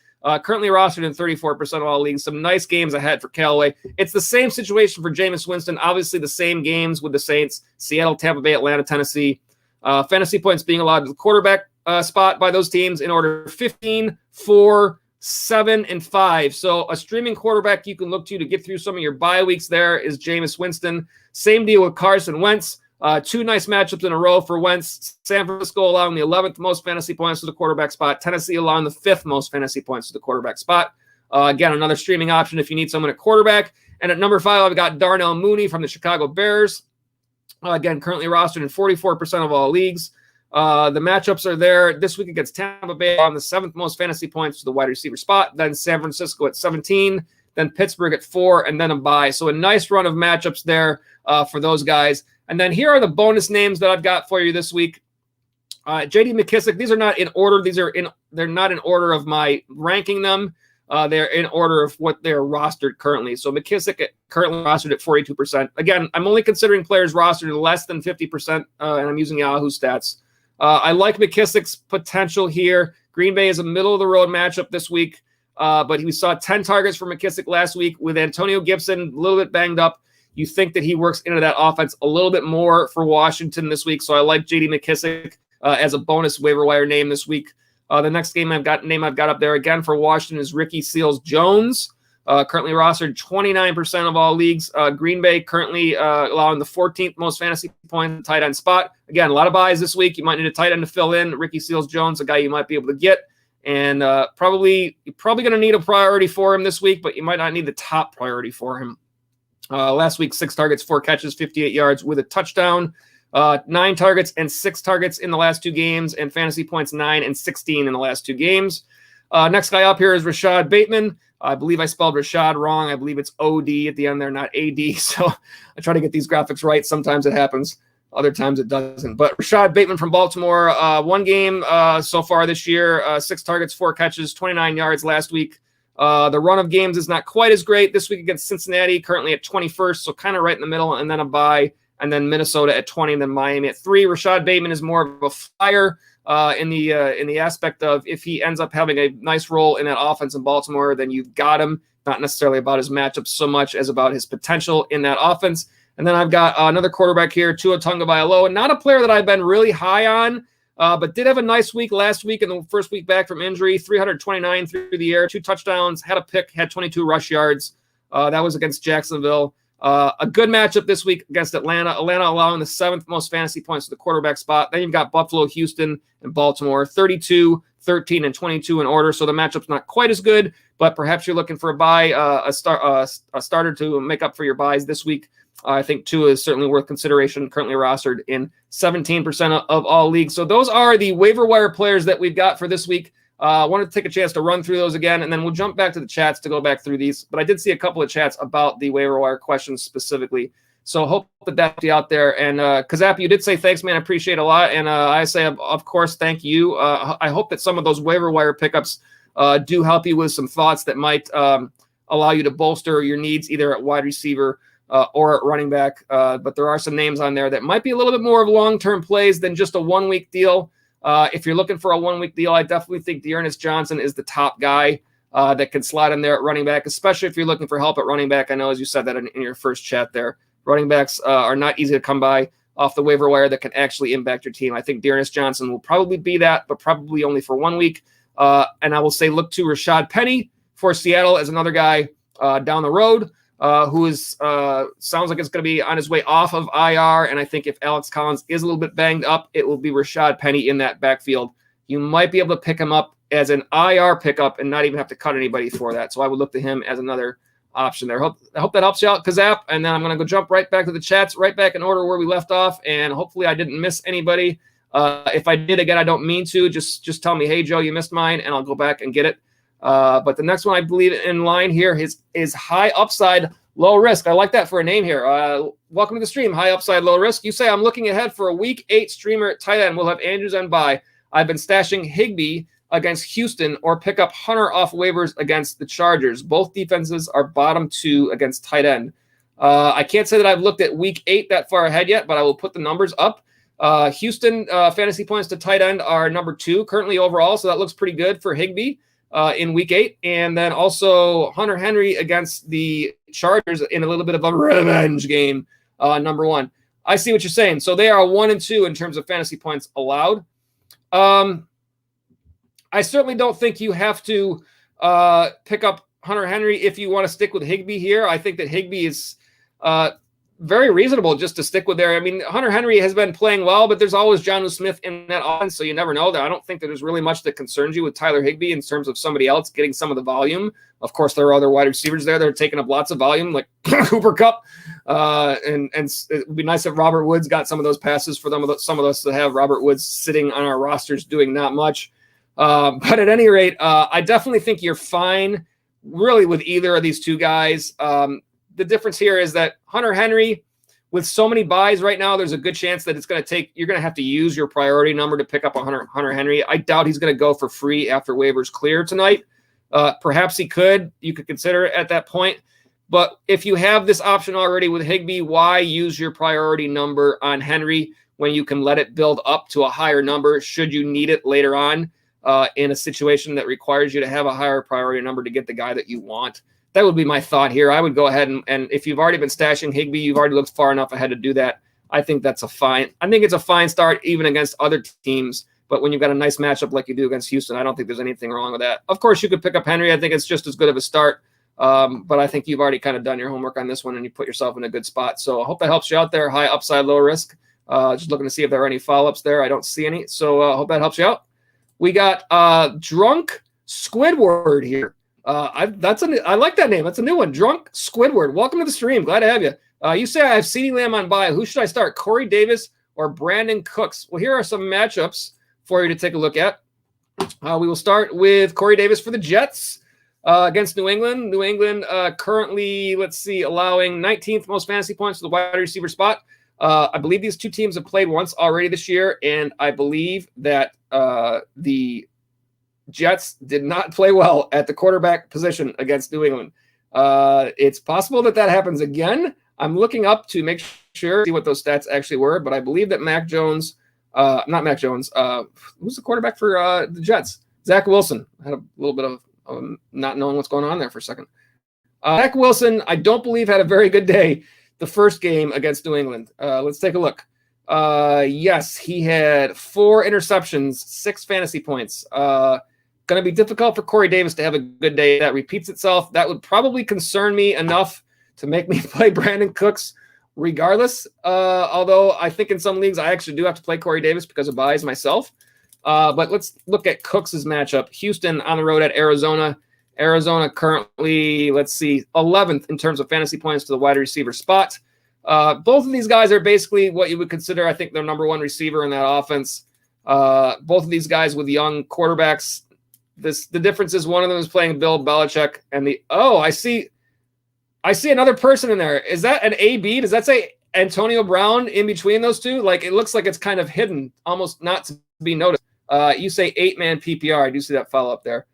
Currently rostered in 34% of all leagues. Some nice games ahead for Callaway. It's the same situation for Jameis Winston. Obviously, the same games with the Saints: Seattle, Tampa Bay, Atlanta, Tennessee. Fantasy points being allowed to the quarterback spot by those teams in order 15, 4, 7, and 5. So a streaming quarterback you can look to get through some of your bye weeks there is Jameis Winston. Same deal with Carson Wentz. 2 nice matchups in a row for Wentz. San Francisco allowing the 11th most fantasy points to the quarterback spot. Tennessee allowing the 5th most fantasy points to the quarterback spot. Again, another streaming option if you need someone at quarterback. And at number 5, I've got Darnell Mooney from the Chicago Bears. Again, currently rostered in 44% of all leagues. The matchups are there this week against Tampa Bay on the 7th most fantasy points to the wide receiver spot. Then San Francisco at 17. Then Pittsburgh at 4, and then a bye. So a nice run of matchups there for those guys. And then here are the bonus names that I've got for you this week. J.D. McKissick. These are not in order. They're not in order of my ranking them. They're in order of what they're rostered currently. So McKissick currently rostered at 42%. Again, I'm only considering players rostered at less than 50%, and I'm using Yahoo stats. I like McKissick's potential here. Green Bay is a middle-of-the-road matchup this week, but we saw 10 targets for McKissick last week with Antonio Gibson a little bit banged up. You think that he works into that offense a little bit more for Washington this week. So I like J.D. McKissick as a bonus waiver wire name this week. The next name I've got up there again for Washington is Ricky Seals-Jones. currently rostered 29% of all leagues. Green Bay currently allowing the 14th most fantasy points tight end spot. Again, a lot of buys this week. You might need a tight end to fill in. Ricky Seals-Jones, a guy you might be able to get. And you're probably going to need a priority for him this week, but you might not need the top priority for him. Last week, 6 targets, 4 catches, 58 yards with a touchdown. 9 targets and 6 targets in the last 2 games, and fantasy points 9 and 16 in the last 2 games. Next guy up here is Rashad Bateman. I believe I spelled Rashad wrong. I believe it's O-D at the end there, not A-D. So I try to get these graphics right. Sometimes it happens. Other times it doesn't. But Rashad Bateman from Baltimore, 1 game so far this year, 6 targets, 4 catches, 29 yards last week. The run of games is not quite as great. This week against Cincinnati, currently at 21st, so kind of right in the middle, and then a bye, and then Minnesota at 20, and then Miami at 3. Rashad Bateman is more of a flyer in the aspect of if he ends up having a nice role in that offense in Baltimore, then you've got him. Not necessarily about his matchup so much as about his potential in that offense. And then I've got another quarterback here, Tua Tagovailoa, not a player that I've been really high on, but did have a nice week last week in the first week back from injury, 329 through the air, 2 touchdowns, had a pick, had 22 rush yards. That was against Jacksonville. A good matchup this week against Atlanta. Atlanta allowing the 7th most fantasy points to the quarterback spot. Then you've got Buffalo, Houston, and Baltimore, 32, 13, and 22 in order. So the matchup's not quite as good, but perhaps you're looking for a buy, a starter to make up for your buys this week. I think Tua is certainly worth consideration, currently rostered in 17% of all leagues. So those are the waiver wire players that we've got for this week. I wanted to take a chance to run through those again, and then we'll jump back to the chats to go back through these. But I did see a couple of chats about the waiver wire questions specifically. So hope that that's out there. And Kazap, you did say thanks, man. I appreciate it a lot. And I say, of course, thank you. I hope that some of those waiver wire pickups do help you with some thoughts that might allow you to bolster your needs either at wide receiver or at running back. But there are some names on there that might be a little bit more of long-term plays than just a 1-week deal. If you're looking for a 1-week deal, I definitely think Dearness Johnson is the top guy that can slide in there at running back, especially if you're looking for help at running back. I know, as you said that in your first chat there, running backs are not easy to come by off the waiver wire that can actually impact your team. I think Dearness Johnson will probably be that, but probably only for 1 week. And I will say look to Rashad Penny for Seattle as another guy down the road. Who is sounds like it's going to be on his way off of IR. And I think if Alex Collins is a little bit banged up, it will be Rashad Penny in that backfield. You might be able to pick him up as an IR pickup and not even have to cut anybody for that. So I would look to him as another option there. I hope that helps you out, Kazap. And then I'm going to go jump right back to the chats, right back in order where we left off. And hopefully I didn't miss anybody. If I did, again, I don't mean to. Just tell me, hey, Joe, you missed mine, and I'll go back and get it. But the next one I believe in line here is high upside, low risk. I like that for a name here. Welcome to the stream, high upside, low risk. You say I'm looking ahead for a week 8 streamer at tight end. We'll have Andrews on bye. I've been stashing Higbee against Houston or pick up Hunter off waivers against the Chargers. Both defenses are bottom 2 against tight end. I can't say that I've looked at week 8 that far ahead yet, but I will put the numbers up. Houston fantasy points to tight end are number 2 currently overall, so that looks pretty good for Higbee in week 8. And then also Hunter Henry against the Chargers in a little bit of a revenge game, number 1. I see what you're saying. So they are 1 and 2 in terms of fantasy points allowed. I certainly don't think you have to pick up Hunter Henry if you want to stick with Higbee here. I think that Higbee is very reasonable just to stick with there. I mean, Hunter Henry has been playing well, but there's always Jonnu Smith in that offense, so you never know. I don't think that there's really much that concerns you with Tyler Higbee in terms of somebody else getting some of the volume. Of course, there are other wide receivers there that are taking up lots of volume, like Cooper Kupp. And it would be nice if Robert Woods got some of those passes for some of us that have Robert Woods sitting on our rosters doing not much. But at any rate, I definitely think you're fine really with either of these two guys. The difference here is that Hunter Henry, with so many buys right now, there's a good chance that you're going to have to use your priority number to pick up a Hunter Henry. I doubt he's going to go for free after waivers clear tonight. Perhaps he could. You could consider it at that point. But if you have this option already with Higbee, why use your priority number on Henry when you can let it build up to a higher number should you need it later on in a situation that requires you to have a higher priority number to get the guy that you want? That would be my thought here. I would go ahead and if you've already been stashing Higbee, you've already looked far enough ahead to do that. I think it's a fine start even against other teams. But when you've got a nice matchup like you do against Houston, I don't think there's anything wrong with that. Of course, you could pick up Henry. I think it's just as good of a start. But I think you've already kind of done your homework on this one and you put yourself in a good spot. So I hope that helps you out there. High upside, low risk. Just looking to see if there are any follow-ups there. I don't see any. So I hope that helps you out. We got Drunk Squidward here. I like that name. That's a new one. Drunk Squidward. Welcome to the stream. Glad to have you. You say I have CeeDee Lamb on bye. Who should I start? Corey Davis or Brandon Cooks? Well, here are some matchups for you to take a look at. We will start with Corey Davis for the Jets against New England. New England currently, allowing 19th most fantasy points to the wide receiver spot. I believe these two teams have played once already this year, and I believe that the Jets did not play well at the quarterback position against New England. It's possible that happens again. I'm looking up to make sure, see what those stats actually were, but I believe that not Mac Jones, who's the quarterback for the Jets? Zach Wilson. I had a little bit of not knowing what's going on there for a second. Zach Wilson, I don't believe, had a very good day the first game against New England. Let's take a look. Yes, he had 4 interceptions, 6 fantasy points. Going to be difficult for Corey Davis to have a good day. That repeats itself. That would probably concern me enough to make me play Brandon Cooks regardless. Although I think in some leagues I actually do have to play Corey Davis because of buys myself. But let's look at Cooks' matchup. Houston on the road at Arizona. Arizona currently, 11th in terms of fantasy points to the wide receiver spot. Both of these guys are basically what you would consider, I think, their number one receiver in that offense. Both of these guys with young quarterbacks. The difference is one of them is playing Bill Belichick, and I see another person in there. Is that an AB? Does that say Antonio Brown in between those two? Like, it looks like it's kind of hidden, almost not to be noticed. You say 8-man PPR. I do see that follow up there.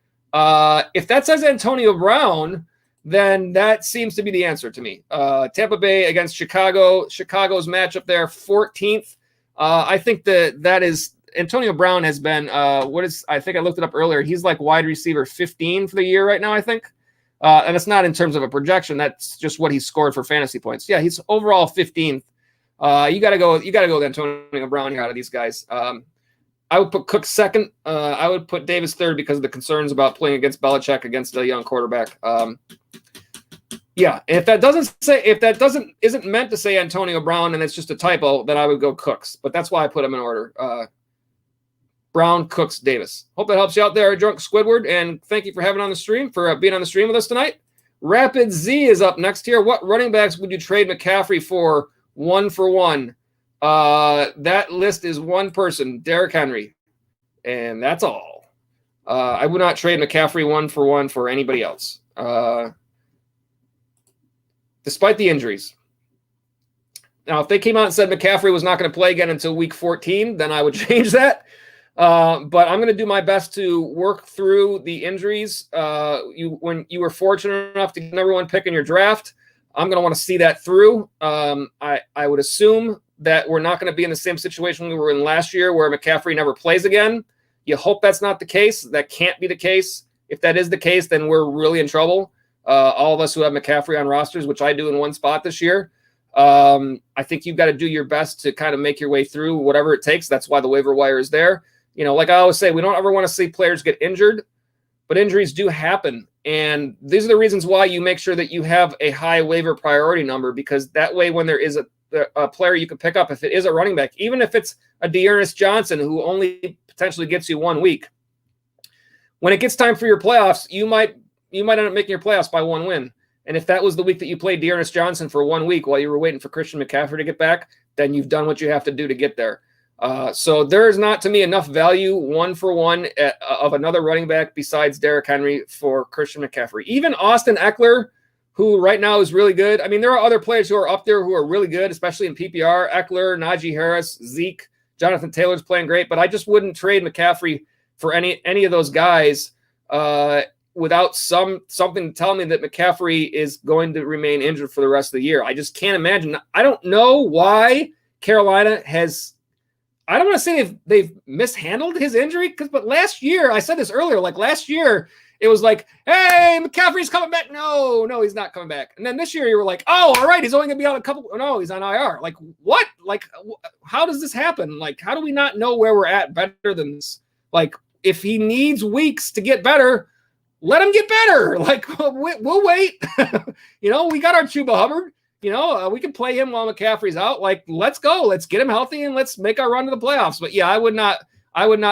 If that says Antonio Brown, then that seems to be the answer to me. Tampa Bay against Chicago. Chicago's matchup there, 14th. I think that is Antonio Brown has been I think I looked it up earlier. He's like wide receiver 15 for the year right now, I think. And it's not in terms of a projection. That's just what he scored for fantasy points. Yeah, he's overall 15th. You got to go with Antonio Brown here out of these guys. I would put Cook second. I would put Davis third because of the concerns about playing against Belichick against a young quarterback. Yeah, if that isn't meant to say Antonio Brown and it's just a typo, then I would go Cooks. But that's why I put them in order. Brown, Cooks, Davis. Hope that helps you out there, Drunk Squidward, and thank you for being on the stream with us tonight. Rapid Z is up next here. What running backs would you trade McCaffrey for 1-for-1? That list is one person, Derrick Henry, and that's all. I would not trade McCaffrey 1-for-1 for anybody else, despite the injuries. Now, if they came out and said McCaffrey was not going to play again until week 14, then I would change that. But I'm going to do my best to work through the injuries. When you were fortunate enough to get number 1 pick in your draft, I'm going to want to see that through. I would assume that we're not going to be in the same situation we were in last year where McCaffrey never plays again. You hope that's not the case. That can't be the case. If that is the case, then we're really in trouble. All of us who have McCaffrey on rosters, which I do in one spot this year. I think you've got to do your best to kind of make your way through whatever it takes. That's why the waiver wire is there. You know, like I always say, we don't ever want to see players get injured, but injuries do happen. And these are the reasons why you make sure that you have a high waiver priority number, because that way when there is a player you can pick up, if it is a running back, even if it's a Dearness Johnson who only potentially gets you 1 week, when it gets time for your playoffs, you might end up making your playoffs by 1 win. And if that was the week that you played Dearness Johnson for 1 week while you were waiting for Christian McCaffrey to get back, then you've done what you have to do to get there. So there is not, to me, enough value 1-for-1 of another running back besides Derrick Henry for Christian McCaffrey. Even Austin Eckler, who right now is really good. I mean, there are other players who are up there who are really good, especially in PPR. Eckler, Najee Harris, Zeke, Jonathan Taylor's playing great, but I just wouldn't trade McCaffrey for any of those guys without something to tell me that McCaffrey is going to remain injured for the rest of the year. I just can't imagine. I don't know why Carolina has. I don't want to say they've mishandled his injury, but last year, I said this earlier, like last year, it was like, hey, McCaffrey's coming back. No, he's not coming back. And then this year you were like, oh, all right, he's only going to be out a couple. No, he's on IR. Like, what? Like, how does this happen? Like, how do we not know where we're at better than this? Like, if he needs weeks to get better, let him get better. Like, we'll wait. We got our Chuba Hubbard. We can play him while McCaffrey's out. Like, let's go. Let's get him healthy and let's make our run to the playoffs. But yeah, I would not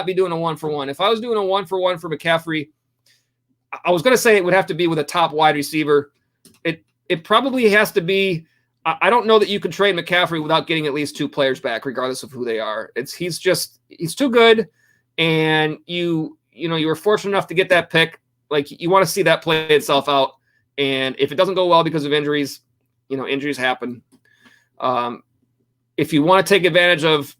be doing a 1-for-1. If I was doing a 1-for-1 for McCaffrey, I was going to say it would have to be with a top wide receiver. It probably has to be. I don't know that you can trade McCaffrey without getting at least 2 players back, regardless of who they are. He's too good, and you were fortunate enough to get that pick. Like, you want to see that play itself out, and if it doesn't go well because of injuries, injuries happen. If you want to take advantage of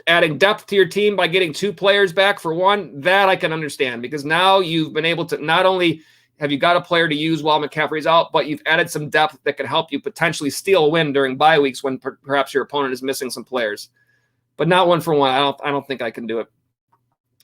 adding depth to your team by getting 2 players back for 1, that I can understand, because now you've been able to not only have you got a player to use while McCaffrey's out, but you've added some depth that can help you potentially steal a win during bye weeks when perhaps your opponent is missing some players. But not 1-for-1. I don't think I can do it.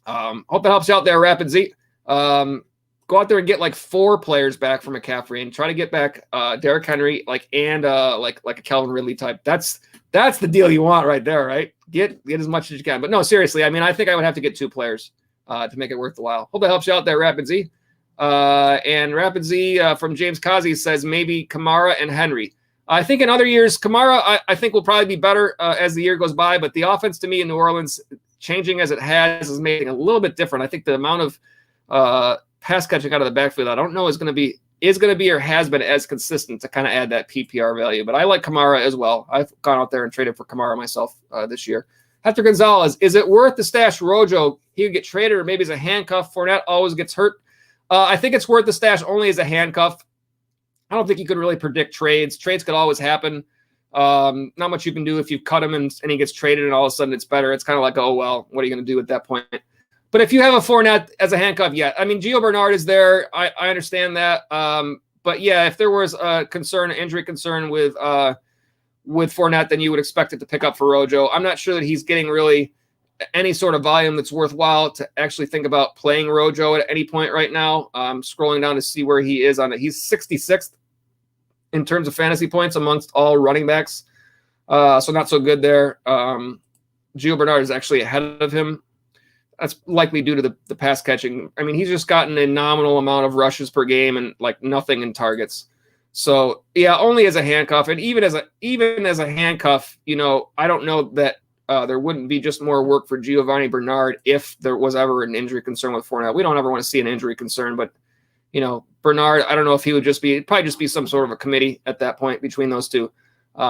Hope that helps you out there, Rapid Z. Go out there and get like 4 players back for McCaffrey and try to get back Derrick Henry, and like a Calvin Ridley type. That's the deal you want right there, right? Get as much as you can. But no, seriously, I mean, I think I would have to get 2 players to make it worth the while. Hope that helps you out there, Rapid Z. And Rapid Z from James Kazi says maybe Kamara and Henry. I think in other years, Kamara, I think will probably be better as the year goes by. But the offense to me in New Orleans, changing as it has, is making it a little bit different. I think the amount of pass catching out of the backfield, I don't know is going to be or has been as consistent to kind of add that PPR value. But I like Kamara as well. I've gone out there and traded for Kamara myself this year. Hector Gonzalez, is it worth the stash Rojo? He would get traded, or maybe as a handcuff. Fournette always gets hurt. I think it's worth the stash only as a handcuff. I don't think you could really predict trades. Trades could always happen. Not much you can do if you cut him and he gets traded and all of a sudden it's better. It's kind of like, oh, well, what are you going to do at that point? But if you have a Fournette as a handcuff, yeah. I mean, Gio Bernard is there. I understand that. But yeah, if there was a injury concern with Fournette, then you would expect it to pick up for Rojo. I'm not sure that he's getting really any sort of volume that's worthwhile to actually think about playing Rojo at any point right now. I'm scrolling down to see where he is on it. He's 66th in terms of fantasy points amongst all running backs. So not so good there. Gio Bernard is actually ahead of him. That's likely due to the pass catching. I mean, he's just gotten a nominal amount of rushes per game and like nothing in targets. So yeah, only as a handcuff. And even as a handcuff, I don't know that there wouldn't be just more work for Giovanni Bernard if there was ever an injury concern with Fournette. We don't ever want to see an injury concern, but Bernard, I don't know if he would probably just be some sort of a committee at that point between those two.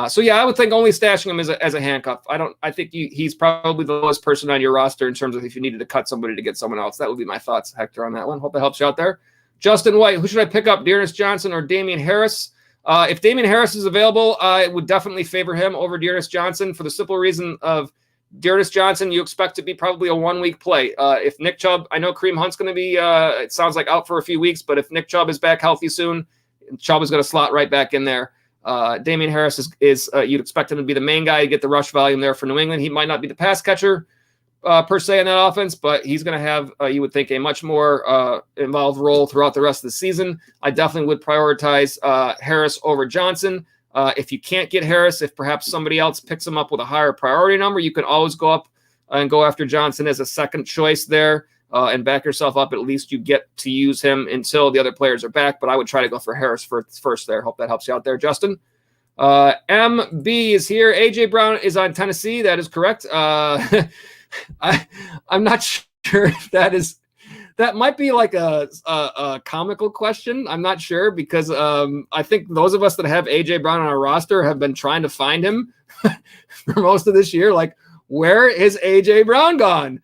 So yeah, I would think only stashing him as a handcuff. I think he's probably the lowest person on your roster in terms of if you needed to cut somebody to get someone else. That would be my thoughts, Hector, on that one. Hope that helps you out there. Justin White, who should I pick up, Dearness Johnson or Damian Harris? If Damian Harris is available, I would definitely favor him over Dearness Johnson for the simple reason of Dearness Johnson, you expect to be probably a 1-week play. If Nick Chubb, I know Kareem Hunt's going to be, it sounds like out for a few weeks, but if Nick Chubb is back healthy soon, Chubb is going to slot right back in there. Damian Harris is you'd expect him to be the main guy to get the rush volume there for New England. He might not be the pass catcher per se in that offense, but he's going to have, you would think, a much more involved role throughout the rest of the season. I definitely would prioritize Harris over Johnson. If you can't get Harris, if perhaps somebody else picks him up with a higher priority number, you can always go up and go after Johnson as a second choice there and back yourself up. At least you get to use him until the other players are back. But I would try to go for Harris first there. Hope that helps you out there, Justin. MB is here. AJ Brown is on Tennessee. That is correct. I'm not sure if that might be like a comical question. I'm not sure because I think those of us that have AJ Brown on our roster have been trying to find him for most of this year. Like, where is AJ Brown gone?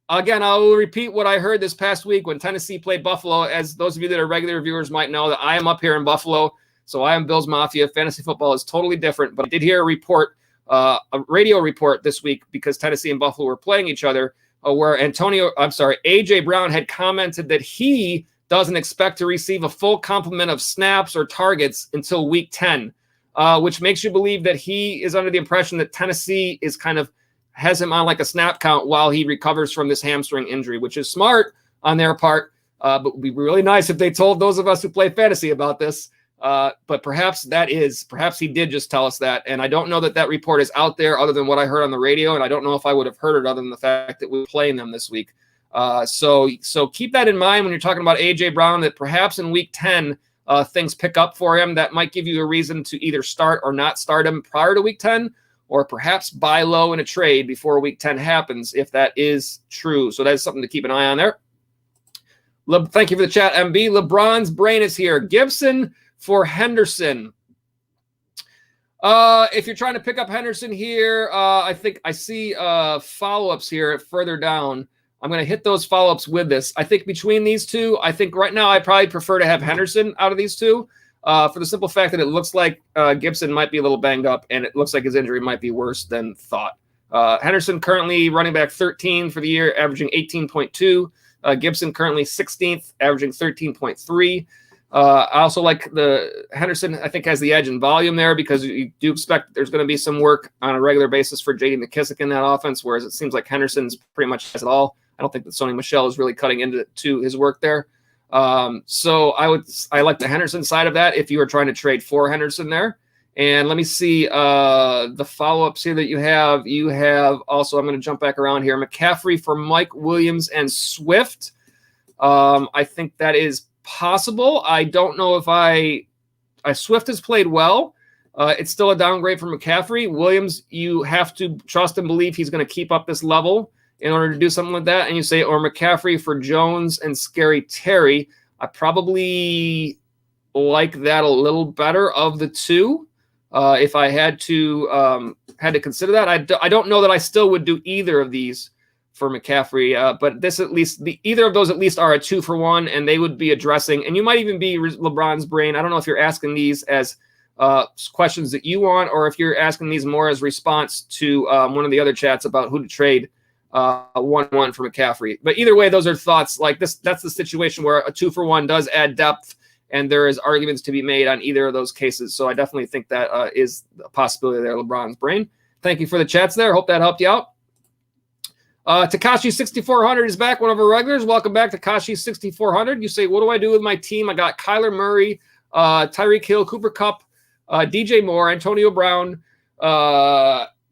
Again, I will repeat what I heard this past week when Tennessee played Buffalo. As those of you that are regular viewers might know, that I am up here in Buffalo, so I am Bills Mafia. Fantasy football is totally different, but I did hear a radio report this week because Tennessee and Buffalo were playing each other, where AJ Brown had commented that he doesn't expect to receive a full complement of snaps or targets until week 10, which makes you believe that he is under the impression that Tennessee is has him on like a snap count while he recovers from this hamstring injury, which is smart on their part, but would be really nice if they told those of us who play fantasy about this. But perhaps he did just tell us that. And I don't know that report is out there other than what I heard on the radio. And I don't know if I would have heard it other than the fact that we're playing them this week. So keep that in mind when you're talking about A.J. Brown, that perhaps in week 10, things pick up for him. That might give you a reason to either start or not start him prior to week 10, or perhaps buy low in a trade before week 10 happens, if that is true. So that's something to keep an eye on there. Thank you for the chat, MB. LeBron's brain is here. Gibson for Henderson. If you're trying to pick up Henderson here, I think I see follow-ups here further down. I'm going to hit those follow-ups with this. I think between these two, I think right now I probably prefer to have Henderson out of these two, for the simple fact that it looks like Gibson might be a little banged up, and it looks like his injury might be worse than thought. Henderson currently running back 13 for the year, averaging 18.2. Gibson currently 16th, averaging 13.3. I also like the Henderson, I think, has the edge in volume there, because you do expect there's going to be some work on a regular basis for J.D. McKissick in that offense, whereas it seems like Henderson's pretty much has it all. I don't think that Sony Michel is really cutting into his work there. So I like the Henderson side of that if you were trying to trade for Henderson there. And let me see the follow-ups here that you have. You have also, I'm going to jump back around here, McCaffrey for Mike Williams and Swift. I think that is possible. I don't know if Swift has played well. It's still a downgrade for McCaffrey. Williams, you have to trust and believe he's going to keep up this level in order to do something like that. And you say, or McCaffrey for Jones and Scary Terry. I probably like that a little better of the two. If I had to consider that, I don't know that I still would do either of these for McCaffrey, but this at least either of those at least are a 2-for-1, and they would be addressing. And you might even be LeBron's brain. I don't know if you're asking these as questions that you want, or if you're asking these more as response to one of the other chats about who to trade 1-1 for McCaffrey. But either way, those are thoughts like this. That's the situation where a 2-for-1 does add depth, and there is arguments to be made on either of those cases. So I definitely think that is a possibility there, LeBron's brain. Thank you for the chats there. Hope that helped you out. Takashi 6400 is back, one of our regulars. Welcome back, Takashi 6400. You say, what do I do with my team? I got Kyler Murray, Tyreek Hill, Cooper Kupp, DJ Moore, Antonio Brown,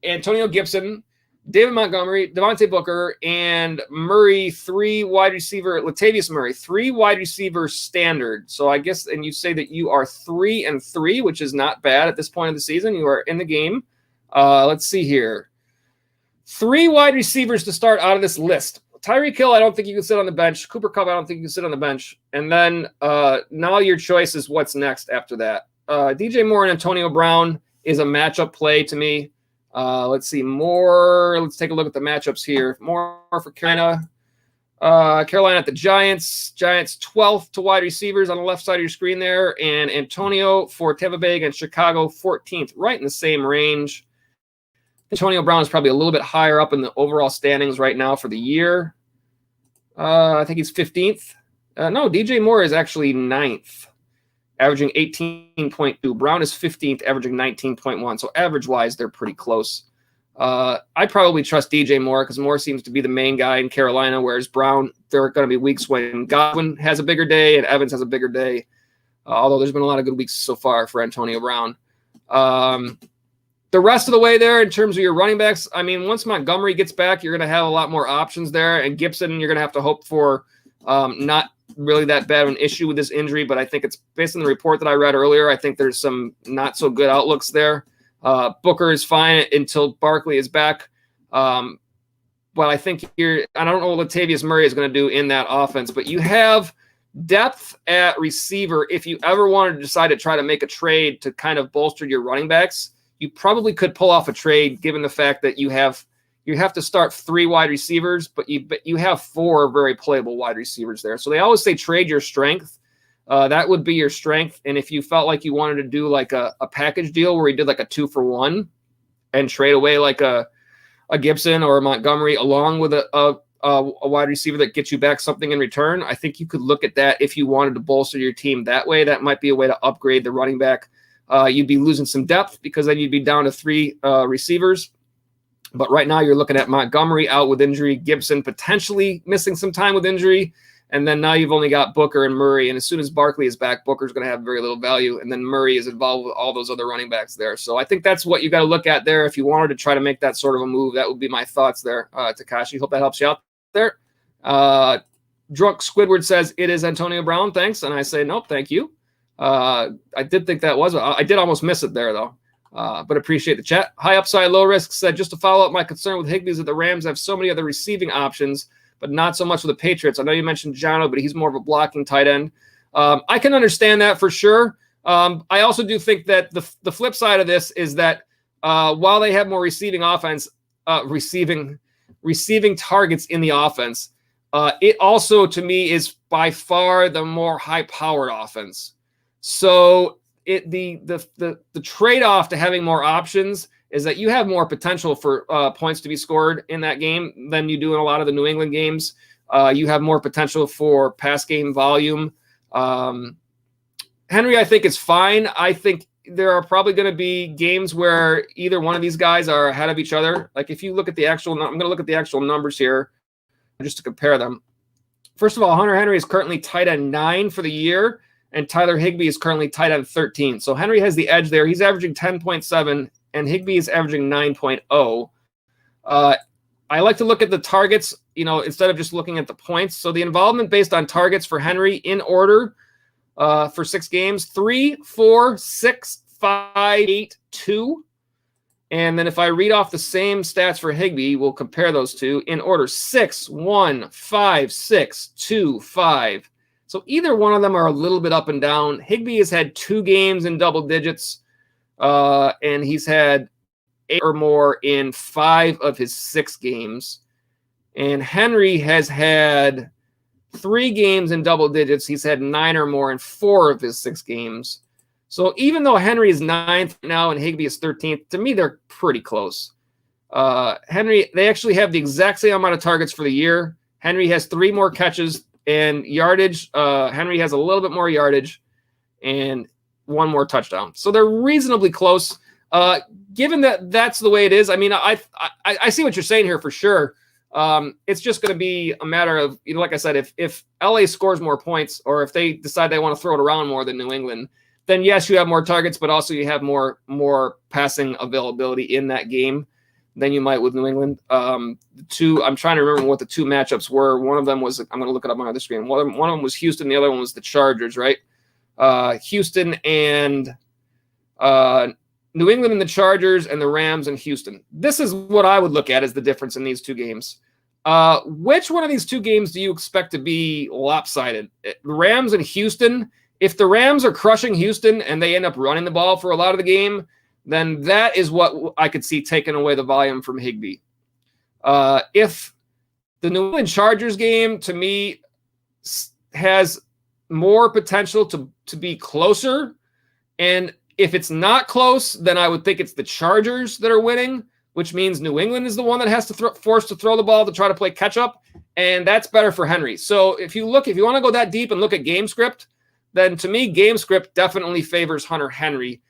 Antonio Gibson, David Montgomery, Devontae Booker, and Murray, Latavius Murray, 3 wide receiver standard. So I guess, and you say that you are 3-3, which is not bad at this point of the season. You are in the game. Let's see here. 3 wide receivers to start out of this list. Tyreek Hill, I don't think you can sit on the bench. Cooper Kupp, I don't think you can sit on the bench. And then now your choice is what's next after that. DJ Moore and Antonio Brown is a matchup play to me. Let's see more. Let's take a look at the matchups here. More for Carolina. Carolina at the Giants. Giants 12th to wide receivers on the left side of your screen there. And Antonio for Tampa Bay against Chicago, 14th, right in the same range. Antonio Brown is probably a little bit higher up in the overall standings right now for the year. I think he's 15th. No, DJ Moore is actually 9th, averaging 18.2. Brown is 15th, averaging 19.1. So average-wise, they're pretty close. I probably trust DJ Moore because Moore seems to be the main guy in Carolina, whereas Brown, there are going to be weeks when Godwin has a bigger day and Evans has a bigger day, although there's been a lot of good weeks so far for Antonio Brown. The rest of the way there in terms of your running backs, I mean, once Montgomery gets back, you're going to have a lot more options there. And Gibson, you're going to have to hope for not really that bad of an issue with this injury, but I think it's based on the report that I read earlier. I think there's some not so good outlooks there. Booker is fine until Barkley is back. But I think I don't know what Latavius Murray is going to do in that offense, but you have depth at receiver. If you ever wanted to decide to try to make a trade to kind of bolster your running backs, you probably could pull off a trade given the fact that you have to start 3 wide receivers, but you have 4 very playable wide receivers there. So they always say trade your strength. That would be your strength. And if you felt like you wanted to do like a package deal where you did like a 2-for-1 and trade away like a Gibson or a Montgomery along with a wide receiver that gets you back something in return, I think you could look at that if you wanted to bolster your team that way. That might be a way to upgrade the running back. You'd be losing some depth because then you'd be down to 3 receivers. But right now you're looking at Montgomery out with injury, Gibson potentially missing some time with injury, and then now you've only got Booker and Murray. And as soon as Barkley is back, Booker's going to have very little value, and then Murray is involved with all those other running backs there. So I think that's what you got to look at there. If you wanted to try to make that sort of a move, that would be my thoughts there, Takashi. Hope that helps you out there. Drunk Squidward says it is Antonio Brown. Thanks. And I say, nope, thank you. I did think that was. I did almost miss it there, though. But appreciate the chat. High upside, low risk said, just to follow up, my concern with Higbee is that the Rams have so many other receiving options, but not so much with the Patriots. I know you mentioned Jono, but he's more of a blocking tight end. I can understand that for sure. I also do think that the flip side of this is that while they have more receiving targets in the offense, it also, to me, is by far the more high-powered offense. So the trade-off to having more options is that you have more potential for points to be scored in that game than you do in a lot of the New England games. You have more potential for pass game volume. Henry, I think, is fine. I think there are probably going to be games where either one of these guys are ahead of each other. Like if you look at the actual, I'm going to look at the actual numbers here just to compare them. First of all, Hunter Henry is currently tight end 9 for the year, and Tyler Higbee is currently tight end 13. So Henry has the edge there. He's averaging 10.7, and Higbee is averaging 9.0. I like to look at the targets, instead of just looking at the points. So the involvement based on targets for Henry in order for 6 games: 3, 4, 6, 5, 8, 2. And then if I read off the same stats for Higbee, we'll compare those two in order: 6, 1, 5, 6, 2, 5. So either one of them are a little bit up and down. Higbee has had 2 games in double digits, and he's had 8 or more in 5 of his 6 games. And Henry has had 3 games in double digits. He's had 9 or more in 4 of his 6 games. So even though Henry is 9th now and Higbee is 13th, to me, they're pretty close. Henry, they actually have the exact same amount of targets for the year. Henry has 3 more catches and yardage. Henry has a little bit more yardage and 1 more touchdown. So they're reasonably close. Given that that's the way it is, I mean, I see what you're saying here for sure. It's just going to be a matter of, like I said, if LA scores more points or if they decide they want to throw it around more than New England, then yes, you have more targets, but also you have more passing availability in that game than you might with New England. I'm trying to remember what the 2 matchups were. One of them was, I'm going to look it up on the screen. One of them was Houston. The other one was the Chargers, right? Houston and New England and the Chargers, and the Rams and Houston. This is what I would look at as the difference in these 2 games. Which one of these 2 games do you expect to be lopsided? The Rams and Houston. If the Rams are crushing Houston and they end up running the ball for a lot of the game, then that is what I could see taking away the volume from Higbee. If the New England Chargers game, to me, has more potential to be closer, and if it's not close, then I would think it's the Chargers that are winning, which means New England is the one that has to forced to throw the ball to try to play catch up, and that's better for Henry. So if you want to go that deep and look at game script, then to me, game script definitely favors Hunter Henry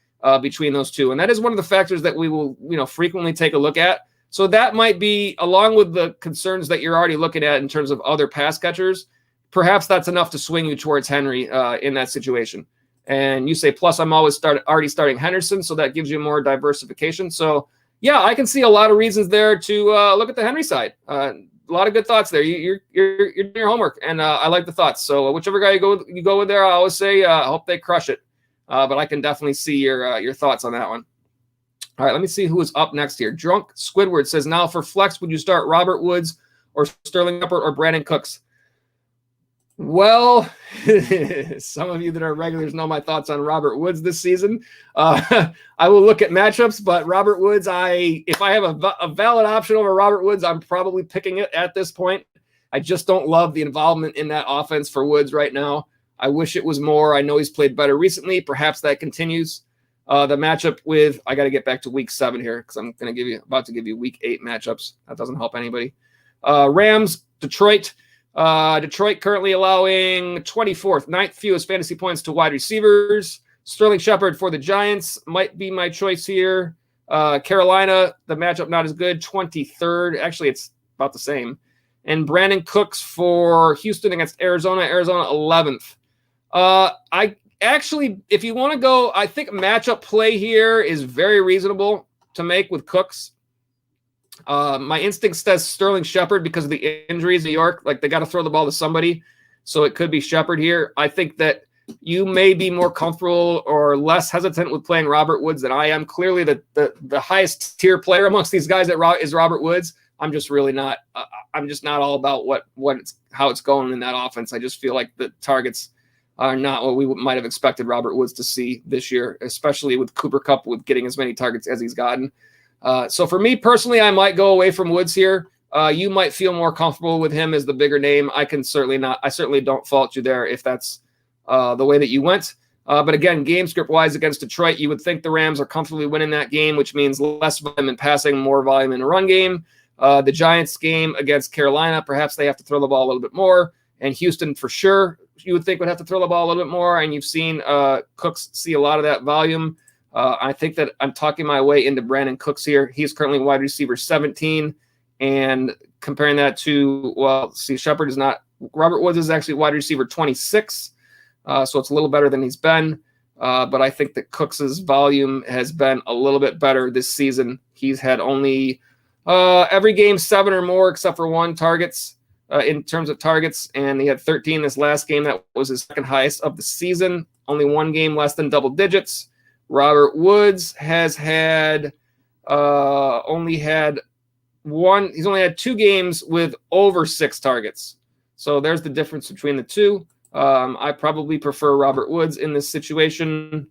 between those 2, and that is one of the factors that we will frequently take a look at. So that might be, along with the concerns that you're already looking at in terms of other pass catchers, perhaps that's enough to swing you towards Henry in that situation. And you say, plus I'm already starting Henderson, so that gives you more diversification. So, yeah, I can see a lot of reasons there to look at the Henry side. A lot of good thoughts there. You're doing your homework, and I like the thoughts. So whichever guy you go with there, I always say I hope they crush it. But I can definitely see your thoughts on that one. All right, let me see who is up next here. Drunk Squidward says, now for flex, would you start Robert Woods or Sterling Shepard or Brandon Cooks? Well, some of you that are regulars know my thoughts on Robert Woods this season. I will look at matchups, but Robert Woods, if I have a valid option over Robert Woods, I'm probably picking it at this point. I just don't love the involvement in that offense for Woods right now. I wish it was more. I know he's played better recently. Perhaps that continues. The matchup with, I got to get back to week 7 here because I'm about to give you week 8 matchups. That doesn't help anybody. Rams, Detroit. Detroit currently allowing 24th, 9th fewest fantasy points to wide receivers. Sterling Shepard for the Giants might be my choice here. Carolina, the matchup not as good, 23rd. Actually, it's about the same. And Brandon Cooks for Houston against Arizona 11th. I actually, if you want to go, I think matchup play here is very reasonable to make with Cooks. My instinct says Sterling Shepard because of the injuries in New York. Like, they got to throw the ball to somebody. So it could be Shepard here. I think that you may be more comfortable or less hesitant with playing Robert Woods than I am. Clearly, the highest tier player amongst these guys is Robert Woods. I'm just really not. I'm just not all about how it's going in that offense. I just feel like the targets are not what we might have expected Robert Woods to see this year, especially with Cooper Kupp with getting as many targets as he's gotten. So for me personally, I might go away from Woods here. You might feel more comfortable with him as the bigger name. I certainly don't fault you there if that's the way that you went. But again, game script wise against Detroit, you would think the Rams are comfortably winning that game, which means less volume in passing, more volume in the run game. The Giants game against Carolina, perhaps they have to throw the ball a little bit more. And Houston, for sure, you would think would have to throw the ball a little bit more. And you've seen Cooks see a lot of that volume. I think that I'm talking my way into Brandon Cooks here. He's currently wide receiver 17. And comparing that to, Shepard is not. Robert Woods is actually wide receiver 26. So it's a little better than he's been. But I think that Cooks's volume has been a little bit better this season. He's had only every game 7 or more except for 1 targets in terms of targets. And he had 13 this last game. That was his second highest of the season. Only 1 game less than double digits. Robert Woods has had only had 1. He's only had 2 games with over 6 targets. So there's the difference between the two. I probably prefer Robert Woods in this situation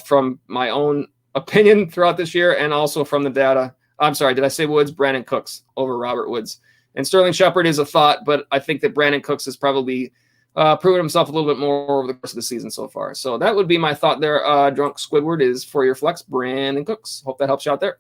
from my own opinion throughout this year and also from the data. I'm sorry, did I say Woods? Brandon Cooks over Robert Woods. And Sterling Shepard is a thought, but I think that Brandon Cooks has probably proven himself a little bit more over the course of the season so far. So that would be my thought there. Drunk Squidward is for your flex, Brandon Cooks. Hope that helps you out there.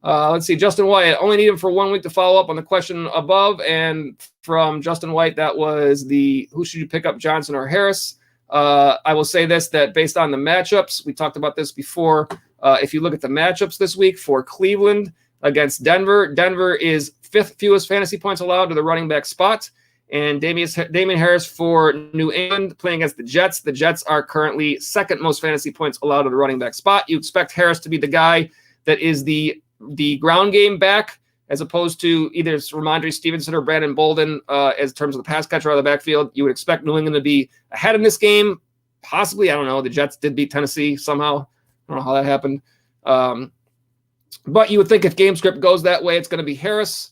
Let's see, Justin White. Only need him for 1 week to follow up on the question above. And from Justin White, that was who should you pick up, Johnson or Harris? I will say this, that based on the matchups, we talked about this before. If you look at the matchups this week for Cleveland against Denver, Denver is 5th fewest fantasy points allowed to the running back spot. And Damian Harris for New England playing against the Jets. The Jets are currently 2nd most fantasy points allowed to the running back spot. You expect Harris to be the guy that is the ground game back, as opposed to either Ramondre Stevenson or Brandon Bolden as terms of the pass catcher out of the backfield. You would expect New England to be ahead in this game. Possibly, I don't know. The Jets did beat Tennessee somehow. I don't know how that happened. But you would think if game script goes that way, it's going to be Harris.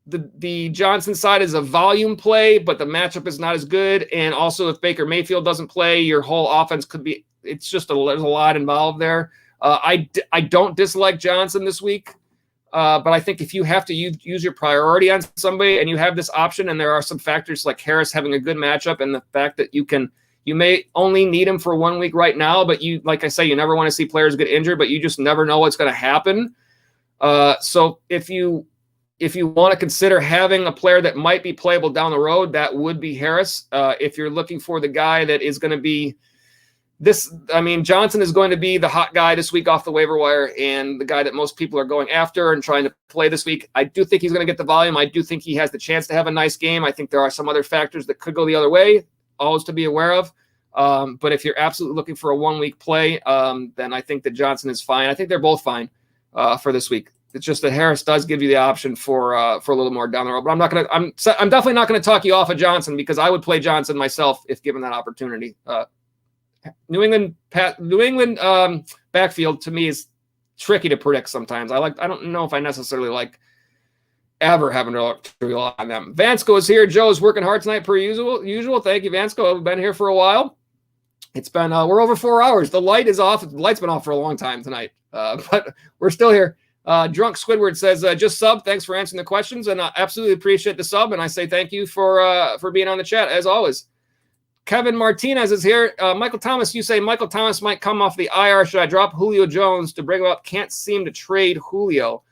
The Johnson side is a volume play, but the matchup is not as good. And also, if Baker Mayfield doesn't play, your whole offense could be. It's just there's a lot involved there. I don't dislike Johnson this week, but I think if you have to use your priority on somebody and you have this option, and there are some factors like Harris having a good matchup and the fact that you may only need him for 1 week right now, but like I say, you never want to see players get injured, but you just never know what's going to happen. So if you want to consider having a player that might be playable down the road, that would be Harris. If you're looking for the guy that is going to be Johnson is going to be the hot guy this week off the waiver wire and the guy that most people are going after and trying to play this week. I do think he's going to get the volume. I do think he has the chance to have a nice game. I think there are some other factors that could go the other way, always to be aware of. But if you're absolutely looking for a 1 week play, then I think that Johnson is fine. I think they're both fine for this week. It's just that Harris does give you the option for a little more down the road. But I'm definitely not going to talk you off of Johnson because I would play Johnson myself if given that opportunity. New England backfield to me is tricky to predict sometimes. I don't know if I necessarily like ever having to rely on them. Vansco is here. Joe's working hard tonight per usual. Thank you, Vansco. I've been here for a while. It's been we're over 4 hours. The light is off. The light's been off for a long time tonight, but we're still here. Drunk Squidward says just sub. Thanks for answering the questions, and I absolutely appreciate the sub. And I say thank you for being on the chat as always. Kevin Martinez is here. Michael Thomas, you say Michael Thomas might come off the IR. Should I drop Julio Jones to bring him up? Can't seem to trade Julio.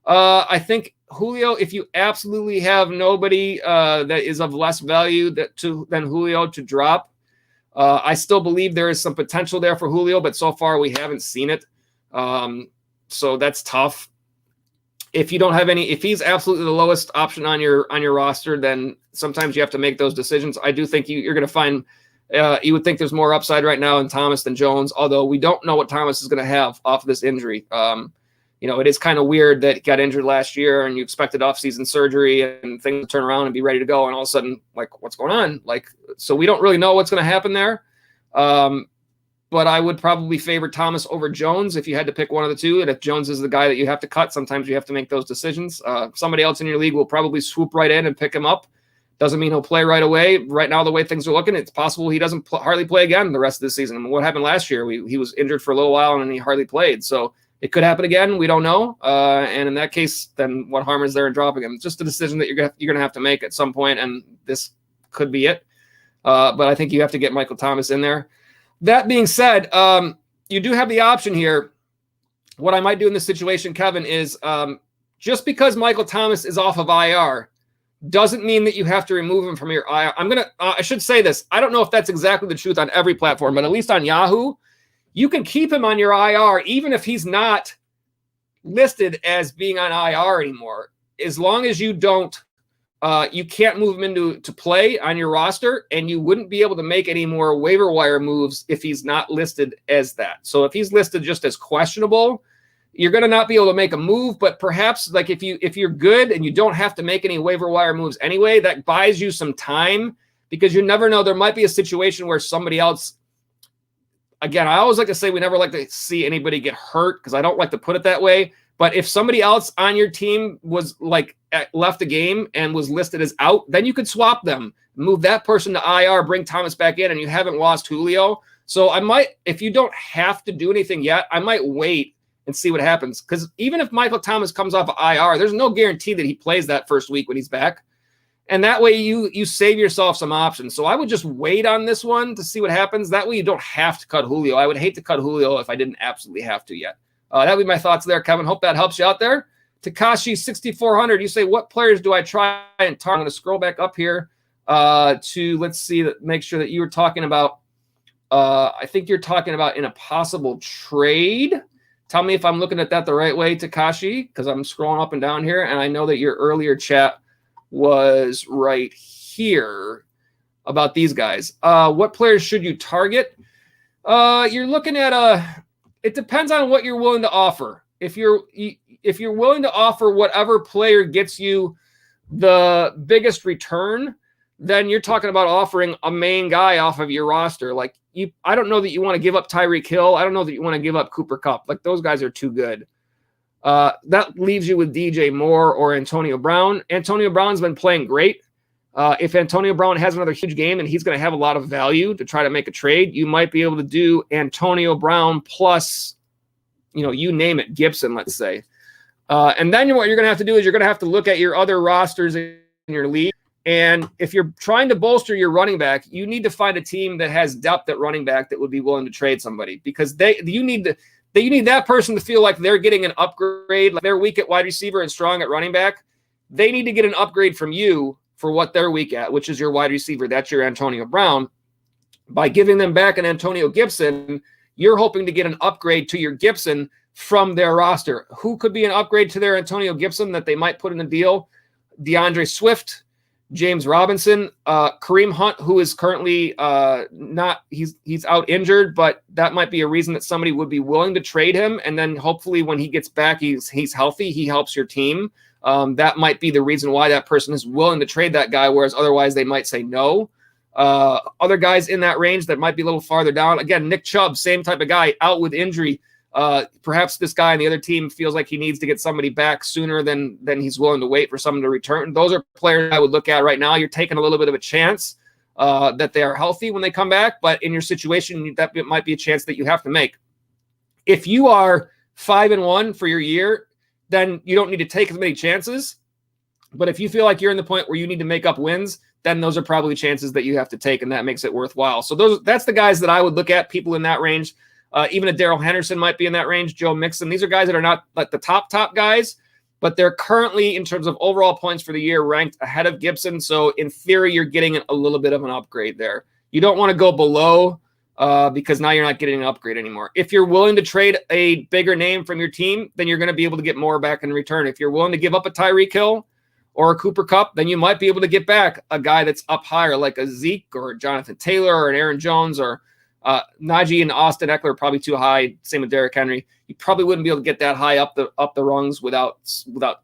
I think Julio, if you absolutely have nobody that is of less value than Julio to drop, I still believe there is some potential there for Julio, but so far we haven't seen it. So that's tough. If you don't have if he's absolutely the lowest option on your roster, then sometimes you have to make those decisions. I do think you're going to find, you would think there's more upside right now in Thomas than Jones, although we don't know what Thomas is going to have off of this injury. it is kind of weird that he got injured last year and you expected off-season surgery and things to turn around and be ready to go. And all of a sudden, like, what's going on? So we don't really know what's going to happen there. But I would probably favor Thomas over Jones if you had to pick one of the two. And if Jones is the guy that you have to cut, sometimes you have to make those decisions. Somebody else in your league will probably swoop right in and pick him up. Doesn't mean he'll play right away. Right now, the way things are looking, it's possible he doesn't hardly play again the rest of the season. I mean, what happened last year? He was injured for a little while and then he hardly played. So it could happen again. We don't know. And in that case, then what harm is there in dropping him? It's just a decision that you're going to have to make at some point, and this could be it. But I think you have to get Michael Thomas in there. That being said, you do have the option here. What I might do in this situation, Kevin, is just because Michael Thomas is off of IR doesn't mean that you have to remove him from your IR. I should say this. I don't know if that's exactly the truth on every platform, but at least on Yahoo, you can keep him on your IR even if he's not listed as being on IR anymore, as long as you don't. You can't move him into play on your roster, and you wouldn't be able to make any more waiver wire moves if he's not listed as that. So if he's listed just as questionable, you're going to not be able to make a move. But perhaps like if you're good and you don't have to make any waiver wire moves anyway, that buys you some time, because you never know. There might be a situation where somebody else. Again, I always like to say we never like to see anybody get hurt, because I don't like to put it that way. But if somebody else on your team was left the game and was listed as out, then you could swap them, move that person to IR, bring Thomas back in, and you haven't lost Julio. So I might, if you don't have to do anything yet, I might wait and see what happens. Because even if Michael Thomas comes off of IR, there's no guarantee that he plays that first week when he's back. And that way you save yourself some options. So I would just wait on this one to see what happens. That way you don't have to cut Julio. I would hate to cut Julio if I didn't absolutely have to yet. That would be my thoughts there, Kevin. Hope that helps you out there. Takashi 6400, you say, what players do I try and target? I'm going to scroll back up here to, let's see, make sure that you were talking about, I think you're talking about in a possible trade. Tell me if I'm looking at that the right way, Takashi, because I'm scrolling up and down here, and I know that your earlier chat was right here about these guys. What players should you target? You're looking at it depends on what you're willing to offer. If you're willing to offer whatever player gets you the biggest return, then you're talking about offering a main guy off of your roster. I don't know that you want to give up Tyreek Hill. I don't know that you want to give up Cooper Kupp. Those guys are too good. That leaves you with DJ Moore or Antonio Brown. Antonio Brown's been playing great. If Antonio Brown has another huge game and he's going to have a lot of value to try to make a trade, you might be able to do Antonio Brown plus, you name it, Gibson, let's say. And then what you're going to have to do is you're going to have to look at your other rosters in your league. And if you're trying to bolster your running back, you need to find a team that has depth at running back that would be willing to trade somebody, because you need that person to feel like they're getting an upgrade. Like they're weak at wide receiver and strong at running back. They need to get an upgrade from you for what they're weak at, which is your wide receiver. That's your Antonio Brown. By giving them back an Antonio Gibson, you're hoping to get an upgrade to your Gibson from their roster. Who could be an upgrade to their Antonio Gibson that they might put in the deal? DeAndre Swift, James Robinson, Kareem Hunt, who is currently he's out injured, but that might be a reason that somebody would be willing to trade him. And then hopefully when he gets back, he's healthy. He helps your team. That might be the reason why that person is willing to trade that guy, whereas otherwise they might say no. Other guys in that range that might be a little farther down. Again, Nick Chubb, same type of guy, out with injury. Perhaps this guy on the other team feels like he needs to get somebody back sooner than he's willing to wait for someone to return. Those are players I would look at right now. You're taking a little bit of a chance that they are healthy when they come back, but in your situation, that might be a chance that you have to make. If you are 5-1 for your year, then you don't need to take as many chances. But if you feel like you're in the point where you need to make up wins, then those are probably chances that you have to take, and that makes it worthwhile. So that's the guys that I would look at, people in that range. Even a Darrell Henderson might be in that range, Joe Mixon. These are guys that are not like the top guys, but they're currently, in terms of overall points for the year, ranked ahead of Gibson. So in theory, you're getting a little bit of an upgrade there. You don't want to go below because now you're not getting an upgrade anymore. If you're willing to trade a bigger name from your team, then you're going to be able to get more back in return. If you're willing to give up a Tyreek Hill or a Cooper Kupp, then you might be able to get back a guy that's up higher, like a Zeke or a Jonathan Taylor or an Aaron Jones or Najee and Austin Eckler are probably too high. Same with Derrick Henry. You probably wouldn't be able to get that high up the rungs without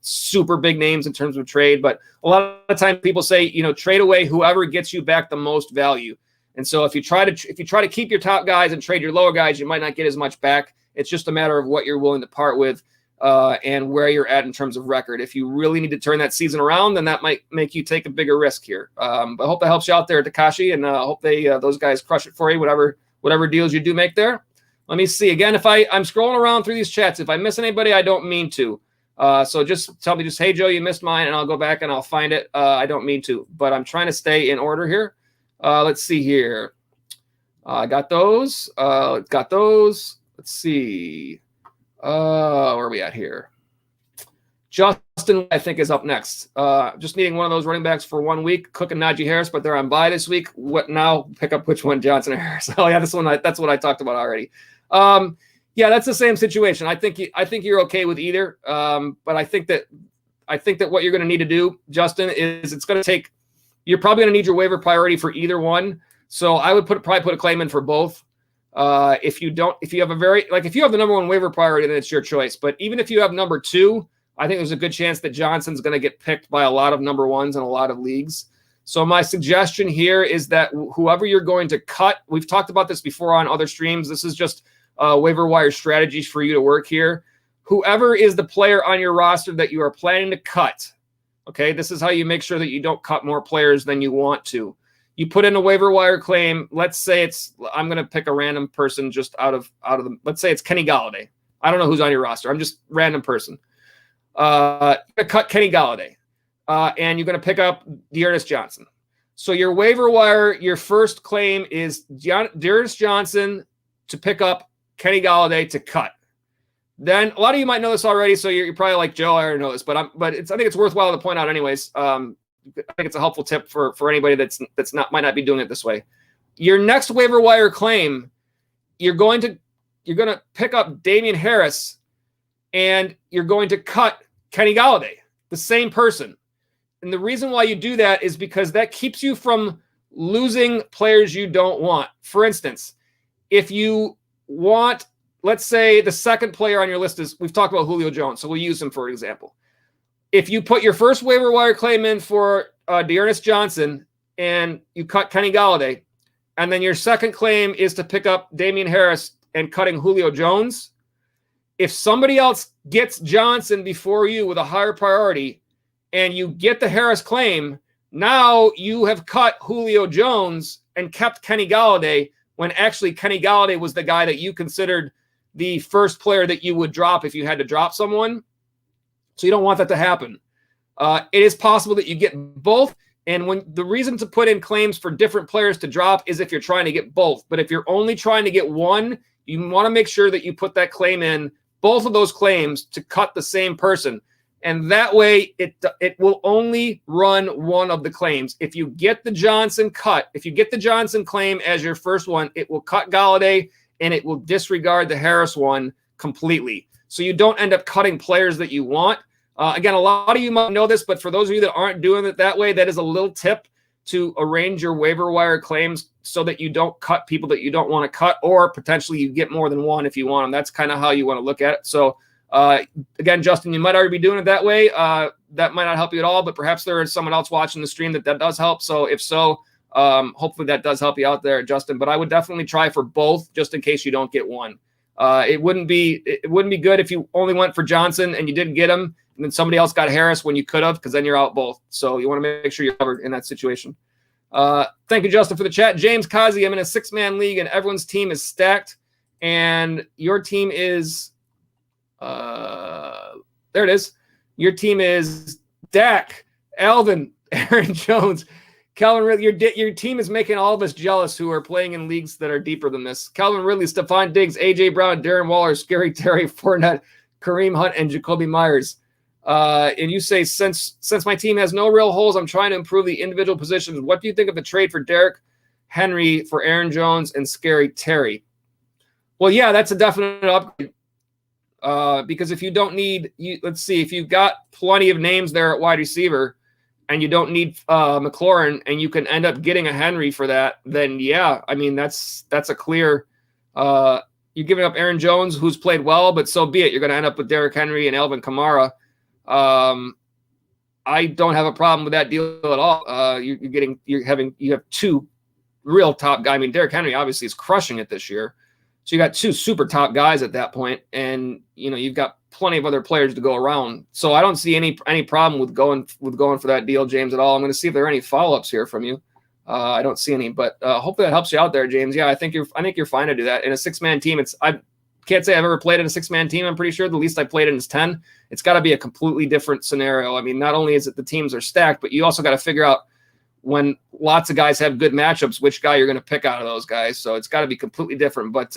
super big names in terms of trade. But a lot of times people say, trade away whoever gets you back the most value. And so if you try to keep your top guys and trade your lower guys, you might not get as much back. It's just a matter of what you're willing to part with and where you're at in terms of record. If you really need to turn that season around, then that might make you take a bigger risk here. But I hope that helps you out there, Takashi, and I hope those guys crush it for you, whatever deals you do make there. Let me see. Again, if I'm scrolling around through these chats, if I miss anybody, I don't mean to. So just tell me, hey, Joe, you missed mine, and I'll go back and I'll find it. I don't mean to, but I'm trying to stay in order here. Let's see here. I got those. Let's see. Where are we at here? Justin, I think, is up next. Just needing one of those running backs for 1 week. Cook and Najee Harris, but they're on bye this week. What now? Pick up which one, Johnson or Harris? Oh yeah, that's what I talked about already. Yeah, that's the same situation. I think you're okay with either. But I think that what you're going to need to do, Justin, is it's going to take. You're probably going to need your waiver priority for either one. So I would probably put a claim in for both. If you have the number one waiver priority, then it's your choice. But even if you have number two, I think there's a good chance that Johnson's going to get picked by a lot of number ones in a lot of leagues. So my suggestion here is that whoever you're going to cut, we've talked about this before on other streams. This is just waiver wire strategies for you to work here. Whoever is the player on your roster that you are planning to cut, okay, this is how you make sure that you don't cut more players than you want to. You put in a waiver wire claim. Let's say I'm going to pick a random person just out of the, let's say it's Kenny Golladay. I don't know who's on your roster. I'm just random person. You're going to cut Kenny Golladay. And you're going to pick up Dearness Johnson. So your waiver wire, your first claim is Dearness Johnson to pick up Kenny Golladay to cut. Then a lot of you might know this already, so you're probably like, Joe, I already know this, but I think it's worthwhile to point out anyways. I think it's a helpful tip for anybody that's might not be doing it this way. Your next waiver wire claim, you're going to pick up Damian Harris, and you're going to cut Kenny Golladay, the same person. And the reason why you do that is because that keeps you from losing players you don't want. For instance, if you want, let's say the second player on your list is, we've talked about Julio Jones, so we'll use him for example. If you put your first waiver wire claim in for Dearness Johnson and you cut Kenny Golladay, and then your second claim is to pick up Damian Harris and cutting Julio Jones, if somebody else gets Johnson before you with a higher priority and you get the Harris claim, now you have cut Julio Jones and kept Kenny Golladay when actually Kenny Golladay was the guy that you considered the first player that you would drop if you had to drop someone. So you don't want that to happen. It is possible that you get both. And when the reason to put in claims for different players to drop is if you're trying to get both. But if you're only trying to get one, you want to make sure that you put that claim in, both of those claims, to cut the same person. And that way it will only run one of the claims. If you get the Johnson cut, if you get the Johnson claim as your first one, it will cut Golladay and it will disregard the Harris one completely. So you don't end up cutting players that you want. Again, a lot of you might know this, but for those of you that aren't doing it that way, that is a little tip to arrange your waiver wire claims so that you don't cut people that you don't want to cut, or potentially you get more than one if you want them. That's kind of how you want to look at it. So again, Justin, you might already be doing it that way. That might not help you at all, but perhaps there is someone else watching the stream that does help. So if so, hopefully that does help you out there, Justin. But I would definitely try for both just in case you don't get one. It wouldn't be good if you only went for Johnson and you didn't get him, and then somebody else got Harris when you could have, because then you're out both. So you want to make sure you're covered in that situation. Thank you, Justin, for the chat. James Kazi, I'm in a 6-man league and everyone's team is stacked, and your team is there it is. Your team is Dak, Alvin, Aaron Jones, Calvin Ridley. Your team is making all of us jealous who are playing in leagues that are deeper than this. Calvin Ridley, Stephon Diggs, A.J. Brown, Darren Waller, Scary Terry, Fournette, Kareem Hunt, and Jacoby Myers. And you say, since my team has no real holes, I'm trying to improve the individual positions. What do you think of the trade for Derrick Henry for Aaron Jones and Scary Terry? Well, yeah, that's a definite upgrade. Because if you don't need, let's see, if you've got plenty of names there at wide receiver, and you don't need McLaurin, and you can end up getting a Henry for that, then yeah, I mean, that's a clear you're giving up Aaron Jones, who's played well, but so be it. You're going to end up with Derrick Henry and Alvin Kamara. I don't have a problem with that deal at all. You have two real top guys. I mean, Derrick Henry obviously is crushing it this year. So you got two super top guys at that point, and you've got plenty of other players to go around. So I don't see any problem with going for that deal, James, at all. I'm going to see if there are any follow-ups here from you. I don't see any, but hopefully that helps you out there, James. Yeah, I think you're fine to do that in a 6-man team. I can't say I've ever played in a 6-man team. I'm pretty sure the least I played in is 10. It's got to be a completely different scenario. I mean, not only is it the teams are stacked, but you also got to figure out when lots of guys have good matchups, which guy you're going to pick out of those guys. So it's got to be completely different. But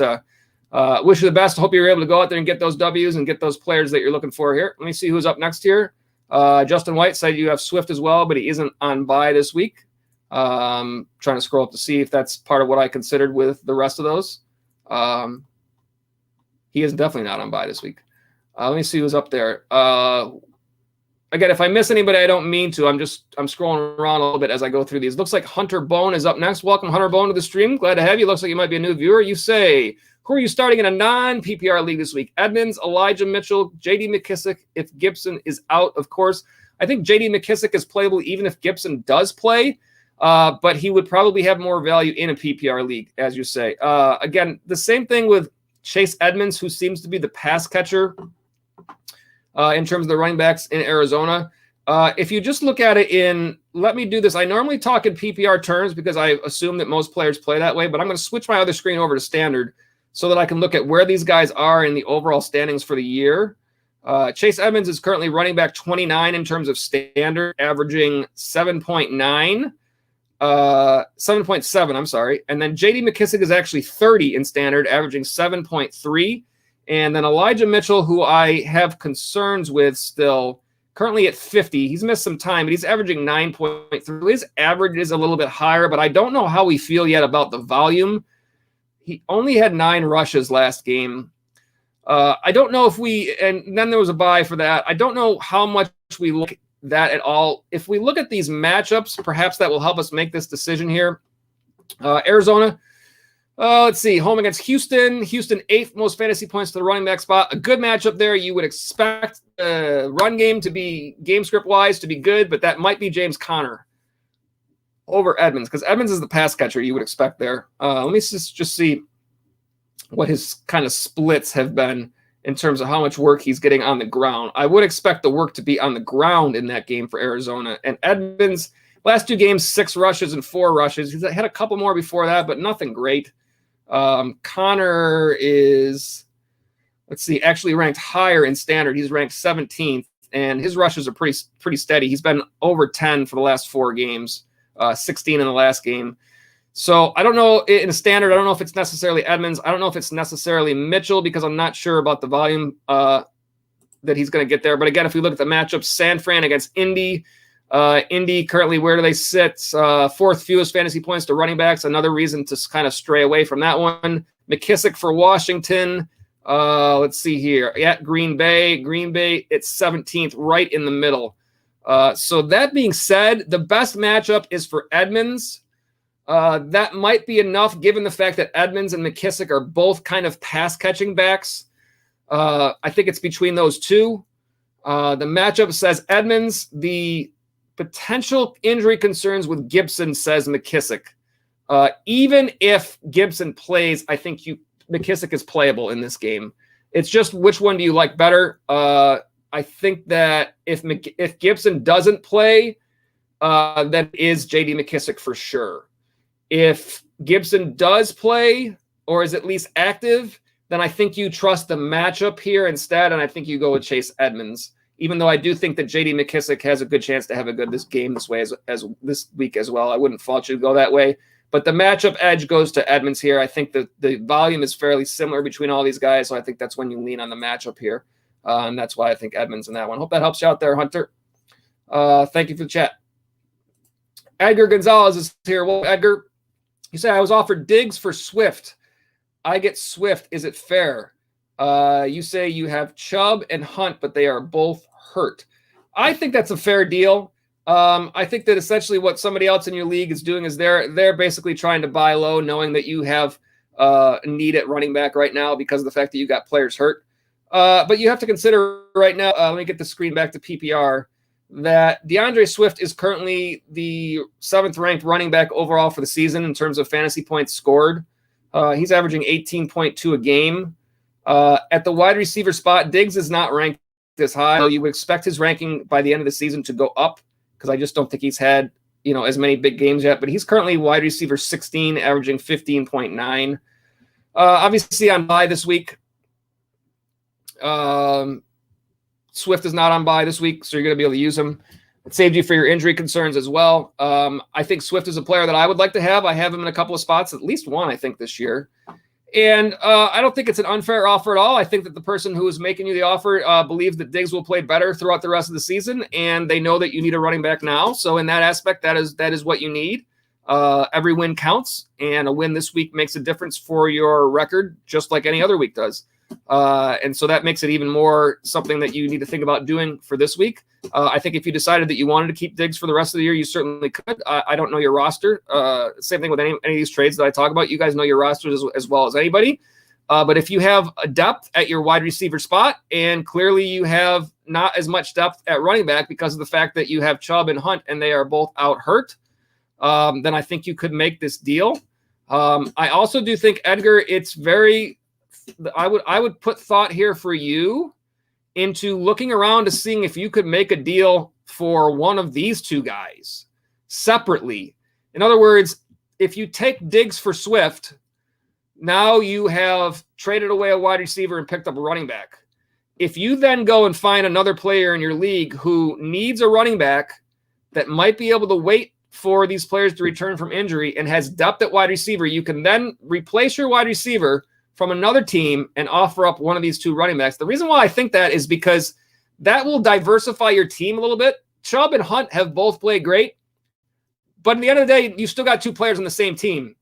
wish you the best. Hope you're able to go out there and get those W's and get those players that you're looking for here. Let me see who's up next here. Justin White said you have Swift as well, but he isn't on bye this week. Trying to scroll up to see if that's part of what I considered with the rest of those. He is definitely not on bye this week. Let me see who's up there. Again, if I miss anybody, I don't mean to. I'm scrolling around a little bit as I go through these. Looks like Hunter Bone is up next. Welcome, Hunter Bone, to the stream. Glad to have you. Looks like you might be a new viewer. You say, who are you starting in a non-PPR league this week? Edmonds, Elijah Mitchell, J.D. McKissick, if Gibson is out, of course. I think J.D. McKissick is playable even if Gibson does play, but he would probably have more value in a PPR league, as you say. Again, the same thing with Chase Edmonds, who seems to be the pass catcher in terms of the running backs in Arizona. If you just look at it let me do this. I normally talk in PPR terms because I assume that most players play that way, but I'm going to switch my other screen over to standard so that I can look at where these guys are in the overall standings for the year. Chase Edmonds is currently running back 29 in terms of standard, averaging 7.7, I'm sorry. And then J.D. McKissick is actually 30 in standard, averaging 7.3. And then Elijah Mitchell, who I have concerns with still, currently at 50. He's missed some time, but he's averaging 9.3. His average is a little bit higher, but I don't know how we feel yet about the volume. He only had 9 rushes last game. I don't know if and then there was a bye for that. I don't know how much we look at that at all. If we look at these matchups, perhaps that will help us make this decision here. Arizona, let's see, home against Houston. Houston, 8th most fantasy points to the running back spot. A good matchup there. You would expect the run game to be, game script-wise, to be good, but that might be James Conner over Edmonds, because Edmonds is the pass catcher you would expect there. Let me just see what his kind of splits have been in terms of how much work he's getting on the ground. I would expect the work to be on the ground in that game for Arizona. And Edmonds, last 2 games, 6 rushes and 4 rushes. He's had a couple more before that, but nothing great. Connor is, let's see, actually ranked higher in standard. He's ranked 17th, and his rushes are pretty steady. He's been over 10 for the last 4 games, 16 in the last game. So I don't know in standard. I don't know if it's necessarily Edmonds. I don't know if it's necessarily Mitchell, because I'm not sure about the volume that he's going to get there. But again, if we look at the matchup, San Fran against Indy. Indy currently, where do they sit? 4th fewest fantasy points to running backs. Another reason to kind of stray away from that one. McKissick for Washington. Let's see here. At Green Bay. Green Bay, it's 17th, right in the middle. So that being said, the best matchup is for Edmonds. That might be enough given the fact that Edmonds and McKissick are both kind of pass-catching backs. I think it's between those two. The matchup says Edmonds. The potential injury concerns with Gibson says McKissick. Even if Gibson plays, I think McKissick is playable in this game. It's just which one do you like better? I think that if Gibson doesn't play, then it is J.D. McKissick for sure. If Gibson does play or is at least active, then I think you trust the matchup here instead, and I think you go with Chase Edmonds, even though I do think that J.D. McKissick has a good chance to have a good this game this way as this week as well. I wouldn't fault you to go that way. But the matchup edge goes to Edmonds here. I think that the volume is fairly similar between all these guys, so I think that's when you lean on the matchup here. And that's why I think Edmonds in that one. Hope that helps you out there, Hunter. Thank you for the chat. Edgar Gonzalez is here. Well, Edgar, you say I was offered Diggs for Swift. I get Swift. Is it fair? You say you have Chubb and Hunt, but they are both hurt. I think that's a fair deal. I think that essentially what somebody else in your league is doing is they're basically trying to buy low, knowing that you have a need at running back right now because of the fact that you got players hurt. But you have to consider right now, let me get the screen back to PPR, that DeAndre Swift is currently the 7th ranked running back overall for the season in terms of fantasy points scored. He's averaging 18.2 a game. At the wide receiver spot, Diggs is not ranked this high. So you would expect his ranking by the end of the season to go up because I just don't think he's had as many big games yet. But he's currently wide receiver 16, averaging 15.9. Obviously on bye this week. Swift is not on bye this week, so you're going to be able to use him. It saved you for your injury concerns as well. I think Swift is a player that I would like to have. I have him in a couple of spots, at least one, I think, this year. And I don't think it's an unfair offer at all. I think that the person who is making you the offer believes that Diggs will play better throughout the rest of the season, and they know that you need a running back now. So in that aspect, that is what you need. Every win counts, and a win this week makes a difference for your record, just like any other week does. And so that makes it even more something that you need to think about doing for this week. I think if you decided that you wanted to keep Diggs for the rest of the year, you certainly could. I don't know your roster. Same thing with any of these trades that I talk about. You guys know your rosters as well as anybody. But if you have a depth at your wide receiver spot, and clearly you have not as much depth at running back because of the fact that you have Chubb and Hunt and they are both out hurt, then I think you could make this deal. I also do think, Edgar, it's very... I would put thought here for you into looking around to seeing if you could make a deal for one of these two guys separately. In other words, if you take Diggs for Swift, now you have traded away a wide receiver and picked up a running back. If you then go and find another player in your league who needs a running back that might be able to wait for these players to return from injury and has depth at wide receiver, you can then replace your wide receiver from another team and offer up one of these two running backs. The reason why I think that is because that will diversify your team a little bit. Chubb and Hunt have both played great, but at the end of the day, you still got two players on the same team.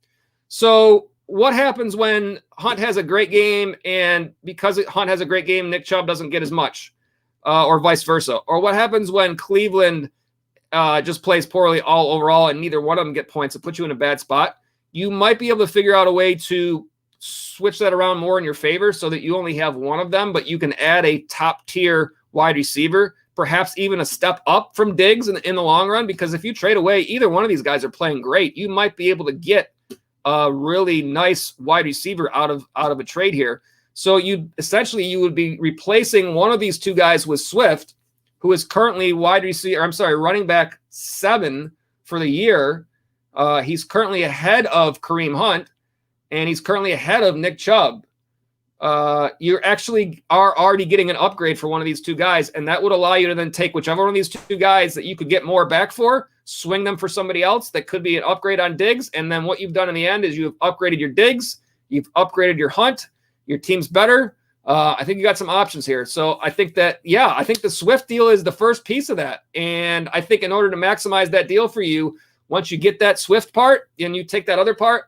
So what happens when Hunt has a great game, and because Hunt has a great game, Nick Chubb doesn't get as much, or vice versa? Or what happens when Cleveland just plays poorly all overall and neither one of them get points? It puts you in a bad spot. You might be able to figure out a way to switch that around more in your favor so that you only have one of them, but you can add a top tier wide receiver, perhaps even a step up from Diggs in the long run, because if you trade away, either one of these guys are playing great. You might be able to get a really nice wide receiver out of a trade here. So you would be replacing one of these two guys with Swift, who is currently running back 7 for the year. He's currently ahead of Kareem Hunt, and he's currently ahead of Nick Chubb. You actually are already getting an upgrade for one of these two guys, and that would allow you to then take whichever one of these two guys that you could get more back for, swing them for somebody else that could be an upgrade on Diggs, and then what you've done in the end is you've upgraded your Diggs, you've upgraded your Hunt, your team's better. I think you got some options here. So I think that, I think the Swift deal is the first piece of that, and I think in order to maximize that deal for you, once you get that Swift part, and you take that other part,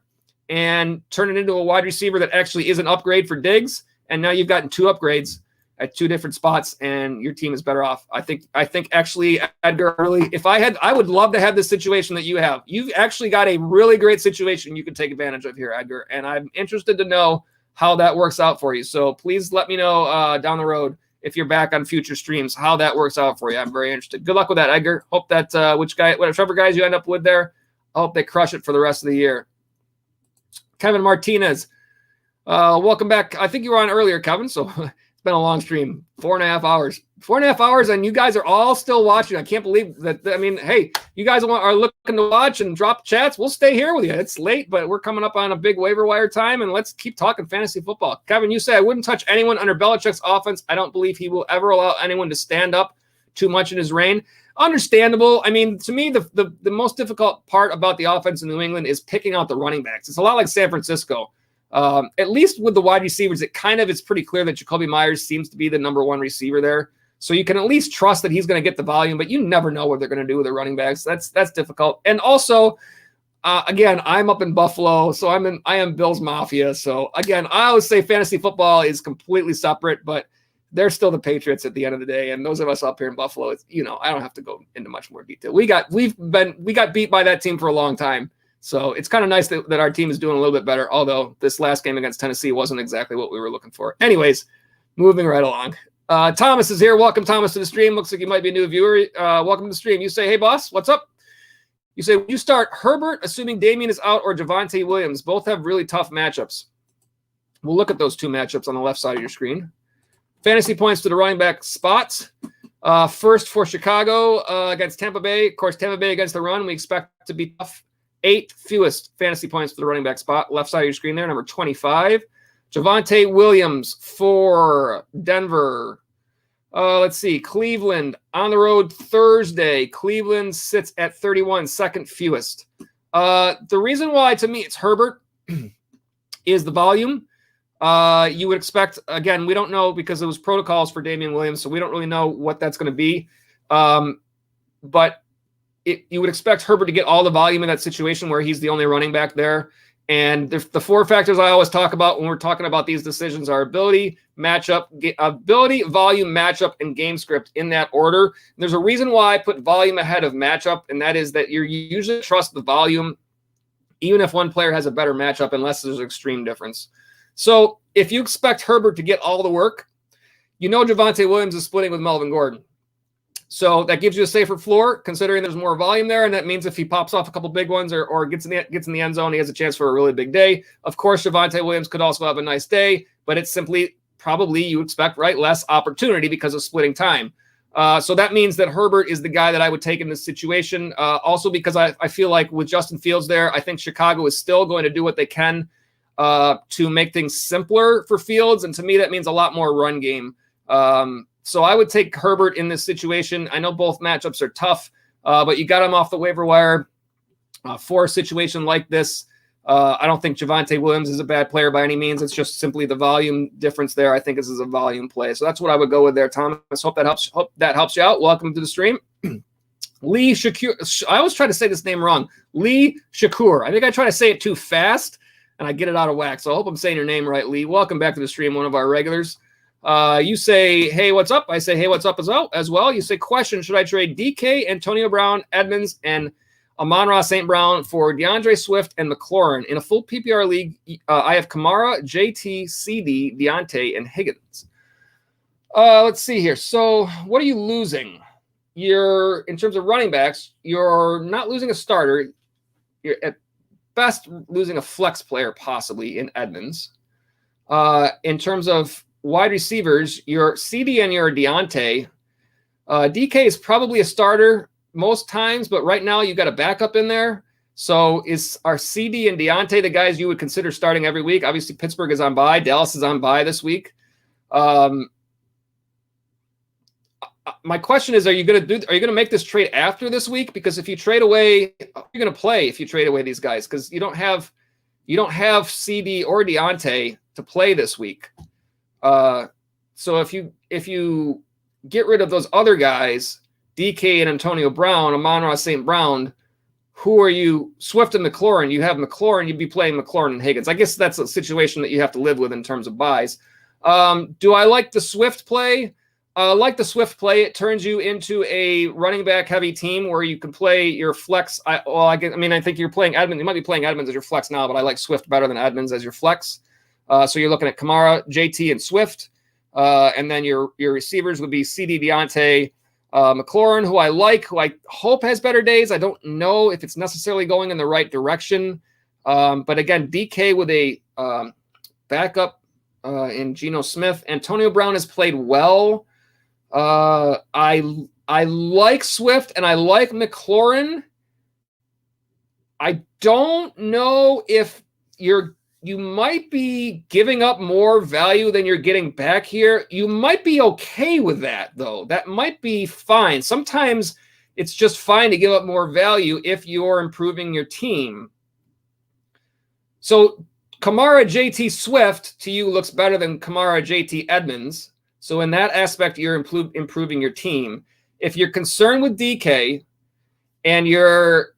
and turn it into a wide receiver that actually is an upgrade for Diggs. And now you've gotten 2 upgrades at 2 different spots, and your team is better off. I think actually, Edgar, really, I would love to have this situation that you have. You've actually got a really great situation you can take advantage of here, Edgar. And I'm interested to know how that works out for you. So please let me know down the road, if you're back on future streams, how that works out for you. I'm very interested. Good luck with that, Edgar. Hope that whichever guys you end up with there, I hope they crush it for the rest of the year. Kevin Martinez, welcome back. I think you were on earlier, Kevin, so it's been a long stream, 4.5 hours. 4.5 hours, and you guys are all still watching. I can't believe that. I mean, hey, you guys are looking to watch and drop chats. We'll stay here with you. It's late, but we're coming up on a big waiver wire time, and let's keep talking fantasy football. Kevin, you say, I wouldn't touch anyone under Belichick's offense. I don't believe he will ever allow anyone to stand up too much in his reign. Understandable. I mean, to me, the most difficult part about the offense in New England is picking out the running backs. It's a lot like San Francisco. At least with the wide receivers, it's pretty clear that Jacoby Myers seems to be the number 1 receiver there. So you can at least trust that he's going to get the volume, but you never know what they're going to do with the running backs. That's difficult. And also, again, I'm up in Buffalo, so I am Bills Mafia. So again, I always say fantasy football is completely separate, but they're still the Patriots at the end of the day. And those of us up here in Buffalo, it's, I don't have to go into much more detail. We got beat by that team for a long time. So it's kind of nice that our team is doing a little bit better, although this last game against Tennessee wasn't exactly what we were looking for. Anyways, moving right along. Thomas is here. Welcome, Thomas, to the stream. Looks like you might be a new viewer. Welcome to the stream. You say, hey, boss, what's up? You say, you start Herbert, assuming Damien is out, or Javonte Williams. Both have really tough matchups. We'll look at those two matchups on the left side of your screen. Fantasy points to the running back spots. First for Chicago against Tampa Bay. Of course, Tampa Bay against the run, we expect to be tough. 8th fewest fantasy points to the running back spot. Left side of your screen there, number 25. Javonte Williams for Denver. Let's see. Cleveland on the road Thursday. Cleveland sits at 31, second fewest. The reason why, to me, it's Herbert is the volume. You would expect, again, we don't know because it was protocols for Damian Williams, so we don't really know what that's going to be. But you would expect Herbert to get all the volume in that situation where he's the only running back there. And the 4 factors I always talk about when we're talking about these decisions are ability, volume, matchup, and game script in that order. And there's a reason why I put volume ahead of matchup, and that is that you usually trust the volume, even if one player has a better matchup, unless there's an extreme difference. So if you expect Herbert to get all the work, Javonte Williams is splitting with Melvin Gordon. So that gives you a safer floor, considering there's more volume there, and that means if he pops off a couple big ones or gets in the end zone, he has a chance for a really big day. Of course, Javonte Williams could also have a nice day, but it's simply probably you expect less opportunity because of splitting time. So that means that Herbert is the guy that I would take in this situation. Also because I feel like with Justin Fields there, I think Chicago is still going to do what they can to make things simpler for Fields, and to me that means a lot more run game. So I would take Herbert in this situation. I know both matchups are tough, but you got him off the waiver wire for a situation like this. I don't think Javonte Williams is a bad player by any means. It's just simply the volume difference there. I think this is a volume play. So that's what I would go with there, Thomas. Hope that helps you out. Welcome to the stream. Lee Shakur. I always try to say this name wrong. Lee Shakur. I think I try to say it too fast, and I get it out of whack. So I hope I'm saying your name right, Lee. Welcome back to the stream, one of our regulars. You say, hey, what's up? I say, hey, what's up as well. You say, question, should I trade DK, Antonio Brown, Edmonds, and Amon-Ra St. Brown for DeAndre Swift and McLaurin? In a full PPR league, I have Kamara, JT, CD, Deontay, and Higgins. Let's see here. So what are you losing? In terms of running backs, you're not losing a starter. You're at best losing a flex player, possibly, in Edmonds. In terms of wide receivers, your CD and your Deontay. DK is probably a starter most times, but right now you got a backup in there. So are CD and Deontay the guys you would consider starting every week? Obviously, Pittsburgh is on bye. Dallas is on bye this week. My question is, are you going to make this trade after this week? Because if you trade away, you're going to play if you trade away these guys, because you don't have CD or Deontay to play this week. So if you get rid of those other guys, DK and Antonio Brown, Amon-Ra St. Brown, who are you? Swift and McLaurin. You have McLaurin, you'd be playing McLaurin and Higgins. I guess that's a situation that you have to live with in terms of buys. Do I like the Swift play? Like the Swift play, it turns you into a running back heavy team where you can play your flex. I think you're playing Edmonds. You might be playing Edmonds as your flex now, but I like Swift better than Edmonds as your flex. So you're looking at Kamara, JT, and Swift. And then your receivers would be CD, Deontay, McLaurin, who I hope has better days. I don't know if it's necessarily going in the right direction. But again, DK with a backup in Geno Smith. Antonio Brown has played well. I like Swift and I like McLaurin. I don't know if you might be giving up more value than you're getting back here. You might be okay with that, though. That might be fine. Sometimes it's just fine to give up more value if you're improving your team. So Kamara, JT, Swift to you looks better than Kamara, JT, Edmonds. So in that aspect, you're improving your team. If you're concerned with DK and you're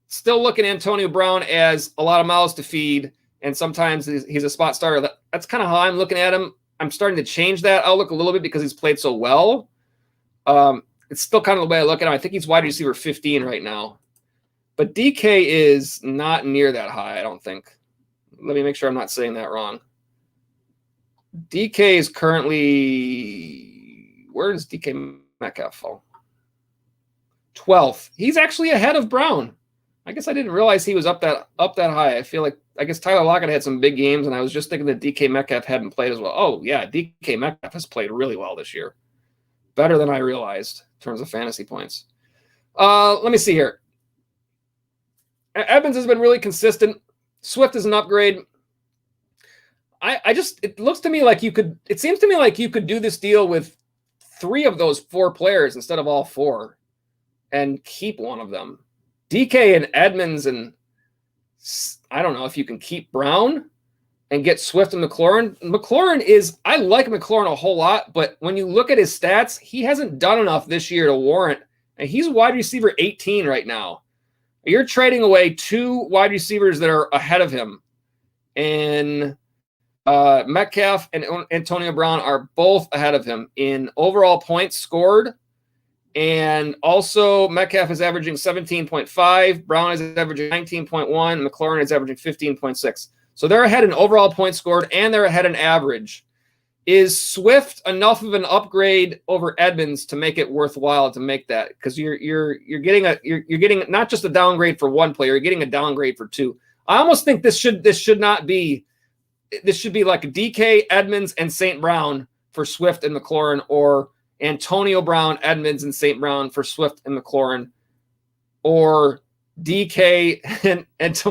still looking at Antonio Brown as a lot of mouths to feed, and sometimes he's a spot starter, that's kind of how I'm looking at him. I'm starting to change that outlook a little bit because he's played so well. It's still kind of the way I look at him. I think he's wide receiver 15 right now. But DK is not near that high, I don't think. Let me make sure I'm not saying that wrong. DK is currently, where does DK Metcalf fall? 12th. He's actually ahead of Brown. I guess I didn't realize he was up that high. I guess Tyler Lockett had some big games, and I was just thinking that DK Metcalf hadn't played as well. Oh, yeah, DK Metcalf has played really well this year. Better than I realized in terms of fantasy points. Let me see here. Evans has been really consistent. Swift is an upgrade. It looks to me like it seems to me like you could do this deal with 3 of those 4 players instead of all 4 and keep one of them. DK and Edmonds, and I don't know if you can keep Brown and get Swift and McLaurin. I like McLaurin a whole lot, but when you look at his stats, he hasn't done enough this year to warrant, and he's wide receiver 18 right now. You're trading away 2 wide receivers that are ahead of him, and Metcalf and Antonio Brown are both ahead of him in overall points scored. And also Metcalf is averaging 17.5. Brown is averaging 19.1. McLaurin is averaging 15.6. So they're ahead in overall points scored, and they're ahead in average. Is Swift enough of an upgrade over Edmonds to make it worthwhile to make that? Because you're getting not just a downgrade for one player, you're getting a downgrade for 2. I almost think this should be like a DK, Edmonds, and St. Brown for Swift and McLaurin, or Antonio Brown, Edmonds, and St. Brown for Swift and McLaurin, or DK and it's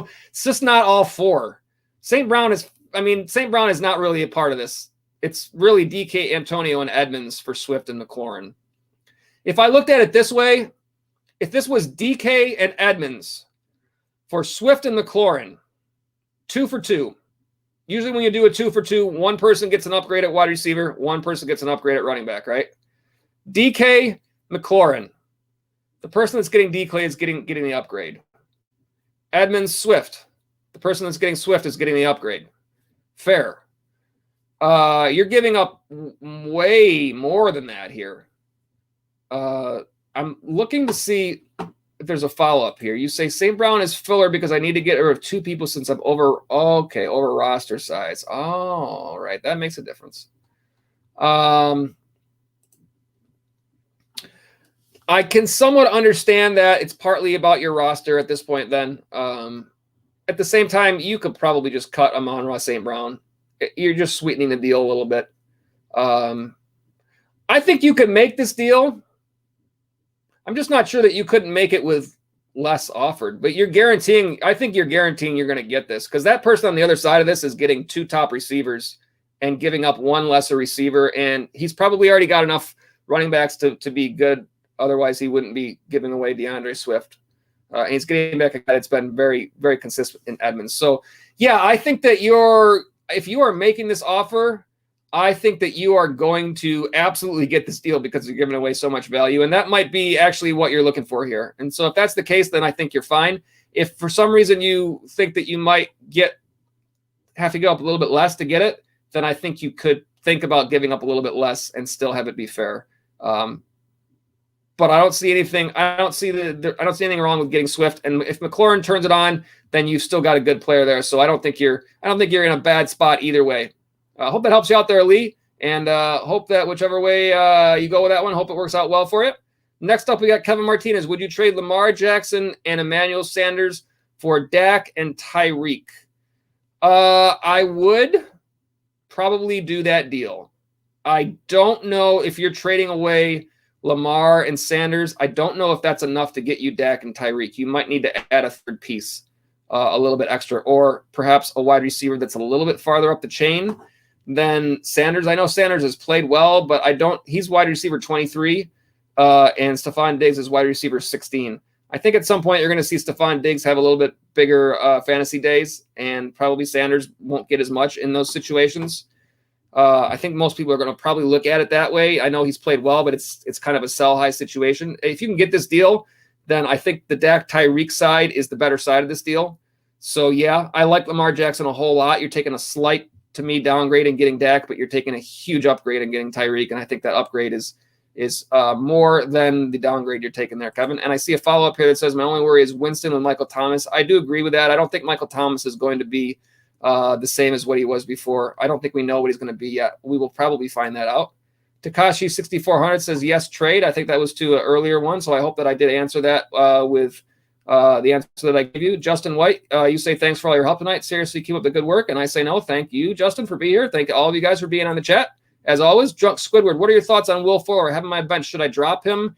just not all 4. St. Brown is not really a part of this. It's really DK, Antonio, and Edmonds for Swift and McLaurin. If I looked at it this way, if this was DK and Edmonds for Swift and McLaurin, 2 for 2. Usually when you do a 2 for 2, one person gets an upgrade at wide receiver, one person gets an upgrade at running back, right? DK, McLaurin. The person that's getting DK is getting the upgrade. Edmonds, Swift. The person that's getting Swift is getting the upgrade. Fair. You're giving up way more than that here. I'm looking to see if there's a follow-up here. You say St. Brown is filler because I need to get rid of 2 people since I'm over roster size. Oh, right. That makes a difference. I can somewhat understand that it's partly about your roster at this point then. At the same time, you could probably just cut Amon-Ra St. Brown. You're just sweetening the deal a little bit. I think you could make this deal. I'm just not sure that you couldn't make it with less offered. But I think you're guaranteeing you're going to get this, because that person on the other side of this is getting 2 top receivers and giving up 1 lesser receiver. And he's probably already got enough running backs to be good. Otherwise, he wouldn't be giving away DeAndre Swift. And he's getting back a guy that's been very, very consistent in Edmonds. So, yeah, I think that if you are making this offer, I think that you are going to absolutely get this deal because you're giving away so much value. And that might be actually what you're looking for here. And so if that's the case, then I think you're fine. If for some reason you think that you might have to go up a little bit less to get it, then I think you could think about giving up a little bit less and still have it be fair. But I don't see anything. I don't see anything wrong with getting Swift. And if McLaurin turns it on, then you've still got a good player there. So I don't think you're in a bad spot either way. I hope that helps you out there, Lee. And hope that whichever way you go with that one, hope it works out well for you. Next up, we got Kevin Martinez. Would you trade Lamar Jackson and Emmanuel Sanders for Dak and Tyreek? I would probably do that deal. I don't know if you're trading away Lamar and Sanders. I don't know if that's enough to get you Dak and Tyreek. You might need to add a third piece, a little bit extra, or perhaps a wide receiver that's a little bit farther up the chain than Sanders. I know Sanders has played well, but he's wide receiver 23, and Stephon Diggs is wide receiver 16. I think at some point you're going to see Stephon Diggs have a little bit bigger fantasy days, and probably Sanders won't get as much in those situations. I think most people are going to probably look at it that way. I know he's played well, but it's kind of a sell high situation. If you can get this deal, then I think the Dak Tyreek side is the better side of this deal. So yeah, I like Lamar Jackson a whole lot. You're taking a slight to me, downgrading getting Dak, but you're taking a huge upgrade and getting Tyreek, and I think that upgrade is more than the downgrade you're taking there, Kevin. And I see a follow-up here that says, my only worry is Winston and Michael Thomas. I do agree with that. I don't think Michael Thomas is going to be the same as what he was before. I don't think we know what he's going to be yet. We will probably find that out. Takashi 6400 says, yes, trade. I think that was to an earlier one, so I hope that I did answer that with the answer that I gave you. Justin White, you say thanks for all your help tonight. Seriously, keep up the good work. And I say no, thank you, Justin, for being here. Thank all of you guys for being on the chat. As always, Drunk Squidward, what are your thoughts on Will Fuller? Having my bench, should I drop him?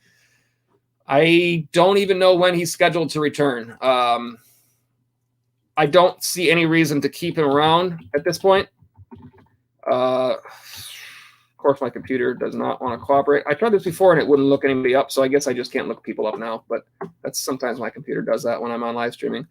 I don't even know when he's scheduled to return. I don't see any reason to keep him around at this point. Of course, my computer does not want to cooperate. I tried this before and it wouldn't look anybody up, so I guess I just can't look people up now. But that's sometimes my computer does that when I'm on live streaming.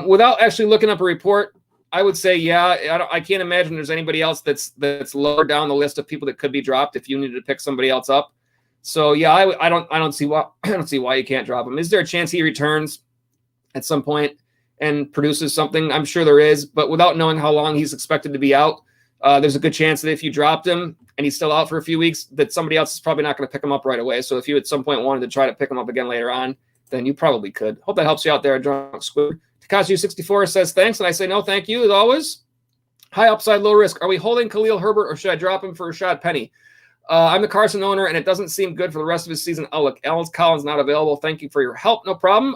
Without actually looking up a report, I would say, yeah, I can't imagine there's anybody else that's lower down the list of people that could be dropped if you needed to pick somebody else up. So yeah, I don't see why you can't drop him. Is there a chance he returns at some point and produces something? I'm sure there is, but without knowing how long he's expected to be out, there's a good chance that if you dropped him and he's still out for a few weeks, that somebody else is probably not going to pick him up right away. So if you at some point wanted to try to pick him up again later on, then you probably could. Hope that helps you out there, Drunk Squid. Takashi64 says thanks, and I say no, thank you, as always. High upside, low risk. Are we holding Khalil Herbert, or should I drop him for Rashad Penny? I'm the Carson owner, and it doesn't seem good for the rest of his season outlook. Alex Collins not available. Thank you for your help. No problem.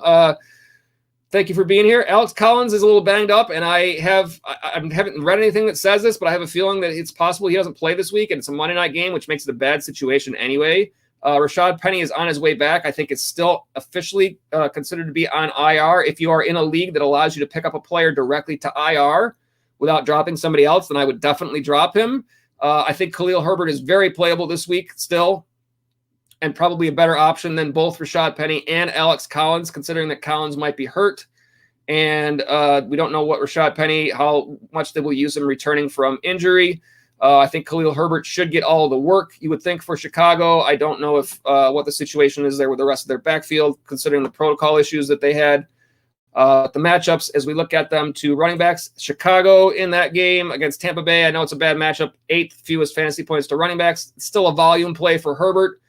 Thank you for being here. Alex Collins is a little banged up, and I haven't read anything that says this, but I have a feeling that it's possible he doesn't play this week, and it's a Monday night game, which makes it a bad situation anyway. Rashad Penny is on his way back. I think it's still officially considered to be on IR. If you are in a league that allows you to pick up a player directly to IR without dropping somebody else, then I would definitely drop him. I think Khalil Herbert is very playable this week still, and probably a better option than both Rashad Penny and Alex Collins, considering that Collins might be hurt. And we don't know what Rashad Penny, how much they will use him returning from injury. I think Khalil Herbert should get all the work, you would think, for Chicago. I don't know if what the situation is there with the rest of their backfield, considering the protocol issues that they had. The matchups, as we look at them to running backs, Chicago in that game against Tampa Bay. I know it's a bad matchup, 8th fewest fantasy points to running backs. It's still a volume play for Herbert.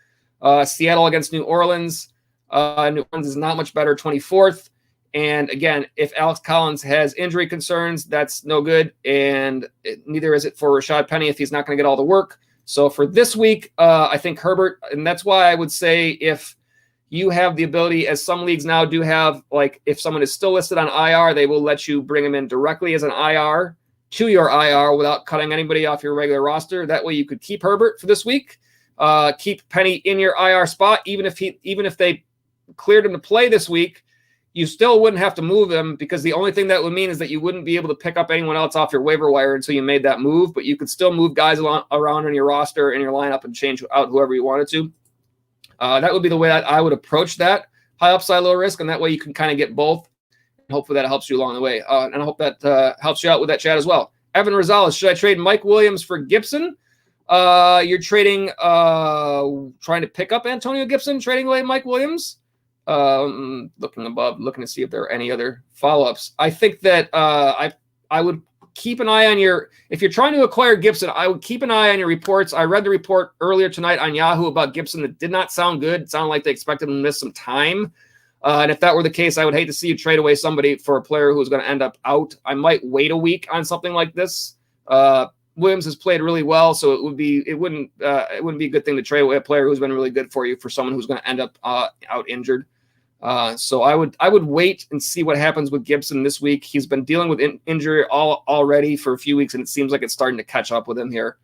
Seattle against New Orleans. New Orleans is not much better, 24th. And again, if Alex Collins has injury concerns, that's no good. And neither is it for Rashad Penny if he's not going to get all the work. So for this week, I think Herbert, and that's why I would say if you have the ability, as some leagues now do have, like if someone is still listed on IR, they will let you bring him in directly as an IR to your IR without cutting anybody off your regular roster. That way you could keep Herbert for this week, keep Penny in your IR spot, even if they cleared him to play this week. You still wouldn't have to move him, because the only thing that would mean is that you wouldn't be able to pick up anyone else off your waiver wire until you made that move, but you could still move guys around in your roster and your lineup and change out whoever you wanted to. That would be the way that I would approach that. High upside, low risk, and that way you can kind of get both. And hopefully that helps you along the way. And I hope that helps you out with that chat as well. Evan Rosales, should I trade Mike Williams for Gibson? You're trading, trying to pick up Antonio Gibson, trading away Mike Williams? Looking above, looking to see if there are any other follow-ups. I think that I would keep an eye on if you're trying to acquire Gibson, I would keep an eye on your reports. I read the report earlier tonight on Yahoo about Gibson that did not sound good. It sounded like they expected him to miss some time. And if that were the case, I would hate to see you trade away somebody for a player who's going to end up out. I might wait a week on something like this. Williams has played really well, so it wouldn't be a good thing to trade away a player who's been really good for you for someone who's going to end up out injured. So I would wait and see what happens with Gibson this week. He's been dealing with injury already for a few weeks, and it seems like it's starting to catch up with him here.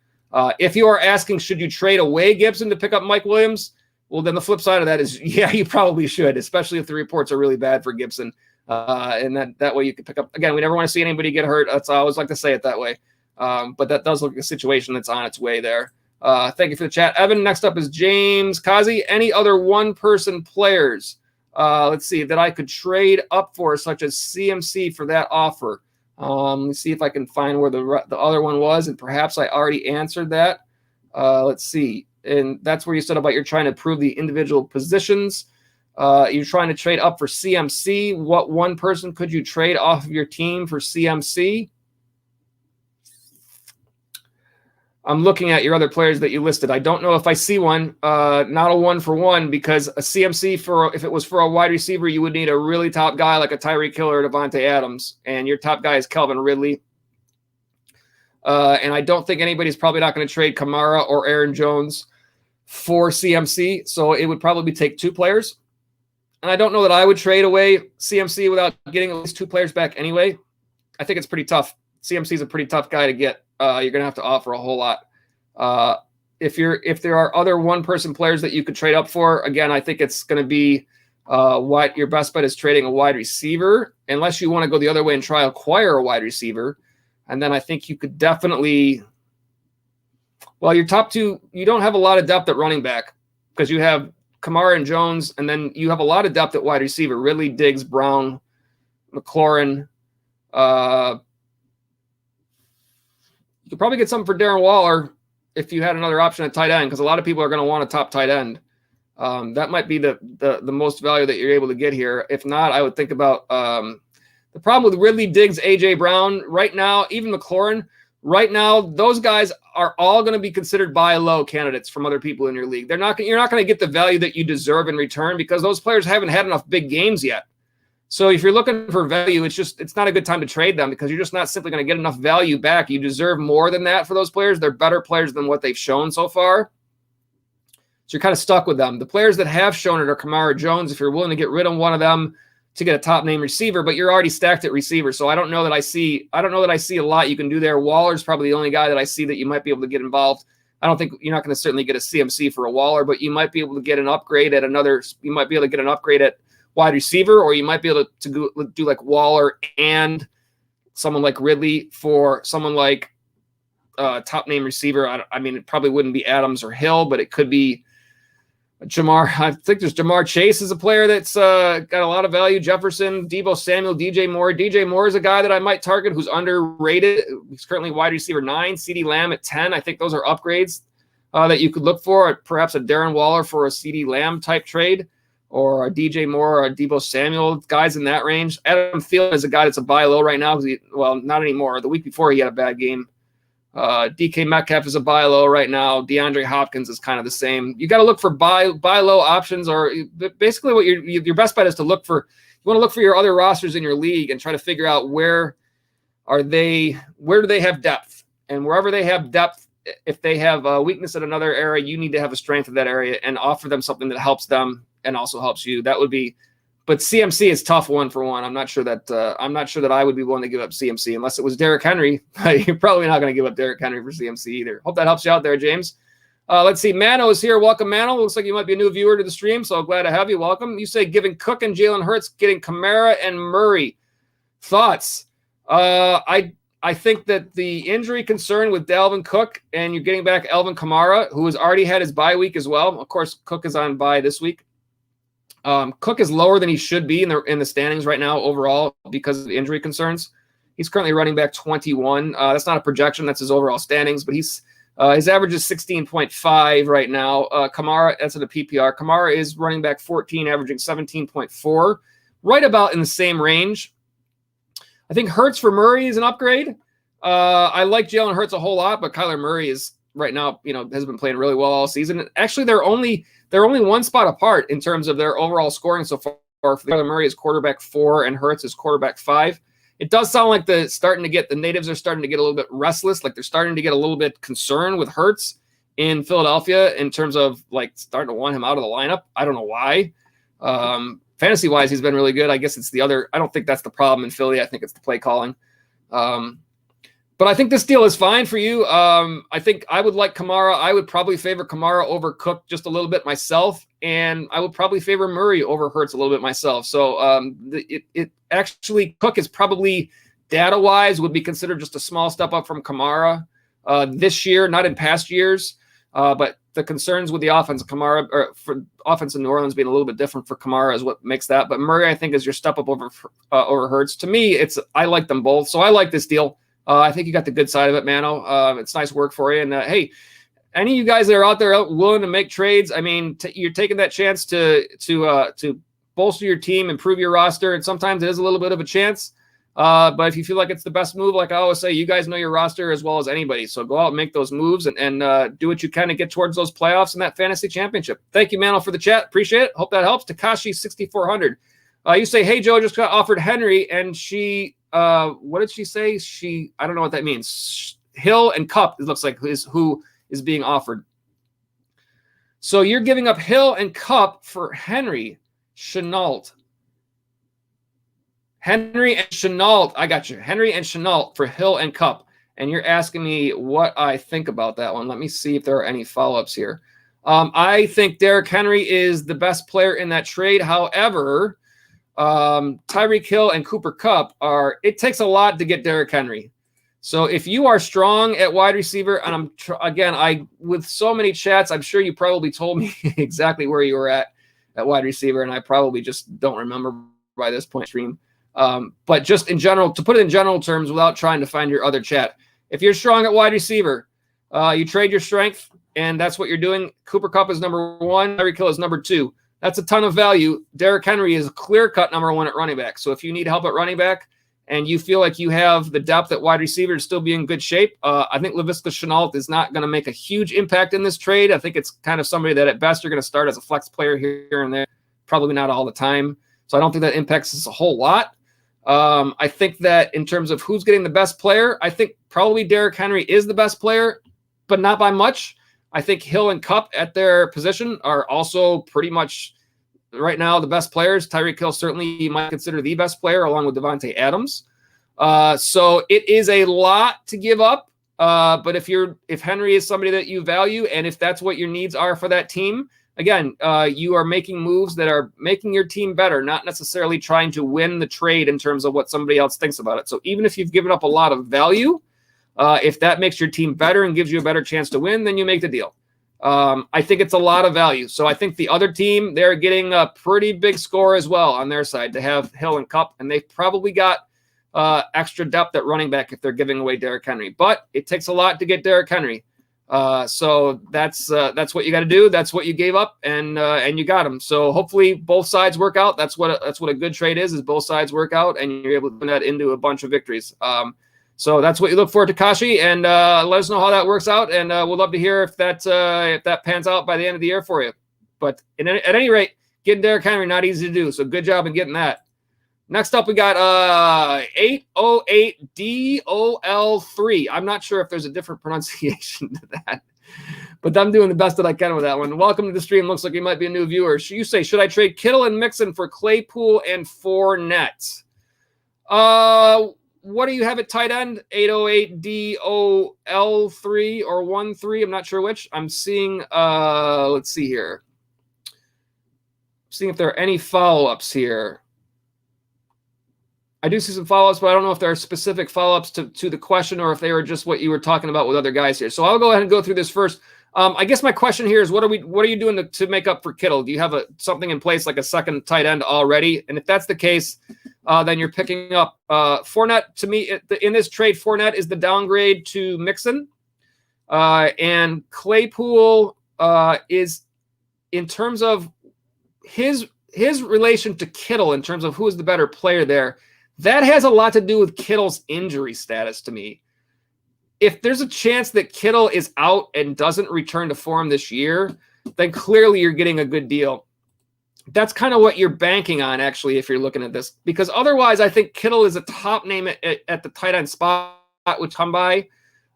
If you are asking, should you trade away Gibson to pick up Mike Williams? Well, then the flip side of that is, yeah, you probably should, especially if the reports are really bad for Gibson. And that way you can pick up. Again, we never want to see anybody get hurt. That's I always like to say it that way. But that does look like a situation that's on its way there. Thank you for the chat, Evan. Next up is James Kazi. Any other one-person players? Let's see, that I could trade up for, such as CMC for that offer. Let's see if I can find where the other one was, and perhaps I already answered that. Let's see. And that's where you said about you're trying to prove the individual positions. You're trying to trade up for CMC. What one person could you trade off of your team for CMC? I'm looking at your other players that you listed. I don't know if I see one, not a 1-for-1, because a CMC if it was for a wide receiver, you would need a really top guy like a Tyreek Hill or Devontae Adams, and your top guy is Calvin Ridley. And I don't think anybody's probably not going to trade Kamara or Aaron Jones for CMC, so it would probably take 2 players. And I don't know that I would trade away CMC without getting at least 2 players back anyway. I think it's pretty tough. CMC is a pretty tough guy to get. You're going to have to offer a whole lot. If there are other one-person players that you could trade up for, again, I think it's going to be what your best bet is trading a wide receiver, unless you want to go the other way and try acquire a wide receiver. And then I think you could definitely, well, your top 2, you don't have a lot of depth at running back because you have Kamara and Jones, and then you have a lot of depth at wide receiver. Ridley, Diggs, Brown, McLaurin. You could probably get something for Darren Waller if you had another option at tight end, because a lot of people are going to want a top tight end. That might be the most value that you're able to get here. If not, I would think about the problem with Ridley, Diggs, A.J. Brown right now, even McLaurin, right now, those guys are all going to be considered buy low candidates from other people in your league. You're not going to get the value that you deserve in return because those players haven't had enough big games yet. So if you're looking for value, it's not a good time to trade them because you're just not simply going to get enough value back. You deserve more than that for those players. They're better players than what they've shown so far. So you're kind of stuck with them. The players that have shown it are Kamara, Jones, if you're willing to get rid of one of them to get a top name receiver, but you're already stacked at receiver. So I don't know that I see a lot you can do there. Waller's probably the only guy that I see that you might be able to get involved. I don't think you're not going to certainly get a CMC for a Waller, but you might be able to get an upgrade at wide receiver, or you might be able to do like Waller and someone like Ridley for someone like top name receiver. I mean, it probably wouldn't be Adams or Hill, but it could be Jamar. I think there's Jamar Chase is a player that's got a lot of value. Jefferson, Deebo Samuel, DJ Moore. DJ Moore is a guy that I might target who's underrated. He's currently wide receiver 9. CeeDee Lamb at 10. I think those are upgrades that you could look for. Perhaps a Darren Waller for a CeeDee Lamb type trade, or a DJ Moore or a Deebo Samuel, guys in that range. Adam Thielen is a guy that's a buy low right now. Not anymore. The week before he had a bad game. DK Metcalf is a buy low right now. DeAndre Hopkins is kind of the same. You got to look for buy low options, or basically what your best bet is to look for. You want to look for your other rosters in your league and try to figure out where do they have depth, and wherever they have depth, if they have a weakness in another area, you need to have a strength in that area and offer them something that helps them and also helps you. That would be. But CMC is tough 1-for-1. I'm not sure that I would be willing to give up CMC unless it was Derrick Henry. You're probably not going to give up Derrick Henry for CMC either. Hope that helps you out there, James. Let's see. Mano is here. Welcome, Mano. Looks like you might be a new viewer to the stream, so glad to have you. Welcome. You say giving Cook and Jalen Hurts, getting Kamara and Murray. Thoughts? I think that the injury concern with Dalvin Cook, and you're getting back Alvin Kamara, who has already had his bye week as well. Of course, Cook is on bye this week. Cook is lower than he should be in the standings right now overall because of the injury concerns. He's currently running back 21. That's not a projection. That's his overall standings, but his average is 16.5 right now. Kamara, that's in the PPR. Kamara is running back 14, averaging 17.4, right about in the same range. I think Hurts for Murray is an upgrade. I like Jalen Hurts a whole lot, but Kyler Murray is right now, has been playing really well all season. Actually, they're only one spot apart in terms of their overall scoring so far. Kyler Murray is quarterback 4 and Hurts is quarterback 5. It does sound like the natives are starting to get a little bit restless. Like they're starting to get a little bit concerned with Hurts in Philadelphia in terms of like starting to want him out of the lineup. I don't know why. Fantasy wise, he's been really good. I guess it's the other. I don't think that's the problem in Philly. I think it's the play calling. But I think this deal is fine for you. I think I would like Kamara. I would probably favor Kamara over Cook just a little bit myself, and I would probably favor Murray over Hurts a little bit myself. So it actually, Cook is probably data-wise would be considered just a small step up from Kamara this year, not in past years. But the concerns with the offense of Kamara, or for offense in New Orleans being a little bit different for Kamara is what makes that. But Murray, I think, is your step up over Hurts. To me, I like them both. So I like this deal. I think you got the good side of it, Mano. It's nice work for you. And hey, any of you guys that are out there willing to make trades, I mean, you're taking that chance to bolster your team, improve your roster, and sometimes it is a little bit of a chance. But if you feel like it's the best move, like I always say, you guys know your roster as well as anybody. So go out and make those moves and do what you can to get towards those playoffs and that fantasy championship. Thank you, Mano, for the chat. Appreciate it. Hope that helps. Takashi 6400. You say, hey, Joe, just got offered Henry, and she, what did she say? I don't know what that means. Hill and Cup, it looks like, is who is being offered. So you're giving up Hill and Cup for Henry Chenault. Henry and Chenault. I got you. Henry and Chenault for Hill and Cup. And you're asking me what I think about that one. Let me see if there are any follow-ups here. I think Derrick Henry is the best player in that trade. However, Tyreek Hill and Cooper Kupp it takes a lot to get Derrick Henry. So if you are strong at wide receiver, and with so many chats, I'm sure you probably told me exactly where you were at wide receiver, and I probably just don't remember by this point stream. But just in general, to put it in general terms without trying to find your other chat, if you're strong at wide receiver, you trade your strength, and that's what you're doing. Cooper Kupp is number 1, Tyreek Hill is number 2. That's a ton of value. Derrick Henry is a clear-cut number 1 at running back. So if you need help at running back and you feel like you have the depth at wide receiver to still be in good shape, I think Laviska Shenault is not going to make a huge impact in this trade. I think it's kind of somebody that at best you're going to start as a flex player here and there, probably not all the time. So I don't think that impacts us a whole lot. I think that in terms of who's getting the best player, I think probably Derrick Henry is the best player, but not by much. I think Hill and Kupp at their position are also pretty much right now the best players. Tyreek Hill certainly you might consider the best player along with Devontae Adams. So it is a lot to give up. But if Henry is somebody that you value and if that's what your needs are for that team, again, you are making moves that are making your team better, not necessarily trying to win the trade in terms of what somebody else thinks about it. So even if you've given up a lot of value, if that makes your team better and gives you a better chance to win, then you make the deal. I think it's a lot of value. So I think the other team, they're getting a pretty big score as well on their side to have Hill and Kupp, and they've probably got extra depth at running back if they're giving away Derrick Henry. But it takes a lot to get Derrick Henry. So that's what you got to do. That's what you gave up, and you got him. So hopefully both sides work out. That's what a good trade is both sides work out, and you're able to turn that into a bunch of victories. So that's what you look for, Takashi, and let us know how that works out, and we'll love to hear if that pans out by the end of the year for you. But at any rate, getting Derrick Henry not easy to do. So good job in getting that. Next up, we got 808DOL3. I'm not sure if there's a different pronunciation to that, but I'm doing the best that I can with that one. Welcome to the stream. Looks like you might be a new viewer. You say, should I trade Kittle and Mixon for Claypool and Fournette? What do you have at tight end? 808DOL3 or 13? I'm not sure which. I'm seeing, let's see here. Seeing if there are any follow-ups here. I do see some follow-ups, but I don't know if there are specific follow-ups to the question or if they were just what you were talking about with other guys here. So I'll go ahead and go through this first. I guess my question here is, what are you doing to make up for Kittle? Do you have something in place like a second tight end already? And if that's the case, then you're picking up Fournette. To me, in this trade, Fournette is the downgrade to Mixon, and Claypool is in terms of his relation to Kittle in terms of who is the better player there. That has a lot to do with Kittle's injury status to me. If there's a chance that Kittle is out and doesn't return to form this year, then clearly you're getting a good deal. That's kind of what you're banking on, actually, if you're looking at this. Because otherwise, I think Kittle is a top name at the tight end spot, which come by.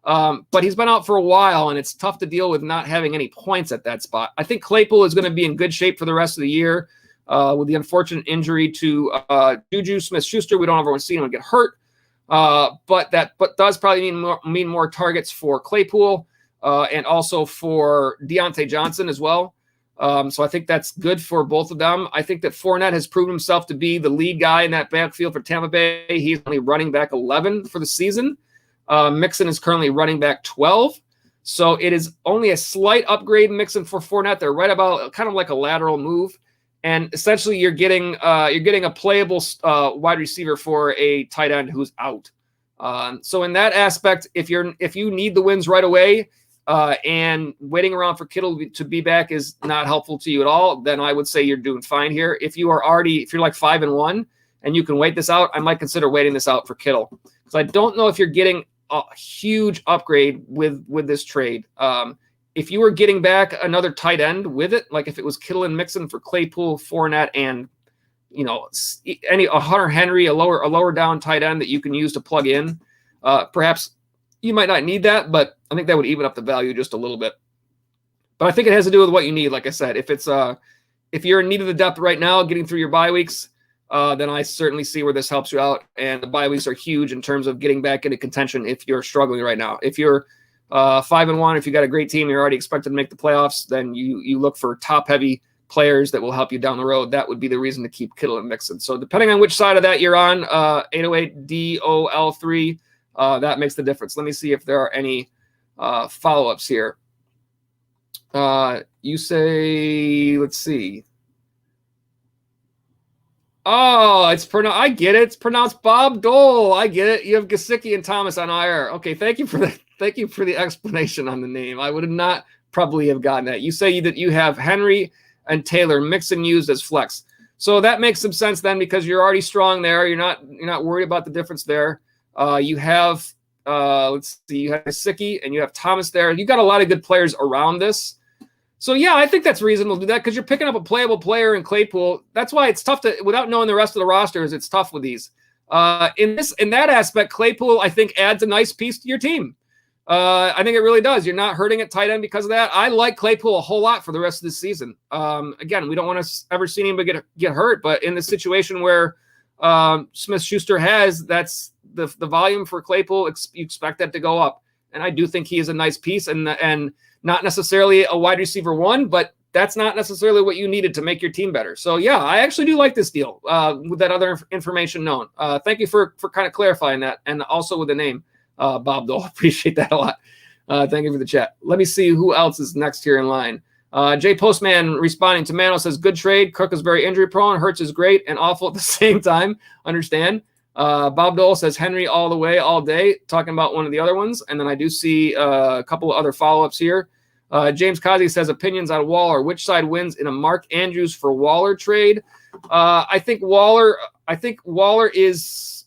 But he's been out for a while, and it's tough to deal with not having any points at that spot. I think Claypool is going to be in good shape for the rest of the year. With the unfortunate injury to Juju Smith-Schuster, we don't ever want to see him get hurt. But does probably mean more targets for Claypool and also for Deontay Johnson as well. So I think that's good for both of them. I think that Fournette has proven himself to be the lead guy in that backfield for Tampa Bay. He's only running back 11 for the season. Mixon is currently running back 12. So it is only a slight upgrade in Mixon for Fournette. They're right about kind of like a lateral move. And essentially you're getting a playable wide receiver for a tight end who's out. So in that aspect, if you need the wins right away, and waiting around for Kittle to be back is not helpful to you at all, then I would say you're doing fine here. If you're like 5-1 and you can wait this out, I might consider waiting this out for Kittle, because I don't know if you're getting a huge upgrade with this trade. If you were getting back another tight end with it, like if it was Kittle and Mixon for Claypool, Fournette, and a Hunter Henry, a lower down tight end that you can use to plug in, perhaps you might not need that, but I think that would even up the value just a little bit. But I think it has to do with what you need. Like I said, if you're in need of the depth right now, getting through your bye weeks, then I certainly see where this helps you out. And the bye weeks are huge in terms of getting back into contention if you're struggling right now. If you're 5-1, if you got a great team, you're already expected to make the playoffs, then you look for top-heavy players that will help you down the road. That would be the reason to keep Kittle and Mixon. So depending on which side of that you're on, 808DOL3, that makes the difference. Let me see if there are any follow-ups here. You say, let's see. Oh, I get it. It's pronounced Bob Dole. I get it. You have Gesicki and Thomas on IR. Okay, thank you for the explanation on the name. I would have not probably have gotten that. You say that you have Henry and Taylor Mixon used as flex. So that makes some sense then, because you're already strong there. You're not worried about the difference there. You have let's see, you have Gesicki and you have Thomas there. You got a lot of good players around this. So, yeah, I think that's reasonable to do that, because you're picking up a playable player in Claypool. That's why it's tough to, without knowing the rest of the rosters, it's tough with these. In that aspect, Claypool, I think, adds a nice piece to your team. I think it really does. You're not hurting at tight end because of that. I like Claypool a whole lot for the rest of the season. Again, we don't want to ever see anybody get hurt, but in the situation where Smith-Schuster has, that's the volume for Claypool, you expect that to go up. And I do think he is a nice piece, and not necessarily a wide receiver one, but that's not necessarily what you needed to make your team better. So, yeah, I actually do like this deal with that other information known. Thank you for kind of clarifying that, and also with the name, Bob Dole. Appreciate that a lot. Thank you for the chat. Let me see who else is next here in line. Jay Postman responding to Mano says, good trade. Cook is very injury prone. Hurts is great and awful at the same time. Understand. Bob Dole says Henry all the way, all day, talking about one of the other ones. And then I do see a couple of other follow-ups here. James Kazi says opinions on Waller. Which side wins in a Mark Andrews for Waller trade? I think Waller is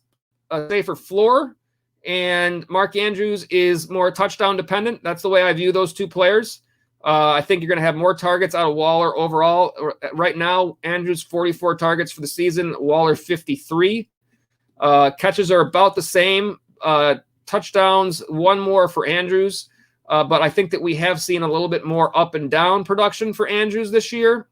a safer floor, and Mark Andrews is more touchdown dependent. That's the way I view those two players. I think you're going to have more targets out of Waller overall. Right now, Andrews 44 targets for the season, Waller 53. Catches are about the same. Touchdowns, one more for Andrews. But I think that we have seen a little bit more up and down production for Andrews this year.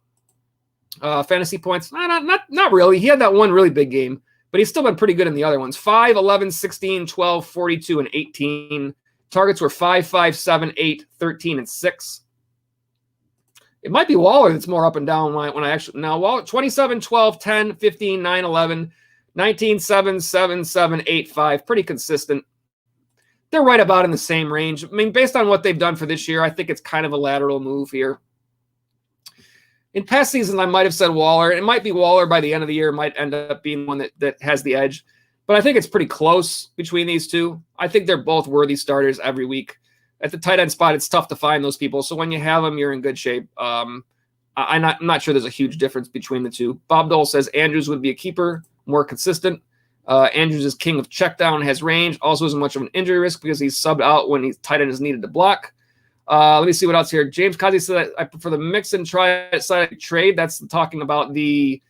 Fantasy points, not really. He had that one really big game, but he's still been pretty good in the other ones. 5, 11, 16, 12, 42, and 18. Targets were 5, 5, 7, 8, 13, and 6. It might be Waller that's more up and down when I actually – now, Waller, 27, 12, 10, 15, 9, 11, 19, 7, 7, 7, 8, 5. Pretty consistent. They're right about in the same range. I mean, based on what they've done for this year, I think it's kind of a lateral move here. In past seasons, I might have said Waller. It might be Waller by the end of the year. It might end up being one that has the edge. But I think it's pretty close between these two. I think they're both worthy starters every week. At the tight end spot, it's tough to find those people. So when you have them, you're in good shape. I'm not sure there's a huge difference between the two. Bob Dole says Andrews would be a keeper, more consistent. Andrews is king of check down, has range, also isn't much of an injury risk because he's subbed out when he's tight end is needed to block. Let me see what else here. James Kazi said I prefer the Mixon side trade. That's talking about the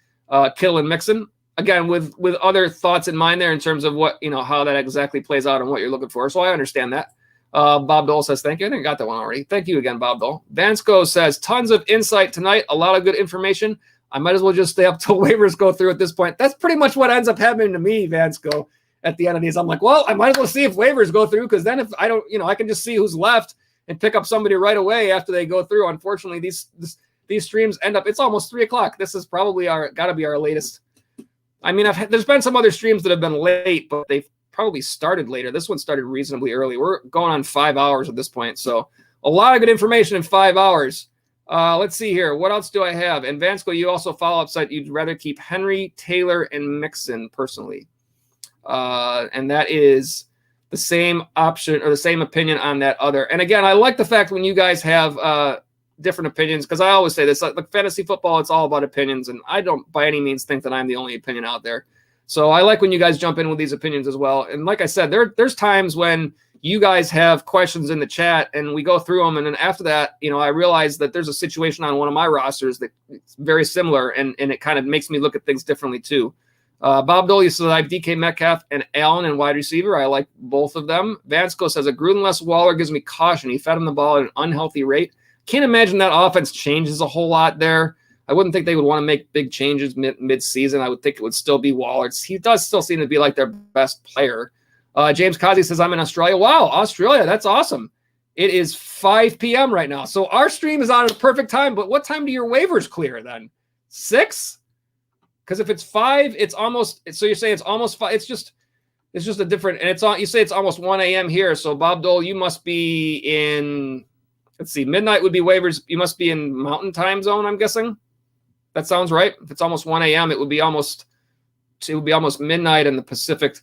Kittle and Mixon. Again, with other thoughts in mind there in terms of what, how that exactly plays out and what you're looking for. So I understand that. Bob Dole says, thank you. I think I got that one already. Thank you again, Bob Dole. Vansco says, tons of insight tonight. A lot of good information. I might as well just stay up till waivers go through at this point. That's pretty much what ends up happening to me, Vansco, at the end of these. I'm like, well, I might as well see if waivers go through, because then if I don't, I can just see who's left and pick up somebody right away after they go through. Unfortunately, these streams end up, it's almost 3:00. This is probably got to be our latest. I mean, there's been some other streams that have been late, but they've probably started later. This one started reasonably early. We're going on 5 hours at this point. So a lot of good information in 5 hours. Let's see here. What else do I have? And Vansco, you also follow up site. You'd rather keep Henry, Taylor, and Mixon personally. And that is the same option or the same opinion on that other. And again, I like the fact when you guys have different opinions, because I always say this, like fantasy football, it's all about opinions. And I don't by any means think that I'm the only opinion out there. So I like when you guys jump in with these opinions as well. And like I said, there's times when you guys have questions in the chat and we go through them. And then after that, I realize that there's a situation on one of my rosters that's very similar. And it kind of makes me look at things differently too. Bob Dole says, I have DK Metcalf and Allen in wide receiver. I like both of them. Vansco says, a Grudenless Waller gives me caution. He fed him the ball at an unhealthy rate. Can't imagine that offense changes a whole lot there. I wouldn't think they would want to make big changes mid-season. I would think it would still be Waller. He does still seem to be like their best player. James Kazi says, I'm in Australia. Wow, Australia, that's awesome. It is 5 p.m. right now. So our stream is on at a perfect time, but what time do your waivers clear then? 6? Because if it's 5, it's almost, so you're saying it's almost 5. It's just a different, and you say it's almost 1 a.m. here. So Bob Dole, you must be in, let's see, midnight would be waivers. You must be in Mountain Time Zone, I'm guessing. That sounds right. If it's almost 1 a.m., it would be almost midnight in the Pacific.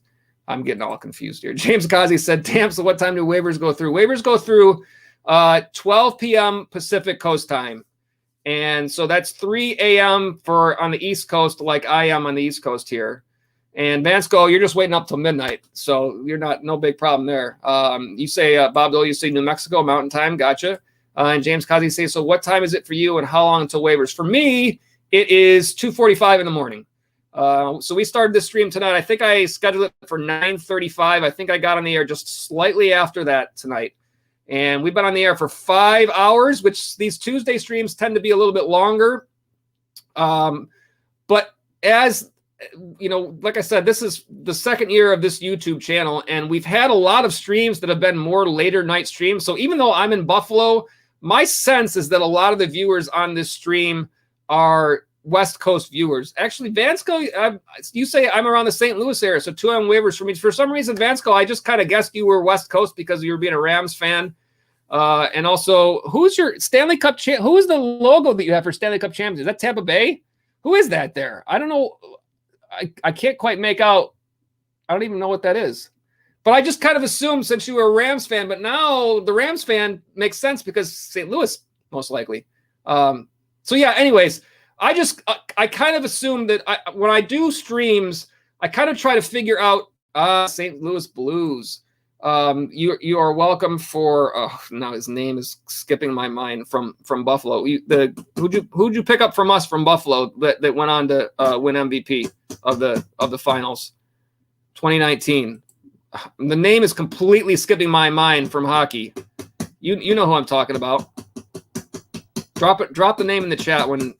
I'm getting all confused here. James Kazi said, damn, so what time do waivers go through? Waivers go through 12 p.m. Pacific Coast time. And so that's 3 a.m. on the East Coast, like I am on the East Coast here. And Vansco, you're just waiting up till midnight. So you're no big problem there. You say, Bob Dole, you say New Mexico, Mountain Time. Gotcha. And James Kazi says, so what time is it for you and how long until waivers? For me, it is 2:45 in the morning. So we started this stream tonight. I think I scheduled it for 9:35. I think I got on the air just slightly after that tonight. And we've been on the air for 5 hours, which these Tuesday streams tend to be a little bit longer. But as like I said, this is the second year of this YouTube channel, and we've had a lot of streams that have been more later night streams. So even though I'm in Buffalo, my sense is that a lot of the viewers on this stream are West Coast viewers. Actually, Vansco, you say I'm around the St. Louis area, so 2 a.m. waivers for me. For some reason, Vansco, I just kind of guessed you were West Coast because you were being a Rams fan. And also, who's your Stanley Cup champ? Who is the logo that you have for Stanley Cup champions? Is that Tampa Bay? Who is that there? I don't know. I can't quite make out. I don't even know what that is. But I just kind of assumed since you were a Rams fan, but now the Rams fan makes sense because St. Louis, most likely. So yeah, anyways, I kind of assume that when I do streams, I kind of try to figure out St. Louis Blues. You are welcome for. Now his name is skipping my mind from Buffalo. Who'd you pick up from us from Buffalo that went on to win MVP of the finals, 2019. The name is completely skipping my mind from hockey. You know who I'm talking about. Drop the name in the chat when.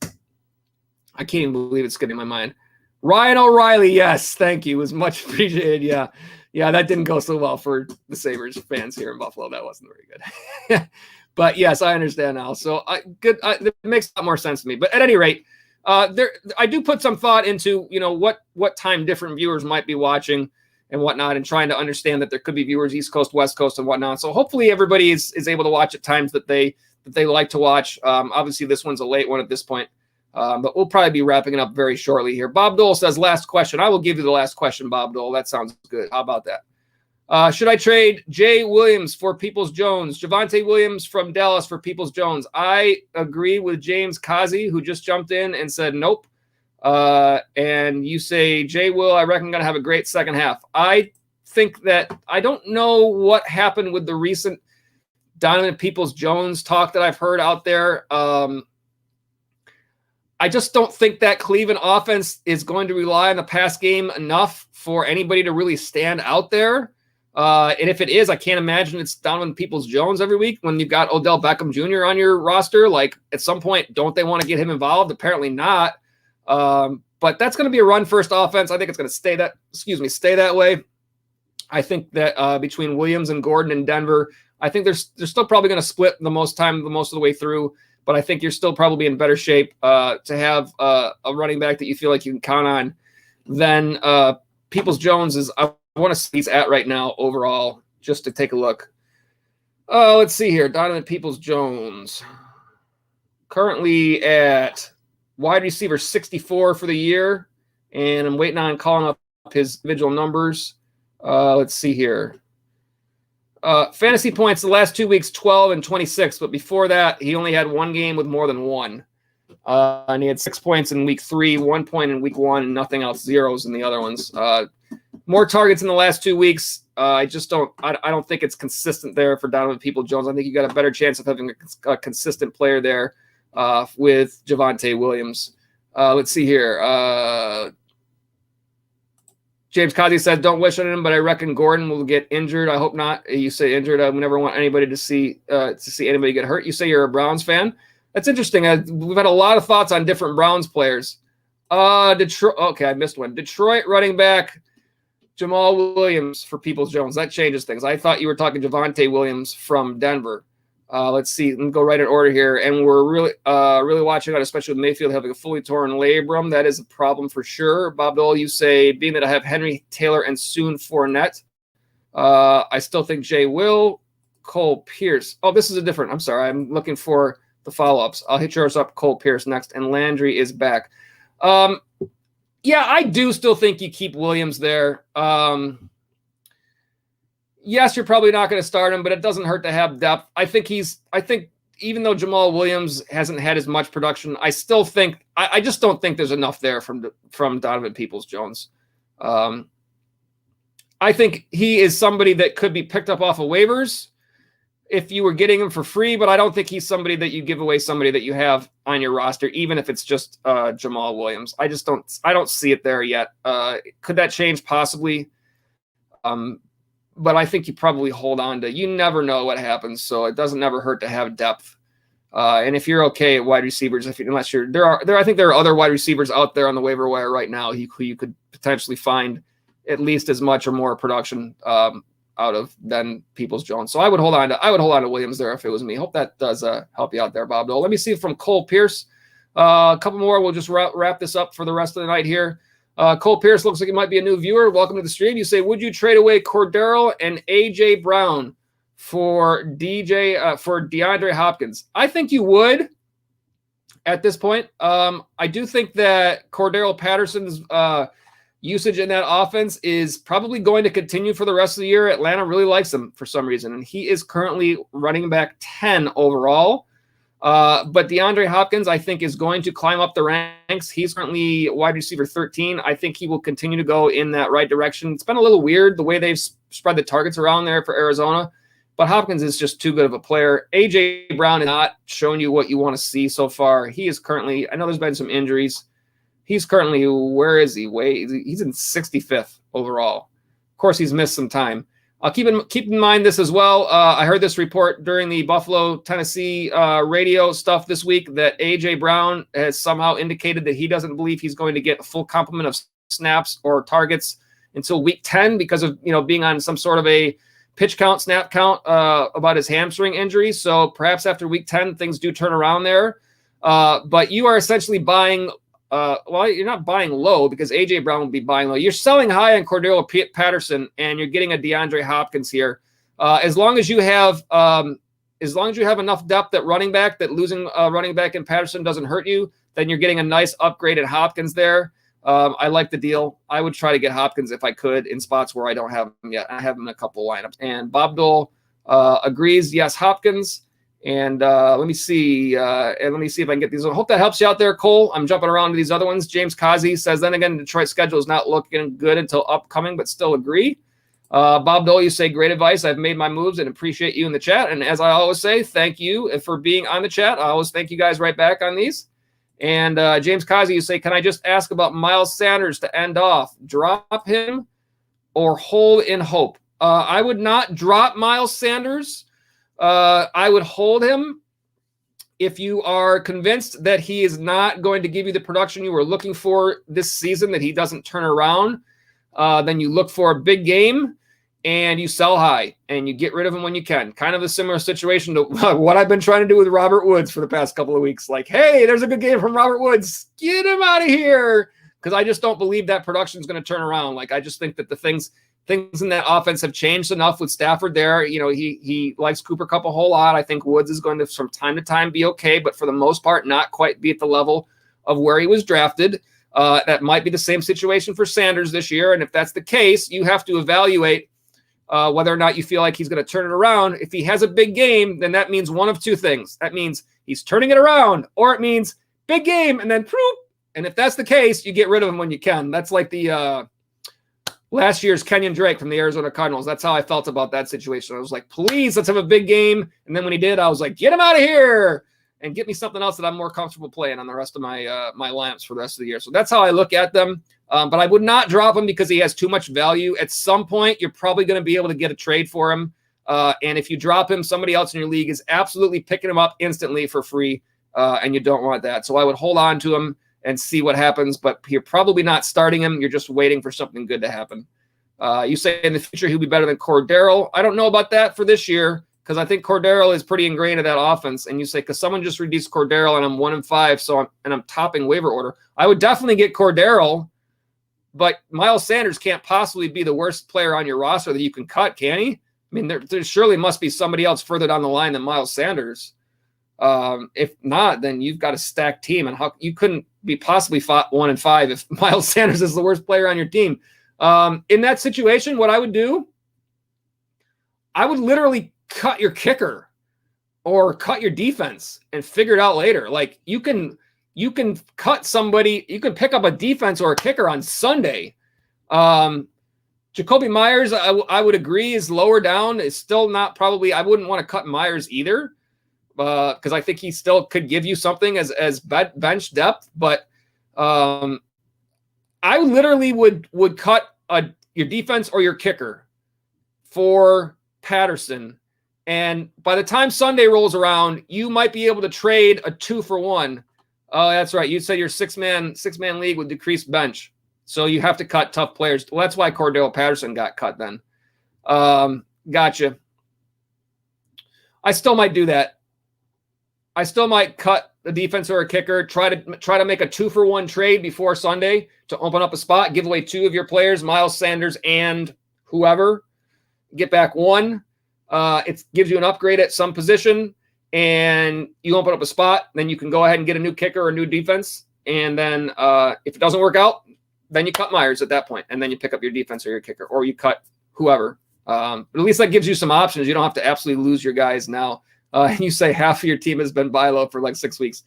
I can't even believe it's skipping my mind. Ryan O'Reilly, yes, thank you. It was much appreciated. Yeah, that didn't go so well for the Sabres fans here in Buffalo. That wasn't very good. But yes, I understand now. So good. It makes a lot more sense to me. But at any rate, I do put some thought into what time different viewers might be watching and whatnot, and trying to understand that there could be viewers East Coast, West Coast, and whatnot. So hopefully everybody is able to watch at times that they like to watch. Obviously, this one's a late one at this point. But we'll probably be wrapping it up very shortly here. Bob Dole says, last question. I will give you the last question, Bob Dole. That sounds good. How about that? Should I trade Jay Williams for Peoples-Jones? Javonte Williams from Dallas for Peoples-Jones. I agree with James Kazi, who just jumped in and said nope. And you say, Jay Will, I reckon, going to have a great second half. I think that I don't know what happened with the recent Donovan Peoples-Jones talk that I've heard out there. I just don't think that Cleveland offense is going to rely on the pass game enough for anybody to really stand out there. And if it is, I can't imagine it's Donovan Peoples-Jones every week when you've got Odell Beckham Jr. on your roster. Like, at some point, don't they want to get him involved? Apparently not. But that's going to be a run-first offense. I think it's going to stay that way. I think that between Williams and Gordon in Denver, I think they're still probably going to split the most of the way through. But I think you're still probably in better shape to have a running back that you feel like you can count on than Peoples-Jones is. I want to see he's at right now overall, just to take a look. Let's see here. Donovan Peoples-Jones currently at wide receiver 64 for the year, and I'm waiting on calling up his individual numbers. Let's see here. Fantasy points the last 2 weeks, 12 and 26. But before that, he only had one game with more than one. And he had 6 points in week 3, 1 point in week 1, and nothing else, zeros in the other ones. More targets in the last 2 weeks. I don't think it's consistent there for Donovan Peoples-Jones. I think you got a better chance of having a consistent player there with Javonte Williams. Let's see here. James Kazi said, don't wish on him, but I reckon Gordon will get injured. I hope not. You say injured. I never want anybody to see anybody get hurt. You say you're a Browns fan. That's interesting. We've had a lot of thoughts on different Browns players. Detroit. Okay, I missed one. Detroit running back Jamal Williams for Peoples-Jones. That changes things. I thought you were talking Javonte Williams from Denver. Let's see. Let me go right in order here. And we're really watching out, especially with Mayfield having a fully torn labrum. That is a problem for sure. Bob Dole, you say, being that I have Henry, Taylor, and soon Fournette, I still think Jay Will, Cole Pierce. Oh, this is a different. I'm sorry. I'm looking for the follow-ups. I'll hit yours up, Cole Pierce next, and Landry is back. Yeah, I do still think you keep Williams there. Yes, you're probably not going to start him, but it doesn't hurt to have depth. I think even though Jamal Williams hasn't had as much production, I still think I just don't think there's enough there from Donovan Peoples-Jones. I think he is somebody that could be picked up off of waivers if you were getting him for free, but I don't think he's somebody that you give away somebody that you have on your roster, even if it's just Jamal Williams. I don't see it there yet. Could that change? Possibly. But I think you probably hold on to, you never know what happens. So it doesn't never hurt to have depth. And if you're okay at wide receivers, unless you're I think there are other wide receivers out there on the waiver wire right now who you could potentially find at least as much or more production out of than Peoples-Jones. So I would hold on to Williams there if it was me. Hope that does help you out there, Bob Dole. Let me see from Cole Pierce. A couple more. We'll just wrap this up for the rest of the night here. Cole Pierce looks like it might be a new viewer. Welcome to the stream. You say, would you trade away Cordero and AJ Brown for DeAndre Hopkins? I think you would at this point. I do think that Cordero Patterson's usage in that offense is probably going to continue for the rest of the year. Atlanta really likes him for some reason, and he is currently running back 10 overall. But DeAndre Hopkins, I think, is going to climb up the ranks. He's currently wide receiver 13. I think he will continue to go in that right direction. It's been a little weird the way they've spread the targets around there for Arizona, but Hopkins is just too good of a player. A.J. Brown is not showing you what you want to see so far. He is currently, I know there's been some injuries. He's currently, where is he? He's in 65th overall. Of course, he's missed some time. Keep in mind this as well. I heard this report during the Buffalo, Tennessee radio stuff this week that A.J. Brown has somehow indicated that he doesn't believe he's going to get a full complement of snaps or targets until week 10 because of being on some sort of a pitch count, snap count about his hamstring injury. So perhaps after week 10, things do turn around there. But you are essentially buying you're not buying low because A.J. Brown will be buying low. You're selling high on Cordero Patterson, and you're getting a DeAndre Hopkins here. As long as you have enough depth at running back that losing running back in Patterson doesn't hurt you, then you're getting a nice upgrade at Hopkins there. I like the deal. I would try to get Hopkins if I could in spots where I don't have him yet. I have him in a couple lineups. And Bob Dole agrees. Yes, Hopkins. And let me see if I can get these. I hope that helps you out there, Cole. I'm jumping around to these other ones. James Kazi says, then again, Detroit's schedule is not looking good until upcoming, but still agree. Bob Dole, you say, great advice. I've made my moves and appreciate you in the chat. And as I always say, thank you for being on the chat. I always thank you guys right back on these. And James Kazi, you say, can I just ask about Miles Sanders to end off? Drop him or hold in hope? I would not drop Miles Sanders. I would hold him if you are convinced that he is not going to give you the production you were looking for this season, that he doesn't turn around. Then you look for a big game and you sell high and you get rid of him when you can. Kind of a similar situation to what I've been trying to do with Robert Woods for the past couple of weeks. Like, hey, there's a good game from Robert Woods. Get him out of here. Because I just don't believe that production is going to turn around. Like, I just think that the things in that offense have changed enough with Stafford there. He likes Cooper Kupp a whole lot. I think Woods is going to, from time to time, be okay, but for the most part, not quite be at the level of where he was drafted. That might be the same situation for Sanders this year. And if that's the case, you have to evaluate whether or not you feel like he's going to turn it around. If he has a big game, then that means one of two things. That means he's turning it around, or it means big game, and then whoop. And if that's the case, you get rid of him when you can. That's like the last year's Kenyon Drake from the Arizona Cardinals. That's how I felt about that situation. I was like, please, let's have a big game. And then when he did, I was like, get him out of here and get me something else that I'm more comfortable playing on the rest of my my lineups for the rest of the year. So that's how I look at them. But I would not drop him because he has too much value. At some point, you're probably going to be able to get a trade for him. And if you drop him, somebody else in your league is absolutely picking him up instantly for free. And you don't want that. So I would hold on to him and see what happens, but you're probably not starting him. You're just waiting for something good to happen. You say in the future he'll be better than Cordero. I don't know about that for this year because I think Cordero is pretty ingrained in that offense. And you say because someone just reduced Cordero and I'm 1-5, so I'm topping waiver order. I would definitely get Cordero, but Miles Sanders can't possibly be the worst player on your roster that you can cut, can he? I mean, there surely must be somebody else further down the line than Miles Sanders. If not, then you've got a stacked team, and how you couldn't be possibly 1-5 if Miles Sanders is the worst player on your team. In that situation, what I would do, I would literally cut your kicker or cut your defense and figure it out later. Like you can cut somebody, you can pick up a defense or a kicker on Sunday. Jacoby Myers, I would agree, is lower down. It's still not probably, I wouldn't want to cut Myers either. Because I think he still could give you something as bench depth, but I literally would cut your defense or your kicker for Patterson, and by the time Sunday rolls around, you might be able to trade a 2-for-1. Oh, that's right. You said your six-man league with decreased bench, so you have to cut tough players. Well, that's why Cordell Patterson got cut then. Gotcha. I still might do that. I still might cut the defense or a kicker, try to make a 2-for-1 trade before Sunday to open up a spot, give away 2 of your players, Miles Sanders and whoever, get back 1. It gives you an upgrade at some position, and you open up a spot. Then you can go ahead and get a new kicker or a new defense. And then if it doesn't work out, then you cut Myers at that point, and then you pick up your defense or your kicker, or you cut whoever. But at least that gives you some options. You don't have to absolutely lose your guys now. And you say half of your team has been buy low for like 6 weeks,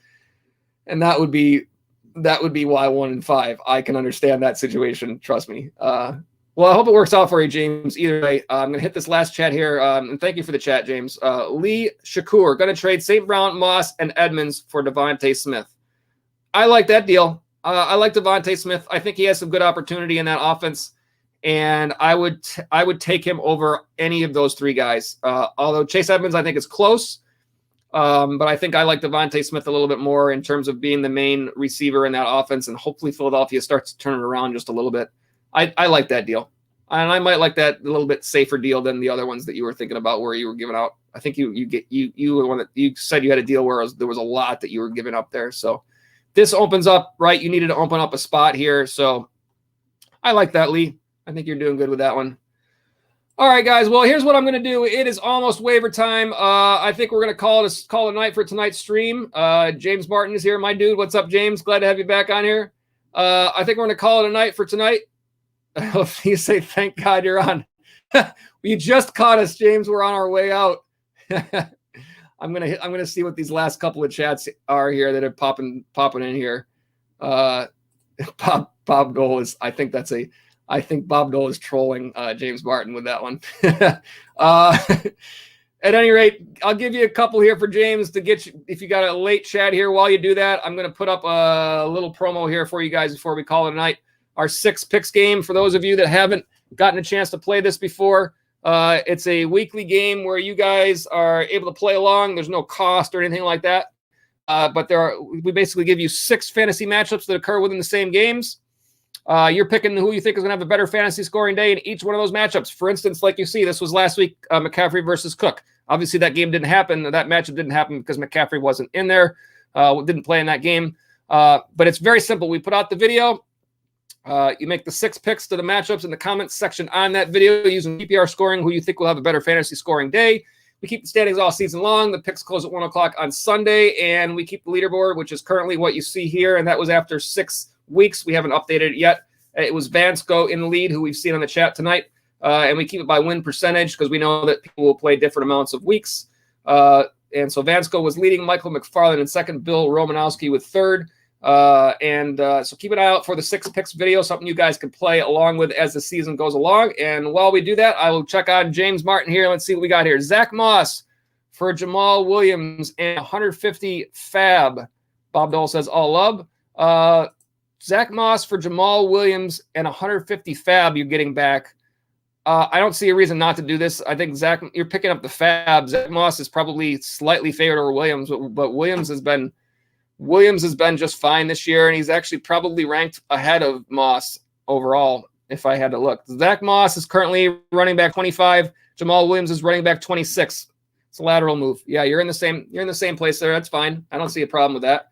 and that would be why 1-5. I can understand that situation. Trust me. Well, I hope it works out for you, James. Either way, I'm going to hit this last chat here. And thank you for the chat, James. Lee Shakur, going to trade St. Brown, Moss, and Edmonds for Devontae Smith. I like that deal. I like Devontae Smith. I think he has some good opportunity in that offense. And I would take him over any of those 3 guys. Although Chase Edmonds, I think, is close. But I think I like Devontae Smith a little bit more in terms of being the main receiver in that offense. And hopefully Philadelphia starts to turn it around just a little bit. I like that deal. And I might like that a little bit safer deal than the other ones that you were thinking about where you were giving out. I think you were the one that you said you had a deal where there was a lot that you were giving up there. So this opens up, right? You needed to open up a spot here. So I like that, Lee. I think you're doing good with that one. All right, guys. Well, here's what I'm going to do. It is almost waiver time. I think we're going to call it a night for tonight's stream. James Martin is here, my dude. What's up, James? Glad to have you back on here. I think we're going to call it a night for tonight. You say, thank God you're on. You just caught us, James. We're on our way out. I'm gonna see what these last couple of chats are here that are popping in here. Bob Dole is. I think Bob Dole is trolling James Martin with that one. At any rate, I'll give you a couple here for James to get you. If you got a late chat here, while you do that, I'm going to put up a little promo here for you guys before we call it a night. Our 6 picks game, for those of you that haven't gotten a chance to play this before, it's a weekly game where you guys are able to play along. There's no cost or anything like that. But we basically give you 6 fantasy matchups that occur within the same games. You're picking who you think is going to have a better fantasy scoring day in each one of those matchups. For instance, like you see, this was last week, McCaffrey versus Cook. Obviously, that game didn't happen. That matchup didn't happen because McCaffrey wasn't in there, didn't play in that game. But it's very simple. We put out the video. You make the 6 picks to the matchups in the comments section on that video using PPR scoring, who you think will have a better fantasy scoring day. We keep the standings all season long. The picks close at 1 o'clock on Sunday, and we keep the leaderboard, which is currently what you see here, and that was after 6 weeks. We haven't updated it yet. It was Vansco in the lead, who we've seen on the chat tonight, and we keep it by win percentage because we know that people will play different amounts of weeks. And so Vansco was leading, Michael McFarland in second, Bill Romanowski with third, So keep an eye out for the 6 picks video, something you guys can play along with as the season goes along. And while we do that, I will check on James Martin here. Let's see what we got here. Zach Moss for Jamal Williams and 150 fab. Bob Dole says all love. Zach Moss for Jamal Williams and 150 fab you're getting back. I don't see a reason not to do this. I think, Zach, you're picking up the fab. Zach Moss is probably slightly favored over Williams, but Williams has been just fine this year, and he's actually probably ranked ahead of Moss overall, if I had to look. Zach Moss is currently running back 25. Jamal Williams is running back 26. It's a lateral move. Yeah, you're in the same place there. That's fine. I don't see a problem with that.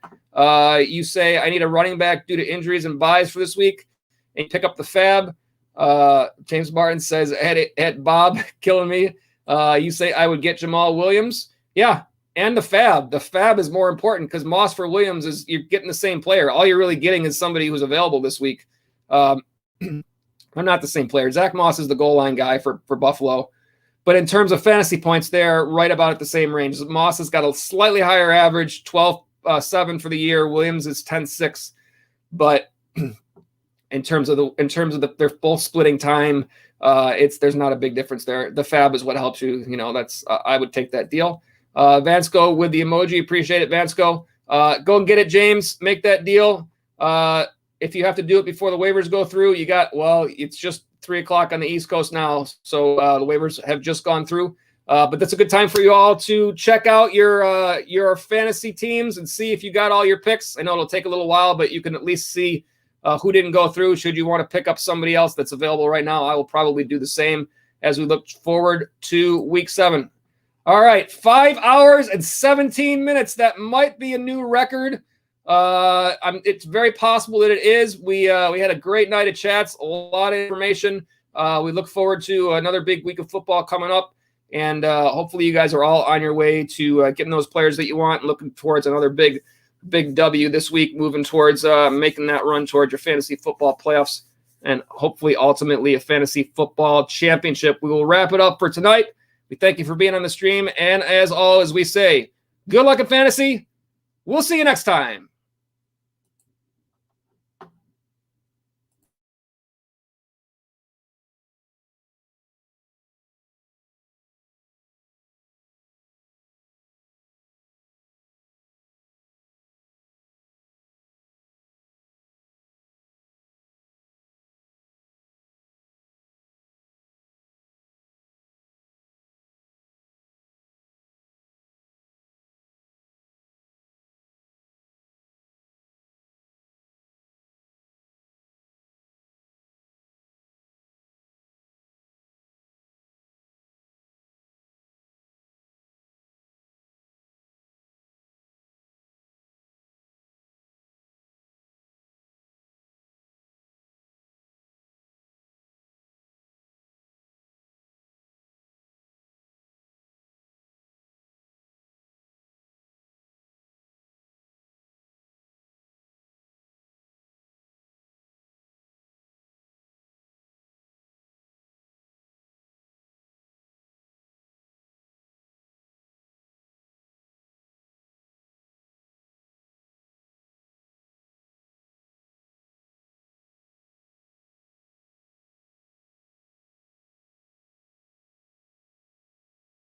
You say I need a running back due to injuries and buys for this week, and you pick up the fab. James Martin says at Bob killing me. You say I would get Jamal Williams. Yeah. And the fab. The fab is more important because Moss for Williams is you're getting the same player. All you're really getting is somebody who's available this week. I'm not the same player. Zach Moss is the goal line guy for Buffalo. But in terms of fantasy points, they're right about at the same range. Moss has got a slightly higher average, 12.7 for the year. Williams is 10.6. But in terms of they're both splitting time. There's not a big difference there. The fab is what helps you. That's I would take that deal. Vansco with the emoji. Appreciate it, Vansco. Go and get it, James. Make that deal. If you have to do it before the waivers go through, it's just 3:00 on the East Coast now. So the waivers have just gone through. But that's a good time for you all to check out your fantasy teams and see if you got all your picks. I know it'll take a little while, but you can at least see who didn't go through. Should you want to pick up somebody else that's available right now, I will probably do the same as we look forward to week 7. All right, 5 hours and 17 minutes. That might be a new record. It's very possible that it is. We had a great night of chats, a lot of information. We look forward to another big week of football coming up, and hopefully you guys are all on your way to getting those players that you want and looking towards another big W this week, moving towards making that run towards your fantasy football playoffs and hopefully ultimately a fantasy football championship. We will wrap it up for tonight. We thank you for being on the stream. And as always, we say good luck in fantasy. We'll see you next time.